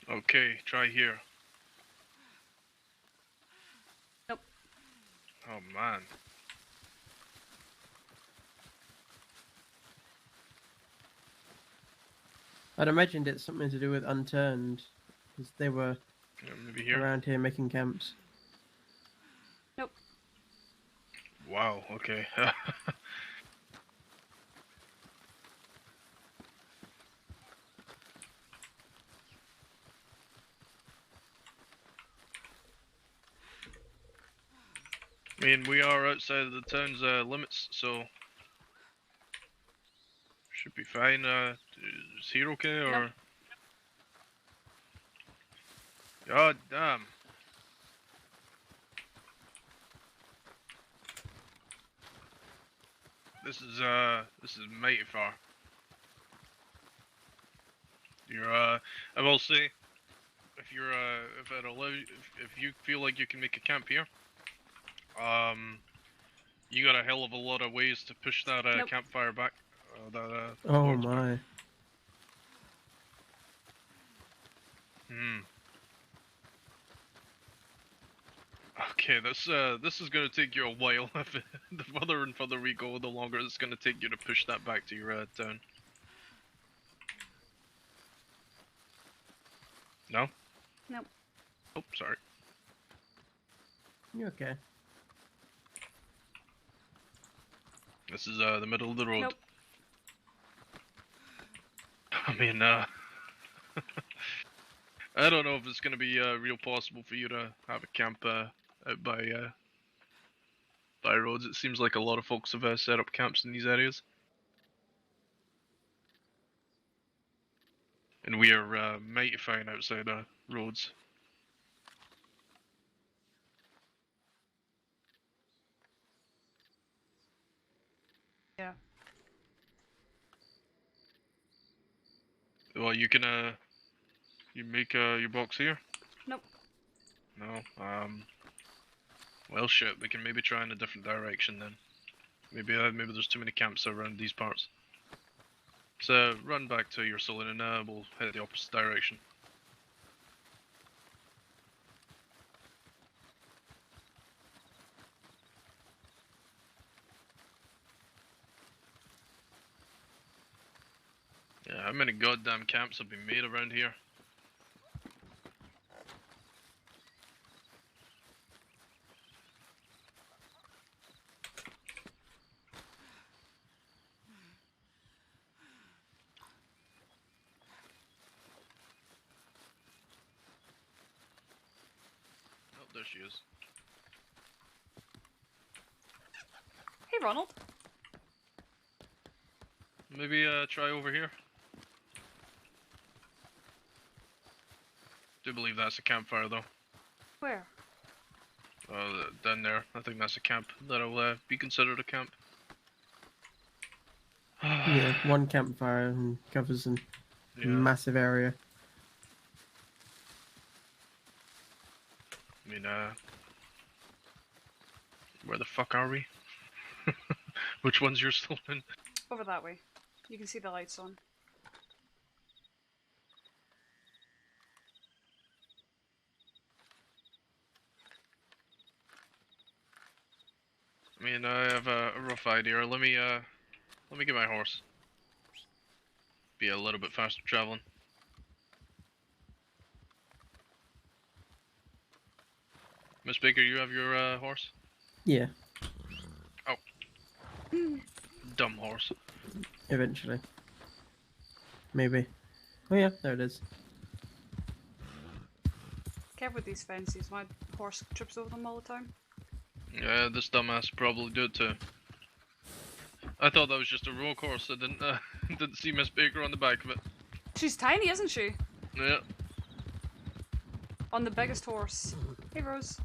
[SPEAKER 4] Okay, try here.
[SPEAKER 1] Nope.
[SPEAKER 4] Oh man.
[SPEAKER 7] I'd imagined it's something to do with Unturned, because they were
[SPEAKER 4] maybe here.
[SPEAKER 7] around here making camps.
[SPEAKER 1] Nope.
[SPEAKER 4] Wow, okay. I mean, we are outside of the town's limits, so should be fine. Is he okay, or?
[SPEAKER 1] Nope.
[SPEAKER 4] God damn. This is mighty far. You're I will say, if you're if it allows, if you feel like you can make a camp here, you got a hell of a lot of ways to push that
[SPEAKER 1] Nope.
[SPEAKER 4] campfire back.
[SPEAKER 7] Oh my.
[SPEAKER 4] Okay, this is gonna take you a while. The further and further we go, the longer it's gonna take you to push that back to your town. No?
[SPEAKER 1] Nope.
[SPEAKER 4] Oh, sorry.
[SPEAKER 7] You okay?
[SPEAKER 4] This is the middle of the road.
[SPEAKER 1] Nope.
[SPEAKER 4] I mean, I don't know if it's gonna be real possible for you to have a camp out by Rhodes. It seems like a lot of folks have set up camps in these areas, and we are mighty fine outside Rhodes.
[SPEAKER 1] Yeah.
[SPEAKER 4] Well, you can you make your box here.
[SPEAKER 1] Nope.
[SPEAKER 4] No. Well, shit. We can maybe try in a different direction then. Maybe there's too many camps around these parts. So run back to your saloon and we'll head the opposite direction. Yeah, how many goddamn camps have been made around here? Oh, there she is.
[SPEAKER 1] Hey, Ronald.
[SPEAKER 4] Maybe try over here. Do believe that's a campfire though.
[SPEAKER 1] Where?
[SPEAKER 4] Down there. I think that's a camp. That'll be considered a camp.
[SPEAKER 7] Yeah, one campfire and covers a massive area.
[SPEAKER 4] I mean, where the fuck are we? Which one's your saloon?
[SPEAKER 1] Over that way. You can see the lights on.
[SPEAKER 4] I mean, I have a rough idea. Let me get my horse. Be a little bit faster traveling. Miss Baker, you have your horse?
[SPEAKER 7] Yeah,
[SPEAKER 4] Oh. Dumb horse.
[SPEAKER 7] eventually. Maybe. Oh yeah, there it is.
[SPEAKER 1] Careful with these fences, my horse trips over them all the time.
[SPEAKER 4] Yeah, this dumbass probably do it too. I thought that was just a road course. I didn't see Miss Baker on the back of it.
[SPEAKER 1] She's tiny, isn't she?
[SPEAKER 4] Yeah.
[SPEAKER 1] On the biggest horse. Hey, Rose.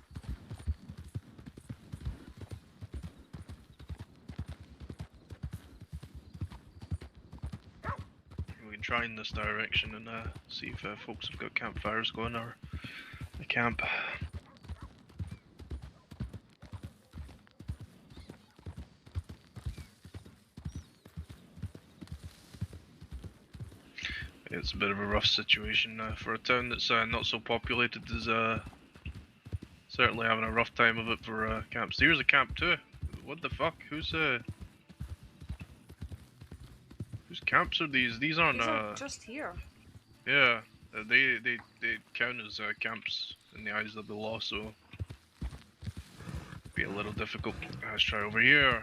[SPEAKER 4] We can try in this direction and see if folks have got campfires going or a camp. It's a bit of a rough situation for a town that's not so populated. Is certainly having a rough time of it for camps. Here's a camp too. What the fuck? Whose camps are these? These aren't.
[SPEAKER 1] These are just here.
[SPEAKER 4] Yeah, they count as camps in the eyes of the law, so be a little difficult. Let's try over here.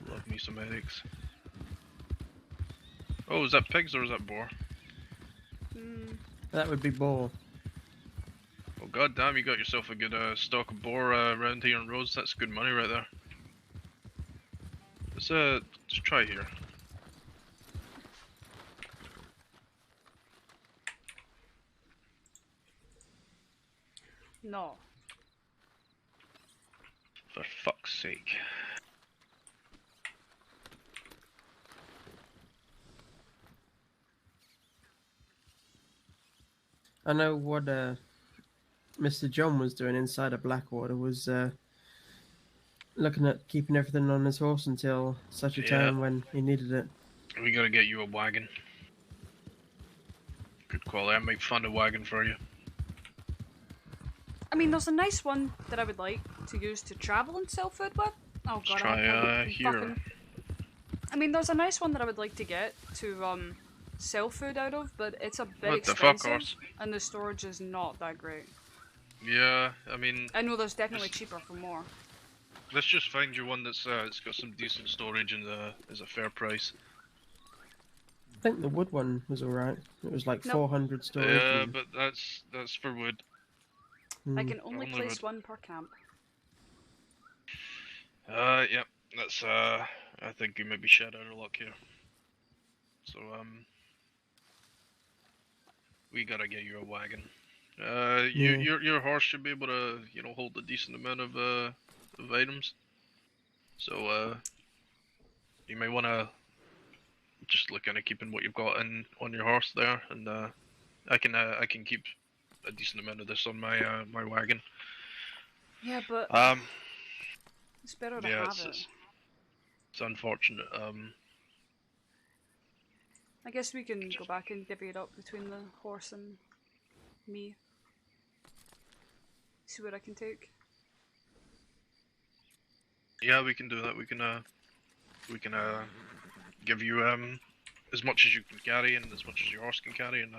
[SPEAKER 4] Love me some headaches. Oh, is that pigs or is that boar?
[SPEAKER 7] That would be boar.
[SPEAKER 4] Oh goddamn! You got yourself a good stock of boar around here on Rhodes. That's good money right there. Let's try here.
[SPEAKER 1] No.
[SPEAKER 4] For fuck's sake.
[SPEAKER 7] I know what Mr. John was doing inside of Blackwater was looking at keeping everything on his horse until such a time when he needed it.
[SPEAKER 4] We gotta get you a wagon. Good quality. I make fun of wagon for you.
[SPEAKER 1] I mean, there's a nice one that I would like to use to travel and sell food with. Oh god,
[SPEAKER 4] try here.
[SPEAKER 1] I mean, there's a nice one that I would like to get to sell food out of, but it's a bit
[SPEAKER 4] What the fuck,
[SPEAKER 1] expensive,
[SPEAKER 4] horse?
[SPEAKER 1] and the storage is not that great.
[SPEAKER 4] Yeah, I mean.
[SPEAKER 1] I know there's definitely cheaper for more.
[SPEAKER 4] Let's just find you one that's it's got some decent storage and is a fair price.
[SPEAKER 7] I think the wood one was alright. It was like 400 storage.
[SPEAKER 4] Yeah, but that's for wood.
[SPEAKER 1] I can only place
[SPEAKER 4] wood.
[SPEAKER 1] one per camp.
[SPEAKER 4] Yep. That's I think you might be shed out of luck here. So we gotta get you a wagon. Your horse should be able to, you know, hold a decent amount of items. So you may wanna just look at keeping what you've got on your horse there, and I can keep a decent amount of this on my my wagon.
[SPEAKER 1] Yeah, but it's better to
[SPEAKER 4] yeah,
[SPEAKER 1] have it.
[SPEAKER 4] It's unfortunate.
[SPEAKER 1] I guess we can go back and divvy it up between the horse and me. See what I can take.
[SPEAKER 4] Yeah, we can do that. We can give you as much as you can carry and as much as your horse can carry, and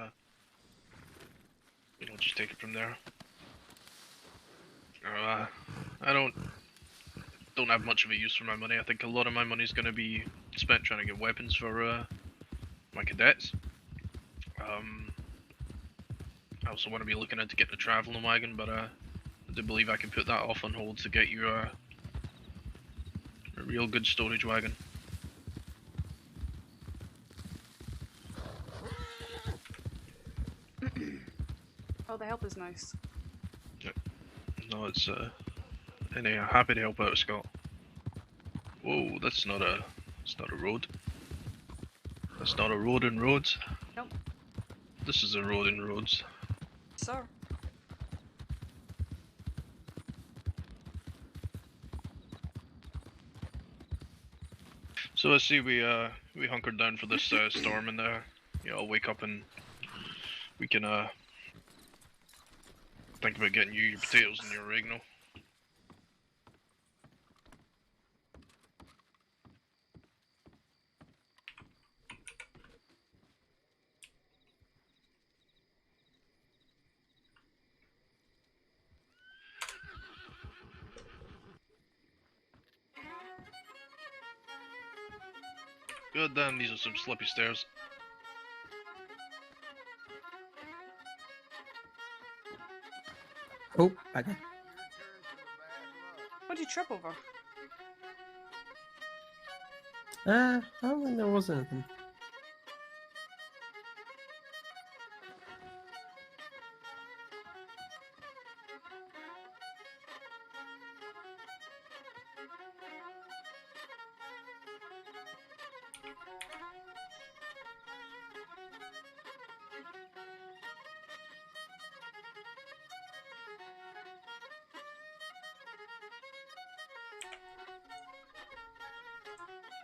[SPEAKER 4] you know, just take it from there. I don't have much of a use for my money. I think a lot of my money is going to be spent trying to get weapons for my cadets. I also want to be looking into getting a traveling wagon, but I do believe I can put that off on hold to get you a real good storage wagon.
[SPEAKER 1] Oh, the help is nice.
[SPEAKER 4] Yep. No, it's anyhow, happy to help out, Scott. Whoa, that's not a road. That's not a road in Rhodes.
[SPEAKER 1] Nope.
[SPEAKER 4] This is a road in Rhodes.
[SPEAKER 1] Sir.
[SPEAKER 4] So let's see, we hunkered down for this storm, and yeah, I'll wake up and we can Think about getting you your potatoes and your oregano. God damn, these are some slippy stairs.
[SPEAKER 7] Oh, okay.
[SPEAKER 1] What did you trip over?
[SPEAKER 7] I don't think there was anything.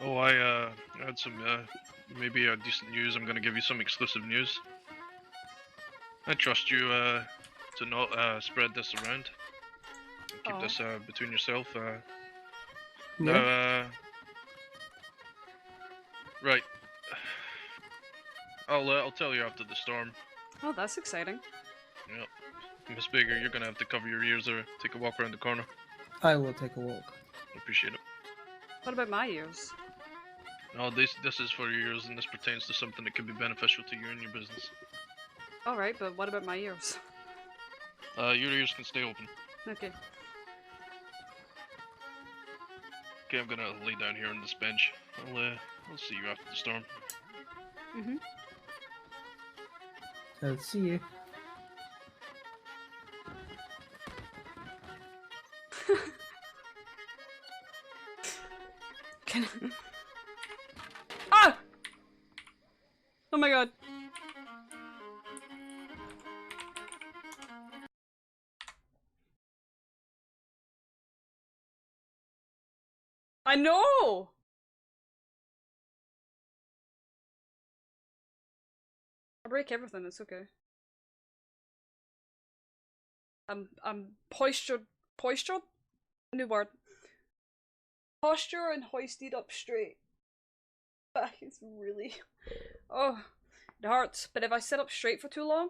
[SPEAKER 4] Oh, I had some, maybe decent news. I'm gonna give you some exclusive news. I trust you, to not, spread this around. Keep this, between yourself, Now, right. I'll tell you after the storm.
[SPEAKER 1] Oh, that's exciting.
[SPEAKER 4] Yep. Miss Baker, you're gonna have to cover your ears or take a walk around the corner.
[SPEAKER 7] I will take a walk.
[SPEAKER 4] Appreciate it.
[SPEAKER 1] What about my ears?
[SPEAKER 4] No, this is for your ears, and this pertains to something that could be beneficial to you and your business.
[SPEAKER 1] Alright, but what about my ears?
[SPEAKER 4] Your ears can stay open.
[SPEAKER 1] Okay.
[SPEAKER 4] Okay, I'm gonna lay down here on this bench. I'll see you after the storm.
[SPEAKER 1] Mm-hmm.
[SPEAKER 7] I'll see you.
[SPEAKER 1] Ah! Oh my god. I know! I break everything, it's okay. I'm postured, new word. Posture and hoisted up straight. Back is really, oh, it hurts. But if I sit up straight for too long,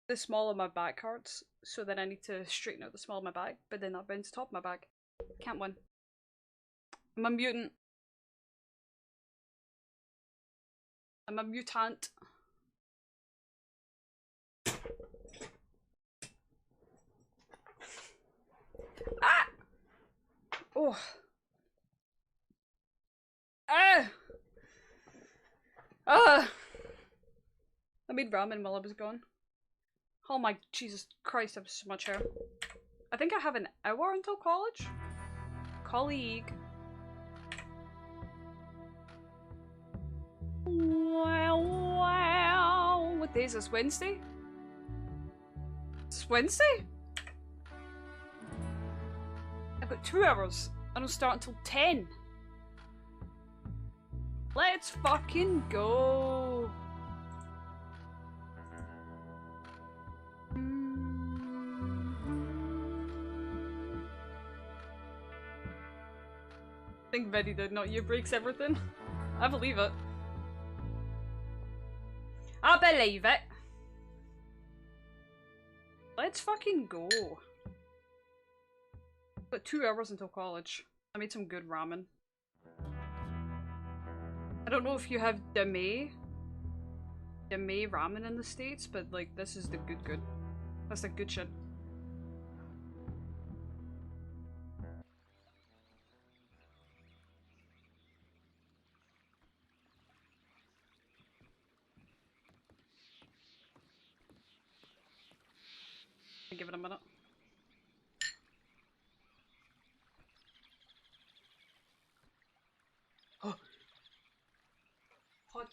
[SPEAKER 1] the small of my back hurts. So then I need to straighten out the small of my back, but then that bends the top of my back. Can't win. I'm a mutant. I'm a mutant. Ah! Oh. Ah! Ah! I made ramen while I was gone. Oh my Jesus Christ, I have so much hair. I think I have an hour until college. Colleague. Wow. What day is this? Wednesday? It's Wednesday? I've got 2 hours. I don't start until 10. Let's fucking go. I think Betty did, not you, breaks everything. I believe it. I believe it. Let's fucking go. Got 2 hours until college. I made some good ramen. I don't know if you have dame ramen in the States, but like this is the good. That's the good shit. Give it a minute. Oh. Hot.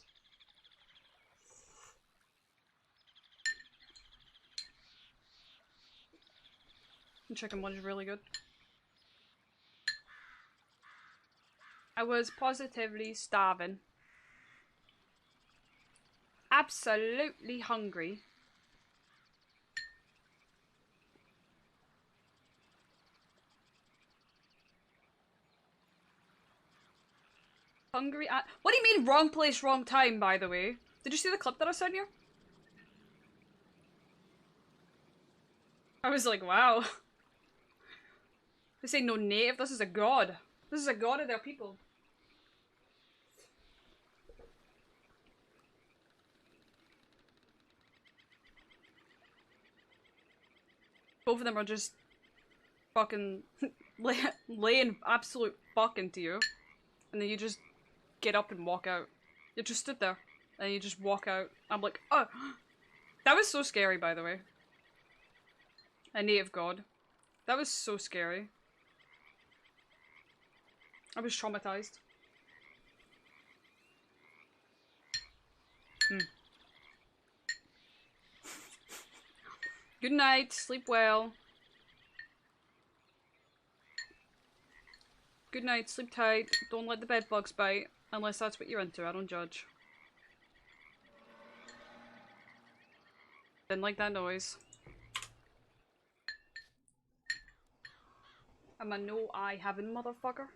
[SPEAKER 1] The chicken one is really good. I was positively starving. Absolutely hungry. Hungry at. What do you mean wrong place, wrong time, by the way? Did you see the clip that I sent you? I was like, wow. This ain't no native, this is a god. This is a god of their people. Both of them are just fucking laying absolute fuck into you. And then you just get up and walk out. You just stood there. And you just walk out. I'm like, oh! That was so scary, by the way. A native god. That was so scary. I was traumatized. Good night, sleep well. Good night, sleep tight. Don't let the bed bugs bite. Unless that's what you're into, I don't judge. Didn't like that noise. I'm a no eye having motherfucker.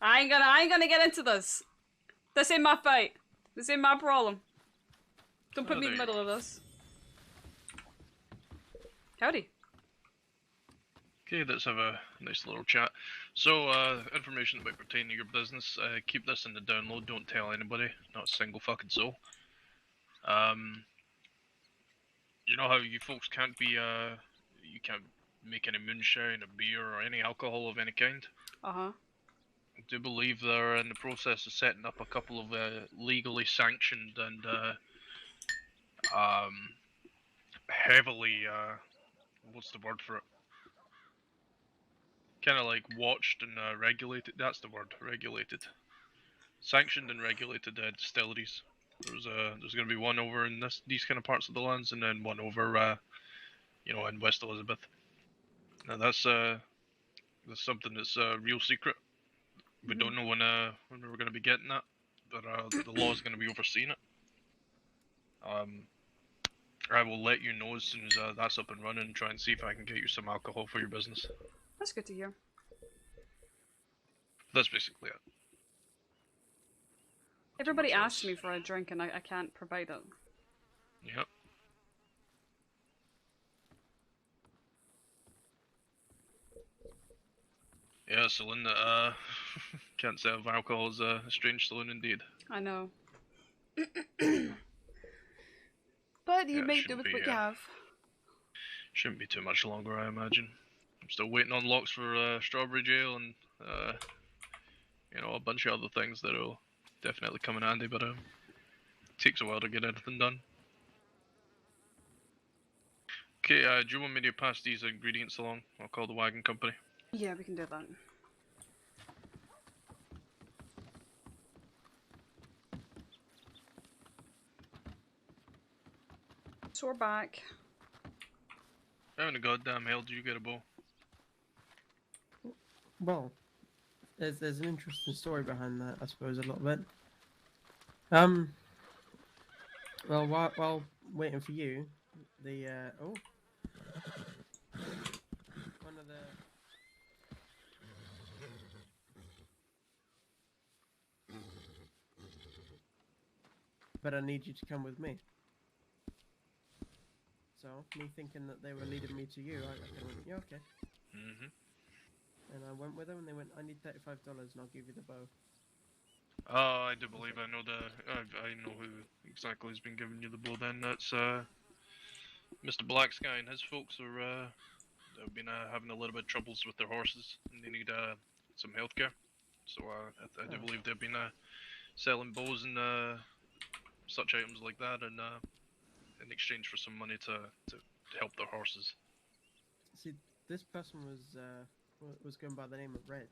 [SPEAKER 1] I ain't gonna get into this. This ain't my fight. This ain't my problem. Don't put me in the middle of this. Howdy.
[SPEAKER 4] Okay, let's have a nice little chat. So, information that might pertain to your business, keep this in the download, don't tell anybody, not a single fucking soul. You know how you folks can't be, you can't make any moonshine or beer or any alcohol of any kind?
[SPEAKER 1] Uh-huh.
[SPEAKER 4] I do believe they're in the process of setting up a couple of legally sanctioned and heavily, what's the word for it? Kind of like watched and regulated. That's the word, regulated. Sanctioned and regulated distilleries. There's going to be one over in these kind of parts of the lands, and then one over, you know, in West Elizabeth. Now that's something that's real secret. We don't know when we're going to be getting that, but the law is going to be overseeing it. I will let you know as soon as that's up and running, and try and see if I can get you some alcohol for your business.
[SPEAKER 1] That's good to hear.
[SPEAKER 4] That's basically it.
[SPEAKER 1] Everybody asks me for a drink and I can't provide it.
[SPEAKER 4] Yep. Yeah, saloon that can't serve alcohol is a strange saloon indeed.
[SPEAKER 1] I know. But you make do with what you have.
[SPEAKER 4] Shouldn't be too much longer, I imagine. I'm still waiting on locks for Strawberry Jail and you know, a bunch of other things that'll definitely come in handy, but it takes a while to get anything done. Okay, do you want me to pass these ingredients along? I'll call the wagon company.
[SPEAKER 1] Yeah, we can do that. So we're back.
[SPEAKER 4] How in the goddamn hell did you get a bow?
[SPEAKER 7] Well, there's an interesting story behind that, I suppose, a little bit. Well, while waiting for you, the one of the but I need you to come with me. So, me thinking that they were leading me to you, I went, yeah, okay. And I went with them, and they went, I need $35, and I'll give you the bow.
[SPEAKER 4] Oh, I do believe I know I know who exactly has been giving you the bow then. That's, Mr. Black Sky and his folks are, they've been, having a little bit of troubles with their horses, and they need, some healthcare. So, I do believe they've been, selling bows and, such items like that, and, in exchange for some money to help their horses.
[SPEAKER 7] See, this person was going by the name of Red.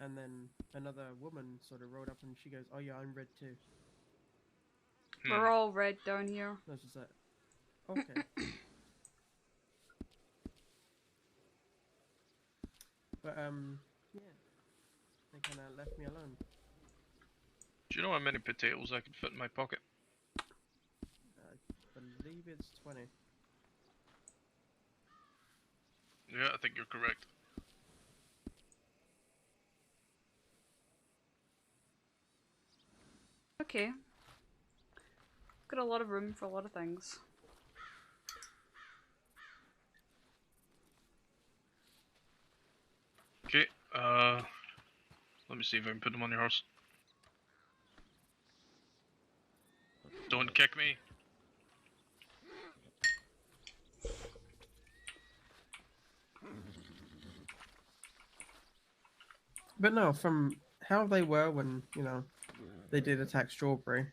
[SPEAKER 7] And then another woman sort of rode up and she goes, oh yeah, I'm Red too.
[SPEAKER 1] We're all red down here.
[SPEAKER 7] I was just like, okay. But, yeah. They kind of left me alone.
[SPEAKER 4] Do you know how many potatoes I could fit in my pocket?
[SPEAKER 7] I believe it's 20.
[SPEAKER 4] Yeah, I think you're correct.
[SPEAKER 1] Okay. Got a lot of room for a lot of things.
[SPEAKER 4] Okay, let me see if I can put them on your horse. Don't kick me.
[SPEAKER 7] But no, from how they were when, you know, they did attack Strawberry,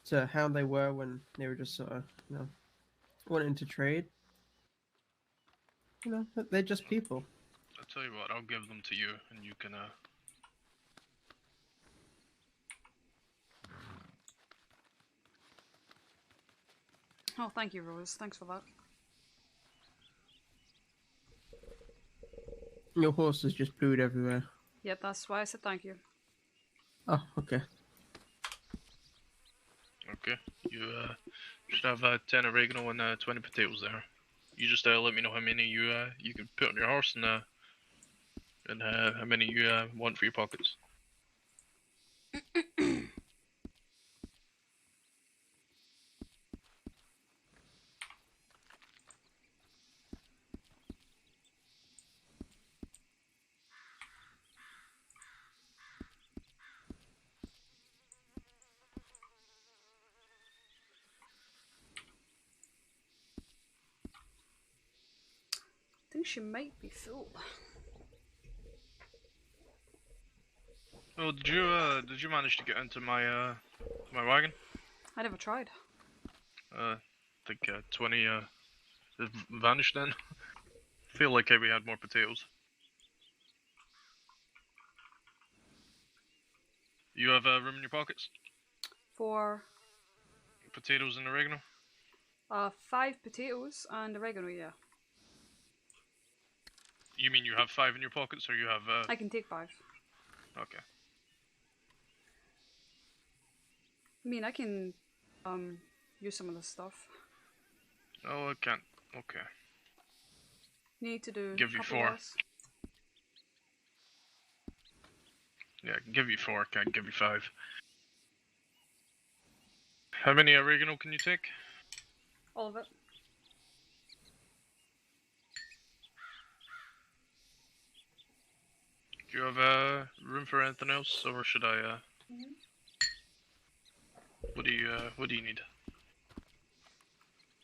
[SPEAKER 7] to how they were when they were just sort of, you know, wanting to trade. You know, they're just people.
[SPEAKER 4] I'll tell you what, I'll give them to you, and you can,
[SPEAKER 1] Oh, thank you, Rose. Thanks for that.
[SPEAKER 7] Your horse is just booed everywhere.
[SPEAKER 1] Yep, that's why I said thank you.
[SPEAKER 7] Oh, okay.
[SPEAKER 4] Okay, you, should have, 10 oregano and, 20 potatoes there. You just, let me know how many you can put on your horse, and how many you, want for your pockets.
[SPEAKER 1] I think she might be full.
[SPEAKER 4] Oh, did you manage to get into my wagon?
[SPEAKER 1] I never tried.
[SPEAKER 4] I think, 20, vanished then. Feel like we had more potatoes. You have, room in your pockets?
[SPEAKER 1] For
[SPEAKER 4] Potatoes and oregano?
[SPEAKER 1] 5 potatoes and oregano, yeah.
[SPEAKER 4] You mean you have 5 in your pockets, or you have,
[SPEAKER 1] I can take 5.
[SPEAKER 4] Okay.
[SPEAKER 1] I mean, I can, use some of this stuff.
[SPEAKER 4] Oh, I can't. Okay.
[SPEAKER 1] Need to do
[SPEAKER 4] Give you
[SPEAKER 1] couple
[SPEAKER 4] 4.
[SPEAKER 1] less.
[SPEAKER 4] Yeah, I can give you 4, can't give you 5. How many oregano can you take?
[SPEAKER 1] All of it.
[SPEAKER 4] Do you have, room for anything else, or should I, what do you need?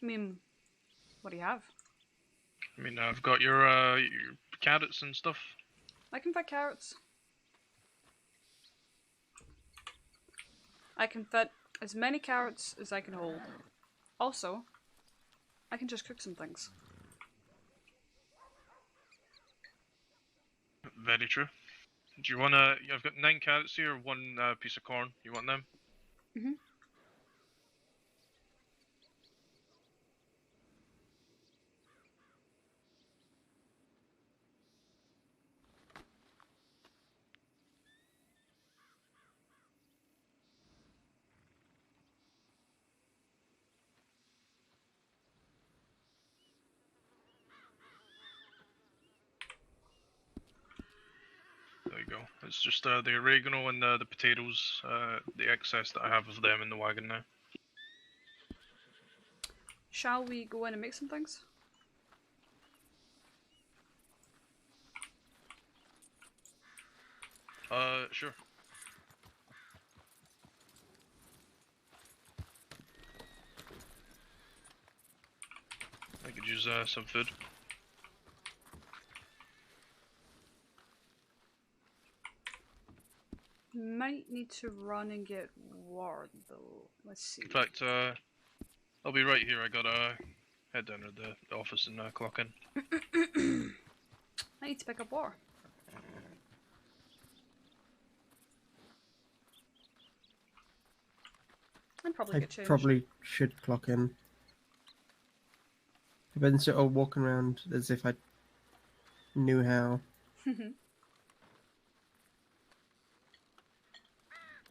[SPEAKER 1] I mean, what do you have?
[SPEAKER 4] I mean, I've got your carrots and stuff.
[SPEAKER 1] I can fit carrots. I can fit as many carrots as I can hold. Also, I can just cook some things.
[SPEAKER 4] Very true. Do you wanna, I've got 9 carrots here, 1 piece of corn. You want them?
[SPEAKER 1] Mhm.
[SPEAKER 4] There you go. It's just the oregano and the potatoes, the excess that I have of them in the wagon now.
[SPEAKER 1] Shall we go in and make some things?
[SPEAKER 4] Sure. I could use some food.
[SPEAKER 1] Might need to run and get water though. Let's see.
[SPEAKER 4] In fact, I'll be right here. I gotta head down to the office and clock in.
[SPEAKER 1] I need to pick up water. And probably
[SPEAKER 7] I
[SPEAKER 1] get changed.
[SPEAKER 7] probably should clock in. I've been sort of walking around as if I knew how.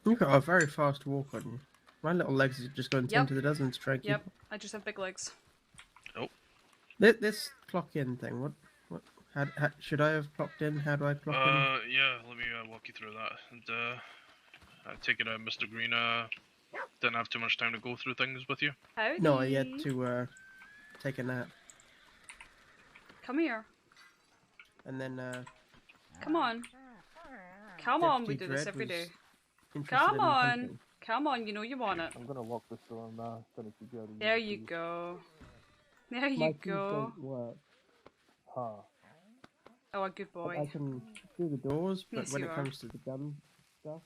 [SPEAKER 7] You've got a very fast walk on you. My little legs are just going
[SPEAKER 1] Yep.
[SPEAKER 7] into the dozen to try and keep
[SPEAKER 1] Yep,
[SPEAKER 7] up.
[SPEAKER 1] I just have big legs.
[SPEAKER 4] Oh.
[SPEAKER 7] This clock in thing, what, how, should I have clocked in? How do I clock in?
[SPEAKER 4] Yeah, let me walk you through that. And, I take it Mr. Green, didn't have too much time to go through things with you?
[SPEAKER 1] Howdy.
[SPEAKER 7] No, I had to, take a nap.
[SPEAKER 1] Come here.
[SPEAKER 7] And then,
[SPEAKER 1] Come on. Come on, we
[SPEAKER 7] Deputy
[SPEAKER 1] do this
[SPEAKER 7] Dredd
[SPEAKER 1] every
[SPEAKER 7] was
[SPEAKER 1] day.
[SPEAKER 7] interested
[SPEAKER 1] Come
[SPEAKER 7] in
[SPEAKER 1] on.
[SPEAKER 7] hunting.
[SPEAKER 1] Come on, you know you want it.
[SPEAKER 5] I'm gonna lock this door now. Send it to Jody.
[SPEAKER 1] There you go. There
[SPEAKER 7] My
[SPEAKER 1] you
[SPEAKER 7] keys
[SPEAKER 1] go.
[SPEAKER 7] don't work.
[SPEAKER 5] Huh.
[SPEAKER 1] Oh, a good boy.
[SPEAKER 7] I can do the doors, but
[SPEAKER 1] Yes,
[SPEAKER 7] when
[SPEAKER 1] you
[SPEAKER 7] it
[SPEAKER 1] are.
[SPEAKER 7] comes to the gun stuff,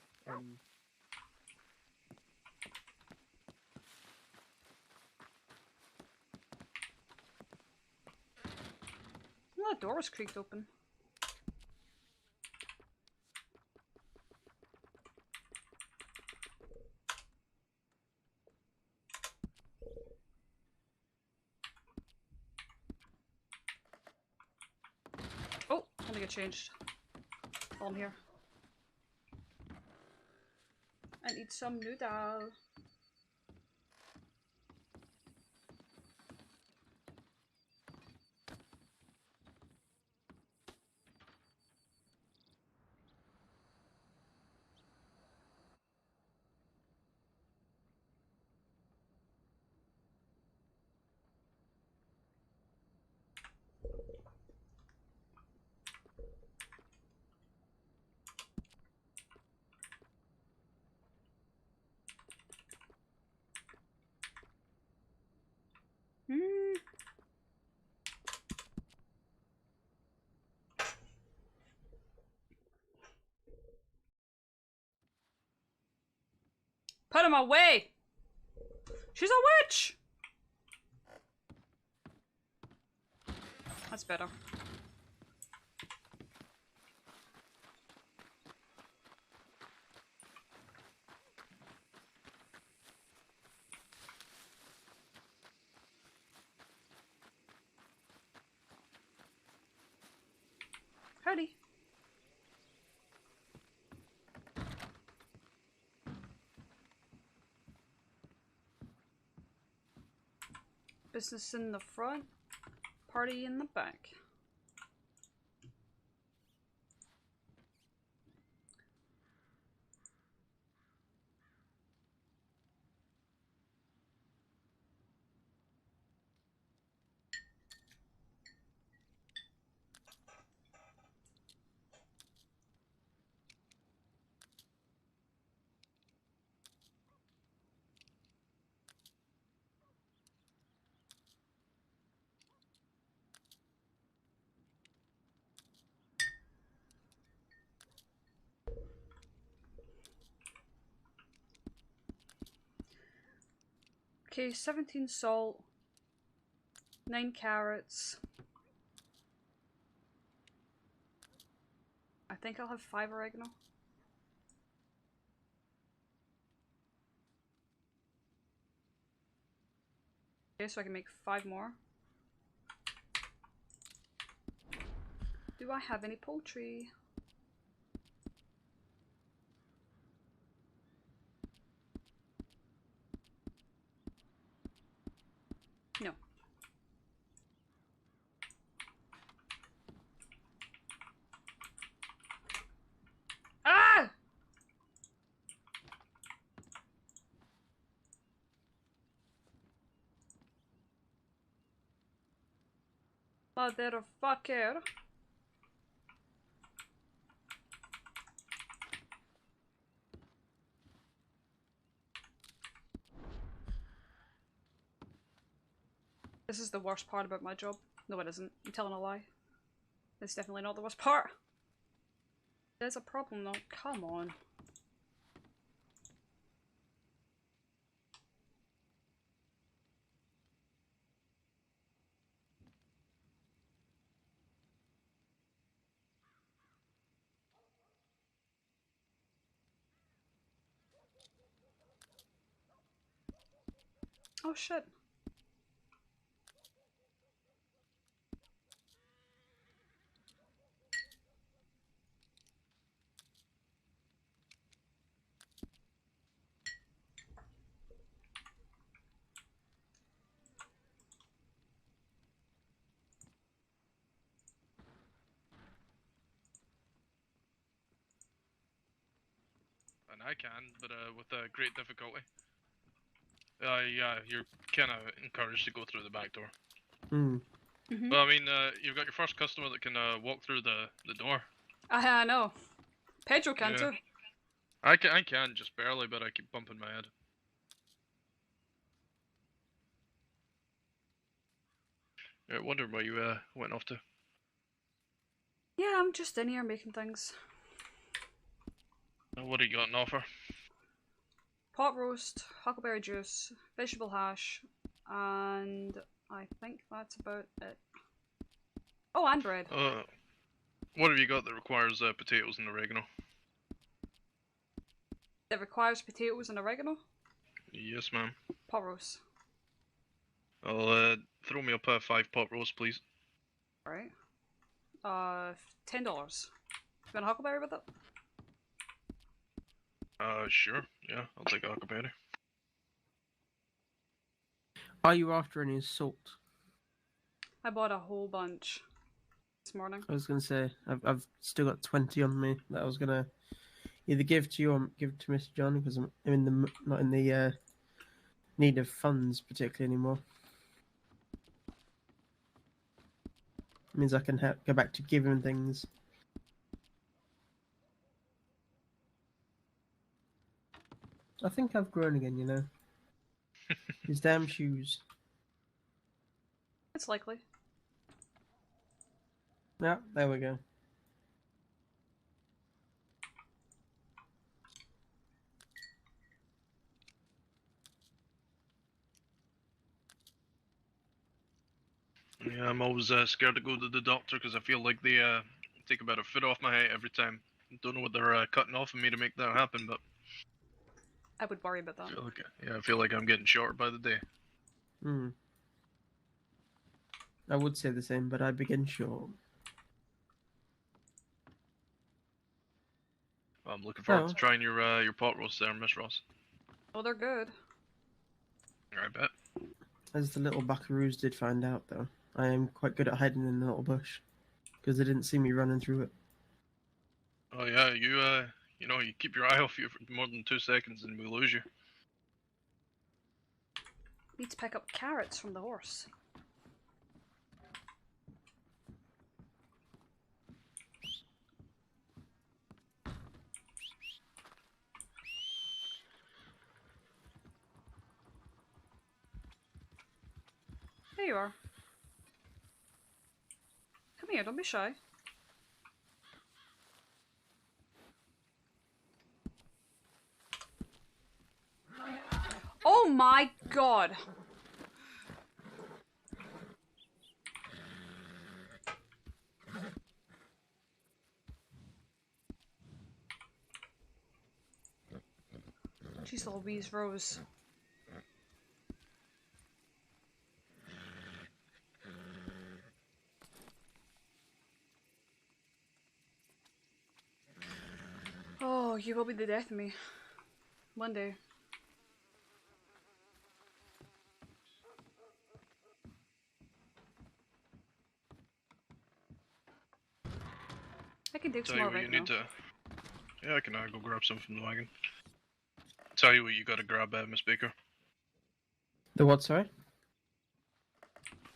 [SPEAKER 1] Well, that door was creaked open. Oh, let me get changed. While I'm here. I need some noodle. Hmm. Put him away! She's a witch! That's better. Howdy. Business in the front, party in the back. Okay, 17 salt, 9 carrots. I think I'll have 5 oregano. Okay, so I can make 5 more. Do I have any poultry? No. Ah! Motherfucker. This is the worst part about my job. No, it isn't. I'm telling a lie. It's definitely not the worst part. There's a problem though. Come on. Oh shit.
[SPEAKER 4] I can, but with great difficulty. Yeah, you're kind of encouraged to go through the back door.
[SPEAKER 7] Hmm.
[SPEAKER 4] Well, I mean, you've got your first customer that can walk through the door.
[SPEAKER 1] I know. Pedro can too.
[SPEAKER 4] I can just barely, but I keep bumping my head. I wonder where you went off to.
[SPEAKER 1] Yeah, I'm just in here making things.
[SPEAKER 4] What do you got on offer?
[SPEAKER 1] Pot roast, huckleberry juice, vegetable hash, and I think that's about it. Oh, and bread.
[SPEAKER 4] What have you got that requires potatoes and oregano?
[SPEAKER 1] It requires potatoes and oregano?
[SPEAKER 4] Yes, ma'am.
[SPEAKER 1] Pot roast.
[SPEAKER 4] I'll throw me up 5 pot roast, please.
[SPEAKER 1] Right. $10. You want a huckleberry with it?
[SPEAKER 4] Sure. Yeah, I'll take a huckleberry.
[SPEAKER 7] Are you after any salt?
[SPEAKER 1] I bought a whole bunch this morning.
[SPEAKER 7] I was gonna say I've still got 20 on me that I was gonna either give to you or give to Mr. John because I'm not in the need of funds particularly anymore. It means I can go back to giving things. I think I've grown again, you know. These damn shoes.
[SPEAKER 1] It's likely.
[SPEAKER 7] Yeah, there we go.
[SPEAKER 4] Yeah, I'm always scared to go to the doctor because I feel like they take about a foot off my height every time. Don't know what they're cutting off of me to make that happen, but
[SPEAKER 1] I would worry about that.
[SPEAKER 4] I feel like I'm getting shorter by the day.
[SPEAKER 7] Hmm. I would say the same, but I begin short.
[SPEAKER 4] Well, I'm looking forward to trying your pot roast there, Miss Ross.
[SPEAKER 1] Oh, they're good.
[SPEAKER 4] I bet.
[SPEAKER 7] As the little buckaroos did find out, though, I am quite good at hiding in a little bush because they didn't see me running through it.
[SPEAKER 4] Oh yeah, you know, you keep your eye off you for more than 2 seconds and we lose you.
[SPEAKER 1] Need to pick up carrots from the horse. There you are. Come here, don't be shy. Oh my god! Jeez Louise, Rose. Oh, you will be the death of me. One day. I can dig some more right now.
[SPEAKER 4] Yeah, I can go grab some from the wagon. Tell you what, you gotta grab Miss Baker.
[SPEAKER 7] The what, sorry?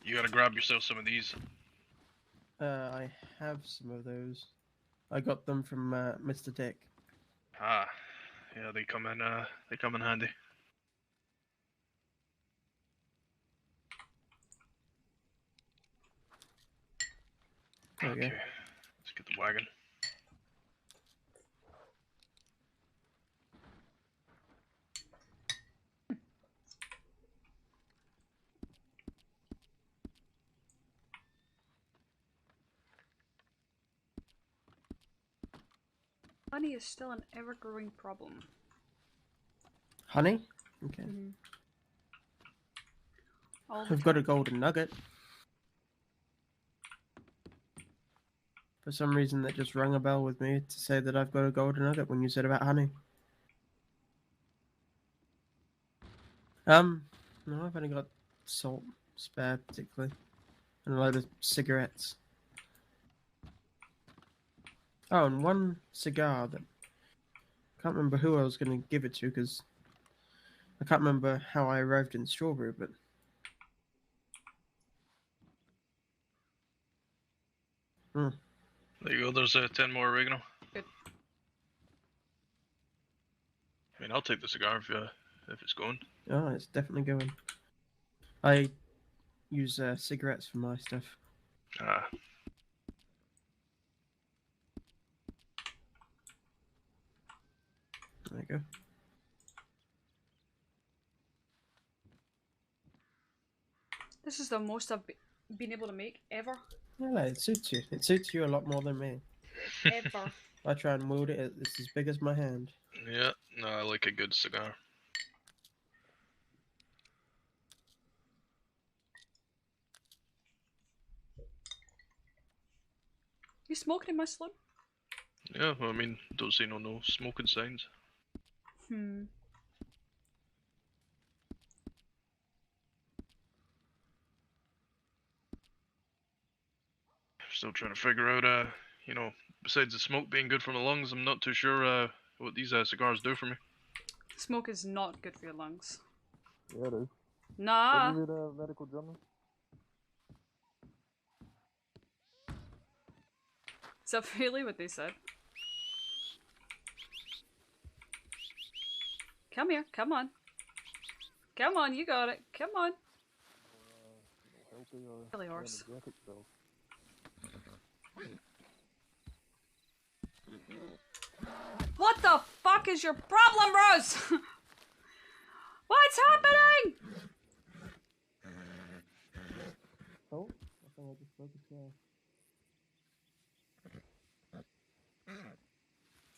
[SPEAKER 4] You gotta grab yourself some of these.
[SPEAKER 7] I have some of those. I got them from Mr. Dick.
[SPEAKER 4] Ah, yeah, they come in handy.
[SPEAKER 7] There we go.
[SPEAKER 4] Let's get the wagon.
[SPEAKER 1] Honey is still an ever-growing problem.
[SPEAKER 7] Honey? Okay. I've got a golden nugget. For some reason that just rang a bell with me to say that I've got a golden nugget when you said about honey. No, I've only got salt spare particularly. And a load of cigarettes. Oh, and one cigar that can't remember who I was going to give it to because I can't remember how I arrived in Strawberry, but.
[SPEAKER 4] There you go. There's 10 more oregano.
[SPEAKER 1] Good.
[SPEAKER 4] I mean, I'll take the cigar if it's going.
[SPEAKER 7] Oh, it's definitely going. I use cigarettes for my stuff.
[SPEAKER 4] Ah.
[SPEAKER 7] There you go.
[SPEAKER 1] This is the most I've been able to make ever.
[SPEAKER 7] Yeah, it suits you. It suits you a lot more than me.
[SPEAKER 1] Ever.
[SPEAKER 7] I try and wield it. It's as big as my hand.
[SPEAKER 4] Yeah, no, I like a good cigar.
[SPEAKER 1] You smoking in my slum?
[SPEAKER 4] Yeah, well, I mean, don't say no smoking signs. Still trying to figure out, you know, besides the smoke being good for my lungs, I'm not too sure what these cigars do for me.
[SPEAKER 1] Smoke is not good for your lungs.
[SPEAKER 5] Yeah, it is.
[SPEAKER 1] Nah.
[SPEAKER 5] Did you read a medical journal?
[SPEAKER 1] Is that really what they said? Come here, come on. Come on, you got it. Come on.
[SPEAKER 5] Healthy or
[SPEAKER 1] Silly horse.
[SPEAKER 5] energetic, though.
[SPEAKER 1] What the fuck is your problem, Rose? What's happening?
[SPEAKER 7] Oh, I think I just broke a chair.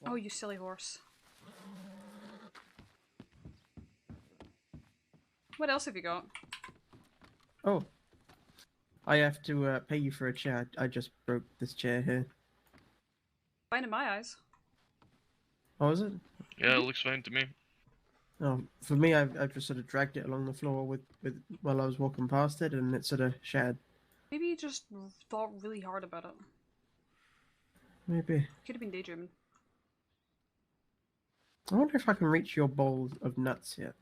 [SPEAKER 1] Oh, you silly horse. What else have you got?
[SPEAKER 7] Oh. I have to pay you for a chair. I just broke this chair here.
[SPEAKER 1] Fine in my eyes.
[SPEAKER 7] Oh, is it?
[SPEAKER 4] Yeah, it looks fine to me.
[SPEAKER 7] Oh, for me, I've just sort of dragged it along the floor while I was walking past it, and it sort of shattered.
[SPEAKER 1] Maybe you just thought really hard about it.
[SPEAKER 7] Maybe.
[SPEAKER 1] Could have been daydreaming.
[SPEAKER 7] I wonder if I can reach your bowl of nuts yet.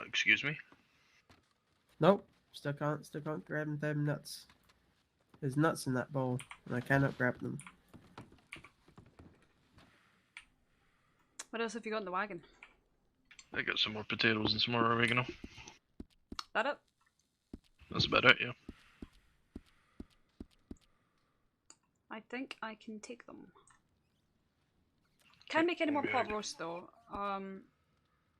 [SPEAKER 4] Excuse me?
[SPEAKER 7] Nope. Still can't grab them nuts. There's nuts in that bowl, and I cannot grab them.
[SPEAKER 1] What else have you got in the wagon?
[SPEAKER 4] I got some more potatoes and some more oregano.
[SPEAKER 1] That it?
[SPEAKER 4] That's about it, yeah.
[SPEAKER 1] I think I can take them. Can't make any more pot roast though. Well,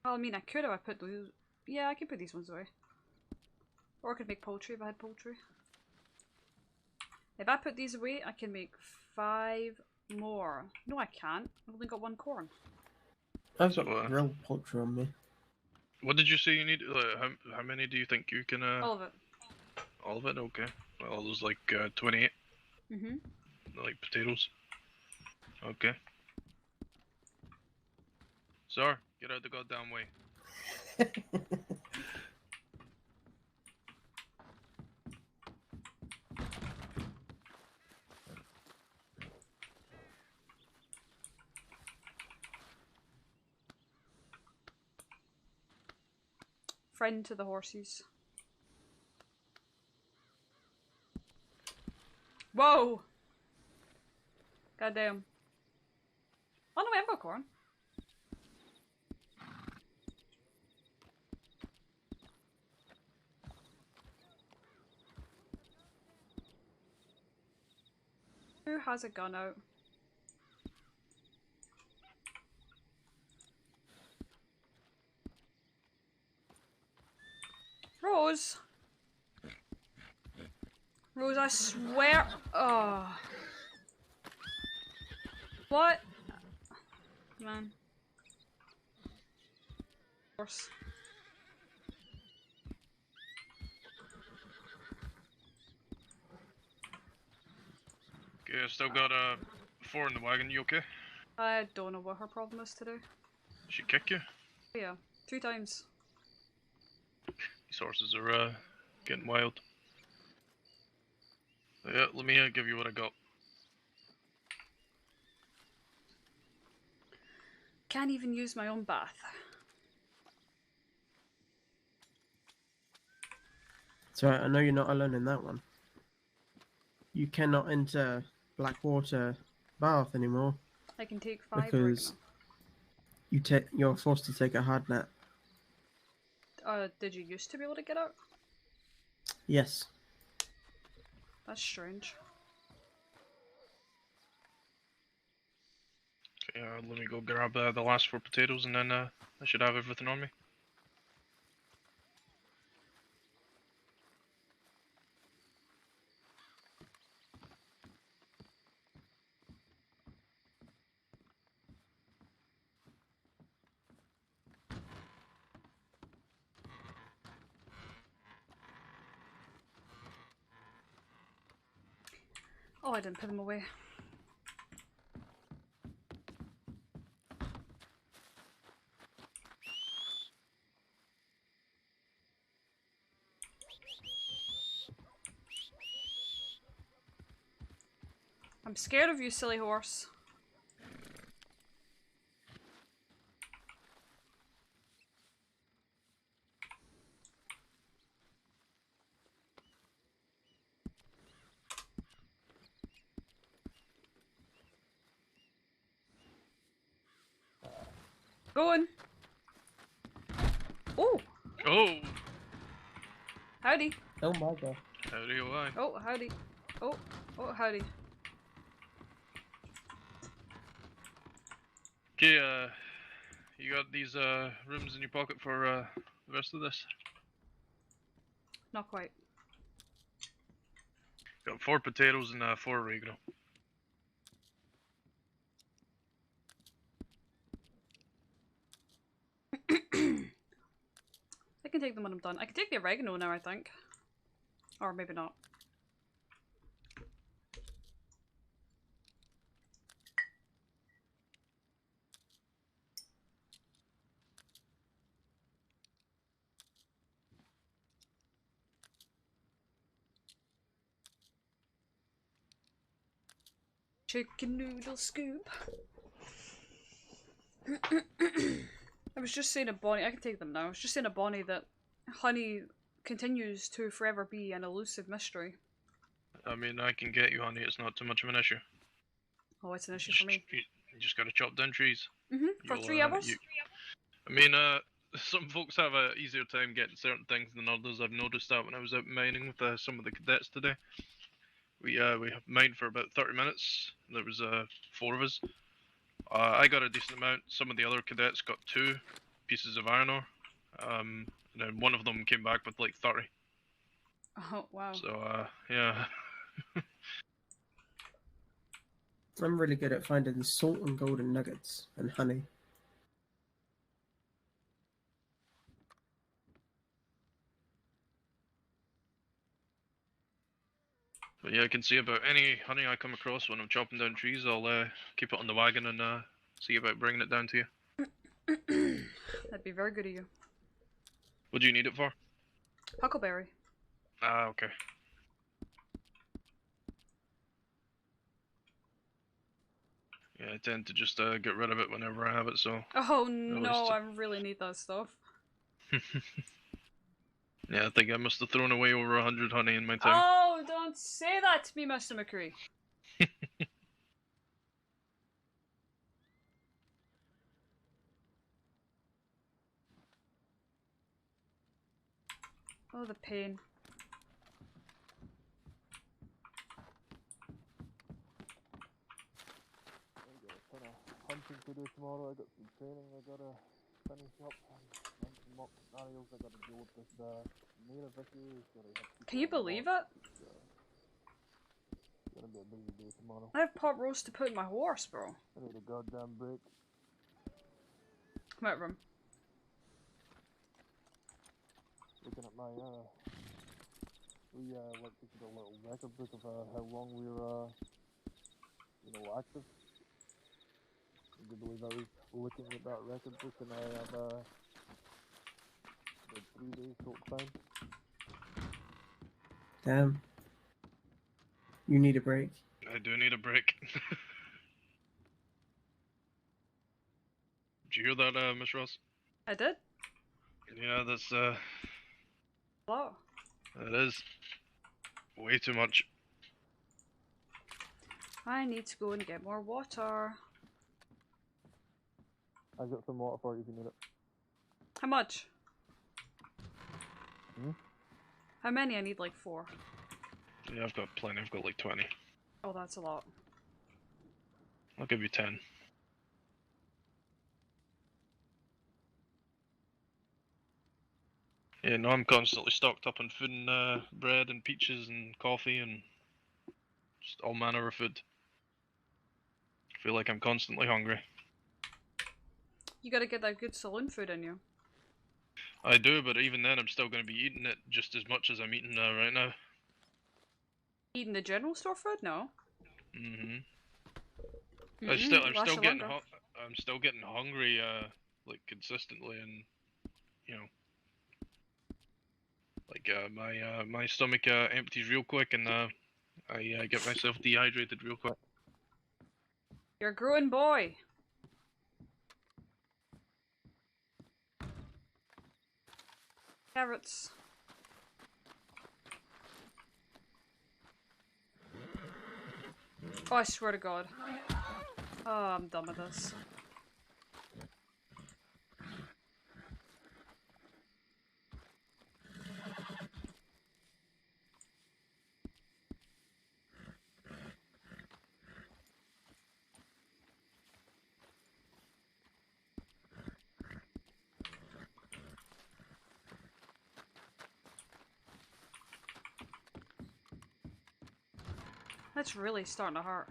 [SPEAKER 1] I mean, I could if I put those. Yeah, I could put these ones away. Or I could make poultry if I had poultry. If I put these away, I can make 5 more. No, I can't. I've only got 1 corn.
[SPEAKER 7] I've got grilled poultry on me.
[SPEAKER 4] What did you say you need? How many do you think you can?
[SPEAKER 1] All of it.
[SPEAKER 4] All of it? Okay. Well, there's like 28.
[SPEAKER 1] Mhm.
[SPEAKER 4] Like potatoes. Okay. Sir, get out the goddamn way.
[SPEAKER 1] Friend to the horses. Whoa! Goddamn. Oh no, we have got corn. Who has a gun out? Rose? Rose, I swear. Oh. What? Man. Of course.
[SPEAKER 4] Okay, I still got 4 in the wagon. You okay?
[SPEAKER 1] I don't know what her problem is today.
[SPEAKER 4] She kick you?
[SPEAKER 1] Yeah, 2 times.
[SPEAKER 4] These horses are getting wild. Yeah, let me give you what I got.
[SPEAKER 1] can't even use my own bath.
[SPEAKER 7] So I know you're not alone in that one. You cannot enter Blackwater Bath anymore
[SPEAKER 1] I can take 5
[SPEAKER 7] because you're forced to take a hard nap.
[SPEAKER 1] Did you used to be able to get out?
[SPEAKER 7] Yes.
[SPEAKER 1] That's strange.
[SPEAKER 4] Okay, let me go grab the last 4 potatoes and then I should have everything on me.
[SPEAKER 1] Oh, I didn't put them away. I'm scared of you, silly horse. Going. Oh.
[SPEAKER 4] Oh.
[SPEAKER 1] Howdy.
[SPEAKER 7] Oh my god.
[SPEAKER 4] Howdy, oh I.
[SPEAKER 1] Oh, howdy. Oh, howdy.
[SPEAKER 4] Okay, you got these rooms in your pocket for the rest of this?
[SPEAKER 1] Not quite.
[SPEAKER 4] Got 4 potatoes and 4 oregano.
[SPEAKER 1] I can take them when I'm done. I can take the oregano now, I think. Or maybe not. Chicken noodle scoop. I was just saying to Bonnie, I can take them now. I was just saying to Bonnie that honey continues to forever be an elusive mystery.
[SPEAKER 4] I mean, I can get you honey, it's not too much of an issue.
[SPEAKER 1] Oh, it's an issue for me.
[SPEAKER 4] You just gotta chop down trees.
[SPEAKER 1] For 3 hours?
[SPEAKER 4] I mean, some folks have a easier time getting certain things than others. I've noticed that when I was out mining with some of the cadets today. We mined for about 30 minutes. There was 4 of us. I got a decent amount. Some of the other cadets got 2 pieces of iron ore. And then one of them came back with like 30.
[SPEAKER 1] Oh, wow.
[SPEAKER 4] So, yeah.
[SPEAKER 7] I'm really good at finding salt and golden nuggets and honey.
[SPEAKER 4] But yeah, I can see about any honey I come across when I'm chopping down trees. I'll keep it on the wagon and see about bringing it down to you.
[SPEAKER 1] That'd be very good of you.
[SPEAKER 4] What do you need it for?
[SPEAKER 1] Huckleberry.
[SPEAKER 4] Ah, okay. Yeah, I tend to just get rid of it whenever I have it, so...
[SPEAKER 1] Oh no, I really need that stuff.
[SPEAKER 4] Yeah, I think I must have thrown away over 100 honey in my time.
[SPEAKER 1] Oh, don't say that to me, Mr. McCree. Oh, the pain.
[SPEAKER 5] Hunting to do tomorrow. I got some training I gotta finish up and some mock scenarios I gotta deal with this native issue.
[SPEAKER 1] Can you believe it?
[SPEAKER 5] It's gonna be a busy day tomorrow.
[SPEAKER 1] I have pot roast to put in my horse, bro.
[SPEAKER 5] I need a goddamn break.
[SPEAKER 1] Come out, room.
[SPEAKER 5] Looking at my we like to get a little record book of how long we were active. Would you believe I was looking at that record book and I have about 3 days talk time.
[SPEAKER 7] Damn. You need a break.
[SPEAKER 4] I do need a break. Did you hear that, Miss Ross?
[SPEAKER 1] I did.
[SPEAKER 4] Yeah, that's
[SPEAKER 1] Hello.
[SPEAKER 4] It is way too much.
[SPEAKER 1] I need to go and get more water.
[SPEAKER 5] I got some water for you if you need it.
[SPEAKER 1] How much?
[SPEAKER 5] Hmm?
[SPEAKER 1] How many? I need like 4.
[SPEAKER 4] Yeah, I've got plenty. I've got like 20.
[SPEAKER 1] Oh, that's a lot.
[SPEAKER 4] I'll give you 10. Yeah, no, I'm constantly stocked up on food and bread and peaches and coffee and just all manner of food. I feel like I'm constantly hungry.
[SPEAKER 1] You gotta get that good saloon food in you.
[SPEAKER 4] I do, but even then I'm still going to be eating it just as much as I'm eating right now.
[SPEAKER 1] Eating the general store food? No.
[SPEAKER 4] I'm still getting hungry, like consistently, and you know, like my stomach empties real quick, and I get myself dehydrated real quick.
[SPEAKER 1] You're a growing boy. Carrots. Oh, I swear to God. Oh, I'm done with this. That's really starting to hurt.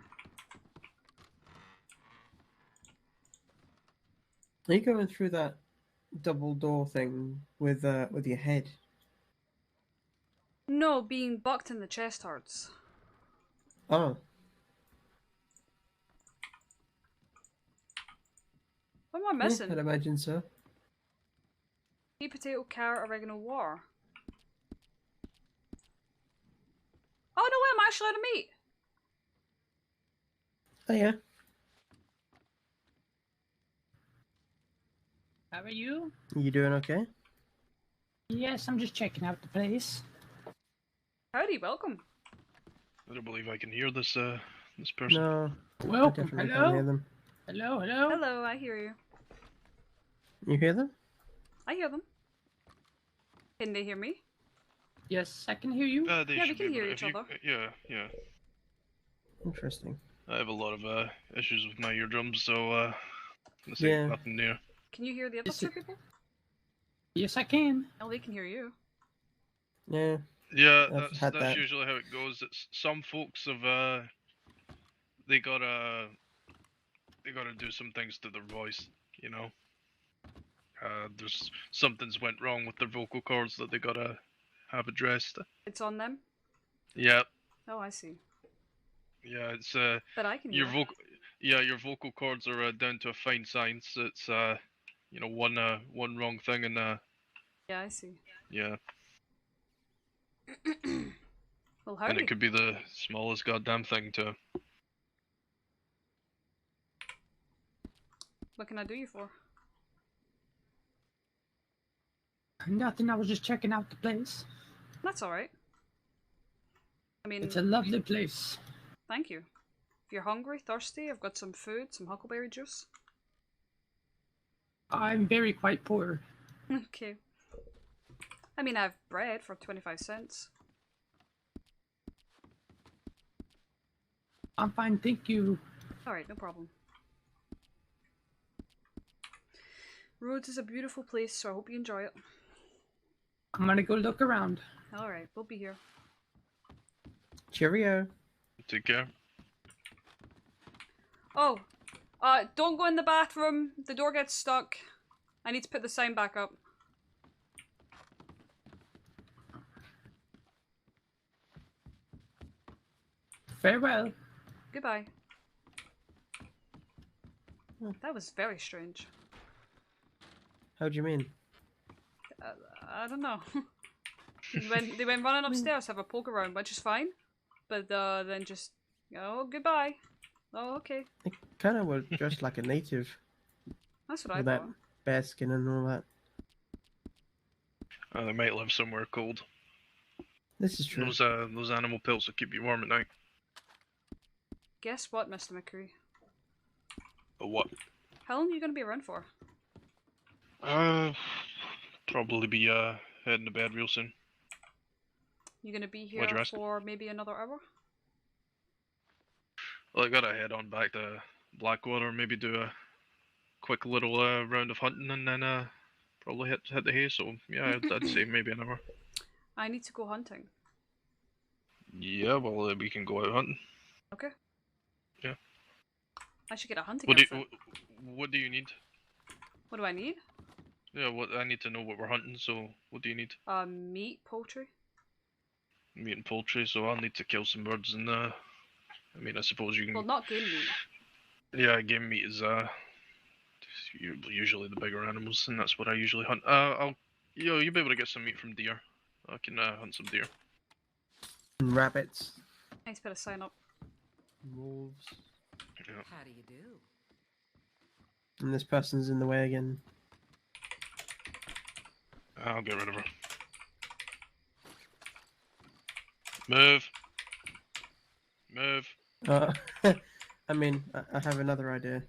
[SPEAKER 7] Are you going through that double door thing with your head?
[SPEAKER 1] No, being bucked in the chest hurts.
[SPEAKER 7] Oh.
[SPEAKER 1] What am I missing?
[SPEAKER 7] Yeah, I'd imagine so.
[SPEAKER 1] Sweet potato, carrot, oregano, water. Oh no, I'm actually out of meat.
[SPEAKER 7] Oh yeah.
[SPEAKER 9] How are you?
[SPEAKER 7] You doing okay?
[SPEAKER 9] Yes, I'm just checking out the place.
[SPEAKER 1] Howdy, welcome.
[SPEAKER 4] I don't believe I can hear this this person.
[SPEAKER 7] No.
[SPEAKER 9] Welcome.
[SPEAKER 7] I definitely
[SPEAKER 9] Hello?
[SPEAKER 7] can't hear them.
[SPEAKER 9] Hello, hello.
[SPEAKER 1] Hello, I hear you.
[SPEAKER 7] You hear them?
[SPEAKER 1] I hear them. Can they hear me?
[SPEAKER 9] Yes, I can hear you.
[SPEAKER 1] Yeah,
[SPEAKER 4] They
[SPEAKER 1] we
[SPEAKER 4] should
[SPEAKER 1] can
[SPEAKER 4] be
[SPEAKER 1] hear
[SPEAKER 4] able
[SPEAKER 1] each
[SPEAKER 4] to- if
[SPEAKER 1] other.
[SPEAKER 4] Yeah.
[SPEAKER 7] Interesting.
[SPEAKER 4] I have a lot of issues with my eardrums, so this
[SPEAKER 7] Yeah.
[SPEAKER 4] ain't nothing new.
[SPEAKER 1] Can you hear the other two people?
[SPEAKER 9] Yes, I can.
[SPEAKER 1] Oh, they can hear you.
[SPEAKER 7] Yeah.
[SPEAKER 4] Yeah,
[SPEAKER 7] I've had
[SPEAKER 4] that's
[SPEAKER 7] that.
[SPEAKER 4] usually how it goes. It's some folks have they gotta do some things to their voice, you know. There's something's went wrong with their vocal cords that they gotta have addressed.
[SPEAKER 1] It's on them?
[SPEAKER 4] Yeah,
[SPEAKER 1] Oh, I see.
[SPEAKER 4] yeah, it's
[SPEAKER 1] But I can
[SPEAKER 4] your
[SPEAKER 1] hear.
[SPEAKER 4] your vocal cords are down to a fine science. It's you know, one wrong thing and
[SPEAKER 1] Yeah, I see.
[SPEAKER 4] yeah.
[SPEAKER 1] Well,
[SPEAKER 4] And
[SPEAKER 1] howdy.
[SPEAKER 4] it could be the smallest goddamn thing too.
[SPEAKER 1] What can I do you for?
[SPEAKER 9] Nothing, I was just checking out the place.
[SPEAKER 1] That's alright. I mean...
[SPEAKER 9] It's a lovely place.
[SPEAKER 1] Thank you. If you're hungry, thirsty, I've got some food, some huckleberry juice.
[SPEAKER 9] I'm very quite poor.
[SPEAKER 1] Okay. I mean, I have bread for 25 cents.
[SPEAKER 9] I'm fine, thank you.
[SPEAKER 1] Alright, no problem. Rhodes is a beautiful place, so I hope you enjoy it.
[SPEAKER 9] I'm gonna go look around.
[SPEAKER 1] Alright, we'll be here.
[SPEAKER 7] Cheerio.
[SPEAKER 4] Take care.
[SPEAKER 1] Oh! Don't go in the bathroom. The door gets stuck. I need to put the sign back up.
[SPEAKER 9] Farewell.
[SPEAKER 1] Goodbye. That was very strange.
[SPEAKER 7] How do you mean?
[SPEAKER 1] I don't know. they went running upstairs, have a poke around, which is fine. But then just, oh, goodbye. Oh, okay.
[SPEAKER 7] They kind of were dressed like a native.
[SPEAKER 1] That's what I
[SPEAKER 7] With that
[SPEAKER 1] thought.
[SPEAKER 7] bear skin and all that.
[SPEAKER 4] They might live somewhere cold.
[SPEAKER 7] This is true.
[SPEAKER 4] Those animal pelts will keep you warm at night.
[SPEAKER 1] Guess what, Mr. McCree?
[SPEAKER 4] But what?
[SPEAKER 1] How long are you gonna be around for?
[SPEAKER 4] Probably be heading to bed real soon.
[SPEAKER 1] You gonna be
[SPEAKER 4] Why'd you
[SPEAKER 1] here
[SPEAKER 4] ask?
[SPEAKER 1] for maybe another hour?
[SPEAKER 4] Well, I gotta head on back to Blackwater, maybe do a quick little round of hunting, and then probably hit the hay. So yeah, I'd say maybe an hour.
[SPEAKER 1] I need to go hunting.
[SPEAKER 4] Yeah, well we can go out hunting.
[SPEAKER 1] Okay.
[SPEAKER 4] Yeah.
[SPEAKER 1] I should get a hunting
[SPEAKER 4] What do
[SPEAKER 1] outfit.
[SPEAKER 4] what do you need?
[SPEAKER 1] What do I need?
[SPEAKER 4] Yeah, I need to know what we're hunting. So what do you need?
[SPEAKER 1] Meat, poultry.
[SPEAKER 4] Meat and poultry. So I'll need to kill some birds, and I mean I suppose you can.
[SPEAKER 1] Well, not game meat.
[SPEAKER 4] Yeah, game meat is usually the bigger animals, and that's what I usually hunt. You'll be able to get some meat from deer. I can hunt some deer.
[SPEAKER 7] And rabbits.
[SPEAKER 1] Nice bit of sign up.
[SPEAKER 7] Wolves.
[SPEAKER 4] Yeah.
[SPEAKER 3] How do you do?
[SPEAKER 7] And this person's in the way again.
[SPEAKER 4] I'll get rid of her. Move. Move.
[SPEAKER 7] I mean, I have another idea.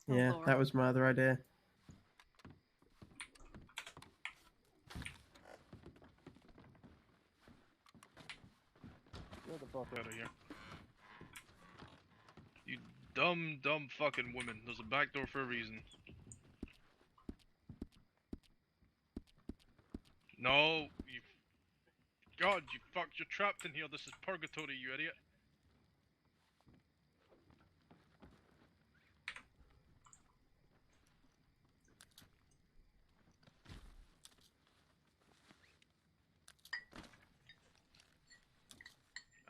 [SPEAKER 7] Yeah,
[SPEAKER 1] Lord.
[SPEAKER 7] that was my other idea.
[SPEAKER 4] Get the fuck out of here. You dumb fucking woman. There's a back door for a reason. No, you... God, you fucked. You're trapped in here. This is purgatory, you idiot.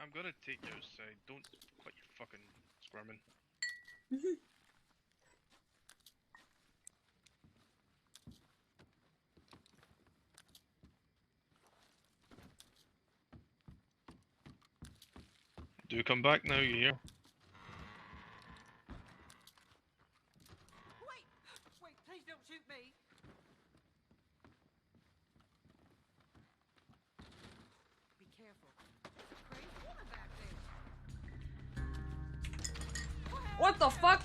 [SPEAKER 4] I'm gonna take you outside. Don't quit your fucking squirming. Do come back now, you hear?
[SPEAKER 3] Wait, please don't shoot me. Be careful. Crazy woman back there.
[SPEAKER 1] What the fuck?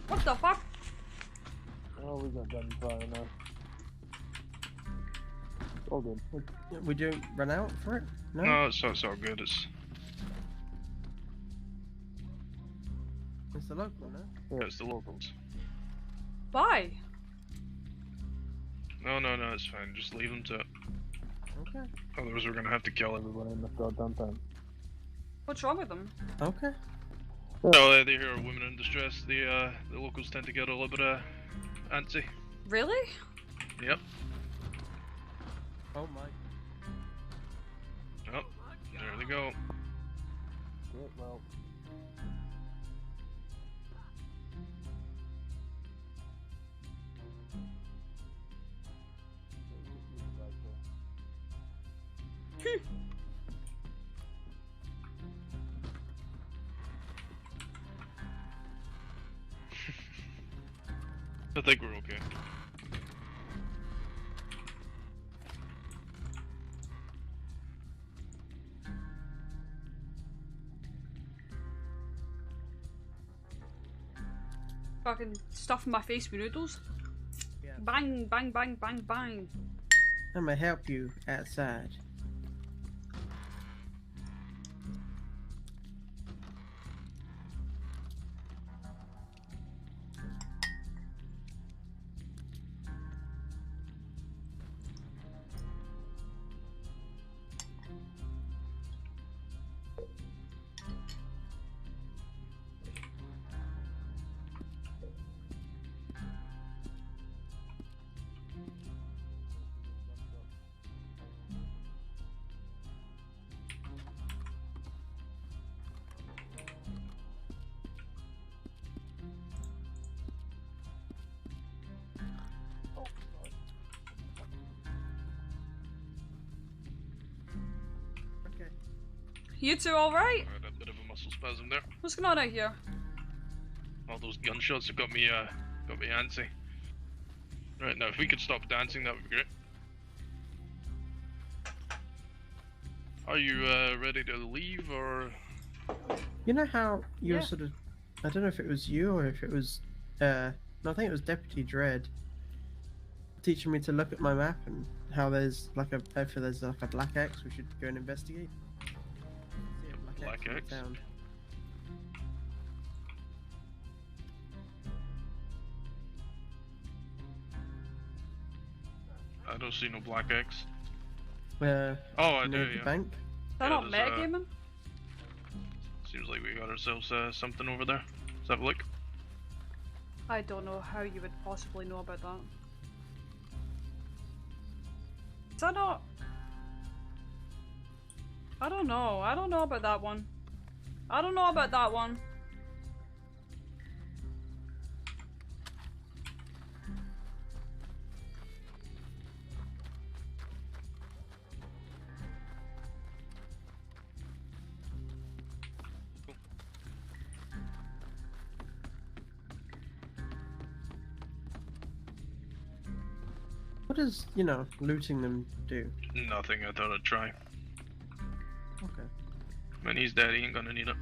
[SPEAKER 1] What the fuck?
[SPEAKER 5] Oh, we got gunfire now. All good.
[SPEAKER 7] We don't run out for it? No?
[SPEAKER 4] No, it's all good.
[SPEAKER 7] It's the local, no?
[SPEAKER 4] Yeah, it's the locals.
[SPEAKER 1] Why?
[SPEAKER 4] No, it's fine. Just leave them to it.
[SPEAKER 7] Okay.
[SPEAKER 4] Otherwise, we're gonna have to kill everyone in this goddamn time.
[SPEAKER 1] What's wrong with them?
[SPEAKER 7] Okay.
[SPEAKER 4] No, they hear women in distress. The locals tend to get a little bit antsy.
[SPEAKER 1] Really?
[SPEAKER 4] Yep.
[SPEAKER 7] Oh my.
[SPEAKER 4] Oh, there they go.
[SPEAKER 5] Get well.
[SPEAKER 4] I think we're okay.
[SPEAKER 1] Fucking stuffing my face with noodles.
[SPEAKER 7] Yeah.
[SPEAKER 1] Bang, bang, bang, bang, bang.
[SPEAKER 7] I'm gonna help you outside.
[SPEAKER 1] You two alright?
[SPEAKER 4] I had a bit of a muscle spasm there.
[SPEAKER 1] What's going on out here?
[SPEAKER 4] All those gunshots have got me antsy. Right, now if we could stop dancing, that would be great. Are you ready to leave, or?
[SPEAKER 7] You know how you were
[SPEAKER 1] Yeah.
[SPEAKER 7] sort of, I don't know if it was you or if it was, no, I think it was Deputy Dredd teaching me to look at my map and how there's like a, if there's like a black X, we should go and investigate. See a
[SPEAKER 4] Black
[SPEAKER 7] in the
[SPEAKER 4] X?
[SPEAKER 7] town.
[SPEAKER 4] I don't see no black X.
[SPEAKER 7] Oh,
[SPEAKER 4] I
[SPEAKER 7] near
[SPEAKER 4] do,
[SPEAKER 7] the
[SPEAKER 4] yeah.
[SPEAKER 7] bank.
[SPEAKER 1] Is that not
[SPEAKER 4] there's,
[SPEAKER 1] metagaming?
[SPEAKER 4] Seems like we got ourselves something over there. Let's have a look.
[SPEAKER 1] I don't know how you would possibly know about that. Is that not... I don't know. I don't know about that one. I don't know about that one.
[SPEAKER 7] What does, you know, looting them do?
[SPEAKER 4] Nothing, I thought I'd try.
[SPEAKER 7] Okay.
[SPEAKER 4] When he's dead, he ain't gonna need it.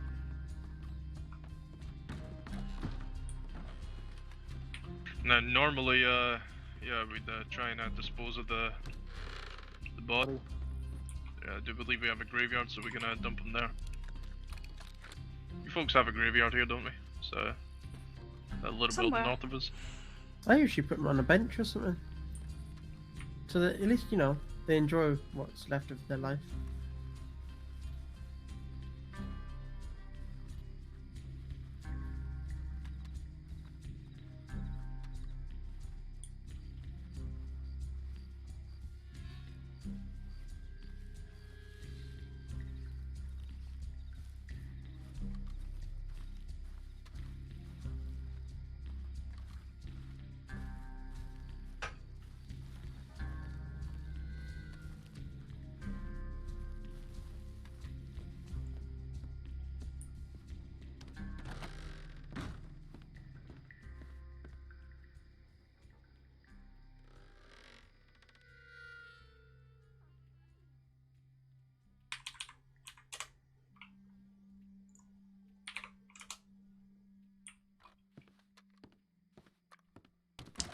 [SPEAKER 4] Now, normally, yeah, we'd try and dispose of the body. Yeah, I do believe we have a graveyard, so we can dump them there. You folks have a graveyard here, don't we? So, a little
[SPEAKER 1] Somewhere.
[SPEAKER 4] building north of us.
[SPEAKER 7] I usually put them on a bench or something. So that at least, you know, they enjoy what's left of their life.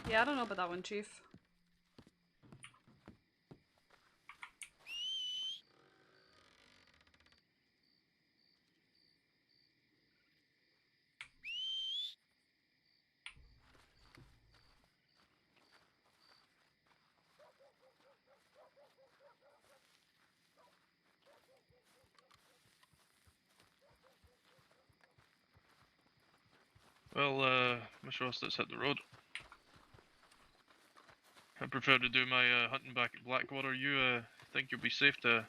[SPEAKER 1] Yeah, I don't know about that one, Chief.
[SPEAKER 4] Well, Mr. Ross, let's hit the road. I prefer to do my hunting back at Blackwater. You think you'll be safe to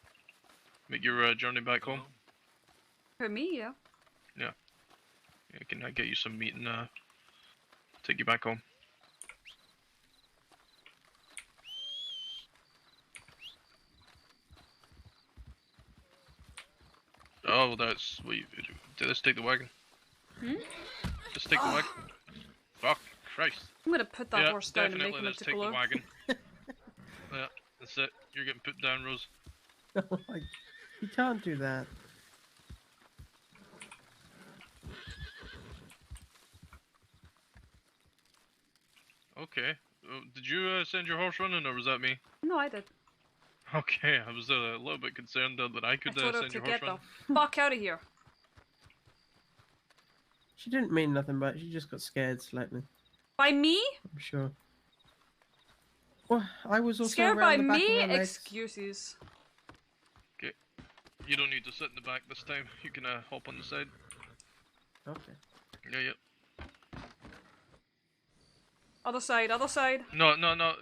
[SPEAKER 4] make your journey back home?
[SPEAKER 1] For me, yeah.
[SPEAKER 4] Yeah. Yeah, can I get you some meat and take you back home? Oh, that's... Wait, let's take the wagon.
[SPEAKER 1] Hmm?
[SPEAKER 4] Let's take the wagon. Fuck, Christ.
[SPEAKER 1] I'm gonna put that
[SPEAKER 4] Yeah,
[SPEAKER 1] horse down and make
[SPEAKER 4] definitely,
[SPEAKER 1] him
[SPEAKER 4] let's
[SPEAKER 1] into
[SPEAKER 4] take
[SPEAKER 1] glue.
[SPEAKER 4] the wagon. Yeah, that's it. You're getting put down, Rose.
[SPEAKER 7] You can't do that.
[SPEAKER 4] Okay. Did you send your horse running, or was that me?
[SPEAKER 1] No, I did.
[SPEAKER 4] Okay, I was a little bit concerned that I
[SPEAKER 1] I
[SPEAKER 4] could
[SPEAKER 1] told her
[SPEAKER 4] send
[SPEAKER 1] to
[SPEAKER 4] your horse
[SPEAKER 1] get
[SPEAKER 4] running.
[SPEAKER 1] the fuck out of here.
[SPEAKER 7] She didn't mean nothing, but she just got scared slightly.
[SPEAKER 1] By me?
[SPEAKER 7] I'm sure. Well, I was also
[SPEAKER 1] Scared
[SPEAKER 7] around
[SPEAKER 1] by
[SPEAKER 7] the back
[SPEAKER 1] me?
[SPEAKER 7] of her legs.
[SPEAKER 1] Excuses.
[SPEAKER 4] Okay. You don't need to sit in the back this time. You can hop on the side.
[SPEAKER 7] Okay.
[SPEAKER 4] Yeah, yeah.
[SPEAKER 1] Other side, other side.
[SPEAKER 4] No,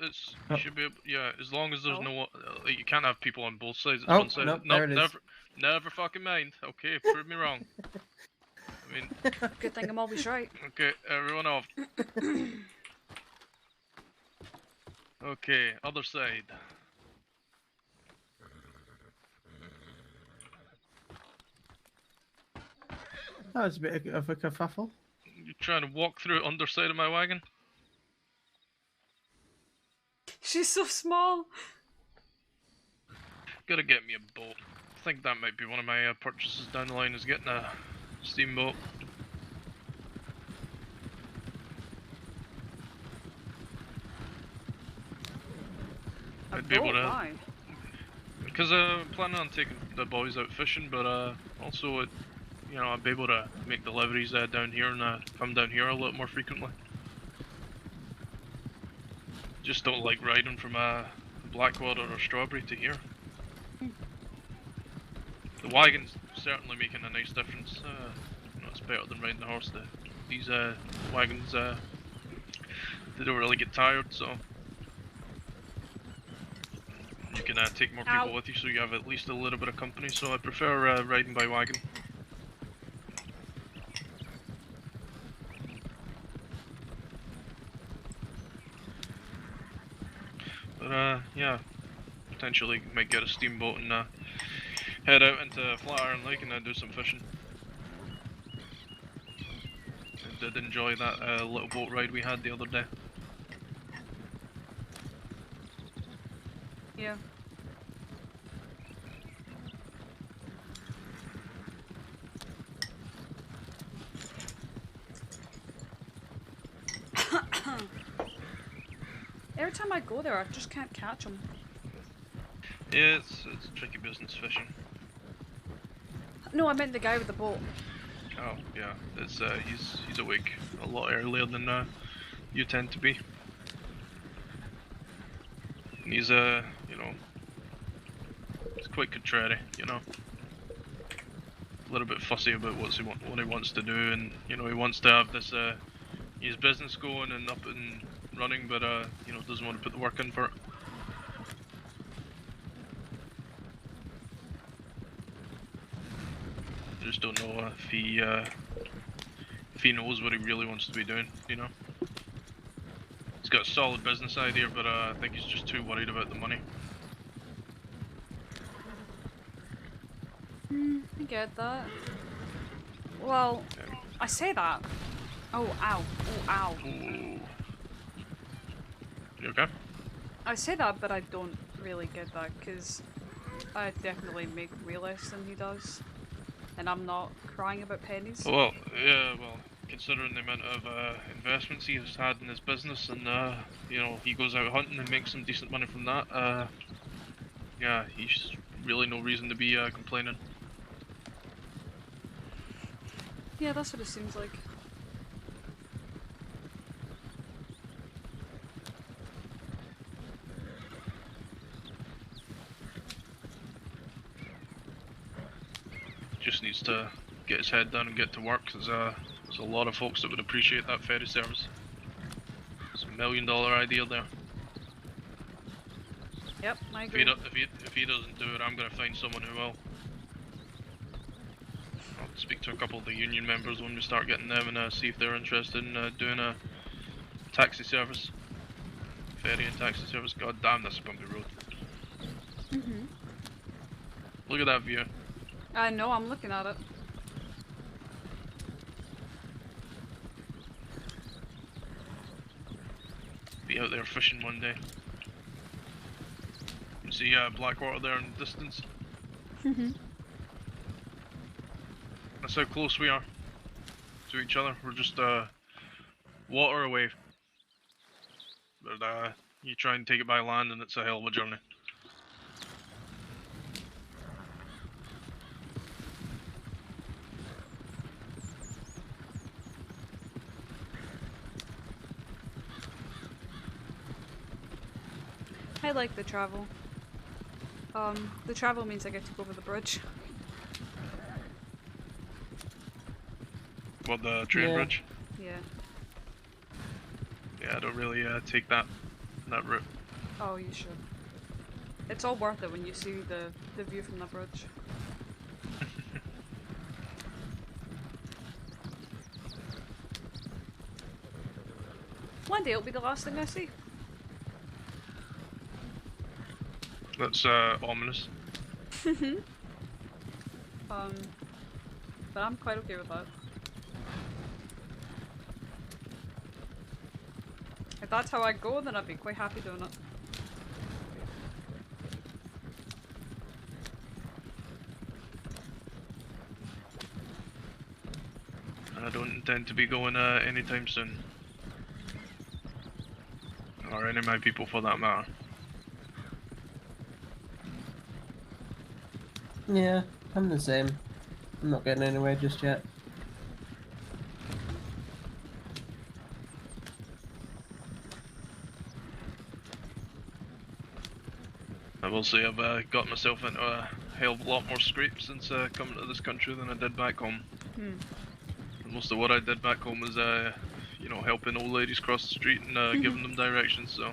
[SPEAKER 4] it's... You should be able... Yeah, as long as there's
[SPEAKER 1] Oh.
[SPEAKER 4] no... you can't have people on both sides. It's
[SPEAKER 7] Oh,
[SPEAKER 4] one side.
[SPEAKER 7] no,
[SPEAKER 4] No,
[SPEAKER 7] there it is.
[SPEAKER 4] never fucking mind. Okay, prove me wrong. I mean...
[SPEAKER 1] Good thing I'm always right.
[SPEAKER 4] Okay, everyone off. Okay, other side.
[SPEAKER 7] That was a bit of a kerfuffle.
[SPEAKER 4] trying to walk through underside of my wagon.
[SPEAKER 1] She's so small.
[SPEAKER 4] Gotta get me a boat. I think that might be one of my purchases down the line, is getting a steamboat. I'd be able to, because I'm planning on taking the boys out fishing, but also, you know, I'd be able to make deliveries down here and come down here a little more frequently. Just don't like riding from Blackwater or Strawberry to here. The wagon's certainly making a nice difference. You know, it's better than riding a horse. These wagons, they don't really get tired, so you can take more people with you, so you have at least a little bit of company. So I prefer riding by wagon. But yeah, potentially might get a steamboat and head out into Flatiron Lake and do some fishing. I did enjoy that little boat ride we had the other day.
[SPEAKER 1] Yeah. Every time I go there, I just can't catch them.
[SPEAKER 4] Yeah, it's tricky business fishing.
[SPEAKER 1] No, I meant the guy with the boat.
[SPEAKER 4] Oh yeah, it's he's awake a lot earlier than you tend to be. And he's you know, he's quite contrary, you know. A little bit fussy about what he wants to do, and you know, he wants to have this his business going and up and running, but you know, doesn't want to put the work in for it. I just don't know if he knows what he really wants to be doing, you know. He's got a solid business idea, but I think he's just too worried about the money.
[SPEAKER 1] I get that. Well, I say that. Oh, ow. Oh, ow.
[SPEAKER 4] Ooh. You okay?
[SPEAKER 1] I say that, but I don't really get that, because I definitely make way less than he does. And I'm not crying about pennies.
[SPEAKER 4] Well, yeah, well, considering the amount of investments he has had in his business, and you know, he goes out hunting and makes some decent money from that, yeah, he's really no reason to be complaining.
[SPEAKER 1] Yeah, that's what it seems like.
[SPEAKER 4] Just needs to get his head down and get to work, because there's a lot of folks that would appreciate that ferry service. It's $1 million idea there.
[SPEAKER 1] Yep, I agree.
[SPEAKER 4] If he doesn't do it, I'm going to find someone who will. I'll speak to a couple of the union members when we start getting them and see if they're interested in doing a taxi service. Ferry and taxi service. God damn, that's a bumpy road.
[SPEAKER 1] Mhm.
[SPEAKER 4] Look at that view.
[SPEAKER 1] I know, I'm looking at it.
[SPEAKER 4] Be out there fishing one day. You see Blackwater there in the distance?
[SPEAKER 1] Mhm.
[SPEAKER 4] That's how close we are to each other. We're just water away. But you try and take it by land and it's a hell of a journey.
[SPEAKER 1] I like the travel. The travel means I get to go over the bridge.
[SPEAKER 4] What, the train bridge?
[SPEAKER 1] Yeah.
[SPEAKER 4] Yeah, I don't really take that route.
[SPEAKER 1] Oh, you should. It's all worth it when you see the view from the bridge. One day it'll be the last thing I see.
[SPEAKER 4] That's ominous.
[SPEAKER 1] But I'm quite okay with that. that's how I go, then I'd be quite happy doing it.
[SPEAKER 4] I don't intend to be going anytime soon. Or any of my people for that matter.
[SPEAKER 7] Yeah, I'm the same. I'm not getting anywhere just yet.
[SPEAKER 4] I will say I've got myself into a hell of a lot more scrapes since coming to this country than I did back home.
[SPEAKER 1] Hmm.
[SPEAKER 4] Most of what I did back home was, you know, helping old ladies cross the street and giving them directions, so.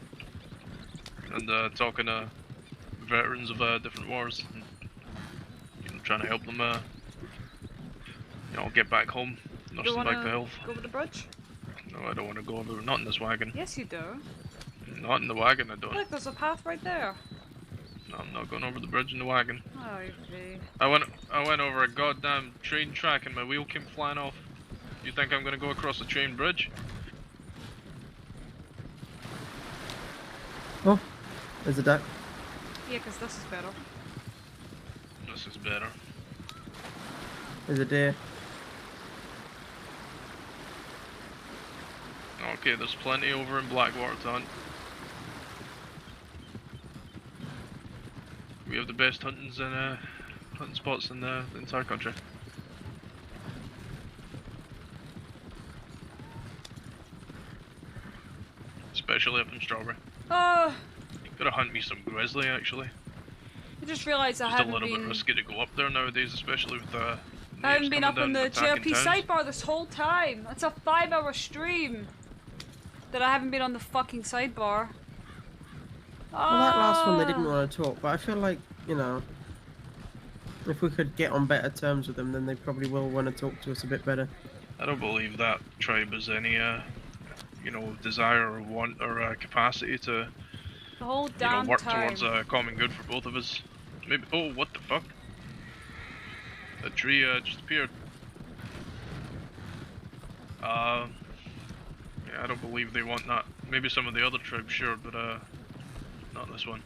[SPEAKER 4] And talking to veterans of different wars, and, you know, trying to help them, you know, get back home, nurse them back to health.
[SPEAKER 1] Go over the bridge?
[SPEAKER 4] No, I don't want to go over, not in this wagon.
[SPEAKER 1] Yes, you do.
[SPEAKER 4] Not in the wagon, I don't.
[SPEAKER 1] Look, there's a path right there.
[SPEAKER 4] No, I'm not going over the bridge in the wagon.
[SPEAKER 1] Oh, you
[SPEAKER 4] I went over a goddamn train track and my wheel came flying off. You think I'm gonna go across a train bridge?
[SPEAKER 7] Oh, there's a duck.
[SPEAKER 1] Yeah, because this is better.
[SPEAKER 4] This is better.
[SPEAKER 7] There's a deer.
[SPEAKER 4] Okay, there's plenty over in Blackwater to hunt. We have the best hunting spots in the entire country. Especially up in Strawberry.
[SPEAKER 1] Oh,
[SPEAKER 4] Gotta hunt me some grizzly actually.
[SPEAKER 1] I just realised I
[SPEAKER 4] Just a
[SPEAKER 1] haven't
[SPEAKER 4] little bit
[SPEAKER 1] been...
[SPEAKER 4] risky to go up there nowadays, especially with
[SPEAKER 1] I haven't been up on the JRP sidebar this whole time. That's a 5-hour stream that I haven't been on the fucking sidebar.
[SPEAKER 7] Well, that last one they didn't want to talk, but I feel like, you know, if we could get on better terms with them, then they probably will want to talk to us a bit better.
[SPEAKER 4] I don't believe that tribe has any, you know, desire or want or capacity to,
[SPEAKER 1] The whole
[SPEAKER 4] you know,
[SPEAKER 1] damn
[SPEAKER 4] work
[SPEAKER 1] time.
[SPEAKER 4] towards common good for both of us. Maybe. Oh, what the fuck? A tree just appeared. Yeah, I don't believe they want that. Maybe some of the other tribes, sure, but not this one.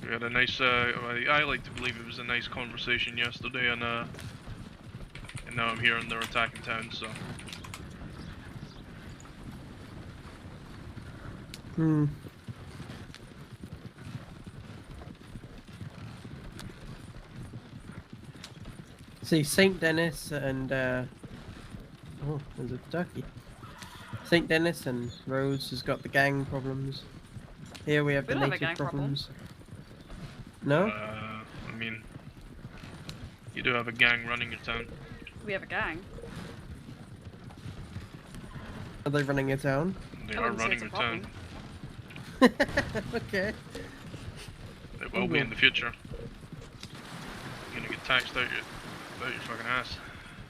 [SPEAKER 4] We had a nice, I like to believe it was a nice conversation yesterday, and now I'm here and they're attacking town, so.
[SPEAKER 7] Hmm. See, St. Denis and, oh, there's a turkey. St. Denis and Rhodes has got the gang problems. Here we have
[SPEAKER 1] We
[SPEAKER 7] the
[SPEAKER 1] don't have a
[SPEAKER 7] native
[SPEAKER 1] gang problem.
[SPEAKER 7] problems. No?
[SPEAKER 4] I mean, you do have a gang running your town.
[SPEAKER 1] We have a gang.
[SPEAKER 7] Are they running your town?
[SPEAKER 4] They
[SPEAKER 1] I
[SPEAKER 4] are
[SPEAKER 1] wouldn't say
[SPEAKER 4] running
[SPEAKER 1] it's a
[SPEAKER 4] your town.
[SPEAKER 7] Okay.
[SPEAKER 4] They will be in the future. You're gonna get taxed out your fucking ass.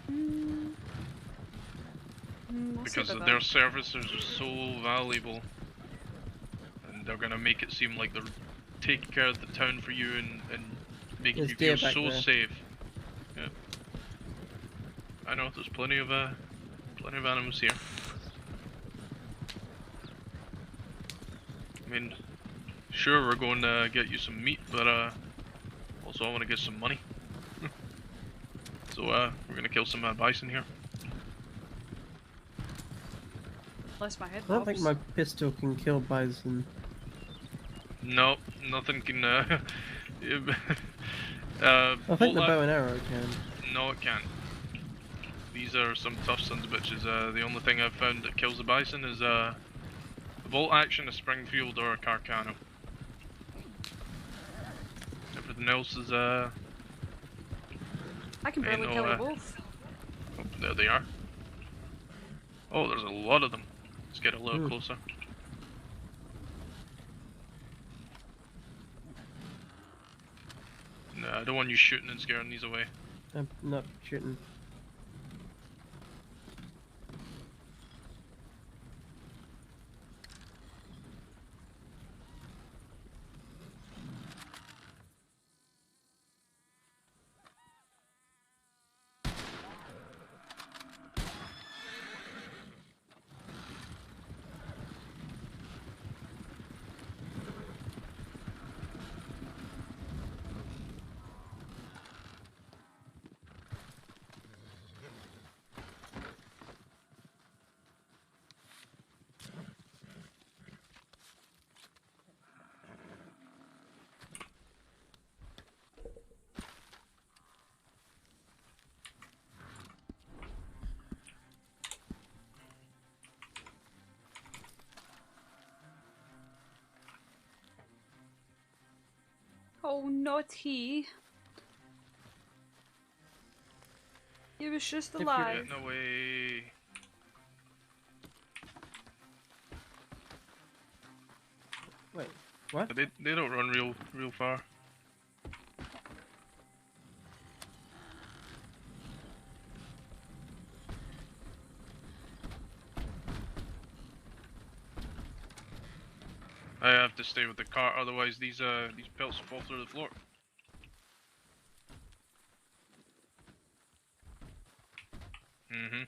[SPEAKER 1] We'll see
[SPEAKER 4] Because
[SPEAKER 1] about
[SPEAKER 4] their
[SPEAKER 1] that.
[SPEAKER 4] services are so valuable. And they're gonna make it seem like they're taking care of the town for you and making
[SPEAKER 7] There's
[SPEAKER 4] you
[SPEAKER 7] deer
[SPEAKER 4] feel
[SPEAKER 7] back
[SPEAKER 4] so
[SPEAKER 7] there.
[SPEAKER 4] safe. Yeah. I know, there's plenty of animals here. I mean, sure, we're going to get you some meat, but also I want to get some money. So we're gonna kill some bison here.
[SPEAKER 1] Bless my head.
[SPEAKER 7] I don't think
[SPEAKER 1] Bobs.
[SPEAKER 7] my pistol can kill bison.
[SPEAKER 4] No, nothing can.
[SPEAKER 7] I think the bow and arrow can.
[SPEAKER 4] No, it can't. These are some tough sons of bitches. The only thing I've found that kills the bison is a bolt action, a Springfield, or a Carcano. Everything else is
[SPEAKER 1] I can barely
[SPEAKER 4] no,
[SPEAKER 1] kill a wolf.
[SPEAKER 4] Oh, there they are. Oh, there's a lot of them. Let's get a little
[SPEAKER 7] Hmm.
[SPEAKER 4] closer. No, I don't want you shooting and scaring these away.
[SPEAKER 7] I'm not shooting.
[SPEAKER 1] Oh, not he. He was just alive.
[SPEAKER 4] Getting away.
[SPEAKER 7] Wait, what?
[SPEAKER 4] They don't run real far. I have to stay with the cart, otherwise these pelts will fall through the floor. Mm-hmm.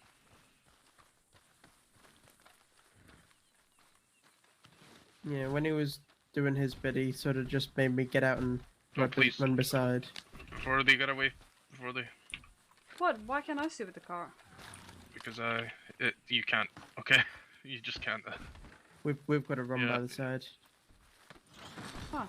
[SPEAKER 7] Yeah, when he was doing his bit, he sort of just made me get out and run beside.
[SPEAKER 4] Before they get away, before they...
[SPEAKER 1] What? Why can't I stay with the car?
[SPEAKER 4] Because you can't. Okay, you just can't.
[SPEAKER 7] We've got to run by the side.
[SPEAKER 1] Huh.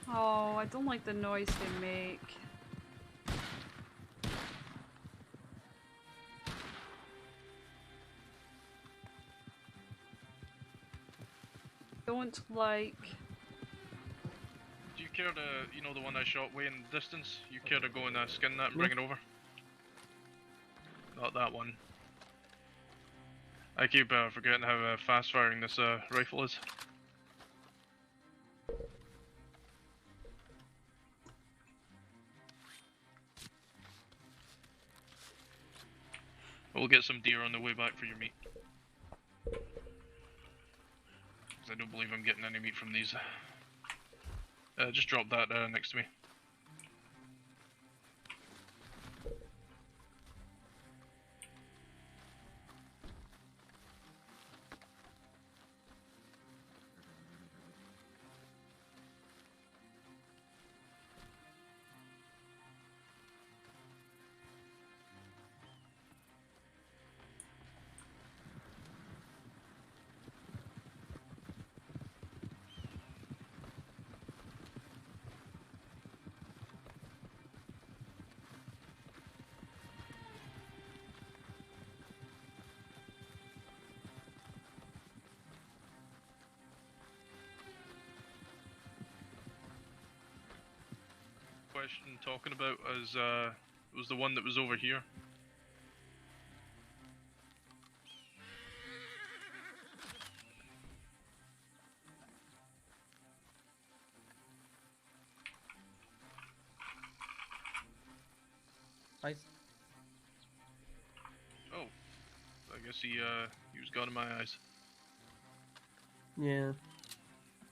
[SPEAKER 1] Oh, I don't like the noise they make. Don't like...
[SPEAKER 4] Do you care to, you know the one I shot way in the distance? You care to go and skin that and bring it over? Not that one. I keep forgetting how fast firing this rifle is. We'll get some deer on the way back for your meat. Because I don't believe I'm getting any meat from these. Just drop that next to me. Question talking about as was the one that was over here.
[SPEAKER 7] Ice.
[SPEAKER 4] Oh, I guess he was gone in my eyes.
[SPEAKER 7] Yeah.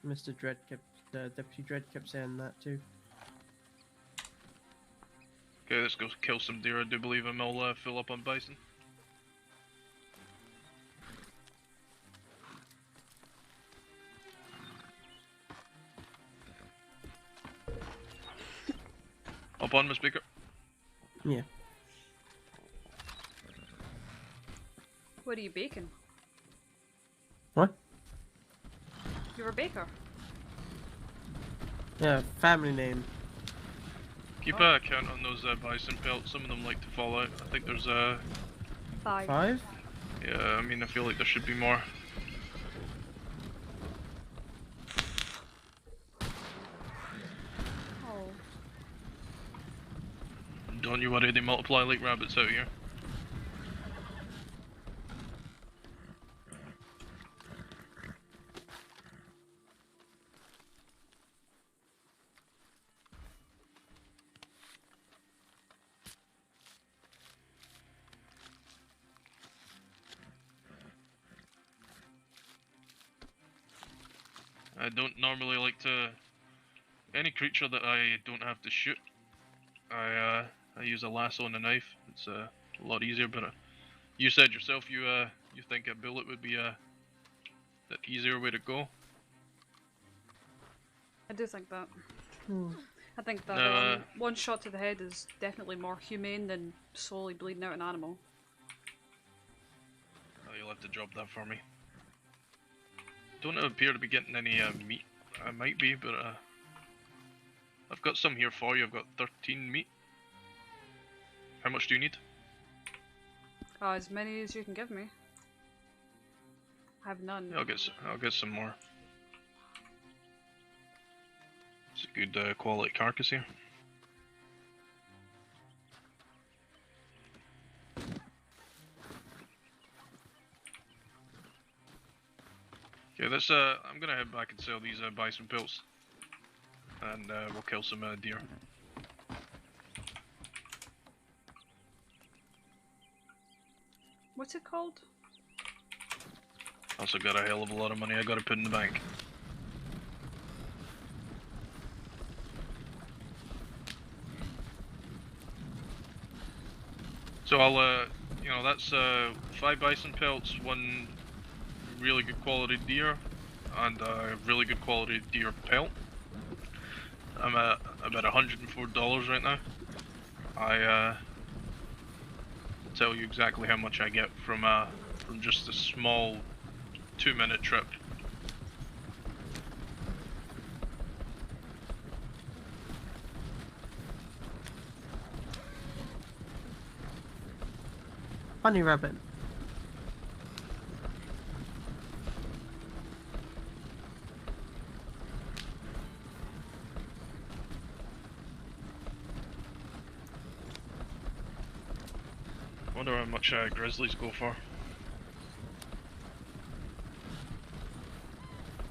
[SPEAKER 7] Mr. Dredd kept, Deputy Dredd kept saying that too.
[SPEAKER 4] Okay, let's go kill some deer. I do believe I'm all fill up on bison. Up on, Miss Baker.
[SPEAKER 7] Yeah.
[SPEAKER 1] What are you baking?
[SPEAKER 7] What?
[SPEAKER 1] You're a baker.
[SPEAKER 7] Yeah, family name.
[SPEAKER 4] Keep a count on those bison pelts. Some of them like to fall out. I think there's
[SPEAKER 1] 5.
[SPEAKER 7] 5?
[SPEAKER 4] Yeah, I mean, I feel like there should be more.
[SPEAKER 1] Oh.
[SPEAKER 4] Don't you worry, they multiply like rabbits out here. I don't normally like to... Any creature that I don't have to shoot, I use a lasso and a knife. It's a lot easier, but you said yourself you think a bullet would be the easier way to go.
[SPEAKER 1] I do think that.
[SPEAKER 7] Hmm.
[SPEAKER 1] I think that
[SPEAKER 4] No,
[SPEAKER 1] one shot to the head is definitely more humane than slowly bleeding out an animal.
[SPEAKER 4] Oh, you'll have to drop that for me. Don't appear to be getting any meat. I might be, but I've got some here for you. I've got 13 meat. How much do you need?
[SPEAKER 1] As many as you can give me. I have none.
[SPEAKER 4] Yeah, I'll get some more. It's a good quality carcass here. Okay, let's I'm gonna head back and sell these bison pelts, and we'll kill some deer.
[SPEAKER 1] What's it called?
[SPEAKER 4] Also got a hell of a lot of money I gotta put in the bank. So I'll you know, that's 5 bison pelts, 1 really good quality deer, and a really good quality deer pelt. I'm at about $104 right now. I will tell you exactly how much I get from just a small 2-minute trip.
[SPEAKER 7] Bunny rabbit.
[SPEAKER 4] Wonder how much grizzlies go for.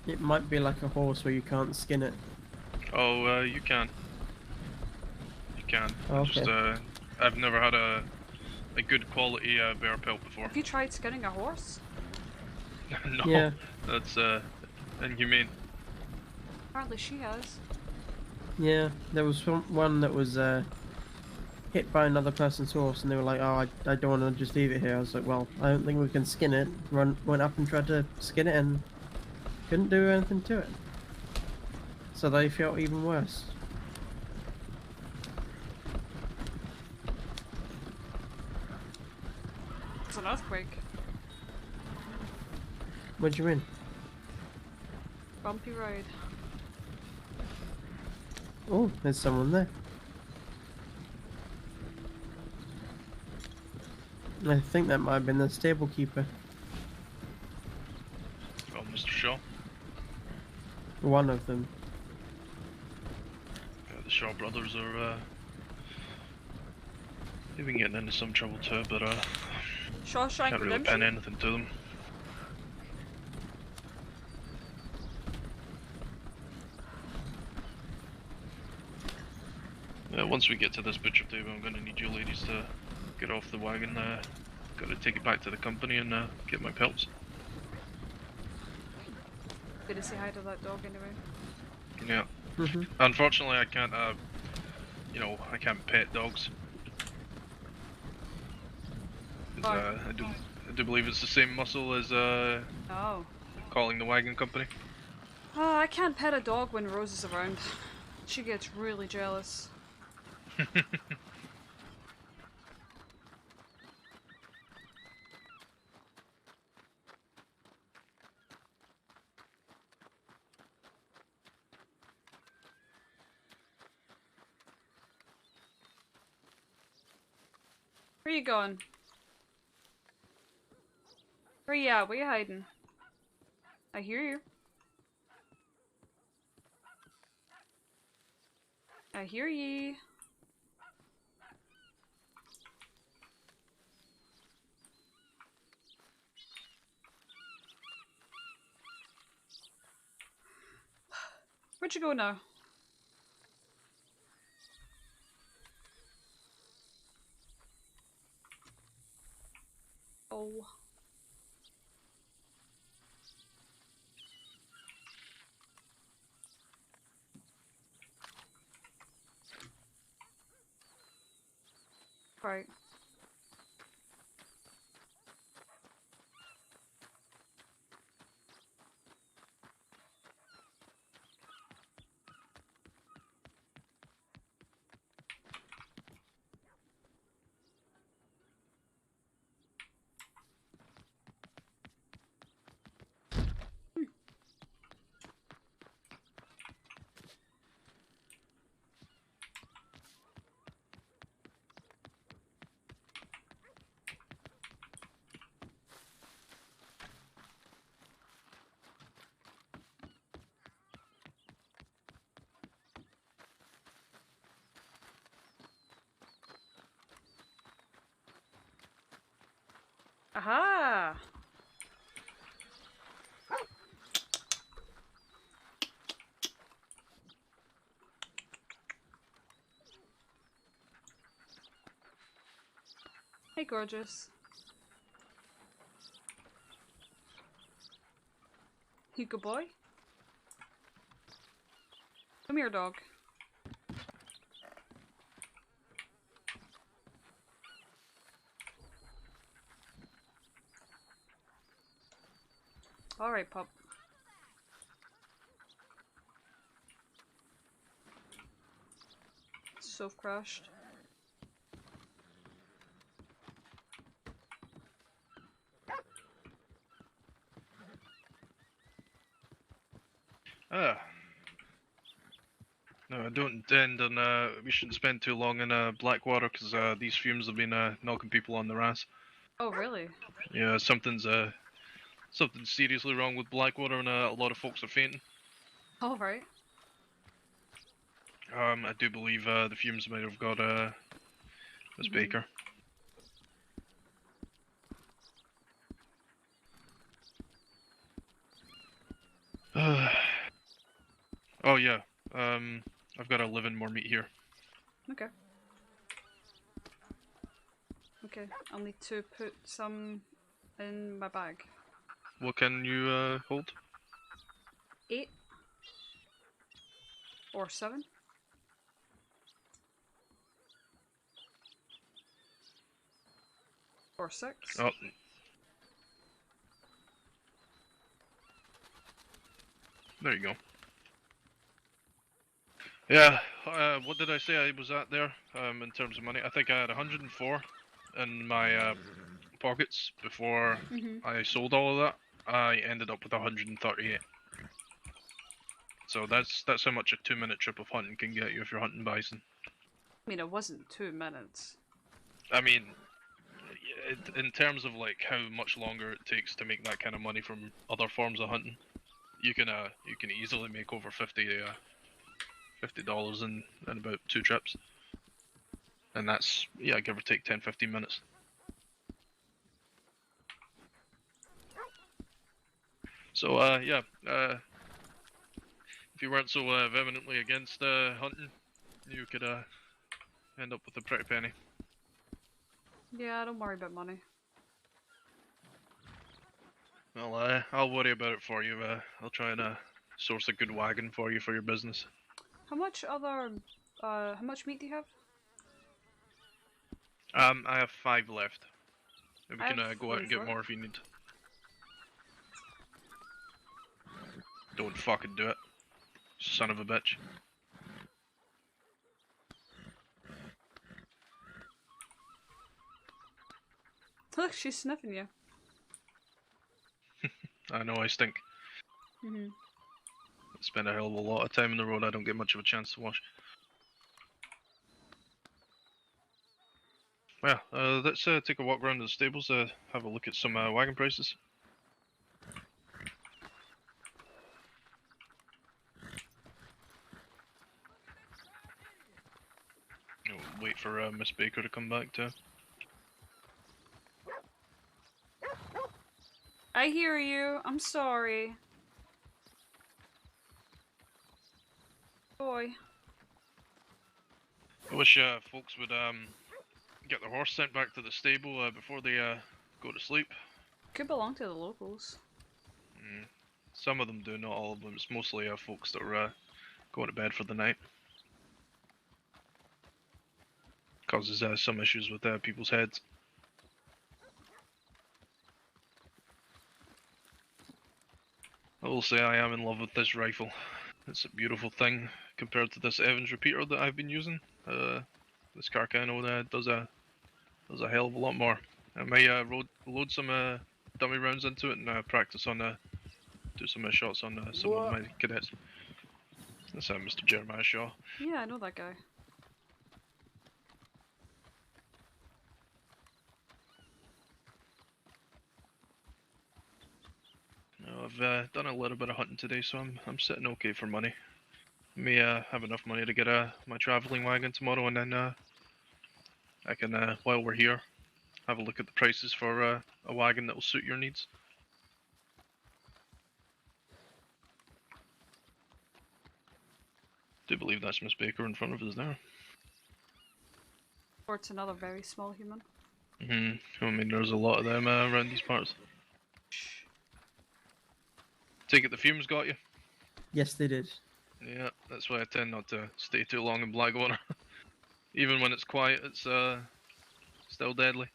[SPEAKER 7] It might be like a horse where you can't skin it.
[SPEAKER 4] Oh, you can. You can.
[SPEAKER 7] Okay.
[SPEAKER 4] Just I've never had a good quality bear pelt before.
[SPEAKER 1] Have you tried skinning a horse?
[SPEAKER 4] No,
[SPEAKER 7] Yeah.
[SPEAKER 4] That's inhumane.
[SPEAKER 1] Apparently she has.
[SPEAKER 7] Yeah, there was one that was hit by another person's horse, and they were like, "Oh, I don't want to just leave it here." I was like, "Well, I don't think we can skin it." Went up and tried to skin it, and couldn't do anything to it. So they felt even worse.
[SPEAKER 1] It's an earthquake.
[SPEAKER 7] What do you mean?
[SPEAKER 1] Bumpy ride.
[SPEAKER 7] Oh, there's someone there. I think that might have been the stable keeper.
[SPEAKER 4] Oh, Mr. Shaw.
[SPEAKER 7] One of them.
[SPEAKER 4] Yeah, the Shaw brothers are they've been getting into some trouble too, but
[SPEAKER 1] Shawshank
[SPEAKER 4] can't really
[SPEAKER 1] Redemption?
[SPEAKER 4] pin anything to them. Once we get to this butcher table, I'm gonna need you ladies to get off the wagon. Gotta take it back to the company and get my pelts.
[SPEAKER 1] Good to say hi to that dog anyway.
[SPEAKER 4] Yeah.
[SPEAKER 7] Mhm.
[SPEAKER 4] Unfortunately, I can't. You know, I can't pet dogs. 'Cause, I do believe it's the same muscle as
[SPEAKER 1] Oh.
[SPEAKER 4] calling the wagon company.
[SPEAKER 1] Oh, I can't pet a dog when Rose is around. She gets really jealous. Where you going? Where you at? Where you hiding? I hear you. I hear ye. Where'd you go now? Oh. Right. Aha! Hey, gorgeous. You good boy? Come here, dog. Alright, pup. So crashed.
[SPEAKER 4] Ah. No, I don't intend on, we shouldn't spend too long in, Blackwater, because, these fumes have been, knocking people on their ass.
[SPEAKER 1] Oh, really?
[SPEAKER 4] Yeah, something's seriously wrong with Blackwater, and, a lot of folks are fainting.
[SPEAKER 1] Alright.
[SPEAKER 4] I do believe, the fumes might have got, Miss Baker. Oh, yeah. I've got 11 more meat here.
[SPEAKER 1] Okay. Okay, I'll need to put some in my bag.
[SPEAKER 4] What can you, hold?
[SPEAKER 1] 8 or 7. Or 6.
[SPEAKER 4] Oh. There you go. Yeah, what did I say I was at there, in terms of money? I think I had 104 in my, pockets before I sold all of that. I ended up with 138. So that's how much a 2-minute trip of hunting can get you if you're hunting bison.
[SPEAKER 1] I mean, it wasn't 2 minutes.
[SPEAKER 4] I mean, in terms of like how much longer it takes to make that kind of money from other forms of hunting, you can easily make over $50 in about 2 trips, and that's, yeah, give or take 10-15 minutes. So yeah, if you weren't so vehemently against hunting, you could end up with a pretty penny.
[SPEAKER 1] Yeah, don't worry about money.
[SPEAKER 4] Well, I'll worry about it for you. I'll try and source a good wagon for you for your business.
[SPEAKER 1] How much how much meat do you have?
[SPEAKER 4] I have 5 left. We can go out and get
[SPEAKER 1] 44.
[SPEAKER 4] more if you need. Don't fucking do it, son of a bitch.
[SPEAKER 1] Look, she's sniffing you.
[SPEAKER 4] I know I stink. I spend a hell of a lot of time on the road. I don't get much of a chance to wash. Well, let's take a walk around the stables, have a look at some wagon prices. We'll wait for Miss Baker to come back too.
[SPEAKER 1] I hear you. I'm sorry. Boy.
[SPEAKER 4] I wish folks would get their horse sent back to the stable before they go to sleep.
[SPEAKER 1] Could belong to the locals.
[SPEAKER 4] Some of them do, not all of them. It's mostly folks that are going to bed for the night. Causes some issues with people's heads. I will say I am in love with this rifle. It's a beautiful thing compared to this Evans repeater that I've been using. This Carcano does a hell of a lot more. I may load some dummy rounds into it and practice on do some shots on some of my cadets. That's Mr. Jeremiah Shaw.
[SPEAKER 1] Yeah, I know that guy.
[SPEAKER 4] I've done a little bit of hunting today, so I'm sitting okay for money. May have enough money to get my traveling wagon tomorrow, and then I can, while we're here, have a look at the prices for a wagon that will suit your needs. Do believe that's Miss Baker in front of us there.
[SPEAKER 1] Or it's another very small human.
[SPEAKER 4] I mean, there's a lot of them around these parts. Take it the fumes got you?
[SPEAKER 7] Yes, they did.
[SPEAKER 4] Yeah, that's why I tend not to stay too long in Blackwater. Even when it's quiet, it's still deadly.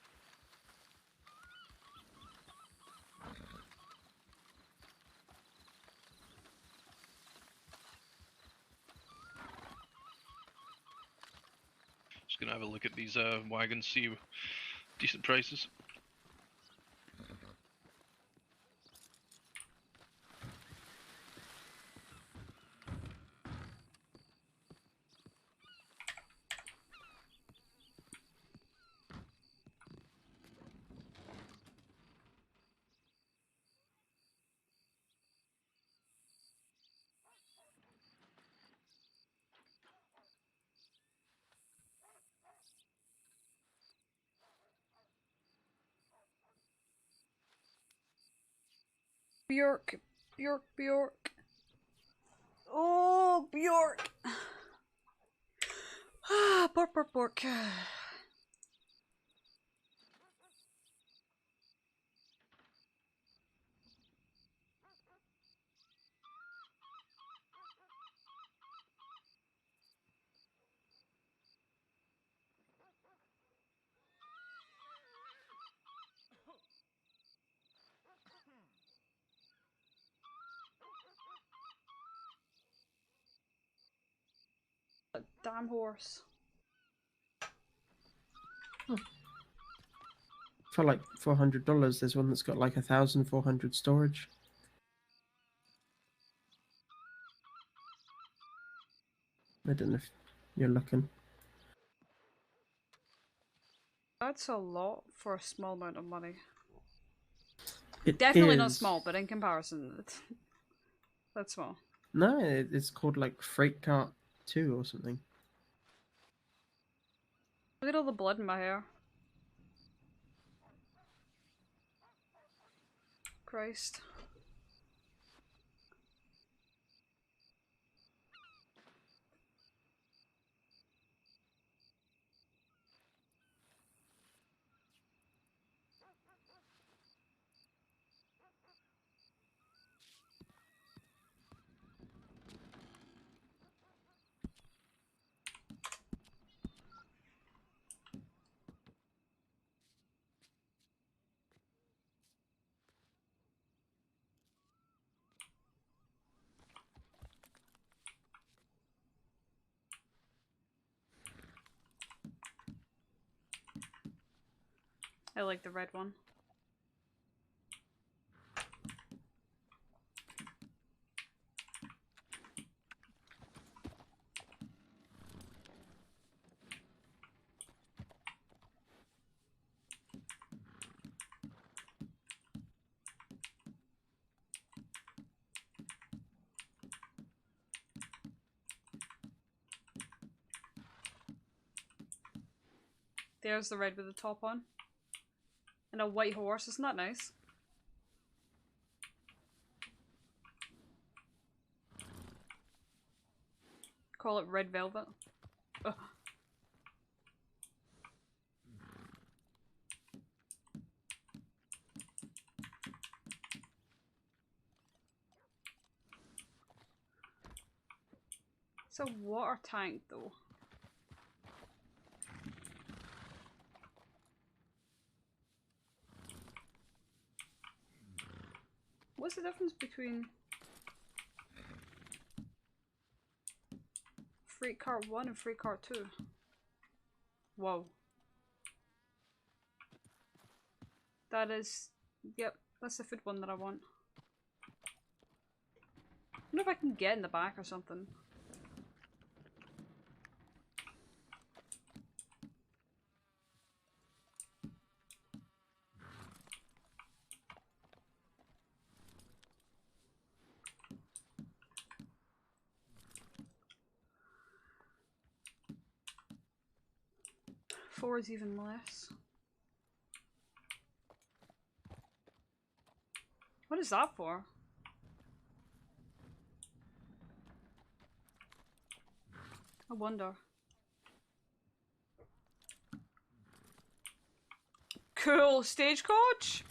[SPEAKER 4] Just gonna have a look at these wagons, see decent prices.
[SPEAKER 1] Bjork, Bjork, Bjork. Oh, Bjork. Ah, pork, pork, pork. A damn horse.
[SPEAKER 7] For like $400, there's one that's got like 1,400 storage. I don't know if you're looking.
[SPEAKER 1] That's a lot for a small amount of money.
[SPEAKER 7] It
[SPEAKER 1] Definitely not
[SPEAKER 7] is-
[SPEAKER 1] small, but in comparison, that's small.
[SPEAKER 7] No, it's called like Freight Cart 2 or something.
[SPEAKER 1] Look at all the blood in my hair. Christ. I like the red one. There's the red with the top on. And a white horse, isn't that nice? Call it red velvet. Ugh. It's a water tank though. What's the difference between Freight Cart 1 and Freight Cart 2? Whoa. That is... Yep, that's the food one that I want. I wonder if I can get in the back or something. Four is even less. What is that for? I wonder. Cool stagecoach?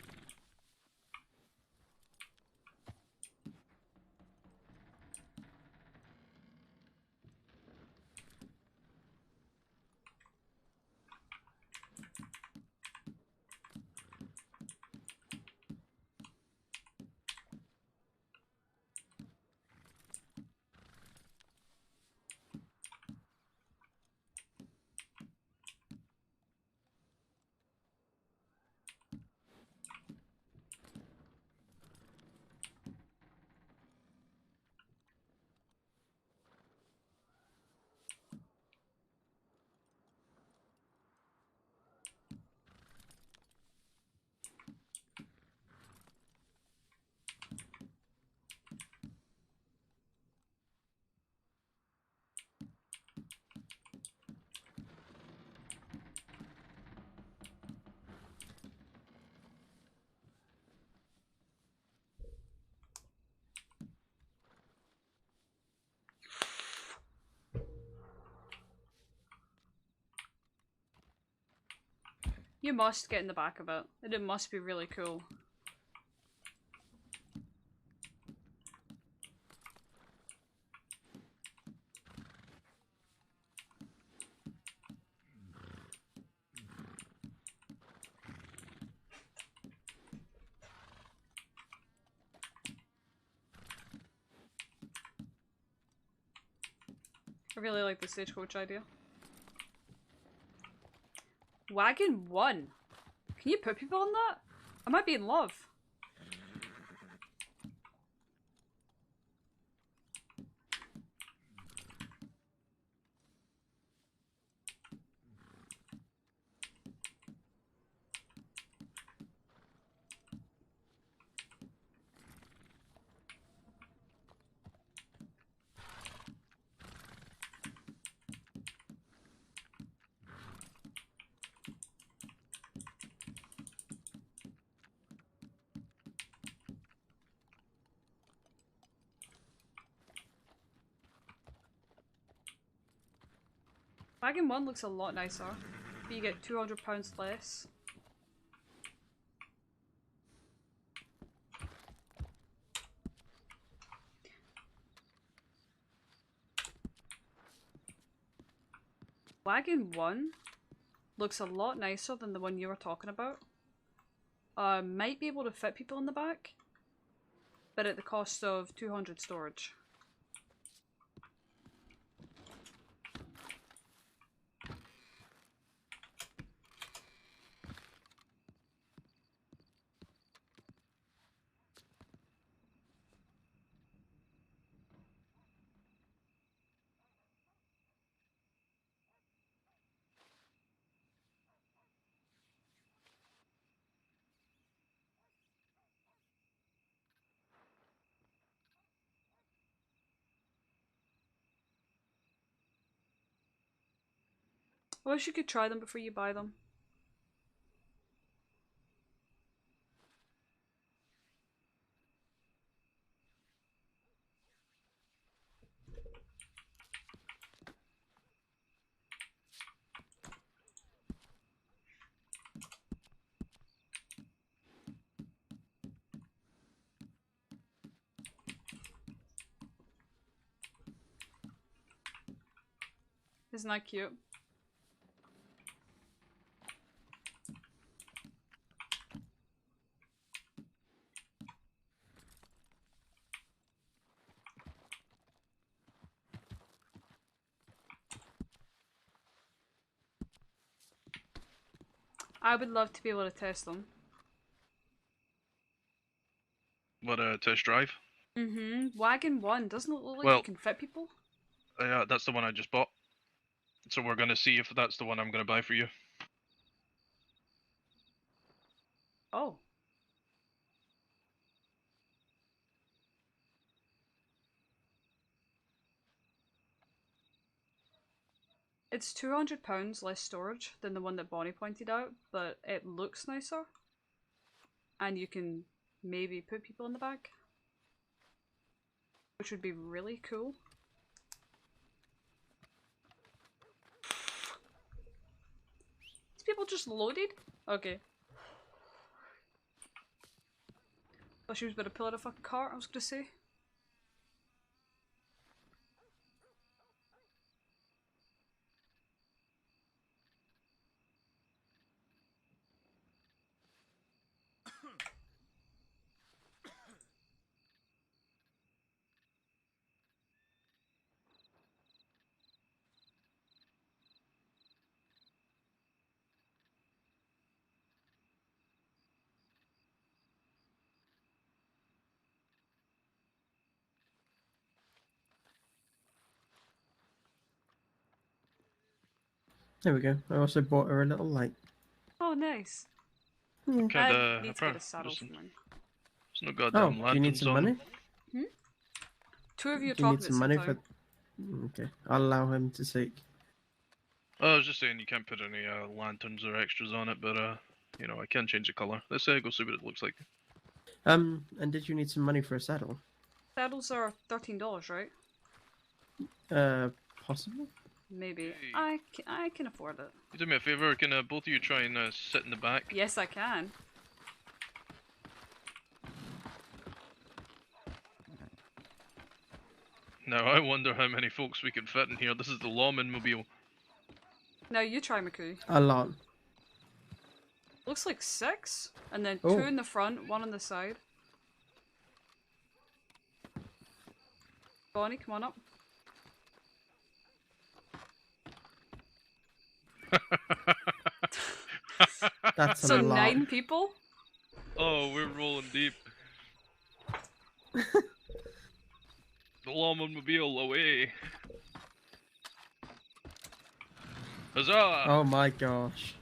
[SPEAKER 1] You must get in the back of it. It must be really cool. I really like the stagecoach idea. Wagon 1. Can you put people on that? I might be in love. Wagon 1 looks a lot nicer, but you get £200 less. Wagon 1 looks a lot nicer than the one you were talking about. Might be able to fit people in the back, but at the cost of 200 storage. I wish you could try them before you buy them. Isn't that cute? I would love to be able to test them.
[SPEAKER 4] What, test drive?
[SPEAKER 1] Wagon 1 doesn't it look like
[SPEAKER 4] Well,
[SPEAKER 1] you can fit people?
[SPEAKER 4] Yeah, that's the one I just bought. So we're gonna see if that's the one I'm gonna buy for you.
[SPEAKER 1] Oh. It's £200 less storage than the one that Bonnie pointed out, but it looks nicer. And you can maybe put people in the back, which would be really cool. These people just loaded? Okay. Thought she was about to pull out a fucking cart, I was gonna say.
[SPEAKER 7] There we go. I also bought her a little light.
[SPEAKER 1] Oh, nice.
[SPEAKER 7] Yeah.
[SPEAKER 1] I need to get a saddle for mine.
[SPEAKER 4] There's no goddamn
[SPEAKER 7] Oh, do you need
[SPEAKER 4] lanterns
[SPEAKER 7] some
[SPEAKER 4] on
[SPEAKER 7] money?
[SPEAKER 4] them.
[SPEAKER 1] Two of you are
[SPEAKER 7] Do you need
[SPEAKER 1] talking at the
[SPEAKER 7] some
[SPEAKER 1] same
[SPEAKER 7] money
[SPEAKER 1] time.
[SPEAKER 7] for? Okay, I'll allow him to take.
[SPEAKER 4] I was just saying you can't put any lanterns or extras on it, but you know, I can change the color. Let's go see what it looks like.
[SPEAKER 7] And did you need some money for a saddle?
[SPEAKER 1] Saddles are $13, right?
[SPEAKER 7] Possible.
[SPEAKER 1] Maybe. I can afford it.
[SPEAKER 4] You do me a favor, can both of you try and sit in the back?
[SPEAKER 1] Yes, I can.
[SPEAKER 4] Now, I wonder how many folks we can fit in here. This is the lawman mobile.
[SPEAKER 1] Now you try, McCoo.
[SPEAKER 7] A lot.
[SPEAKER 1] Looks like 6, and then
[SPEAKER 7] Oh.
[SPEAKER 1] 2 in the front, 1 on the side. Bonnie, come on up.
[SPEAKER 7] That's
[SPEAKER 1] so
[SPEAKER 7] a lot.
[SPEAKER 1] 9 people?
[SPEAKER 4] Oh, we're rolling deep. The lawman mobile away. Huzzah!
[SPEAKER 7] Oh my gosh.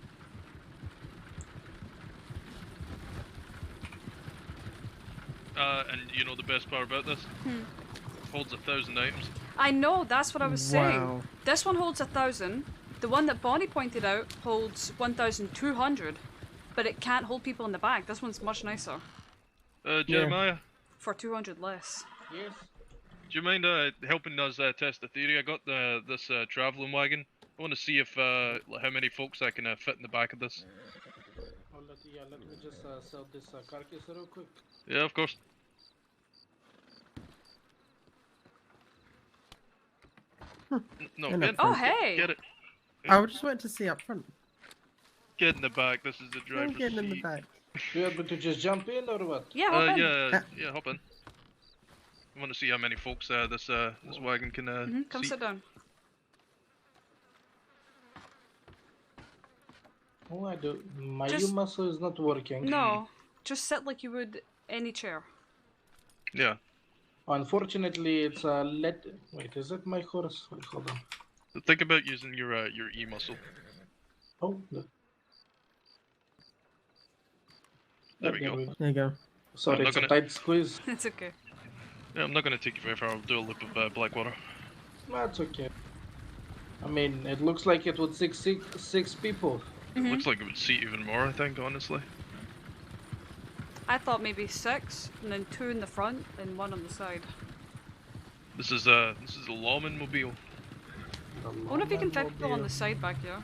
[SPEAKER 4] And you know the best part about this? Holds 1,000 items.
[SPEAKER 1] I know, that's what I was saying.
[SPEAKER 7] Wow.
[SPEAKER 1] This one holds 1,000. The one that Bonnie pointed out holds 1,200. But it can't hold people in the back. This one's much nicer.
[SPEAKER 4] Jeremiah?
[SPEAKER 1] For 200 less.
[SPEAKER 16] Yes.
[SPEAKER 4] Do you mind helping us test the theory? I got this traveling wagon. I want to see if how many folks I can fit in the back of this.
[SPEAKER 17] Oh, let me just sell this carcass real quick.
[SPEAKER 4] Yeah, of course. No,
[SPEAKER 7] And
[SPEAKER 4] get,
[SPEAKER 7] up front.
[SPEAKER 1] Oh, hey!
[SPEAKER 4] get it.
[SPEAKER 7] I just went to see up front.
[SPEAKER 4] Get in the back. This is the
[SPEAKER 7] I'm
[SPEAKER 4] driver's
[SPEAKER 7] getting in the
[SPEAKER 4] seat.
[SPEAKER 7] back.
[SPEAKER 17] Do you want me to just jump in or what?
[SPEAKER 1] Yeah, hop in.
[SPEAKER 4] Yeah, hop in. I want to see how many folks this wagon can
[SPEAKER 1] Come
[SPEAKER 4] seat.
[SPEAKER 1] sit down.
[SPEAKER 17] Oh, I do. My
[SPEAKER 1] Just-
[SPEAKER 17] U muscle is not working.
[SPEAKER 1] No, just sit like you would any chair.
[SPEAKER 4] Yeah.
[SPEAKER 17] Unfortunately, it's Wait, is it my horse? Wait, hold on.
[SPEAKER 4] So think about using your E muscle.
[SPEAKER 17] Oh,
[SPEAKER 4] There we go.
[SPEAKER 7] There you go.
[SPEAKER 17] Sorry,
[SPEAKER 4] not
[SPEAKER 17] it's a
[SPEAKER 4] gonna-
[SPEAKER 17] tight squeeze.
[SPEAKER 1] It's okay.
[SPEAKER 4] Yeah, I'm not gonna take you very far. I'll do a loop of Blackwater.
[SPEAKER 17] That's okay. I mean, it looks like it would six people.
[SPEAKER 4] It looks like it would seat even more. I think, honestly.
[SPEAKER 1] I thought maybe 6, and then 2 in the front, and 1 on the side.
[SPEAKER 4] This is a lawman mobile.
[SPEAKER 1] I wonder if you can fit people on the side back here.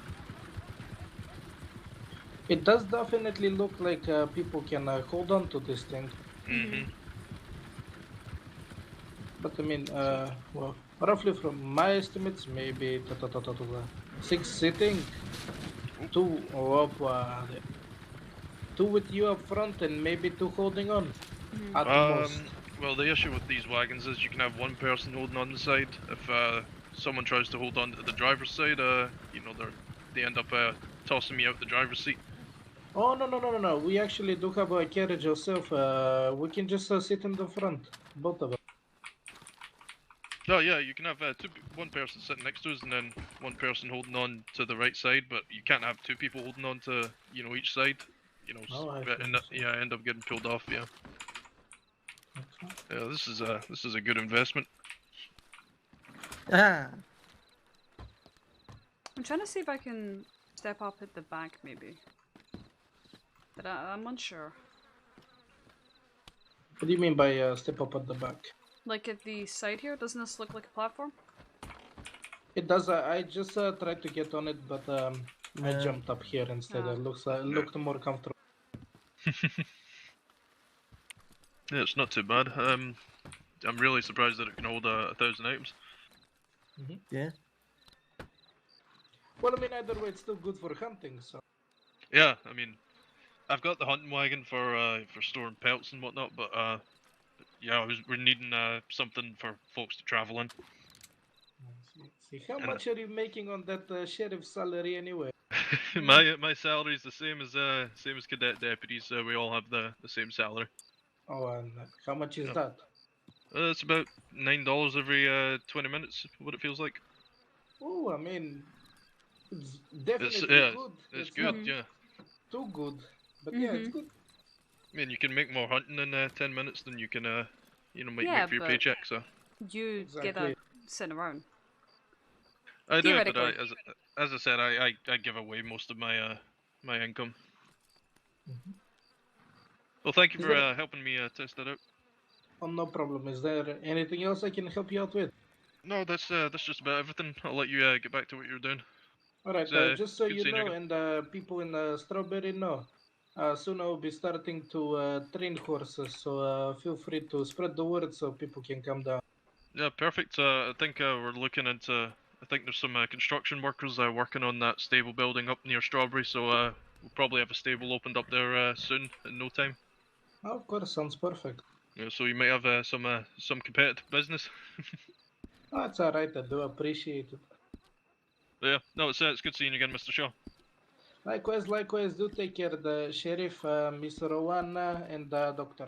[SPEAKER 17] It does definitely look like people can hold on to this thing. But I mean, well, roughly from my estimates, maybe 6 sitting, 2 up, 2 with you up front, and maybe 2 holding on. At most.
[SPEAKER 4] Well, the issue with these wagons is you can have one person holding on the side. If someone tries to hold on to the driver's side, you know, they end up tossing me out the driver's seat.
[SPEAKER 17] Oh no! We actually do have a carriage ourselves. We can just sit in the front, both of us.
[SPEAKER 4] Oh yeah, you can have one person sitting next to us and then one person holding on to the right side, but you can't have 2 people holding on to each side. You know, end up getting pulled off. Yeah. Yeah, this is a good investment.
[SPEAKER 7] Ah.
[SPEAKER 1] I'm trying to see if I can step up at the back, maybe. But I'm unsure.
[SPEAKER 17] What do you mean by step up at the back?
[SPEAKER 1] Like at the side here, doesn't this look like a platform?
[SPEAKER 17] It does. I just tried to get on it, but I jumped up here instead.
[SPEAKER 1] Ah.
[SPEAKER 17] It looked more comfortable.
[SPEAKER 4] Yeah, it's not too bad. I'm really surprised that it can hold 1,000 items.
[SPEAKER 7] Yeah.
[SPEAKER 17] Well, I mean, either way, it's still good for hunting. So.
[SPEAKER 4] Yeah, I mean, I've got the hunting wagon for storing pelts and whatnot, but yeah, we're needing something for folks to travel in.
[SPEAKER 17] See, how much are you making on that sheriff's salary anyway?
[SPEAKER 4] my salary is the same as cadet deputies. We all have the same salary.
[SPEAKER 17] Oh, and how much is that?
[SPEAKER 4] It's about $9 every 20 minutes. What it feels like.
[SPEAKER 17] Oh, I mean, it's definitely good.
[SPEAKER 4] It's good.
[SPEAKER 17] Not
[SPEAKER 4] Yeah.
[SPEAKER 17] too good, but yeah, it's good.
[SPEAKER 4] I mean, you can make more hunting in 10 minutes than you can, make
[SPEAKER 1] Yeah,
[SPEAKER 4] for your
[SPEAKER 1] but
[SPEAKER 4] paycheck. So.
[SPEAKER 1] You get that sitting around.
[SPEAKER 4] I do, but
[SPEAKER 1] Theoretically.
[SPEAKER 4] as I said, I give away most of my my income. Well, thank you
[SPEAKER 17] Is
[SPEAKER 4] for
[SPEAKER 17] there-
[SPEAKER 4] helping me test that out.
[SPEAKER 17] Oh, no problem. Is there anything else I can help you out with?
[SPEAKER 4] No, that's just about everything. I'll let you get back to what you're doing.
[SPEAKER 17] All right,
[SPEAKER 4] It's,
[SPEAKER 17] just so
[SPEAKER 4] good
[SPEAKER 17] you
[SPEAKER 4] seeing
[SPEAKER 17] know,
[SPEAKER 4] again.
[SPEAKER 17] and people in Strawberry know, soon I'll be starting to train horses, so feel free to spread the word so people can come down.
[SPEAKER 4] Yeah, perfect. I think we're looking into. I think there's some construction workers working on that stable building up near Strawberry, so we'll probably have a stable opened up there soon, in no time.
[SPEAKER 17] Oh, of course, sounds perfect.
[SPEAKER 4] Yeah, so you might have some competitive business.
[SPEAKER 17] Oh, it's all right. I do appreciate it.
[SPEAKER 4] But yeah, no, it's good seeing you again, Mr. Shaw.
[SPEAKER 17] Likewise. Do take care of the sheriff, Mr. Rowena, and the doctor.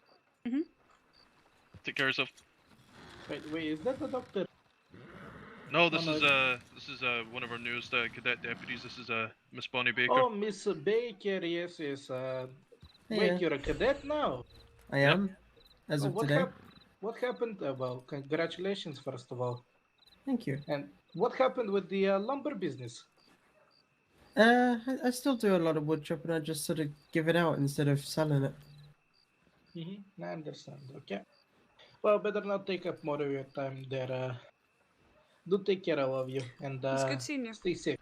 [SPEAKER 4] Take care of yourself.
[SPEAKER 17] Wait, is that the doctor?
[SPEAKER 4] No, this
[SPEAKER 17] no,
[SPEAKER 4] is one of our newest cadet deputies. This is Miss Bonnie Baker.
[SPEAKER 17] Oh, Miss Baker, yes. Wait, you're a cadet now?
[SPEAKER 7] I am, as of today.
[SPEAKER 17] What happened? Well, congratulations, first of all.
[SPEAKER 7] Thank you.
[SPEAKER 17] And what happened with the lumber business?
[SPEAKER 7] I still do a lot of wood chopping. I just sort of give it out instead of selling it.
[SPEAKER 17] I understand. Okay. Well, better not take up more of your time there. Do take care, all of you, and
[SPEAKER 1] It's good seeing you.
[SPEAKER 17] Stay safe.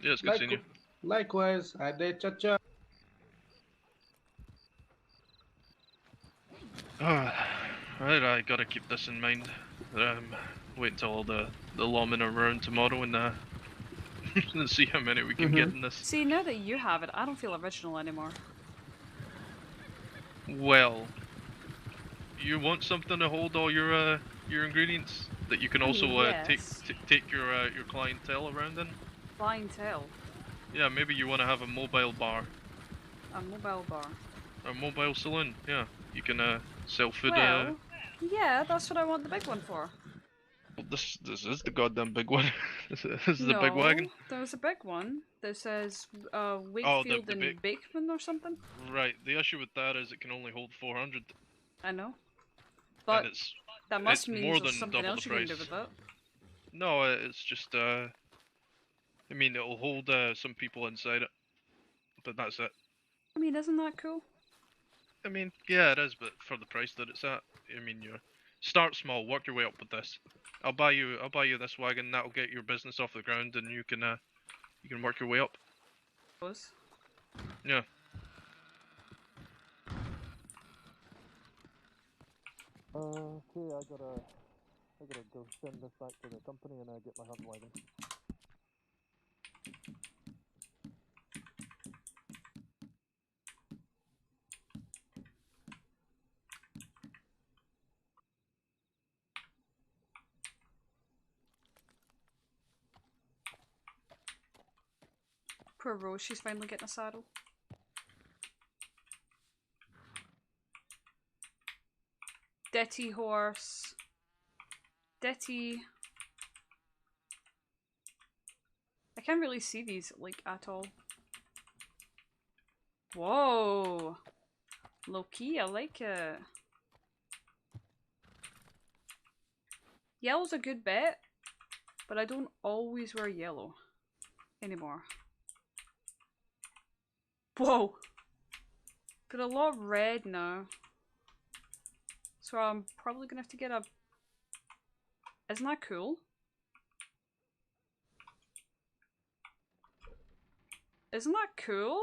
[SPEAKER 4] Yeah, it's good seeing you.
[SPEAKER 17] Likewise. Ade, cha-cha.
[SPEAKER 4] Right, I gotta keep this in mind. Wait until all the lawmen are around tomorrow and see how many we can get in this.
[SPEAKER 1] See, now that you have it, I don't feel original anymore.
[SPEAKER 4] Well, you want something to hold all your ingredients that you can also
[SPEAKER 1] Yes.
[SPEAKER 4] take your clientele around in.
[SPEAKER 1] Clientele.
[SPEAKER 4] Yeah, maybe you want to have a mobile bar,
[SPEAKER 1] A mobile bar.
[SPEAKER 4] a mobile saloon. Yeah, you can sell food.
[SPEAKER 1] Well, yeah, that's what I want the big one for.
[SPEAKER 4] Well, this is the goddamn big one. This is the big wagon.
[SPEAKER 1] There's a big one that says
[SPEAKER 4] the
[SPEAKER 1] Wakefield and
[SPEAKER 4] big-
[SPEAKER 1] Bakeman or something.
[SPEAKER 4] Right. The issue with that is it can only hold 400.
[SPEAKER 1] I know. But
[SPEAKER 4] and it's
[SPEAKER 1] that must
[SPEAKER 4] it's
[SPEAKER 1] mean
[SPEAKER 4] more
[SPEAKER 1] there's
[SPEAKER 4] than
[SPEAKER 1] something
[SPEAKER 4] double
[SPEAKER 1] else
[SPEAKER 4] the
[SPEAKER 1] you can
[SPEAKER 4] price.
[SPEAKER 1] do with that.
[SPEAKER 4] No, it's just I mean, it'll hold some people inside it, but that's it.
[SPEAKER 1] I mean, isn't that cool?
[SPEAKER 4] I mean, yeah, it is, but for the price that it's at, I mean, you start small, work your way up with this. I'll buy you this wagon. That'll get your business off the ground, and you can work your way up. Yeah.
[SPEAKER 5] Okay, I gotta go send this back to the company and get my hunting wagon.
[SPEAKER 1] Poor Rose, she's finally getting a saddle. Detty horse. Detty. I can't really see these, like, at all. Whoa! Low key, I like it. Yellow's a good bet, but I don't always wear yellow anymore. Whoa! Got a lot of red now. so I'm probably gonna have to get a... Isn't that cool? Isn't that cool?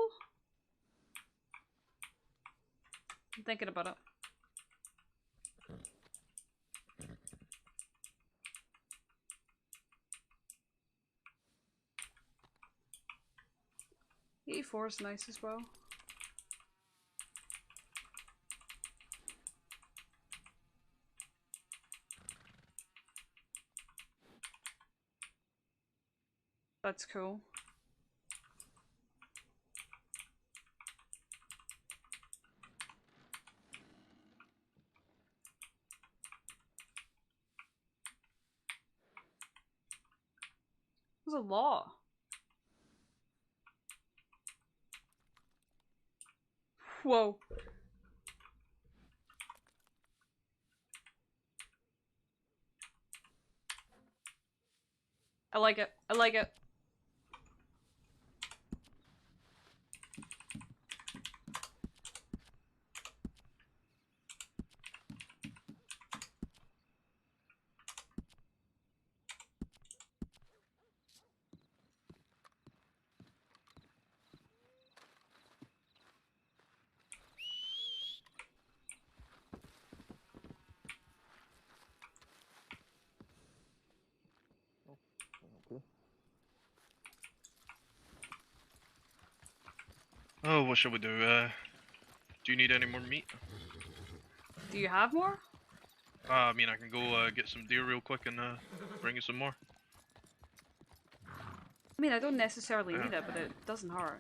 [SPEAKER 1] I'm thinking about it. E4 is nice as well. That's cool. There's a lot. Whoa. I like it. I like it.
[SPEAKER 4] Oh, what shall we do? Do you need any more meat?
[SPEAKER 1] Do you have more?
[SPEAKER 4] I mean, I can go get some deer real quick and bring you some more.
[SPEAKER 1] I mean, I don't necessarily need it, but it doesn't hurt.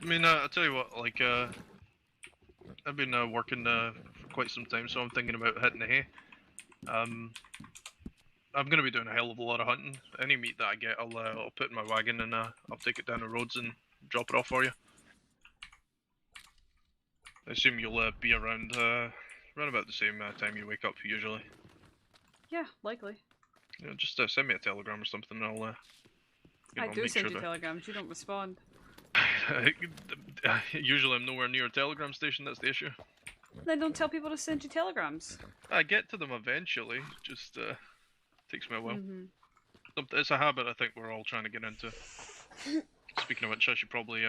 [SPEAKER 4] I mean, I'll tell you what, like, I've been working for quite some time, so I'm thinking about hitting the hay. I'm gonna be doing a hell of a lot of hunting. Any meat that I get, I'll put in my wagon and I'll take it down the roads and drop it off for you. I assume you'll be around about the same time you wake up usually.
[SPEAKER 1] Yeah, likely.
[SPEAKER 4] You know, just send me a telegram or something. And I'll. You know,
[SPEAKER 1] I do
[SPEAKER 4] make
[SPEAKER 1] send
[SPEAKER 4] sure
[SPEAKER 1] you telegrams. You don't respond.
[SPEAKER 4] Usually, I'm nowhere near a telegram station. That's the issue.
[SPEAKER 1] Then don't tell people to send you telegrams.
[SPEAKER 4] I get to them eventually. Just takes me a while.
[SPEAKER 1] Mm-hmm.
[SPEAKER 4] It's a habit I think we're all trying to get into. Speaking of which, I should probably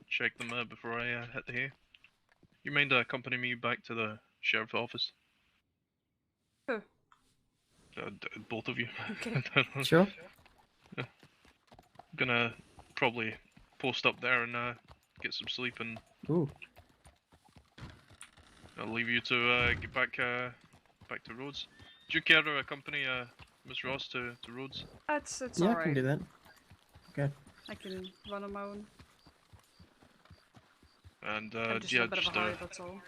[SPEAKER 4] check them before I hit the hay. You mind accompanying me back to the sheriff's office?
[SPEAKER 1] Who?
[SPEAKER 4] Both of you.
[SPEAKER 1] Okay.
[SPEAKER 7] Sure.
[SPEAKER 4] Yeah. I'm gonna probably post up there and get some sleep, and
[SPEAKER 7] Ooh.
[SPEAKER 4] I'll leave you to get back to Rhodes. Do you care to accompany Miss Ross to Rhodes?
[SPEAKER 1] It's
[SPEAKER 7] Yeah,
[SPEAKER 1] alright.
[SPEAKER 7] I can do that. Okay.
[SPEAKER 1] I can run on my own.
[SPEAKER 4] And
[SPEAKER 1] I'm just
[SPEAKER 4] yeah,
[SPEAKER 1] in a bit of a hurry, that's all.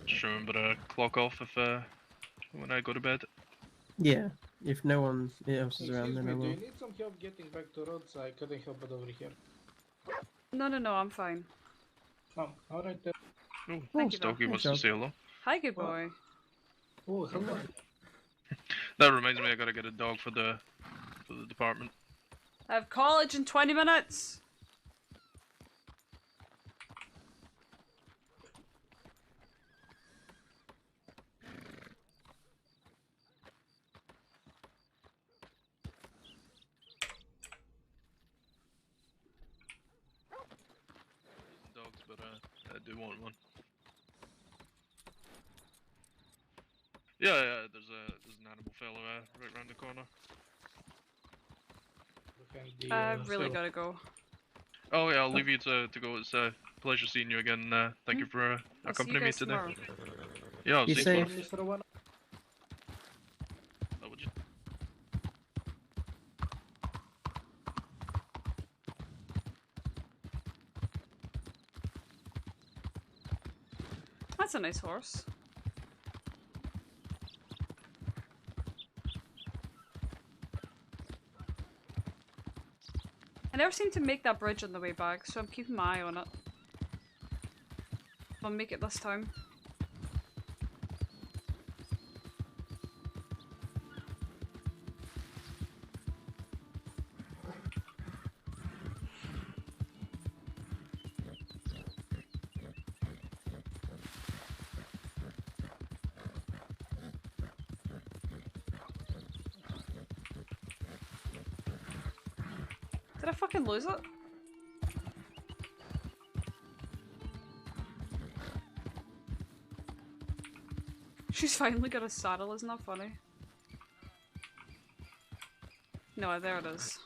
[SPEAKER 4] just remember to clock off if when I go to bed.
[SPEAKER 7] Yeah. If no one else is around,
[SPEAKER 17] Excuse
[SPEAKER 7] then
[SPEAKER 17] me,
[SPEAKER 7] I
[SPEAKER 17] do
[SPEAKER 7] will.
[SPEAKER 17] you need some help getting back to Rhodes? I couldn't help it over here.
[SPEAKER 1] No, I'm fine.
[SPEAKER 17] Oh, alright then.
[SPEAKER 4] Oh,
[SPEAKER 1] Thank you,
[SPEAKER 4] Stogie
[SPEAKER 1] Doc.
[SPEAKER 4] wants to say hello.
[SPEAKER 1] Hi, good boy.
[SPEAKER 17] Oh, hello.
[SPEAKER 4] That reminds me, I gotta get a dog for the department.
[SPEAKER 1] I have college in 20 minutes.
[SPEAKER 4] Dogs, but I do want one. Yeah, there's an animal fellow right round the corner.
[SPEAKER 1] I've really gotta go.
[SPEAKER 4] Oh yeah, I'll leave you to go. It's a pleasure seeing you again. Thank you for
[SPEAKER 1] I'll see you
[SPEAKER 4] accompanying me
[SPEAKER 1] guys
[SPEAKER 4] today.
[SPEAKER 1] tomorrow.
[SPEAKER 4] Yeah, I'll
[SPEAKER 7] Be
[SPEAKER 4] see
[SPEAKER 7] safe.
[SPEAKER 4] you tomorrow. Oh, would you?
[SPEAKER 1] That's a nice horse. I never seem to make that bridge on the way back, so I'm keeping my eye on it. I'll make it this time. Did I fucking lose it? She's finally got a saddle, isn't that funny? No, there it is.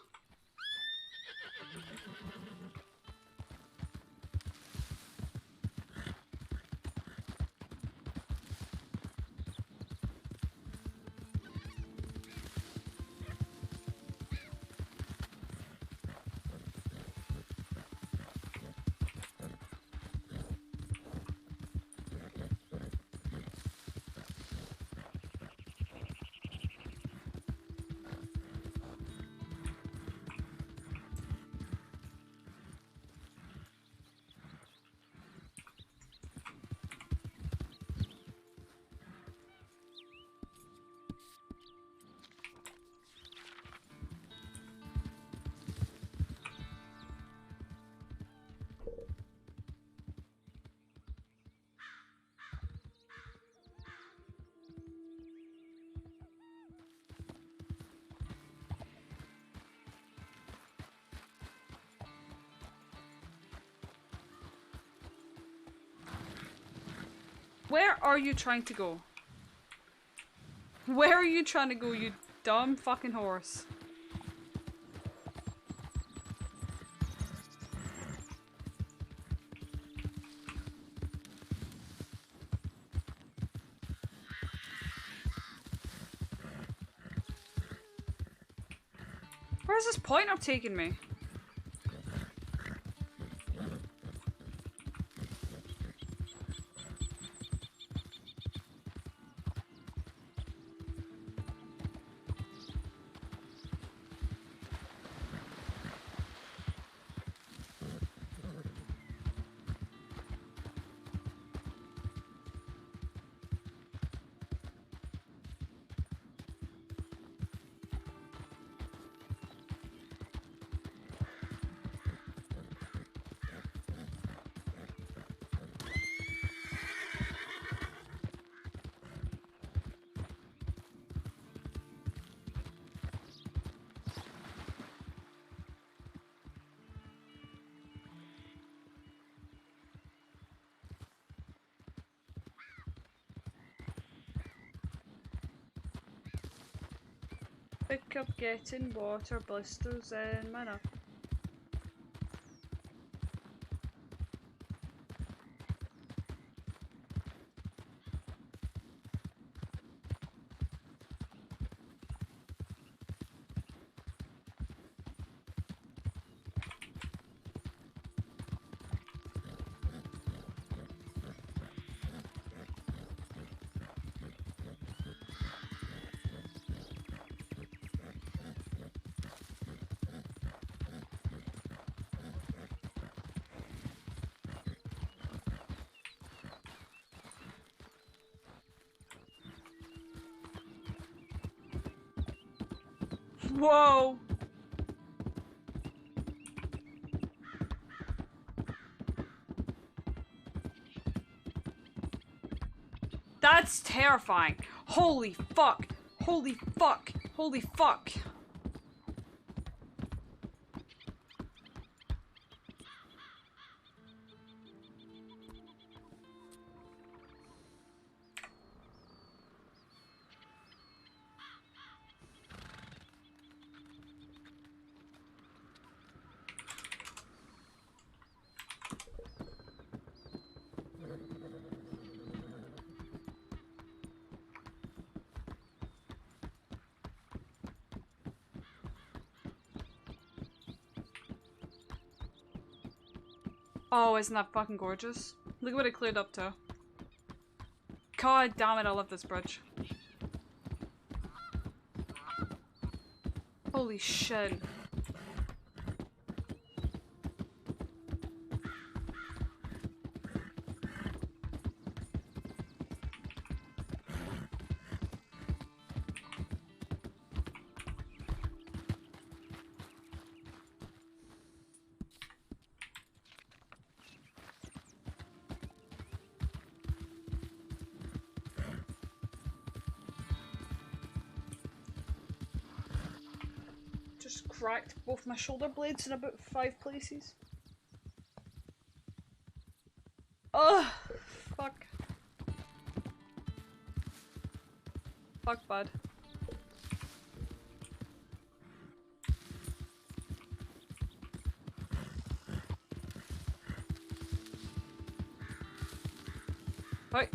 [SPEAKER 1] Where are you trying to go? Where are you trying to go, you dumb fucking horse? Where's this pointer taking me? Pick up getting water blisters in my neck. Whoa! That's terrifying. Holy fuck. Holy fuck. Holy fuck. Oh, isn't that fucking gorgeous? Look at what it cleared up to. God damn it, I love this bridge. Holy shit. cracked both my shoulder blades in about 5 places. Oh, fuck. Fuck, bud. Right.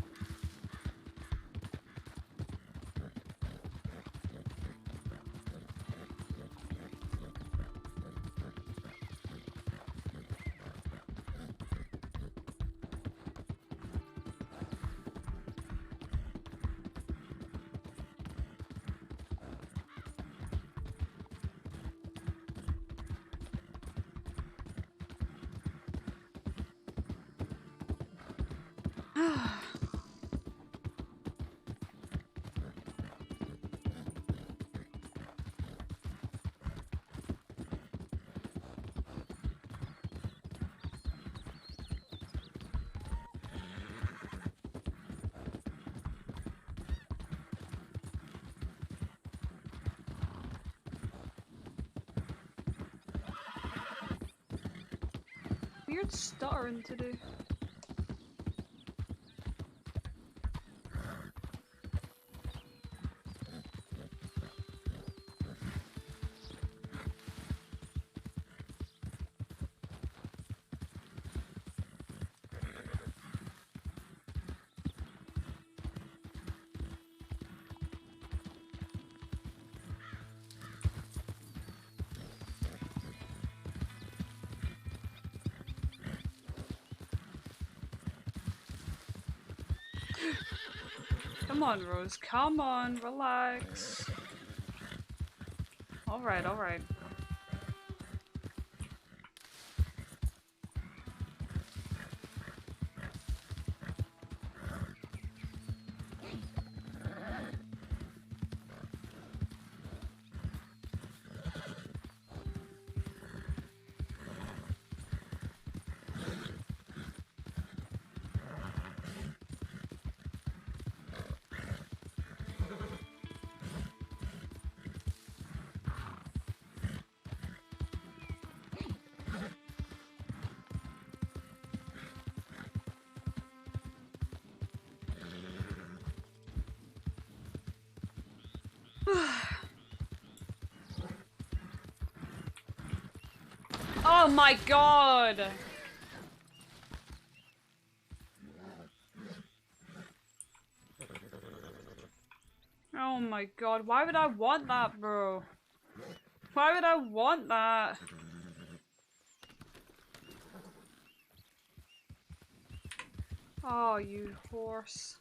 [SPEAKER 1] Weird stuttering to do. Come on, Rose. Come on, relax. Alright, alright. Oh my god! Oh my god, why would I want that, bro? Why would I want that? Oh, you horse.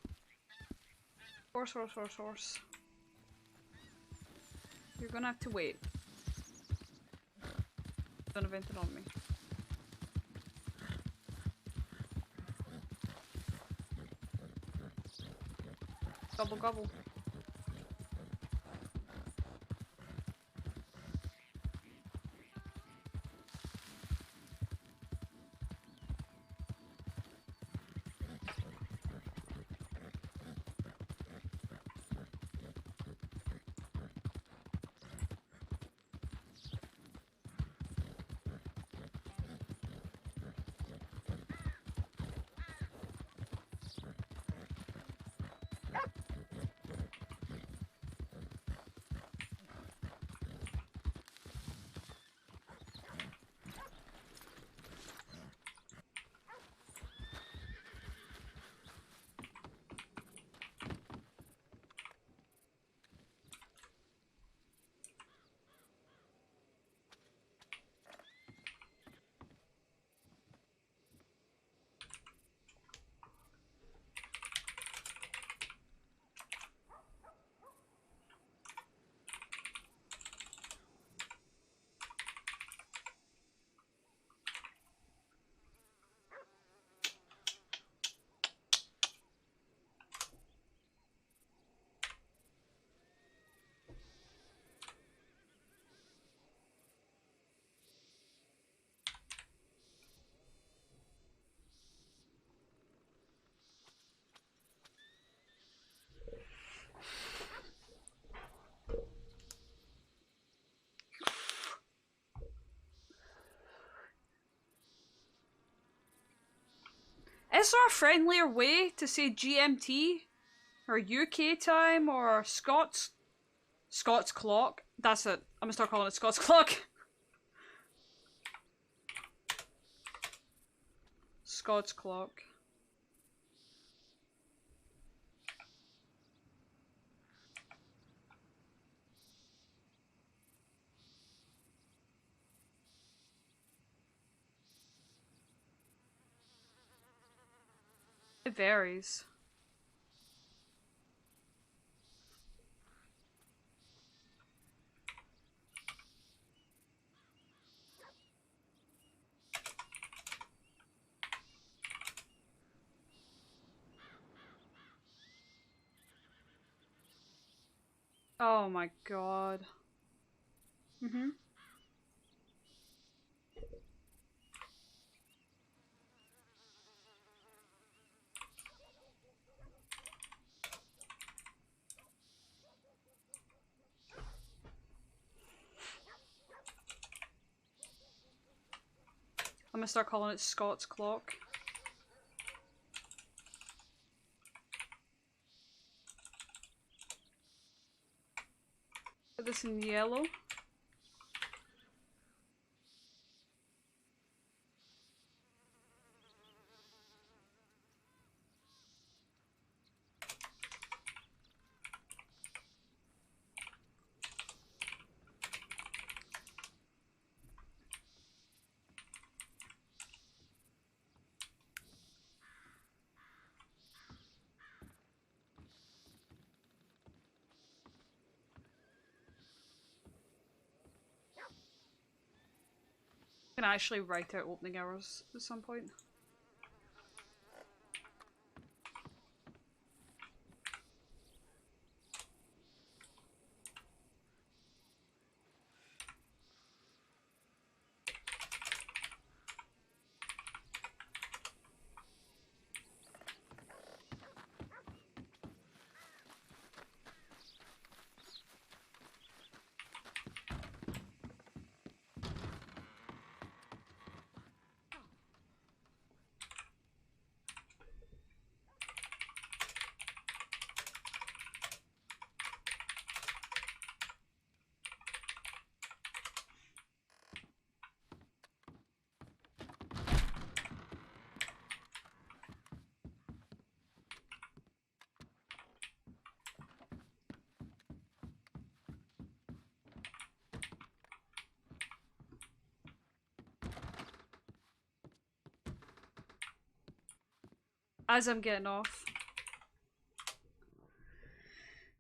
[SPEAKER 1] Horse, horse, horse, horse. You're gonna have to wait. Don't event it on me. Gobble gobble. Is there a friendlier way to say GMT? Or UK time? Or Scots clock? That's it. I'm gonna start calling it Scots clock. Scots clock. It varies. Oh my god. Mm-hmm. I'm gonna start calling it Scots clock. Put this in yellow. I can actually write out opening hours at some point. As I'm getting off.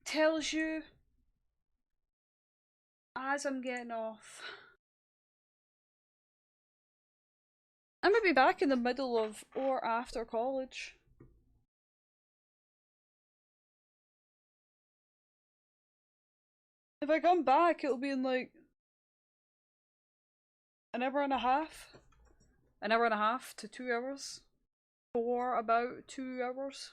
[SPEAKER 1] Tells you as I'm getting off. I'm gonna be back in the middle of or after college. If I come back, it'll be in like an hour and a half. An hour and a half to 2 hours. For about 2 hours.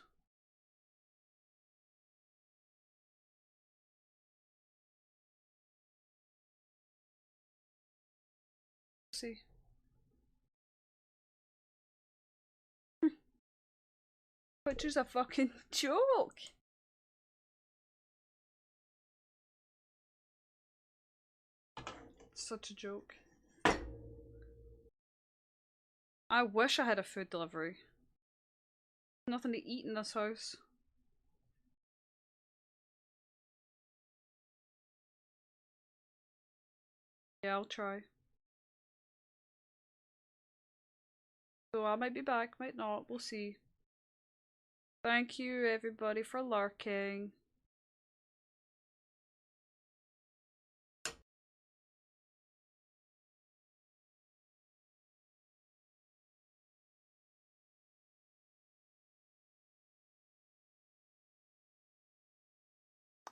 [SPEAKER 1] See. Which is a fucking joke. Such a joke. I wish I had a food delivery. Nothing to eat in this house. Yeah, I'll try. So I might be back, might not, we'll see. Thank you everybody for lurking.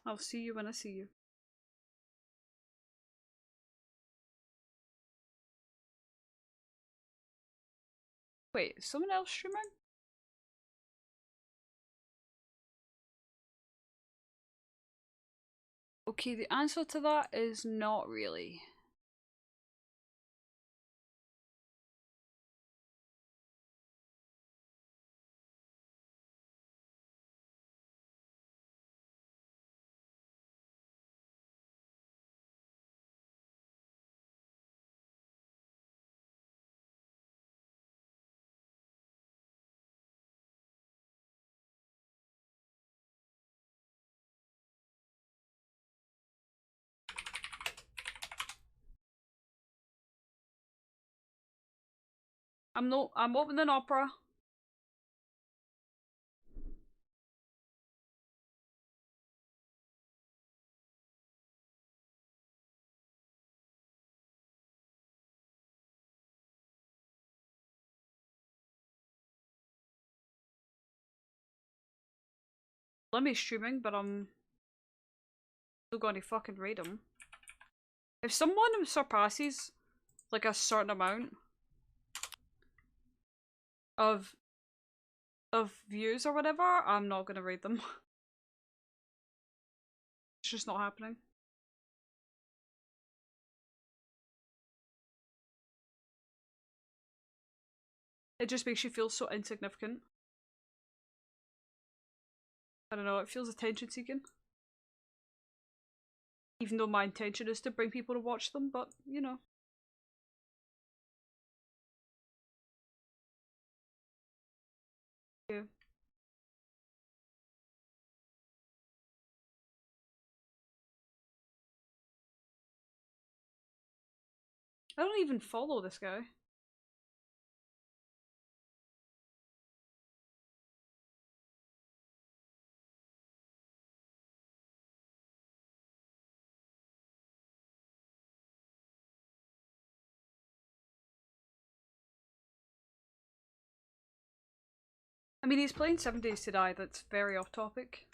[SPEAKER 1] I'll see you when I see you. Wait, is someone else streaming? Okay, the answer to that is not really. I'm opening Opera. Let me streaming, but I'm still going to fucking raid them. If someone surpasses like a certain amount of views or whatever, I'm not gonna raid them. It's just not happening. It just makes you feel so insignificant. I don't know, it feels attention seeking. Even though my intention is to bring people to watch them, but you know. Yeah. I don't even follow this guy. I mean, he's playing 7 Days to Die, that's very off topic.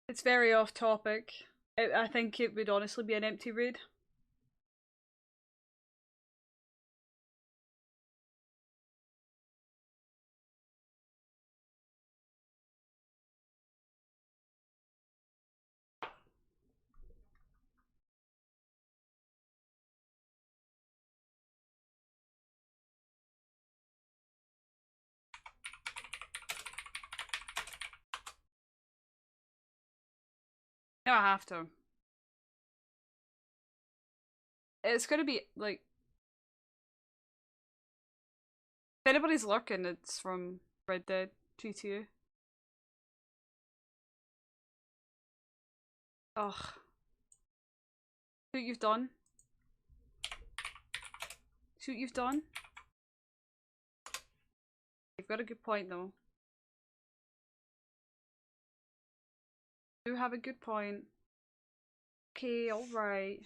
[SPEAKER 1] It's very off topic. I think it would honestly be an empty raid. No, I have to. It's gonna be, like... If anybody's lurking, it's from Red Dead GTA. Ugh. See what you've done? See what you've done? You've got a good point, though. You have a good point. Okay, alright.